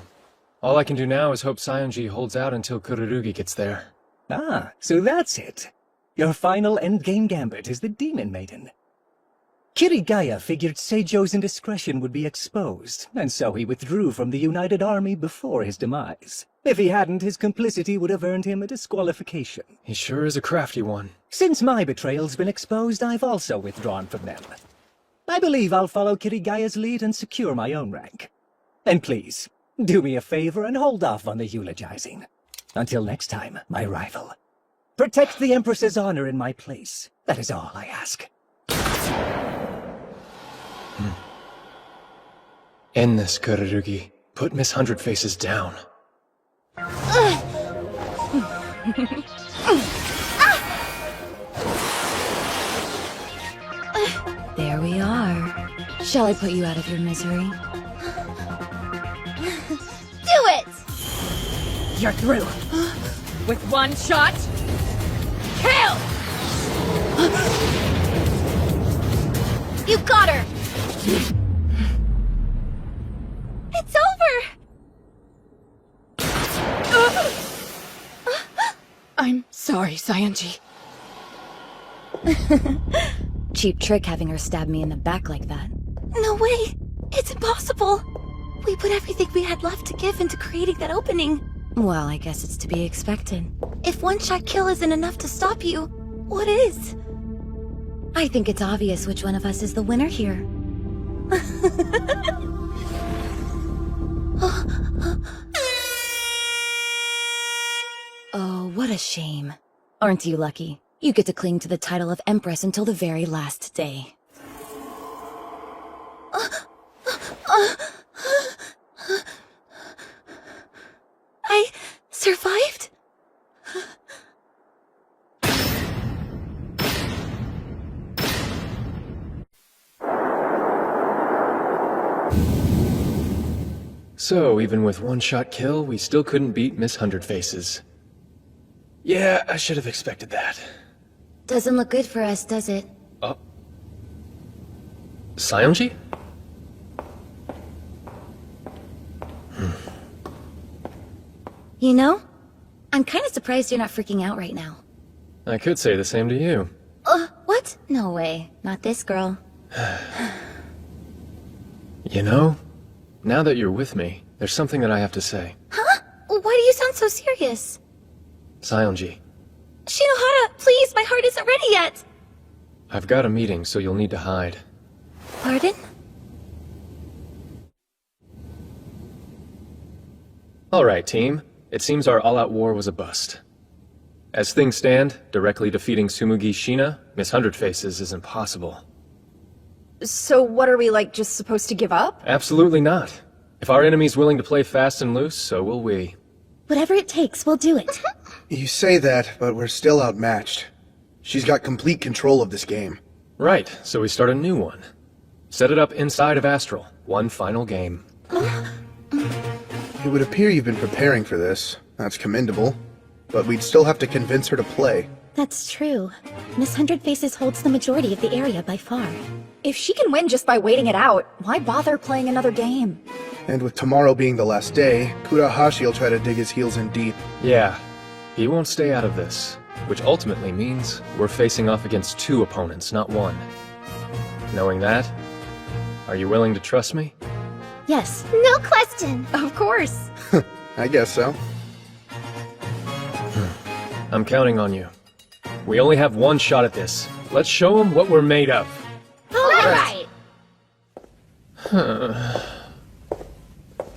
Speaker 2: All I can do now is hope Sayonji holds out until Kururugi gets there.
Speaker 10: Ah, so that's it. Your final endgame gambit is the Demon Maiden. Kirigaya figured Seijo's indiscretion would be exposed, and so he withdrew from the United Army before his demise. If he hadn't, his complicity would have earned him a disqualification.
Speaker 2: He sure is a crafty one.
Speaker 10: Since my betrayal's been exposed, I've also withdrawn from them. I believe I'll follow Kirigaya's lead and secure my own rank. And please, do me a favor and hold off on the eulogizing. Until next time, my rival. Protect the Empress's honor in my place. That is all I ask.
Speaker 2: End this, Kururugi. Put Miss Hundred Faces down.
Speaker 3: There we are. Shall I put you out of your misery?
Speaker 9: Do it!
Speaker 13: You're through. With one shot, kill!
Speaker 9: You got her! It's over!
Speaker 18: I'm sorry, Sayonji.
Speaker 3: Cheap trick having her stab me in the back like that.
Speaker 12: No way! It's impossible! We put everything we had left to give into creating that opening.
Speaker 3: Well, I guess it's to be expected.
Speaker 12: If one-shot kill isn't enough to stop you, what is?
Speaker 3: I think it's obvious which one of us is the winner here. Oh, what a shame. Aren't you lucky? You get to cling to the title of Empress until the very last day.
Speaker 12: I survived?
Speaker 2: So, even with one-shot kill, we still couldn't beat Miss Hundred Faces. Yeah, I should have expected that.
Speaker 3: Doesn't look good for us, does it?
Speaker 2: Oh. Sayonji?
Speaker 3: You know, I'm kind of surprised you're not freaking out right now.
Speaker 2: I could say the same to you.
Speaker 3: What? No way. Not this girl.
Speaker 2: You know, now that you're with me, there's something that I have to say.
Speaker 12: Huh? Why do you sound so serious?
Speaker 2: Sayonji,
Speaker 12: Shinohara, please, my heart isn't ready yet!
Speaker 2: I've got a meeting, so you'll need to hide.
Speaker 12: Pardon?
Speaker 2: Alright, team. It seems our all-out war was a bust. As things stand, directly defeating Tsumugi Shina, Miss Hundred Faces, is impossible.
Speaker 18: So what are we, like, just supposed to give up?
Speaker 2: Absolutely not. If our enemy's willing to play fast and loose, so will we.
Speaker 12: Whatever it takes, we'll do it.
Speaker 15: You say that, but we're still outmatched. She's got complete control of this game.
Speaker 2: Right, so we start a new one. Set it up inside of Astral. One final game.
Speaker 15: It would appear you've been preparing for this. That's commendable. But we'd still have to convince her to play.
Speaker 12: That's true. Miss Hundred Faces holds the majority of the area by far.
Speaker 18: If she can win just by waiting it out, why bother playing another game?
Speaker 15: And with tomorrow being the last day, Kurahashi'll try to dig his heels in deep.
Speaker 2: Yeah, he won't stay out of this. Which ultimately means we're facing off against two opponents, not one. Knowing that, are you willing to trust me?
Speaker 12: Yes.
Speaker 9: No question!
Speaker 18: Of course!
Speaker 15: I guess so.
Speaker 2: I'm counting on you. We only have one shot at this. Let's show them what we're made of.
Speaker 9: Alright!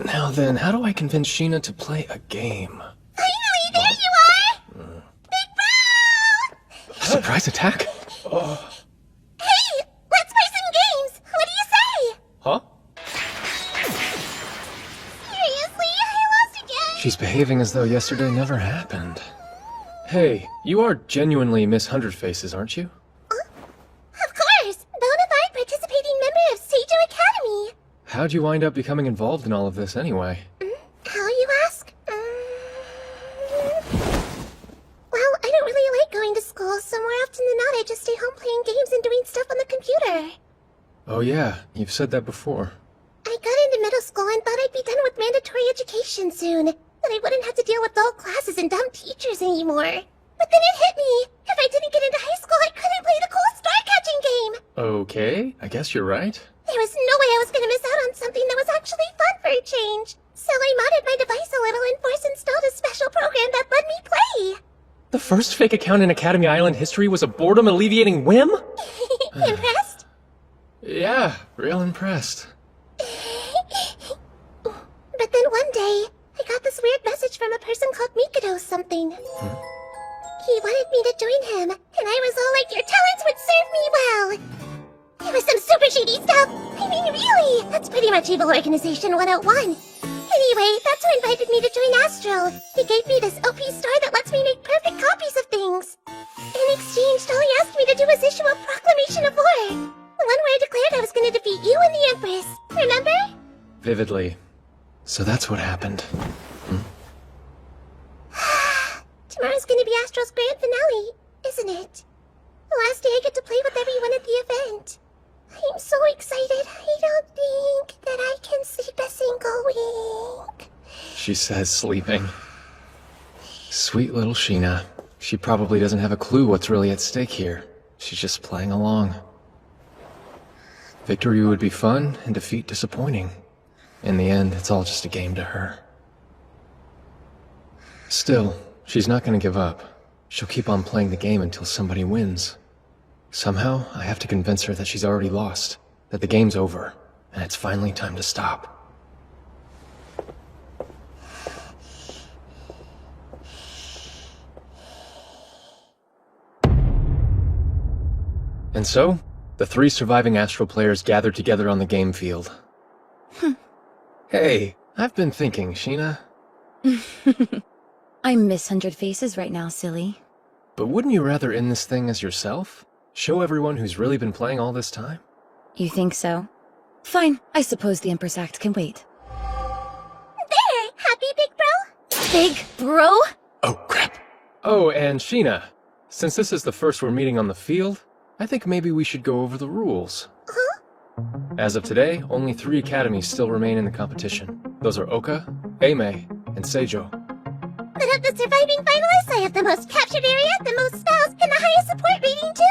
Speaker 2: Now then, how do I convince Sheena to play a game?
Speaker 9: Finally, there you are! Big Bro!
Speaker 2: A surprise attack?
Speaker 9: Hey, let's play some games! What do you say?
Speaker 2: Huh?
Speaker 9: Seriously, I lost again!
Speaker 2: She's behaving as though yesterday never happened. Hey, you are genuinely Miss Hundred Faces, aren't you?
Speaker 9: Of course! Bona fide participating member of Seijo Academy!
Speaker 2: How'd you wind up becoming involved in all of this anyway?
Speaker 9: How you ask? Well, I don't really like going to school, so more often than not I just stay home playing games and doing stuff on the computer.
Speaker 2: Oh yeah, you've said that before.
Speaker 9: I got into middle school and thought I'd be done with mandatory education soon. That I wouldn't have to deal with dull classes and dumb teachers anymore. But then it hit me. If I didn't get into high school, I couldn't play the cool star-catching game.
Speaker 2: Okay, I guess you're right.
Speaker 9: There was no way I was going to miss out on something that was actually fun for a change. So I modded my device a little and installed a special program that let me play.
Speaker 2: The first fake account in Academy Island history was a boredom-alleviating whim?
Speaker 9: Impressed?
Speaker 2: Yeah, real impressed.
Speaker 9: But then one day, I got this weird message from a person called Mikado something. He wanted me to join him, and I was all like, your talents would serve me well. It was some super shady stuff. I mean, really, that's pretty much Evil Organization 101. Anyway, that's who invited me to join Astral. He gave me this OP star that lets me make perfect copies of things. In exchange, all he asked me to do was issue a proclamation of war. One where I declared I was going to defeat you and the Empress. Remember?
Speaker 2: Vividly. So that's what happened.
Speaker 9: Tomorrow's going to be Astral's grand finale, isn't it? The last day I get to play with everyone at the event. I'm so excited. I don't think that I can sleep a single wink.
Speaker 2: She says sleeping. Sweet little Sheena. She probably doesn't have a clue what's really at stake here. She's just playing along. Victory would be fun and defeat disappointing. In the end, it's all just a game to her. Still, she's not going to give up. She'll keep on playing the game until somebody wins. Somehow, I have to convince her that she's already lost, that the game's over, and it's finally time to stop. And so, the 3 surviving Astral players gathered together on the game field. Hey, I've been thinking, Sheena.
Speaker 18: I'm Miss Hundred Faces right now, silly.
Speaker 2: But wouldn't you rather end this thing as yourself? Show everyone who's really been playing all this time?
Speaker 18: You think so? Fine, I suppose the Empress Act can wait.
Speaker 9: There! Happy, Big Bro?
Speaker 18: Big Bro?
Speaker 2: Oh, crap. Oh, and Sheena, since this is the first we're meeting on the field, I think maybe we should go over the rules.
Speaker 9: Huh?
Speaker 2: As of today, only 3 academies still remain in the competition. Those are Oka, Eimei, and Seijo.
Speaker 9: But of the surviving finalists, I have the most captured area, the most spells, and the highest support rating too!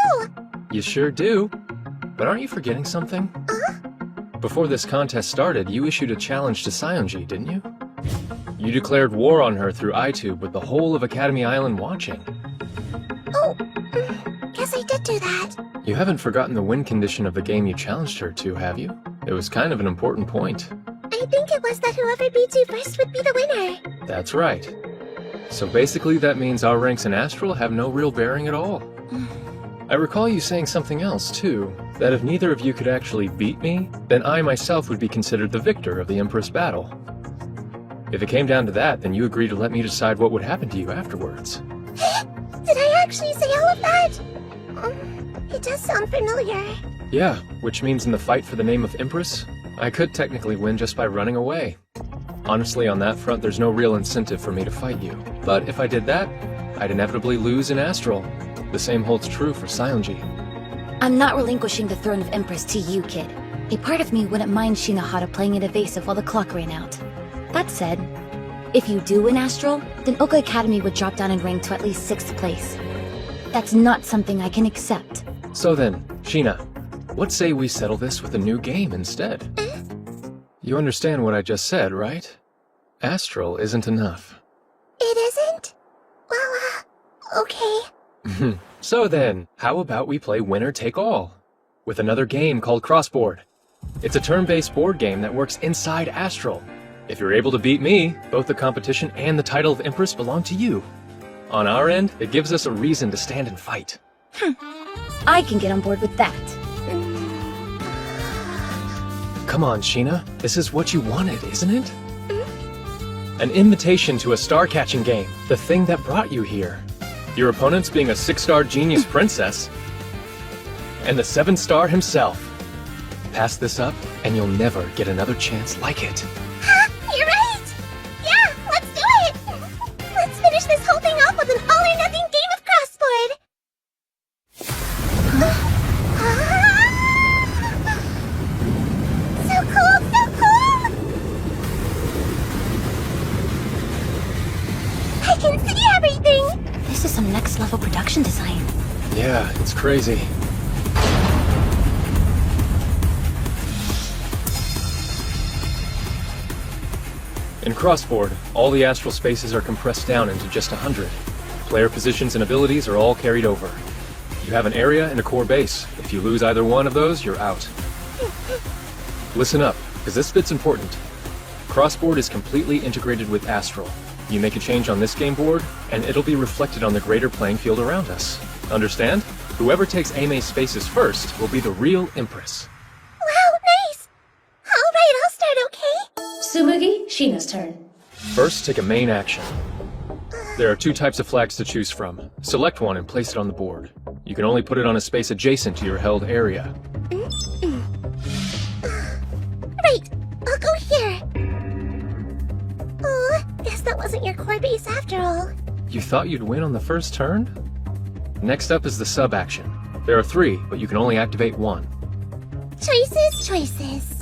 Speaker 2: You sure do. But aren't you forgetting something? Before this contest started, you issued a challenge to Sionji, didn't you? You declared war on her through iTube with the whole of Academy Island watching.
Speaker 9: Oh, guess I did do that.
Speaker 2: You haven't forgotten the win condition of the game you challenged her to, have you? It was kind of an important point.
Speaker 9: I think it was that whoever beats you first would be the winner.
Speaker 2: That's right. So basically that means our ranks in Astral have no real bearing at all. I recall you saying something else, too. That if neither of you could actually beat me, then I myself would be considered the victor of the Empress battle. If it came down to that, then you agreed to let me decide what would happen to you afterwards.
Speaker 9: Did I actually say all of that? It does sound familiar.
Speaker 2: Yeah, which means in the fight for the name of Empress, I could technically win just by running away. Honestly, on that front, there's no real incentive for me to fight you. But if I did that, I'd inevitably lose in Astral. The same holds true for Sionji.
Speaker 18: I'm not relinquishing the throne of Empress to you, kid. A part of me wouldn't mind Shinohara playing it evasive while the clock ran out. That said, if you do win Astral, then Oka Academy would drop down in rank to at least 6th place. That's not something I can accept.
Speaker 2: So then, Sheena, let's say we settle this with a new game instead. You understand what I just said, right? Astral isn't enough.
Speaker 9: It isn't? Well, okay.
Speaker 2: So then, how about we play winner take all? With another game called Crossboard. It's a turn-based board game that works inside Astral. If you're able to beat me, both the competition and the title of Empress belong to you. On our end, it gives us a reason to stand and fight.
Speaker 16: I can get on board with that.
Speaker 2: Come on, Sheena. This is what you wanted, isn't it? An invitation to a star-catching game, the thing that brought you here. Your opponent's being a 6-star genius princess, and the 7-star himself. Pass this up, and you'll never get another chance like it.
Speaker 14: You're right! Yeah, let's do it! Let's finish this whole thing off with an all-or-nothing game of crossboard! So cool, so cool! I can see everything!
Speaker 16: This is some next-level production design.
Speaker 2: Yeah, it's crazy. In Crossboard, all the astral spaces are compressed down into just 100. Player positions and abilities are all carried over. You have an area and a core base. If you lose either one of those, you're out. Listen up, because this bit's important. Crossboard is completely integrated with Astral. You make a change on this game board, and it'll be reflected on the greater playing field around us. Understand? Whoever takes Aime's spaces first will be the real Empress.
Speaker 14: Wow, nice! Alright, I'll start, okay?
Speaker 4: Tsumugi, Sheena's turn.
Speaker 2: First, take a main action. There are 2 types of flags to choose from. Select one and place it on the board. You can only put it on a space adjacent to your held area.
Speaker 14: Right, I'll go here. Oh, guess that wasn't your core base after all.
Speaker 2: You thought you'd win on the first turn? Next up is the sub-action. There are 3, but you can only activate 1.
Speaker 14: Choices, choices.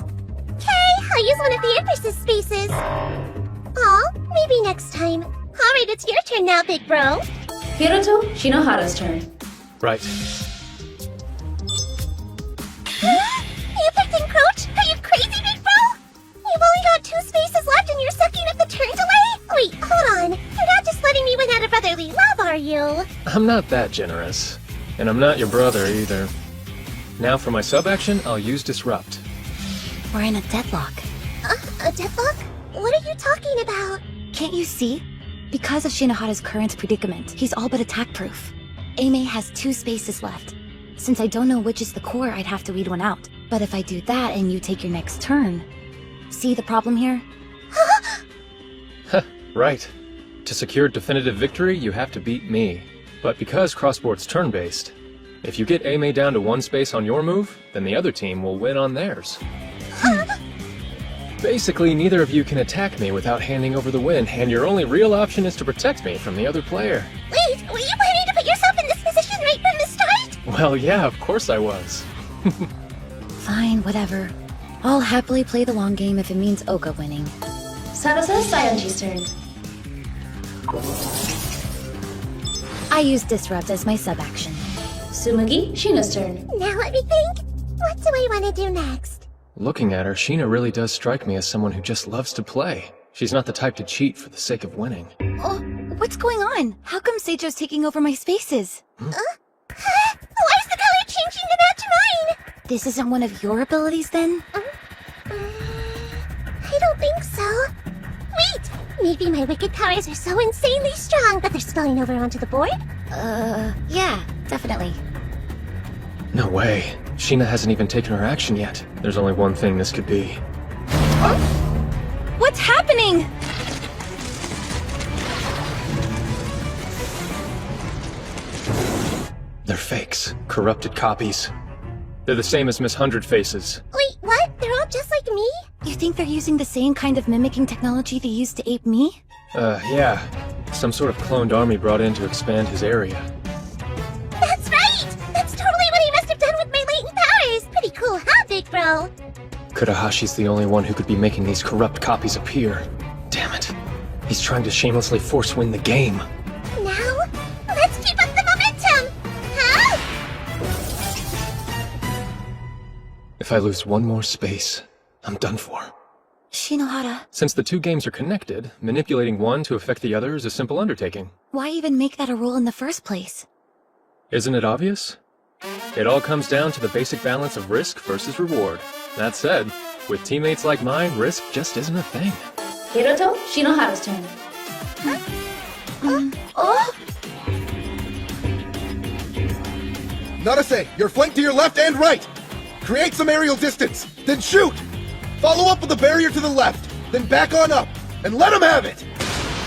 Speaker 14: Okay, I'll use one of the Empress's spaces. Aw, maybe next time. Alright, it's your turn now, big bro.
Speaker 4: Hiroto, Shinohara's turn.
Speaker 2: Right.
Speaker 14: You picked Encroach? Are you crazy, big bro? You've only got 2 spaces left and you're sucking up the turn delay? Wait, hold on. You're not just letting me win out of brotherly love, are you?
Speaker 2: I'm not that generous. And I'm not your brother either. Now for my sub-action, I'll use Disrupt.
Speaker 16: We're in a deadlock.
Speaker 14: A deadlock? What are you talking about?
Speaker 16: Can't you see? Because of Shinohara's current predicament, he's all but attack-proof. Aime has 2 spaces left. Since I don't know which is the core, I'd have to weed one out. But if I do that and you take your next turn... See the problem here?
Speaker 2: Right. To secure definitive victory, you have to beat me. But because Crossboard's turn-based, if you get Aime down to 1 space on your move, then the other team will win on theirs. Basically, neither of you can attack me without handing over the win, and your only real option is to protect me from the other player.
Speaker 14: Wait, were you planning to put yourself in this position right from the start?
Speaker 2: Well, yeah, of course I was.
Speaker 16: Fine, whatever. I'll happily play the long game if it means Oka winning.
Speaker 4: Sarasa, Sayanji's turn.
Speaker 16: I use Disrupt as my sub-action.
Speaker 4: Tsumugi, Sheena's turn.
Speaker 14: Now let me think. What do I want to do next?
Speaker 2: Looking at her, Sheena really does strike me as someone who just loves to play. She's not the type to cheat for the sake of winning.
Speaker 16: Oh, what's going on? How come Seijo's taking over my spaces?
Speaker 14: Why is the color changing to match mine?
Speaker 16: This isn't one of your abilities, then?
Speaker 14: I don't think so. Wait! Maybe my wicked powers are so insanely strong that they're spilling over onto the board?
Speaker 16: Yeah, definitely.
Speaker 2: No way. Sheena hasn't even taken her action yet. There's only one thing this could be.
Speaker 16: What's happening?
Speaker 2: They're fakes. Corrupted copies. They're the same as Miss Hundred Faces.
Speaker 14: Wait, what? They're all just like me?
Speaker 16: You think they're using the same kind of mimicking technology they used to ape me?
Speaker 2: Yeah. Some sort of cloned army brought in to expand his area.
Speaker 14: That's right! That's totally what he must have done with my latent powers! Pretty cool, huh, big bro?
Speaker 2: Kurahashi's the only one who could be making these corrupt copies appear. Damn it. He's trying to shamelessly force-win the game.
Speaker 14: Now, let's keep up the momentum! Huh?
Speaker 2: If I lose one more space, I'm done for.
Speaker 16: Shinohara.
Speaker 2: Since the 2 games are connected, manipulating one to affect the other is a simple undertaking.
Speaker 16: Why even make that a rule in the first place?
Speaker 2: Isn't it obvious? It all comes down to the basic balance of risk versus reward. That said, with teammates like mine, risk just isn't a thing.
Speaker 4: Hiroto Shinohara's turn.
Speaker 15: Narase, you're flanked to your left and right. Create some aerial distance, then shoot. Follow up with the barrier to the left, then back on up, and let him have it.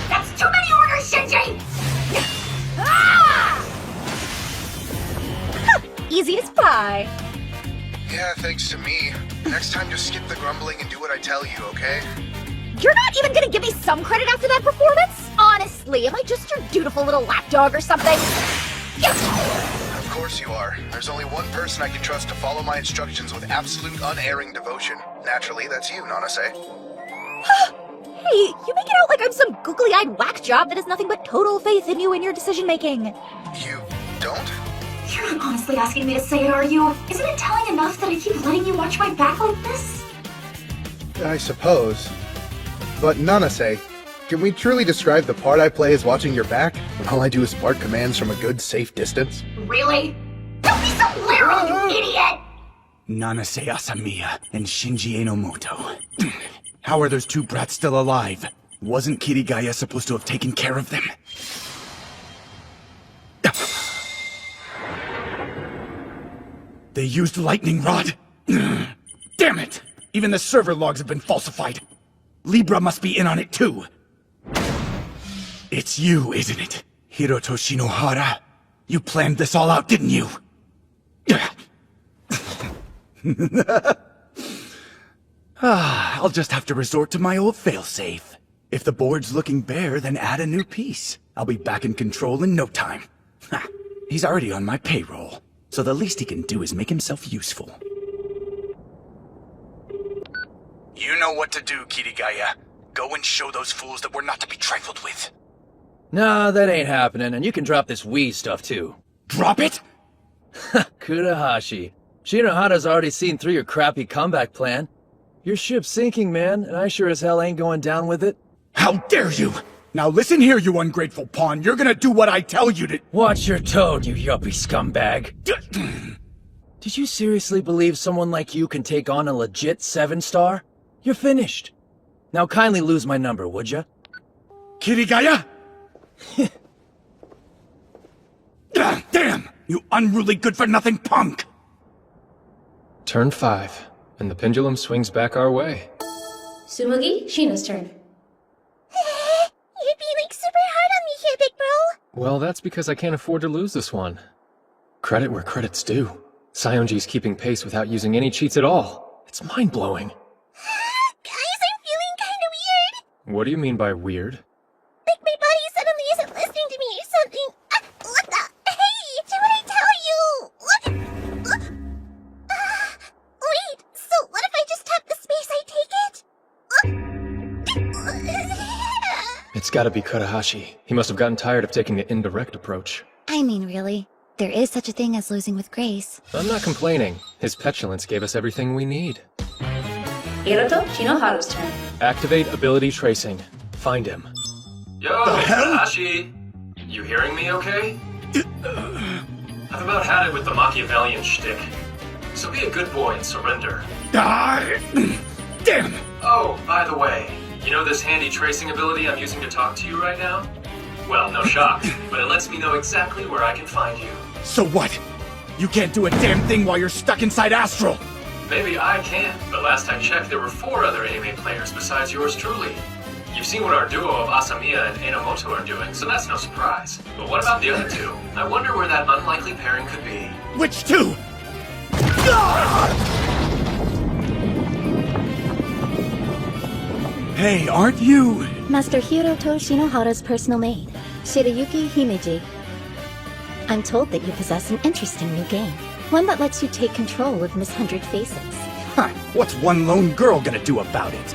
Speaker 9: That's too many orders, Shinji! Ah!
Speaker 16: Easy as pie.
Speaker 15: Yeah, thanks to me. Next time just skip the grumbling and do what I tell you, okay?
Speaker 16: You're not even gonna give me some credit after that performance? Honestly, am I just your dutiful little lapdog or something?
Speaker 15: Of course you are. There's only one person I can trust to follow my instructions with absolute unerring devotion. Naturally, that's you, Nanase.
Speaker 16: Hey, you make it out like I'm some googly-eyed whack job that has nothing but total faith in you and your decision-making.
Speaker 15: You don't?
Speaker 9: You're not honestly asking me to say it, are you? Isn't it telling enough that I keep letting you watch my back like this?
Speaker 15: I suppose. But Nanase, can we truly describe the part I play as watching your back, when all I do is bark commands from a good, safe distance?
Speaker 9: Really? Don't be so literal, you idiot!
Speaker 23: Nanase Asamiya and Shinji Enomoto. How are those two brats still alive? Wasn't Kirigaya supposed to have taken care of them? They used lightning rod? Damn it! Even the server logs have been falsified. Libra must be in on it too. It's you, isn't it? Hiroto Shinohara? You planned this all out, didn't you? I'll just have to resort to my old failsafe. If the board's looking bare, then add a new piece. I'll be back in control in no time. He's already on my payroll, so the least he can do is make himself useful. You know what to do, Kirigaya. Go and show those fools that we're not to be trifled with.
Speaker 6: Nah, that ain't happening, and you can drop this Wii stuff too.
Speaker 23: Drop it?
Speaker 6: Kurahashi. Shinohara's already seen through your crappy comeback plan. Your ship's sinking, man, and I sure as hell ain't going down with it.
Speaker 23: How dare you! Now listen here, you ungrateful pawn. You're gonna do what I tell you to—
Speaker 6: Watch your tone, you yuppie scumbag. Did you seriously believe someone like you can take on a legit 7-star? You're finished. Now kindly lose my number, would ya?
Speaker 23: Kirigaya! Damn! You unruly good-for-nothing punk!
Speaker 2: Turn 5, and the pendulum swings back our way.
Speaker 4: Tsumugi, Shina's turn.
Speaker 14: You're being super hard on me here, big bro.
Speaker 2: Well, that's because I can't afford to lose this one. Credit where credit's due. Sayonji's keeping pace without using any cheats at all. It's mind-blowing.
Speaker 14: Guys, I'm feeling kind of weird.
Speaker 2: What do you mean by weird?
Speaker 14: Like my body suddenly isn't listening to me or something. What the? Hey, do what I tell you. What? Wait, so what if I just tap the space I take it?
Speaker 2: It's gotta be Kurahashi. He must have gotten tired of taking the indirect approach.
Speaker 12: I mean, really, there is such a thing as losing with grace.
Speaker 2: I'm not complaining. His petulance gave us everything we need.
Speaker 4: Hiroto Shinohara's turn.
Speaker 2: Activate ability tracing. Find him.
Speaker 17: Yo, Kurahashi! You hearing me okay? I've about had it with the Machiavellian shtick. So be a good boy and surrender.
Speaker 23: Damn!
Speaker 17: Oh, by the way, you know this handy tracing ability I'm using to talk to you right now? Well, no shock, but it lets me know exactly where I can find you.
Speaker 23: So what? You can't do a damn thing while you're stuck inside Astral!
Speaker 17: Maybe I can, but last I checked there were 4 other anime players besides yours truly. You've seen what our duo of Asamiya and Enomoto are doing, so that's no surprise. But what about the other 2? I wonder where that unlikely pairing could be.
Speaker 23: Which 2? Hey, aren't you?
Speaker 12: Master Hiroto Shinohara's personal maid, Shirayuki Himeji. I'm told that you possess an interesting new game. One that lets you take control of Miss 100 Faces.
Speaker 23: Huh, what's one lone girl gonna do about it?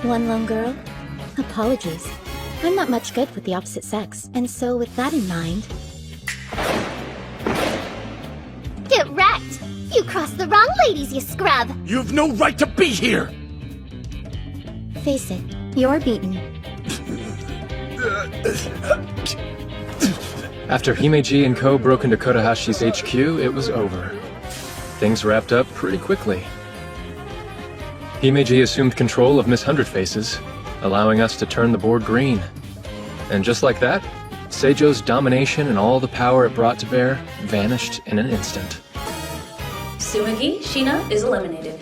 Speaker 12: One lone girl? Apologies. I'm not much good with the opposite sex, and so with that in mind...
Speaker 14: Get wrecked! You crossed the wrong ladies, you scrub!
Speaker 23: You've no right to be here!
Speaker 12: Face it, you're beaten.
Speaker 2: After Himeji and Co. broke into Kurahashi's HQ, it was over. Things wrapped up pretty quickly. Himeji assumed control of Miss 100 Faces, allowing us to turn the board green. And just like that, Seijo's domination and all the power it brought to bear vanished in an instant.
Speaker 4: Tsumugi Shina is eliminated.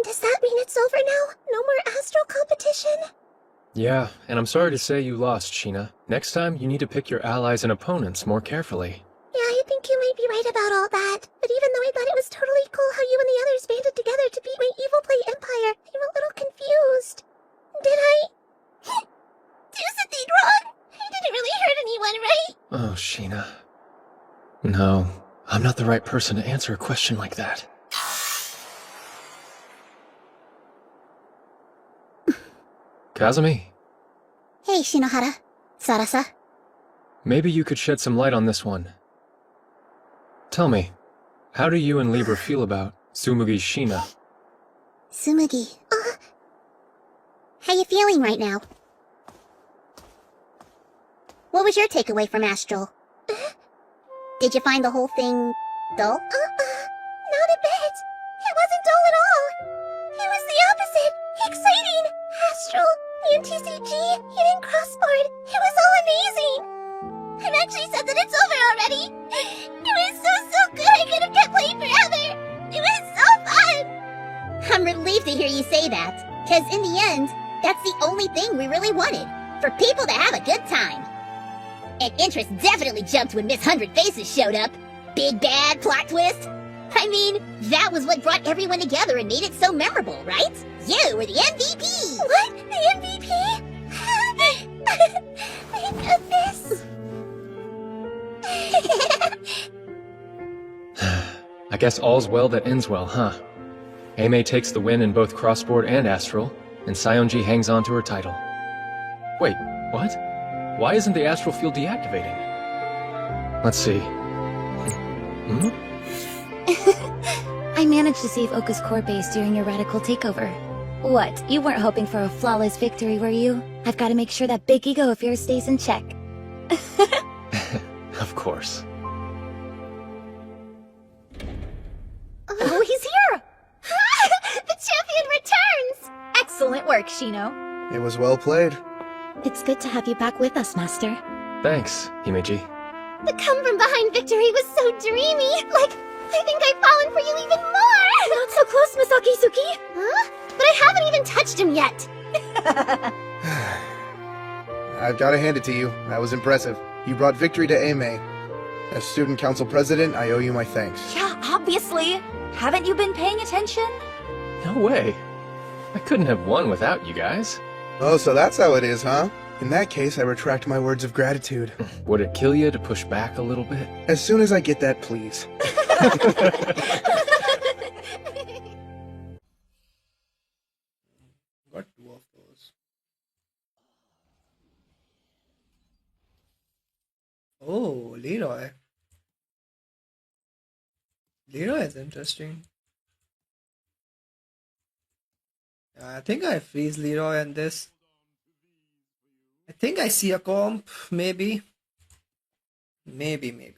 Speaker 14: Does that mean it's over now? No more astral competition?
Speaker 2: Yeah, and I'm sorry to say you lost, Sheena. Next time, you need to pick your allies and opponents more carefully.
Speaker 14: Yeah, I think you might be right about all that. But even though I thought it was totally cool how you and the others banded together to beat my evil play empire, I'm a little confused. Did I do something wrong? I didn't really hurt anyone, right?
Speaker 2: Oh, Sheena. No, I'm not the right person to answer a question like that. Kazumi,
Speaker 14: Hey, Shinohara. Sarasa.
Speaker 2: maybe you could shed some light on this one. Tell me, how do you and Libra feel about Tsumugi's Sheena?
Speaker 14: Tsumugi. How you feeling right now? What was your takeaway from Astral? Did you find the whole thing dull? Not a bit. It wasn't dull at all. It was the opposite. Exciting. Astral, the MTCG, even Crossboard. It was all amazing. I'm actually sad that it's over already. It was so good. I could have kept playing forever. It was so fun. I'm relieved to hear you say that, because in the end, that's the only thing we really wanted. For people to have a good time. And interest definitely jumped when Miss 100 Faces showed up. Big bad plot twist. I mean, that was what brought everyone together and made it so memorable, right? You were the MVP! What? The MVP? My goodness.
Speaker 2: I guess all's well that ends well, huh? Aimee takes the win in both Crossboard and Astral, and Saionji hangs on to her title. Wait, what? Why isn't the Astral Field deactivating? Let's see. Hmm?
Speaker 3: I managed to save Oka's core base during your radical takeover. What, you weren't hoping for a flawless victory, were you? I've got to make sure that big ego of yours stays in check.
Speaker 2: Of course.
Speaker 3: Oh, he's here!
Speaker 14: The champion returns!
Speaker 3: Excellent work, Shino.
Speaker 15: It was well played.
Speaker 12: It's good to have you back with us, Master.
Speaker 2: Thanks, Himeji.
Speaker 14: The come-from-behind victory was so dreamy. Like, I think I've fallen for you even more!
Speaker 12: Not so close, Misaki Suki!
Speaker 14: Huh? But I haven't even touched him yet!
Speaker 15: I've got to hand it to you. That was impressive. You brought victory to Aimee. As student council president, I owe you my thanks.
Speaker 18: Yeah, obviously. Haven't you been paying attention?
Speaker 2: No way. I couldn't have won without you guys.
Speaker 15: Oh, so that's how it is, huh? In that case, I retract my words of gratitude.
Speaker 2: Would it kill you to push back a little bit?
Speaker 15: As soon as I get that, please.
Speaker 20: Got two of those. Oh, Leroy. Leroy is interesting. I think I freeze Leroy in this. I think I see a comp, maybe. Maybe.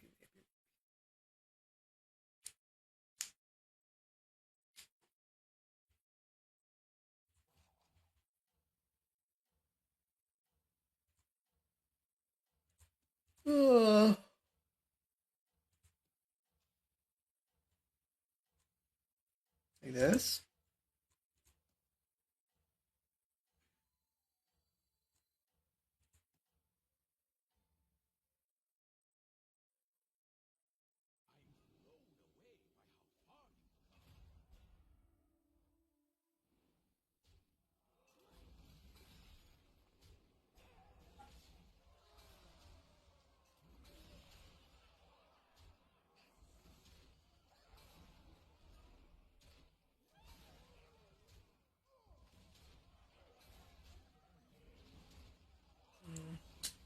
Speaker 20: Uh, like this.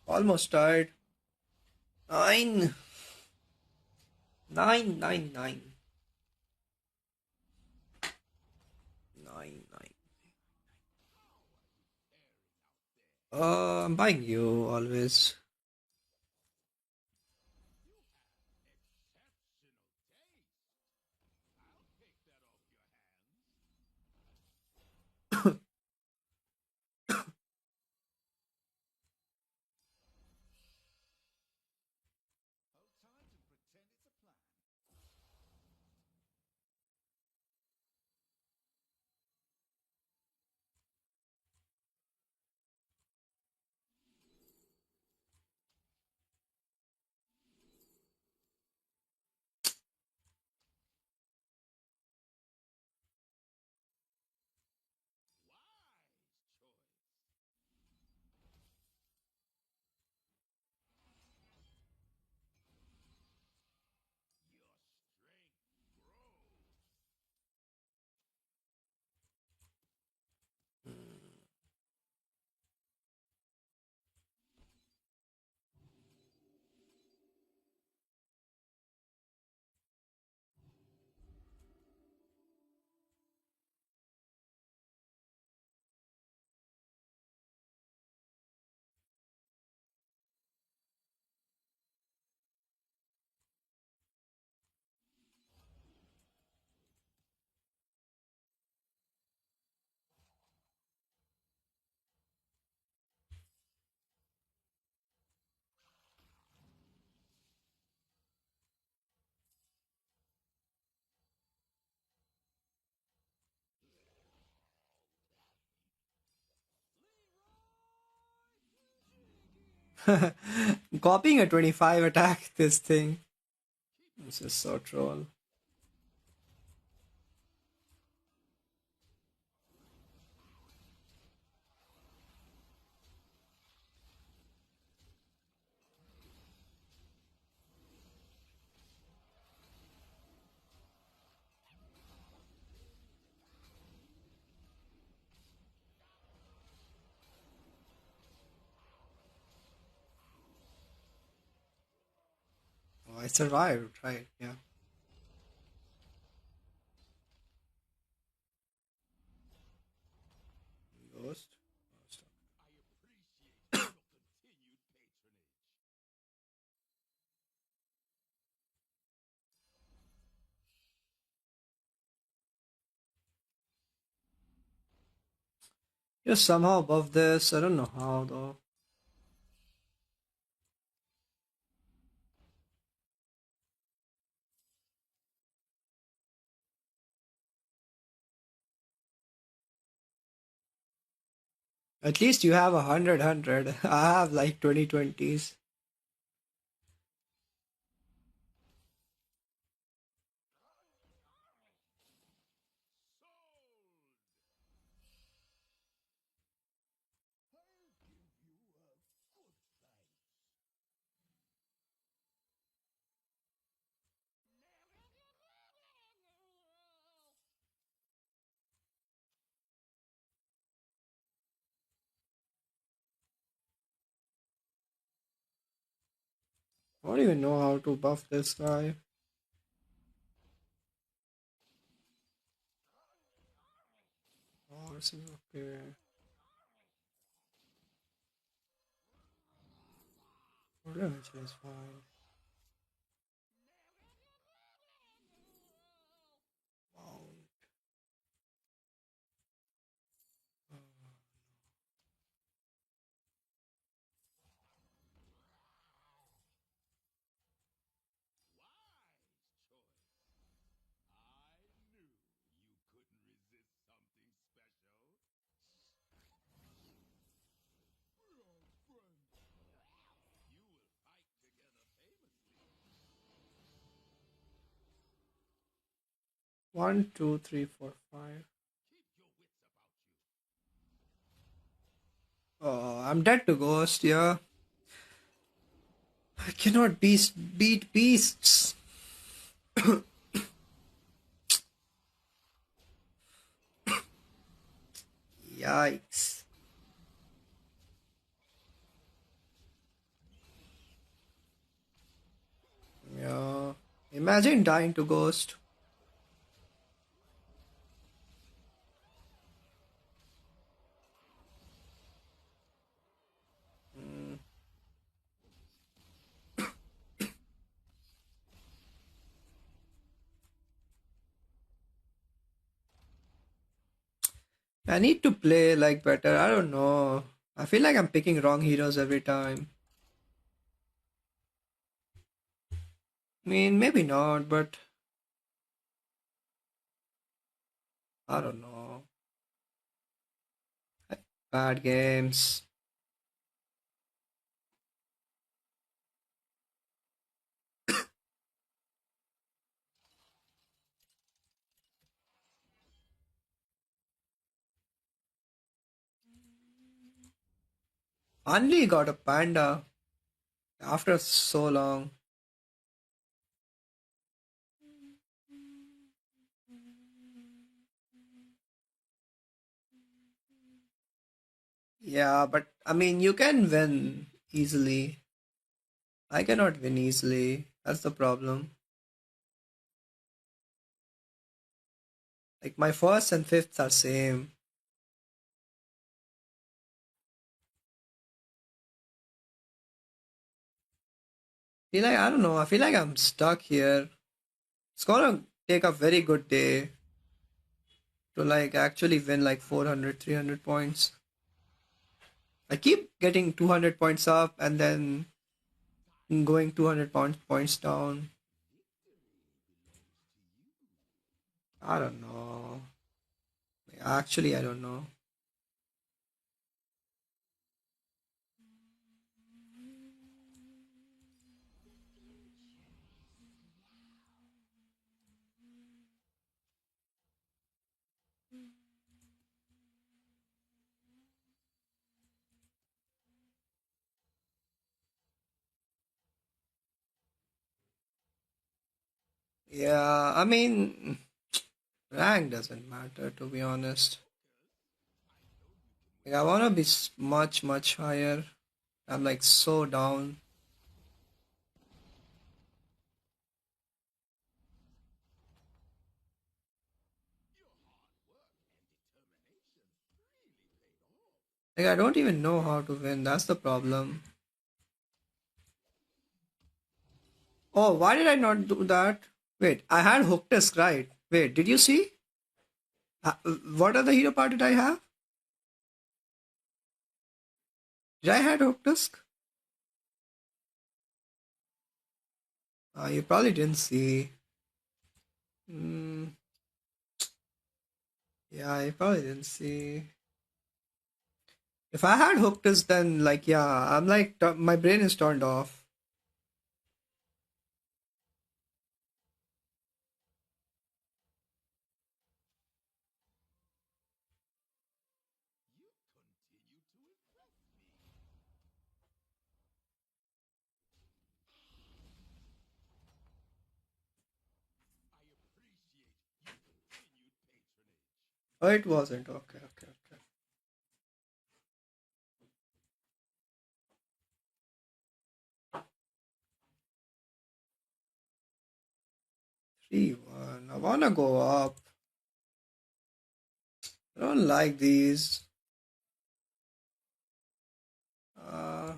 Speaker 20: Almost tired. 9. 9. 9. I'm buying you always. Copying a 25 attack, this thing. This is so troll. Oh, I survived, right? Yeah. Ghost. You're somehow above this. I don't know how though. At least you have 100. I have like 2020s. I don't even know how to buff this guy. Oh, this is okay. Damage is fine. One, two, three, four, five. Oh, I'm dead to Ghost, yeah. I cannot beat beasts. Yikes. Yeah. Imagine dying to Ghost. I need to play like better. I don't know. I feel like I'm picking wrong heroes every time. I mean, maybe not, but I don't know. Bad games. Only got a panda after so long. Yeah, but I mean, you can win easily. I cannot win easily. That's the problem. Like my first and fifths are same. Feel like I don't know. I feel like I'm stuck here. It's gonna take a very good day to like actually win like 400, 300 points. I keep getting 200 points up and then going 200 points down. I don't know. Actually, I don't know. Yeah, I mean, rank doesn't matter to be honest. Like, I wanna be much, much higher. I'm like so down. Like, I don't even know how to win. That's the problem. Oh, why did I not do that? Wait, I had hook disc, right? Wait, did you see? What other hero part did I have? Did I had hook disc? You probably didn't see. Mm, yeah, you probably didn't see. If I had hook disc, then like yeah, I'm like my brain is turned off. Oh, it wasn't. Okay, okay, okay. 3-1. I wanna go up. I don't like these. Uh,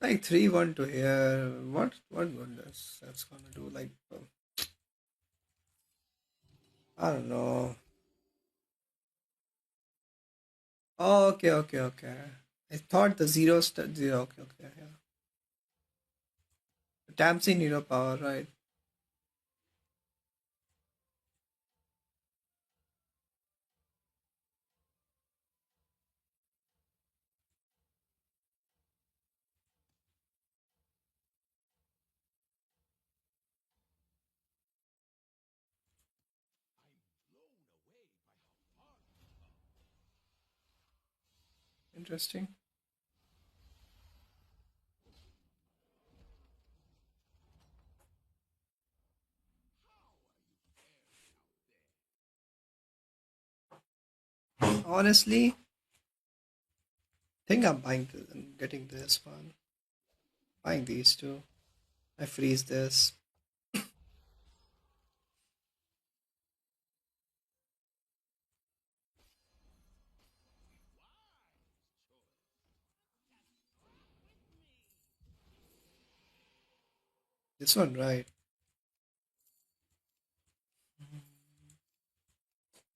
Speaker 20: like 3-1 to here. What goodness that's gonna do? Like I don't know. Oh, okay, okay, okay. I thought the zero. Okay, okay, yeah. Tamsin Nero power, right? Interesting. Honestly, think I'm buying this and getting this one. Buying these two. I freeze this. This one, right?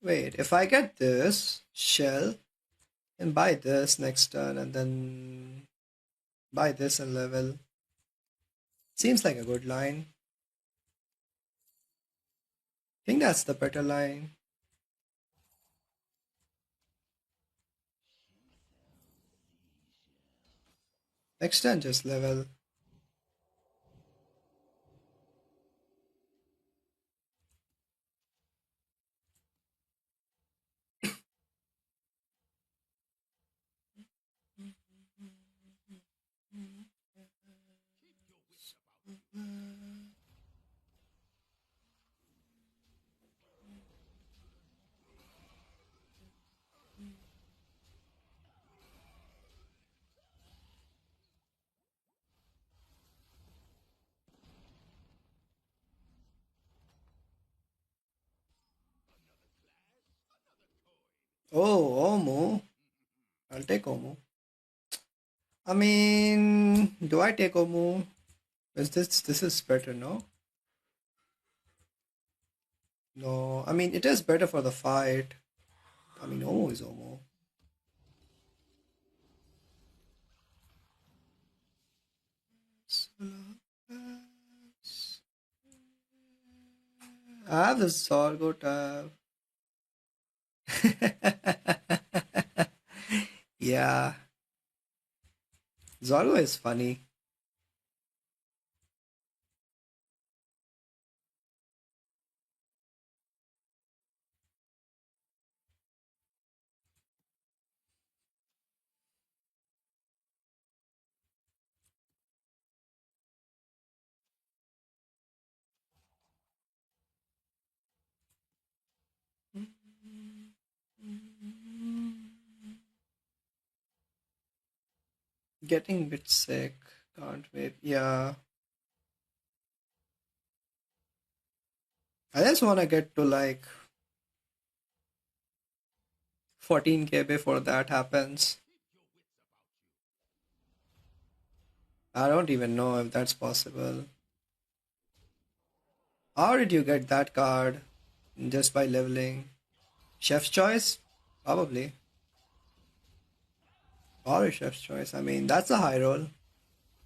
Speaker 20: Wait, if I get this shell and buy this next turn and then buy this and level. Seems like a good line. Think that's the better line. Next turn just level. Oh, Omu. I'll take Omu. I mean, do I take Omu? Is this is better, no? No, I mean it is better for the fight. I mean Omu is Omu. I have the Zorgo tab. Yeah, Zorgo is funny. Getting a bit sick. Can't wait. Yeah. I just want to get to like 14k before that happens. I don't even know if that's possible. How did you get that card? Just by leveling? Chef's choice? Probably. Or a chef's choice. I mean, that's a high roll.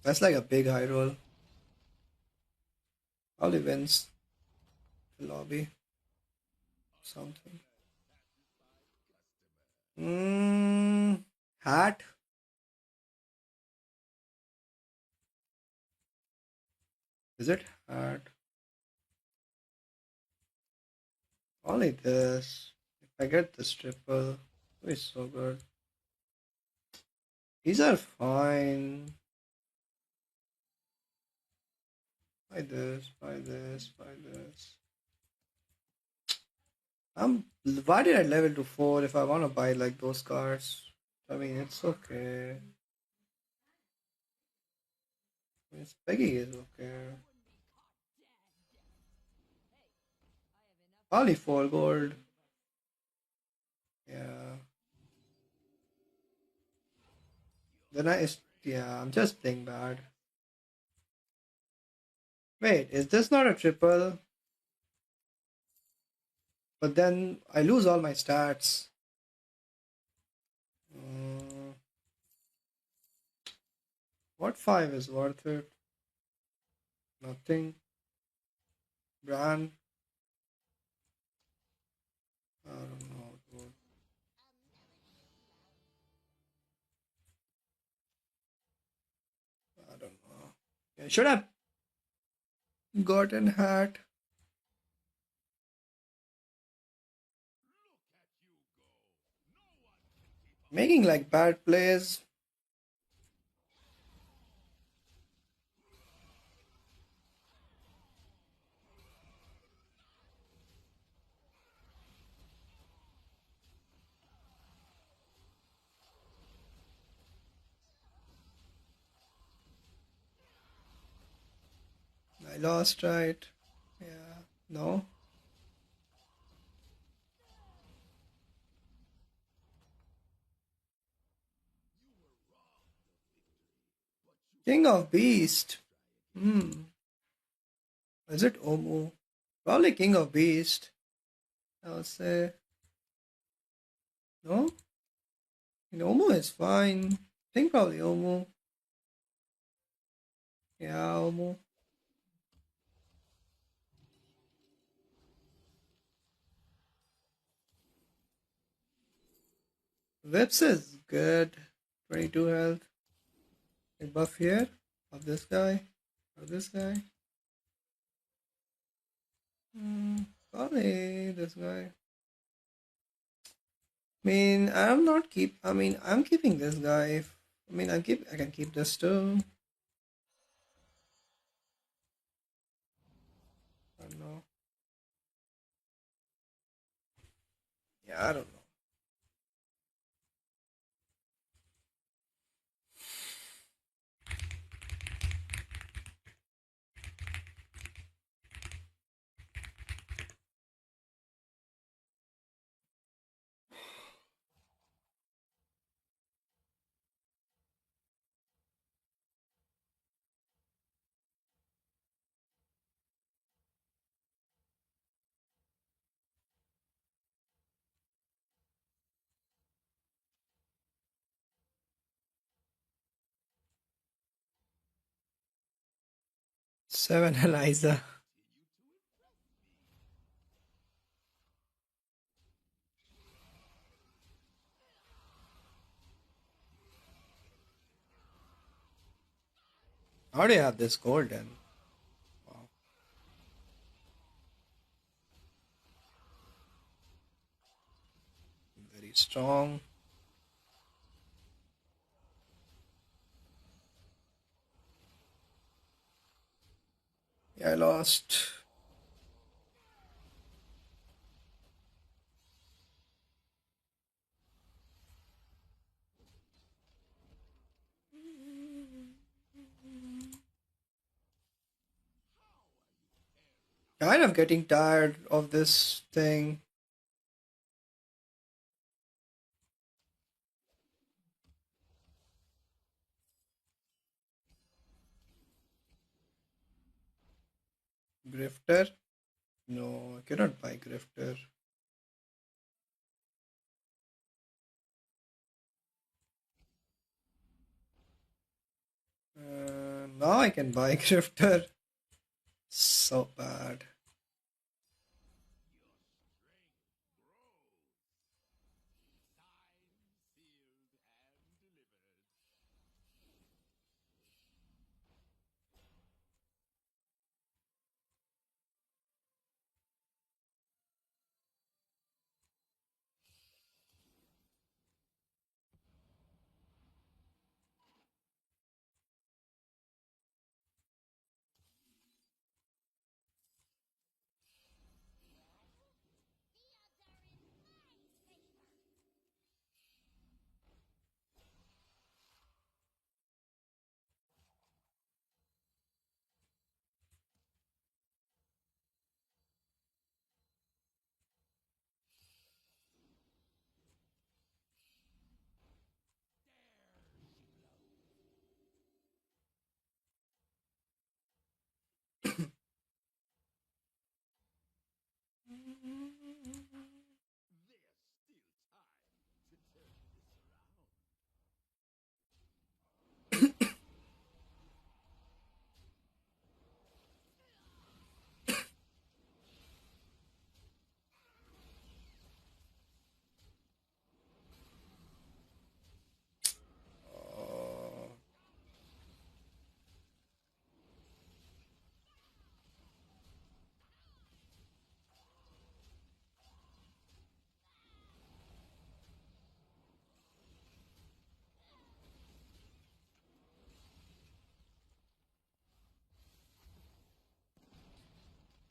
Speaker 20: That's like a big high roll. Probably wins the lobby. Something. Hat? Is it hat? Only this. If I get this triple, it's so good. These are fine. Buy this, buy this, buy this. Why did I level to 4 if I want to buy like those cards? I mean, it's okay. Miss Peggy is okay. Only 4 gold. Yeah. Yeah, I'm just playing bad. Wait, is this not a triple? But then I lose all my stats. What 5 is worth it? Nothing. Brand. I don't know, dude. I don't know. Yeah, should have gotten hat. Making like bad plays. I lost, right? Yeah. No. King of Beast. Is it Omu? Probably King of Beast. I'll say. No? Omu is fine. I think probably Omu. Yeah, Omu. Whips is good. 22 health. A buff here. Of this guy. Of this guy. Probably this guy. I'm keeping this guy. I can keep this too. I don't know. Yeah, I don't know. Seven Eliza. How do you have this golden? Wow. Very strong. Yeah, I lost. Kind of getting tired of this thing. Grifter? No, I cannot buy Grifter. Now I can buy Grifter. So bad.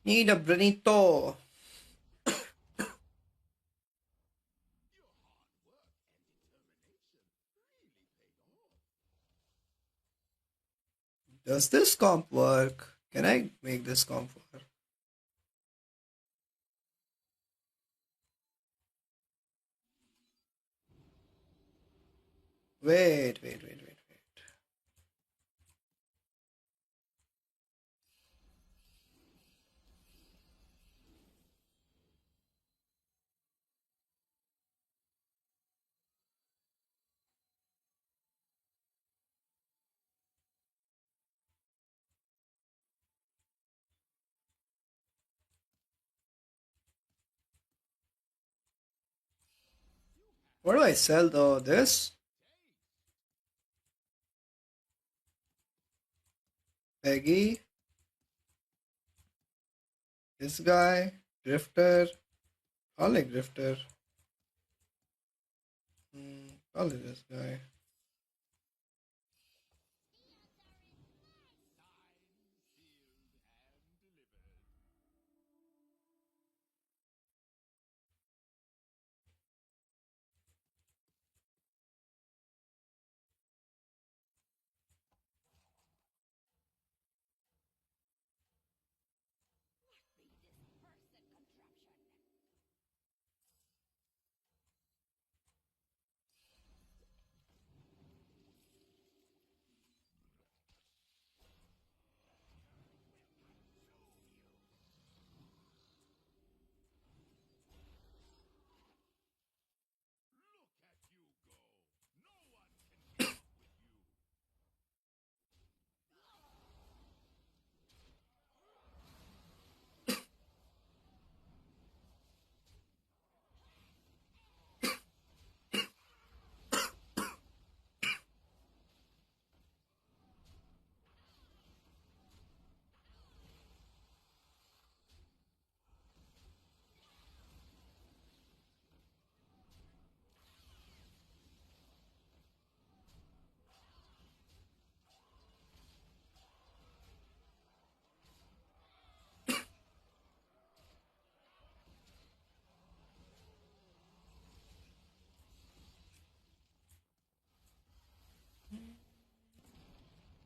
Speaker 20: Need a Benito. Does this comp work? Can I make this comp work? Wait. What do I sell though? This? Peggy? This guy? Drifter? I like Drifter. Probably this guy.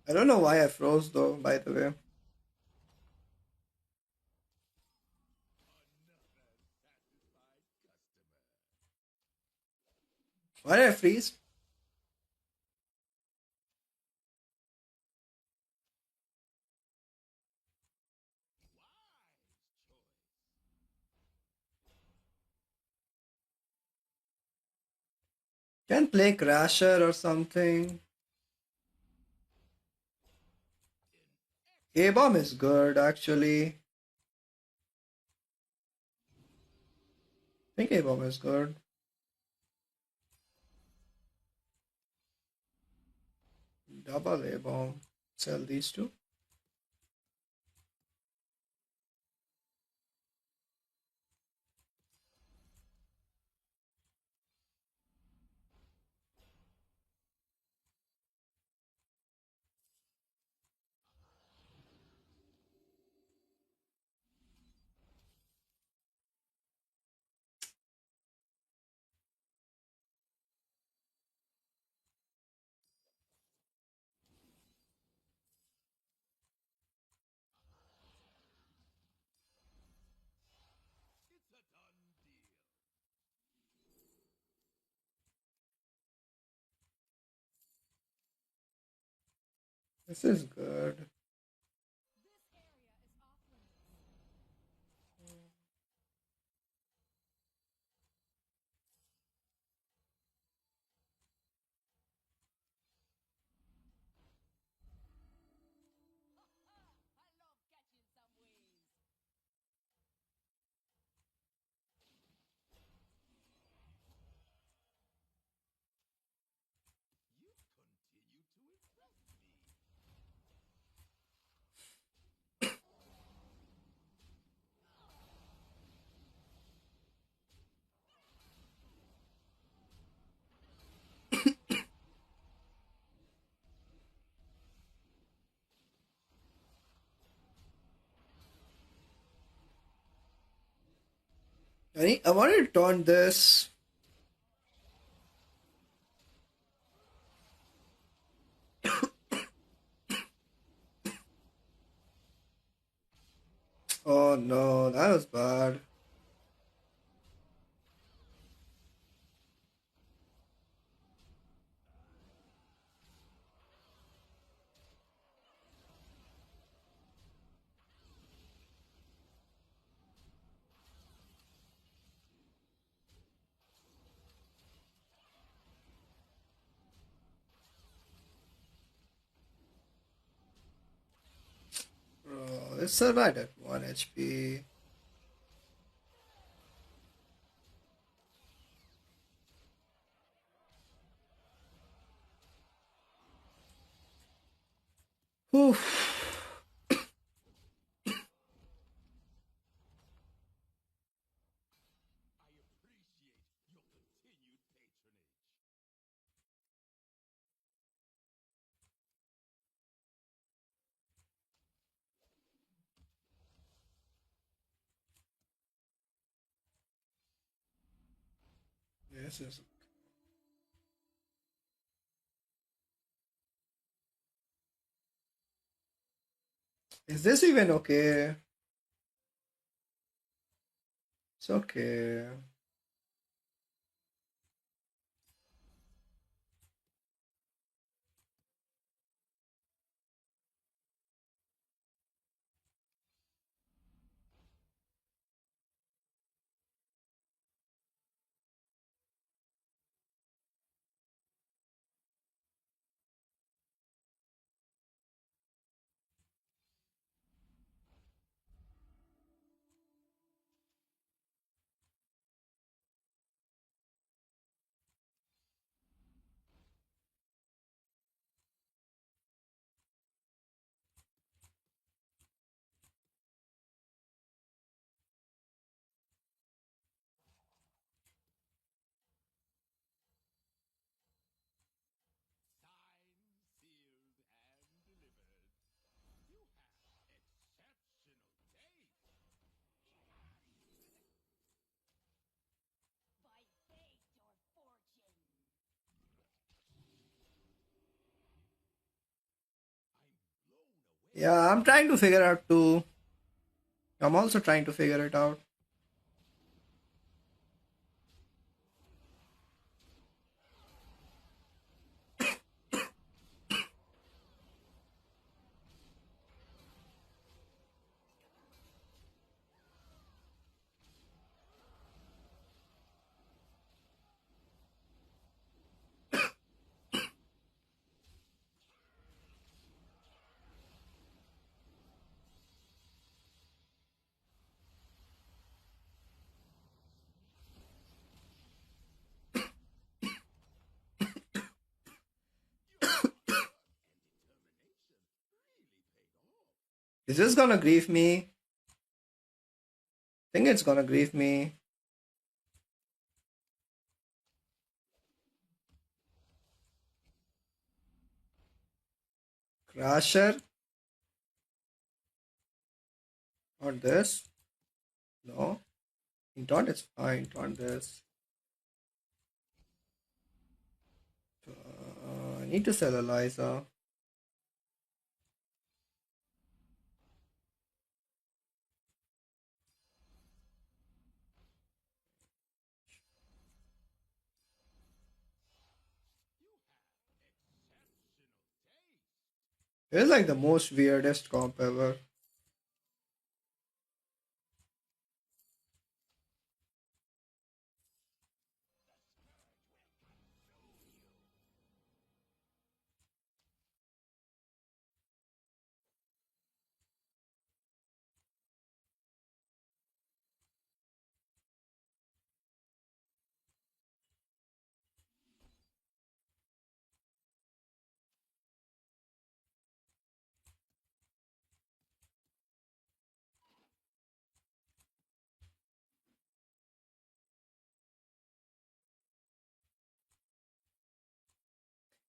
Speaker 20: I don't know why I froze though, by the way. Why did I freeze? Can play Crasher or something. A-bomb is good actually. I think A-bomb is good. Double A-bomb. Sell these two. This is good. I wanted to taunt this. Oh no, that was bad. Bro, it survived at 1 HP. Oof. This is this even okay? It's okay. Yeah, I'm trying to figure out too. I'm also trying to figure it out. Is this gonna grief me? I think it's gonna grief me. Crasher? Not this. No. Taunt is fine. Taunt this. I need to sell Eliza. It's like the most weirdest comp ever.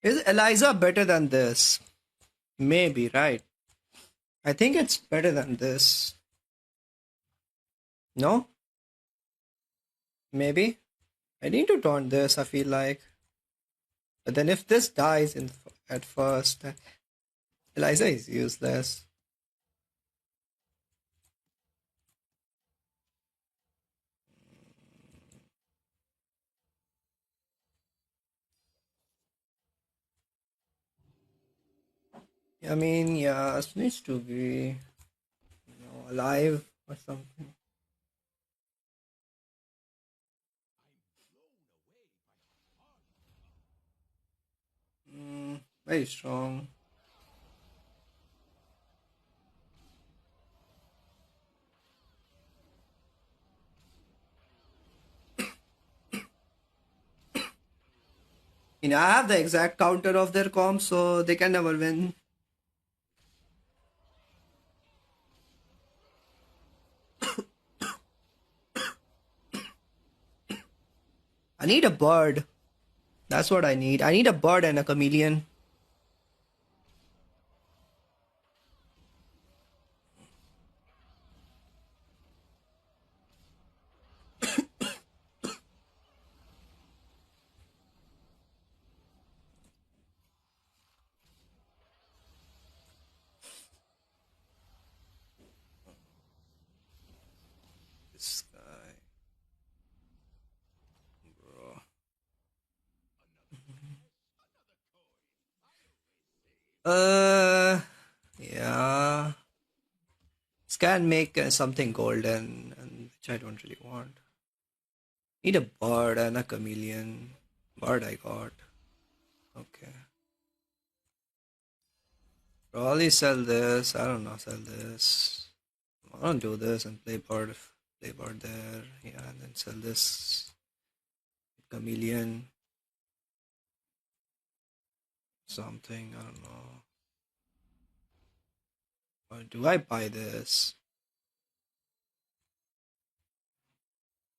Speaker 20: Is Eliza better than this? Maybe, right? I think it's better than this. No? Maybe? I need to taunt this, I feel like. But then if this dies at first, Eliza is useless. I mean, yeah, it needs to be, alive or something. Very strong. I have the exact counter of their comp, so they can never win. I need a bird. That's what I need. I need a bird and a chameleon. This guy. Bro. Yeah. This can make something golden, which I don't really want. Need a bird and a chameleon. Bird I got. Okay. Probably sell this. I don't know, sell this. I don't do this and play bird there. Yeah, and then sell this. Chameleon. Something, I don't know. Or do I buy this?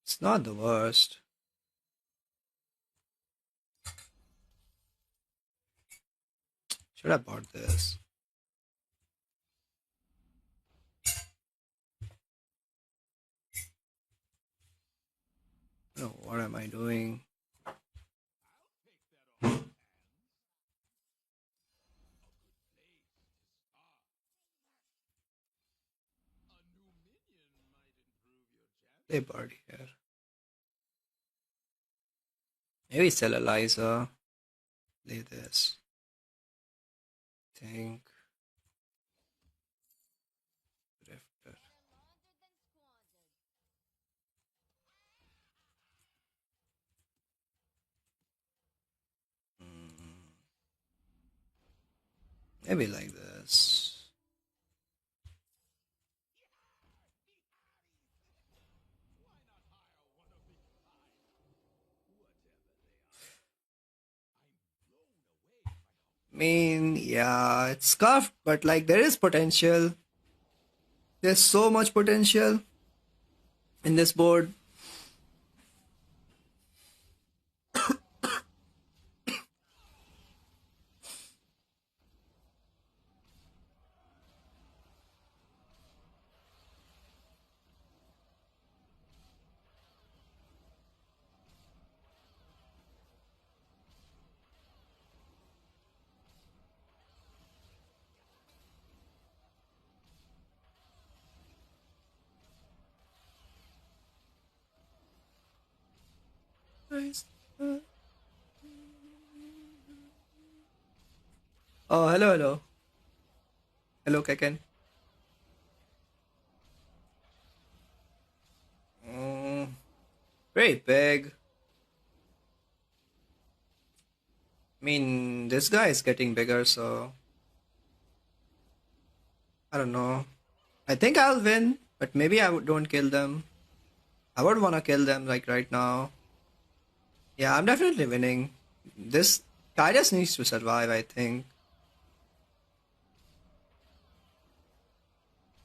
Speaker 20: It's not the worst. Should have bought this. Oh, what am I doing? Play bird here. Maybe sell Eliza. Play this. Think. Drifter. Maybe like this. I mean, yeah, it's scuffed, but like there is potential. There's so much potential in this board. Oh, hello, hello. Hello, Kaken. Very big. I mean, this guy is getting bigger, so I don't know. I think I'll win, but maybe don't kill them. I would wanna kill them like right now. Yeah, I'm definitely winning. This guy just needs to survive, I think.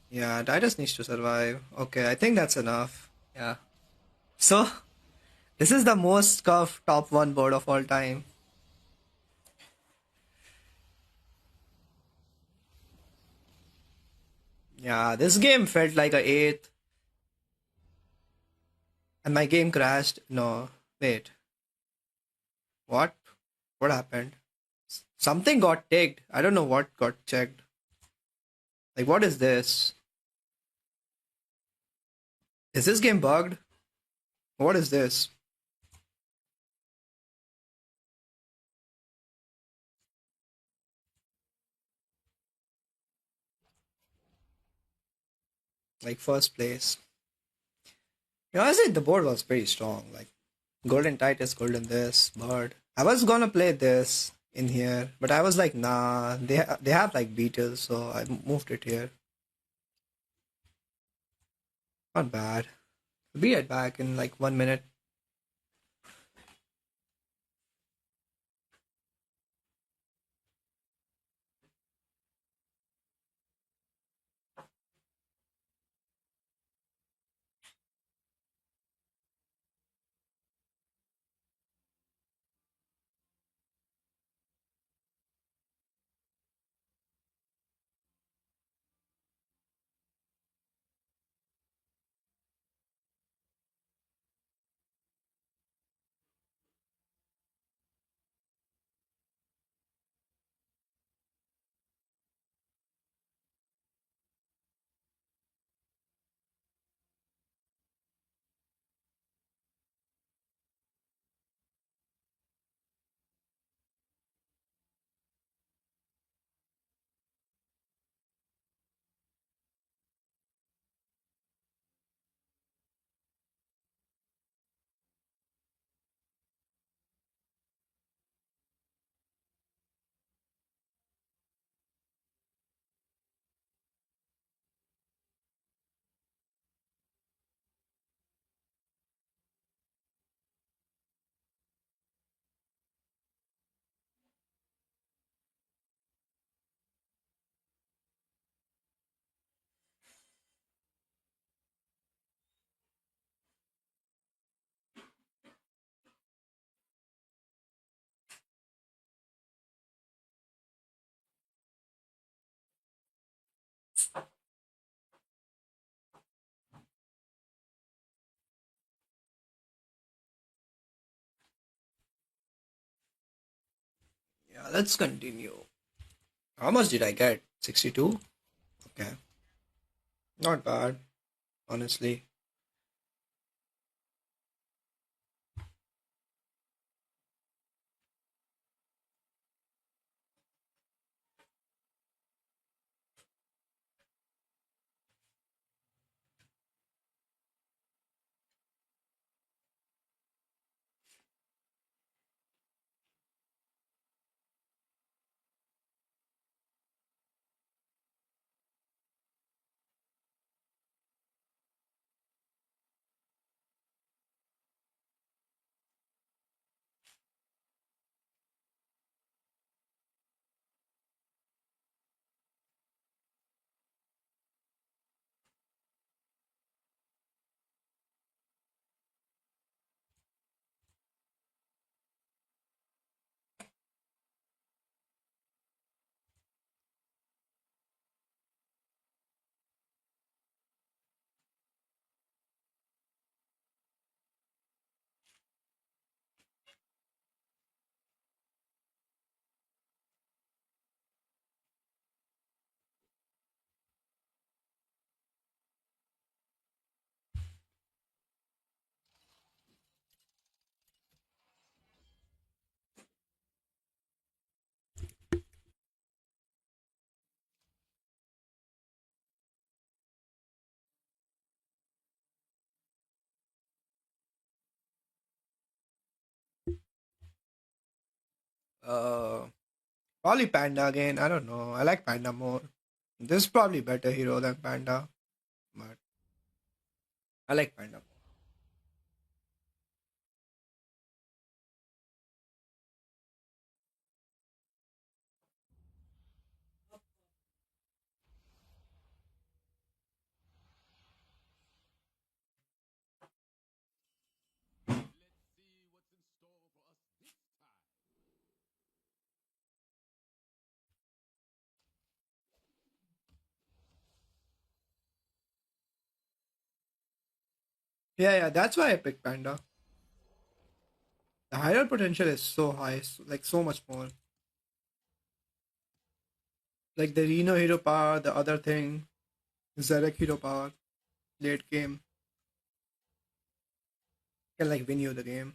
Speaker 20: Yeah, Titus needs to survive. Okay, I think that's enough. Yeah. So, this is the most scuffed top 1 board of all time. Yeah, this game felt like a 8th. And my game crashed. No, wait. What? What happened? Something got tagged. I don't know what got checked. Like, what is this? Is this game bugged? What is this? Like, first place. You know, I said the board was pretty strong. Like, Golden Titus, Golden this, Bird. I was gonna play this in here, but I was like, nah, they have like Beatles, so I moved it here. Not bad. I'll be right back in like 1 minute. Yeah, let's continue. How much did I get? 62? Okay. Not bad, honestly. Uh, Probably Panda again. I don't know. I like Panda more. This is probably better hero than Panda, but I like Panda more. Yeah, that's why I picked Panda. The higher potential is so high, like so much more. Like the Reno hero power, the other thing, Zarek hero power, late game can like win you the game.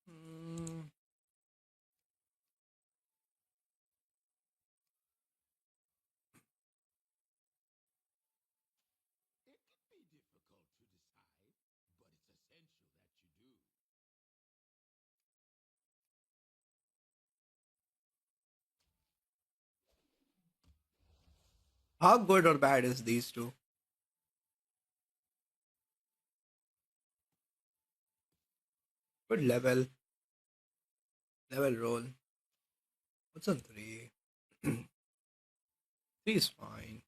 Speaker 20: Mm, how good or bad is these two? Good level roll. What's on three? Three is fine.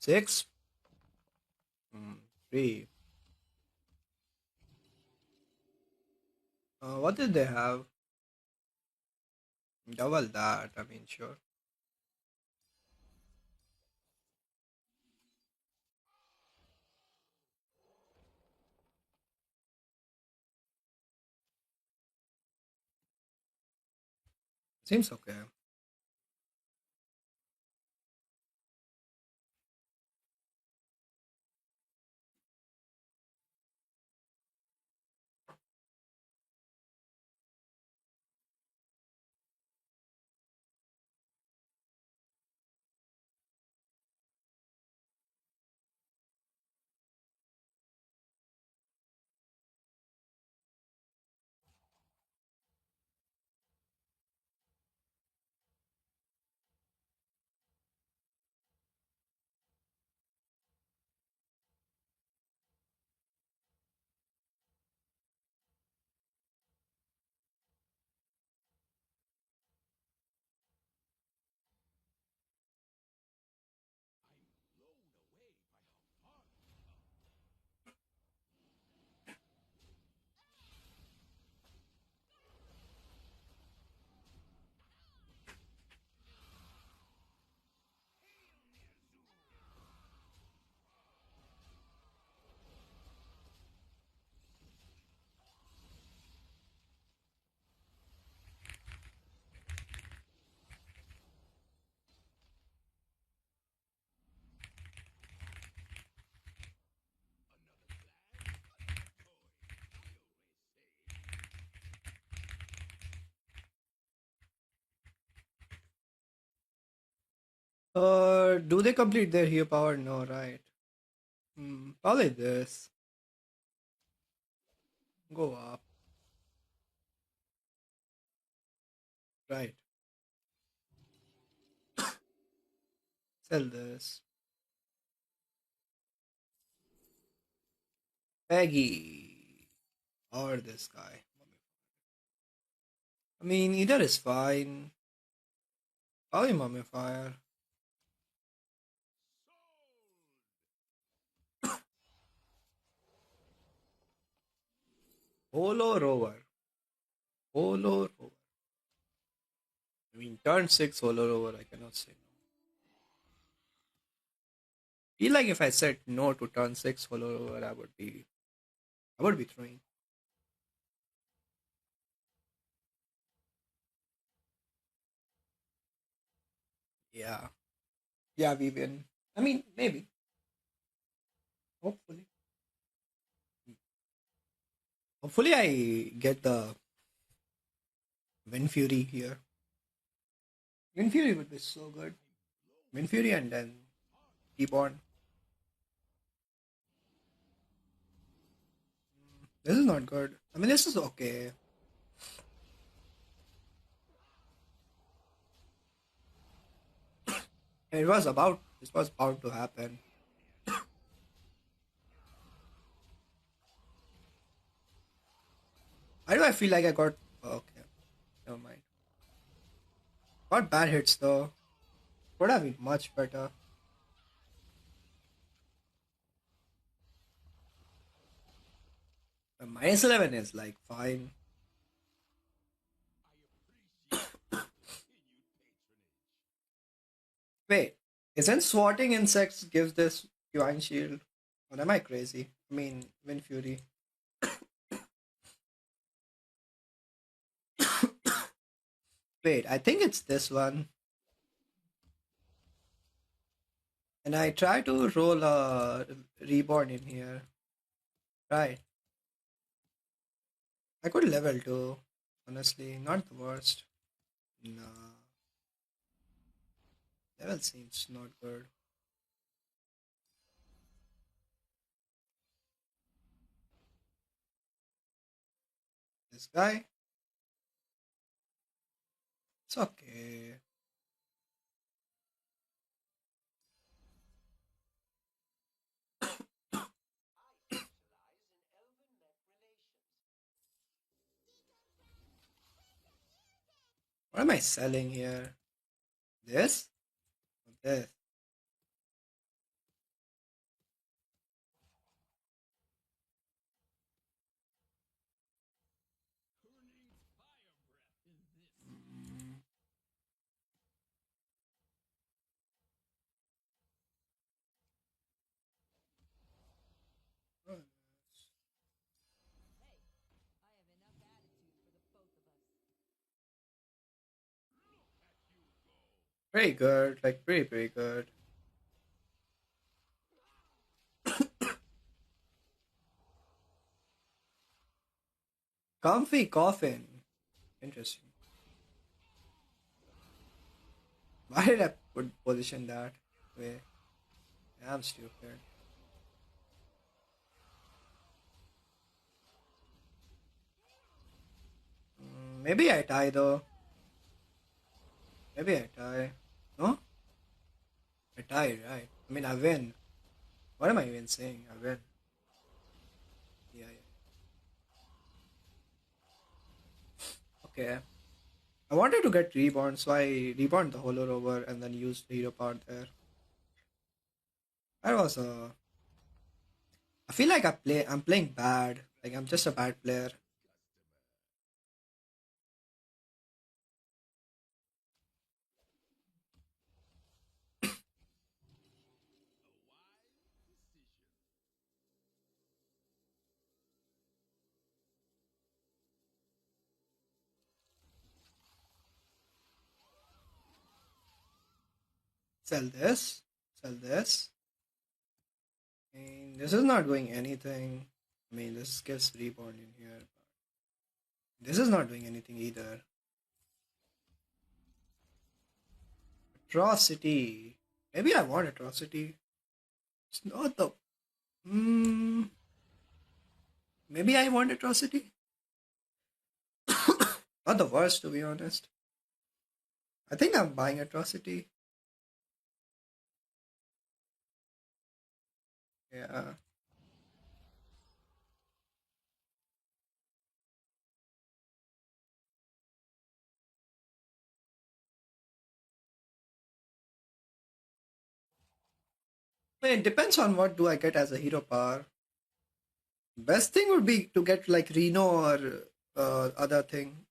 Speaker 20: 6? 3. What did they have? Double that, I mean, sure. Seems okay. Do they complete their hero power? No, right? Probably this. Go up. Right. Sell this. Peggy. Or this guy. I mean, either is fine. Probably Mummifier. Holo Rover. Holo Rover. I mean, turn 6 Holo Rover, I cannot say no. Feel like if I said no to turn 6 Holo Rover, I would be throwing. Yeah. Yeah, we win. I mean, maybe. Hopefully. Hopefully I get the Wind Fury here. Wind Fury would be so good. Wind Fury and then keep on. This is not good. I mean, this is okay. This was about to happen. Why do I feel like I got... Okay, never mind. Got bad hits though. Would have been much better. The -11 is like fine. Wait, isn't swatting insects gives this divine shield? Or am I crazy? I mean, Wind Fury. Wait, I think it's this one. And I try to roll a reborn in here. Right. I could level 2. Honestly, not the worst. Nah. Level seems not good. This guy? It's okay. What am I selling here? This? Or this? Pretty good, like pretty good. Comfy coffin. Interesting. Why did I put position that way? I'm stupid. Maybe I tie though. Maybe I tie. No? I tie, right? I mean, I win. What am I even saying? I win. Yeah, yeah. Okay. I wanted to get reborn, so I reborn the Holo Rover and then used hero power there. That was a. I feel like I'm playing bad. Like I'm just a bad player. Sell this. Sell this. And this is not doing anything. I mean, this gives reborn in here. But this is not doing anything either. Atrocity. Maybe I want atrocity. It's not the. Maybe I want atrocity. Not the worst, to be honest. I think I'm buying atrocity. Yeah. I mean, it depends on what do I get as a hero power. Best thing would be to get like Reno or other thing.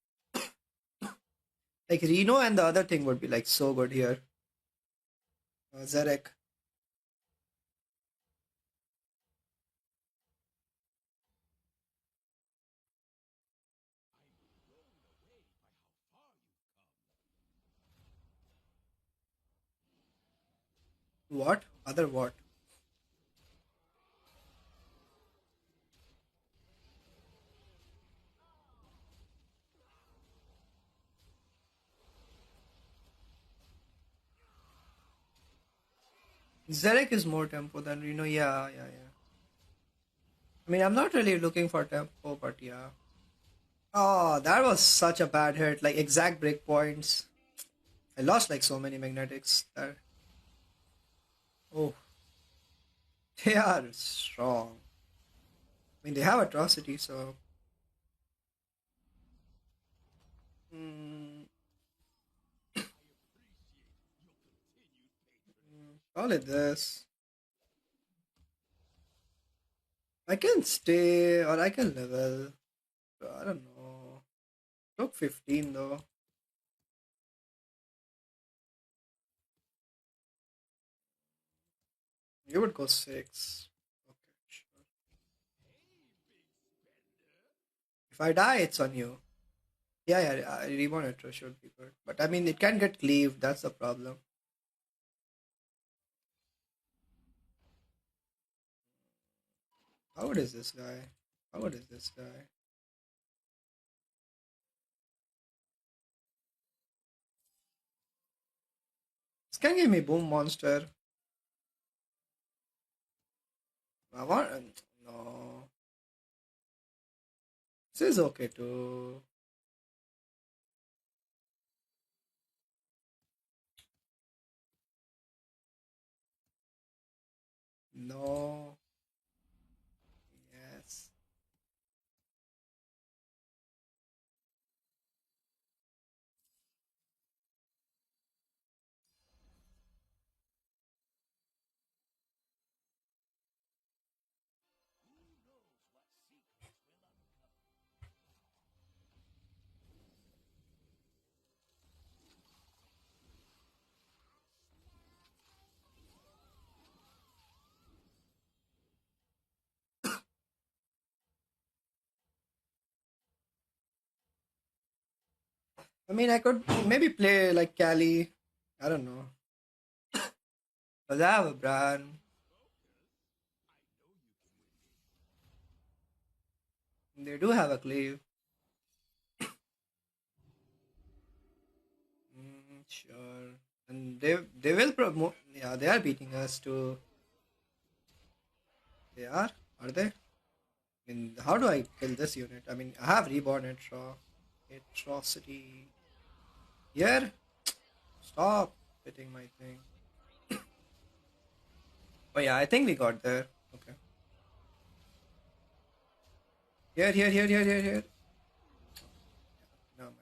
Speaker 20: Like Reno and the other thing would be like so good here. Zarek. What? Other what? Zarek is more tempo than Reno. Yeah, yeah, yeah. I mean, I'm not really looking for tempo, but yeah. Oh, that was such a bad hit. Like exact break points. I lost like so many magnetics there. Oh, they are strong. I mean, they have atrocity, so. Mm, call it this. I can stay or I can level. I don't know. Took 15 though. You would go 6. Okay, sure. If I die, it's on you. Yeah, yeah, reborn retro should be good. But I mean, it can get cleaved, that's the problem. How old is this guy? How old is this guy? This can give me Boom Monster. I want. No. This is okay too. No. Yes. I mean, I could maybe play like Cali I don't know. But I have a brand. They do have a cleave. Sure. And they will promote. Yeah, they are beating us too. They are? Are they? I mean, how do I kill this unit? I mean, I have reborn atrocity. Here? Stop hitting my thing. Oh yeah, I think we got there. Okay. Here. Never mind.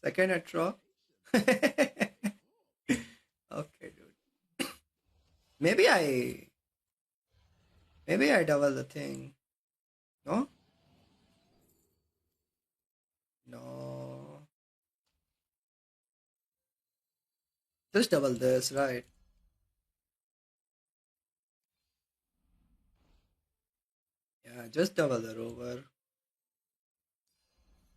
Speaker 20: Second at draw. Okay, dude. Maybe I double the thing. No? No. Just double this, right? Yeah, just double the rover.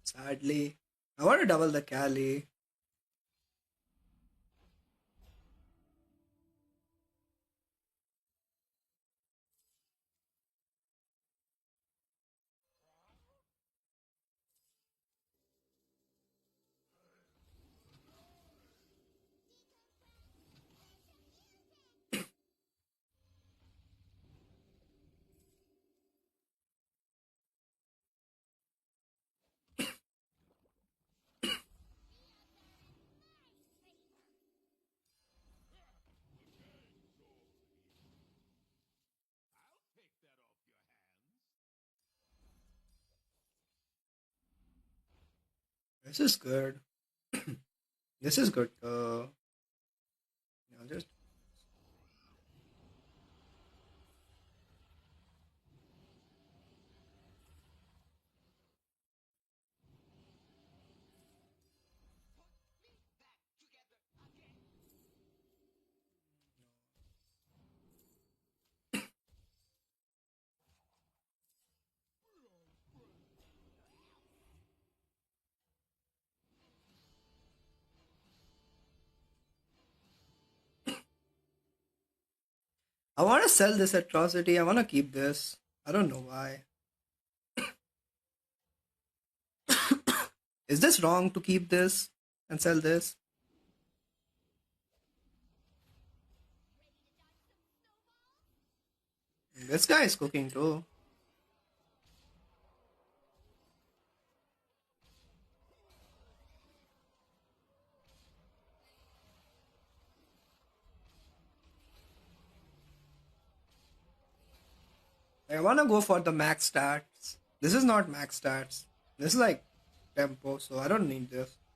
Speaker 20: Sadly. I want to double the Cali. This is good. This is good. Just I want to sell this atrocity. I want to keep this. I don't know why. Is this wrong to keep this and sell this? This guy is cooking too. I want to go for the max stats. This is not max stats. This is like tempo, so I don't need this.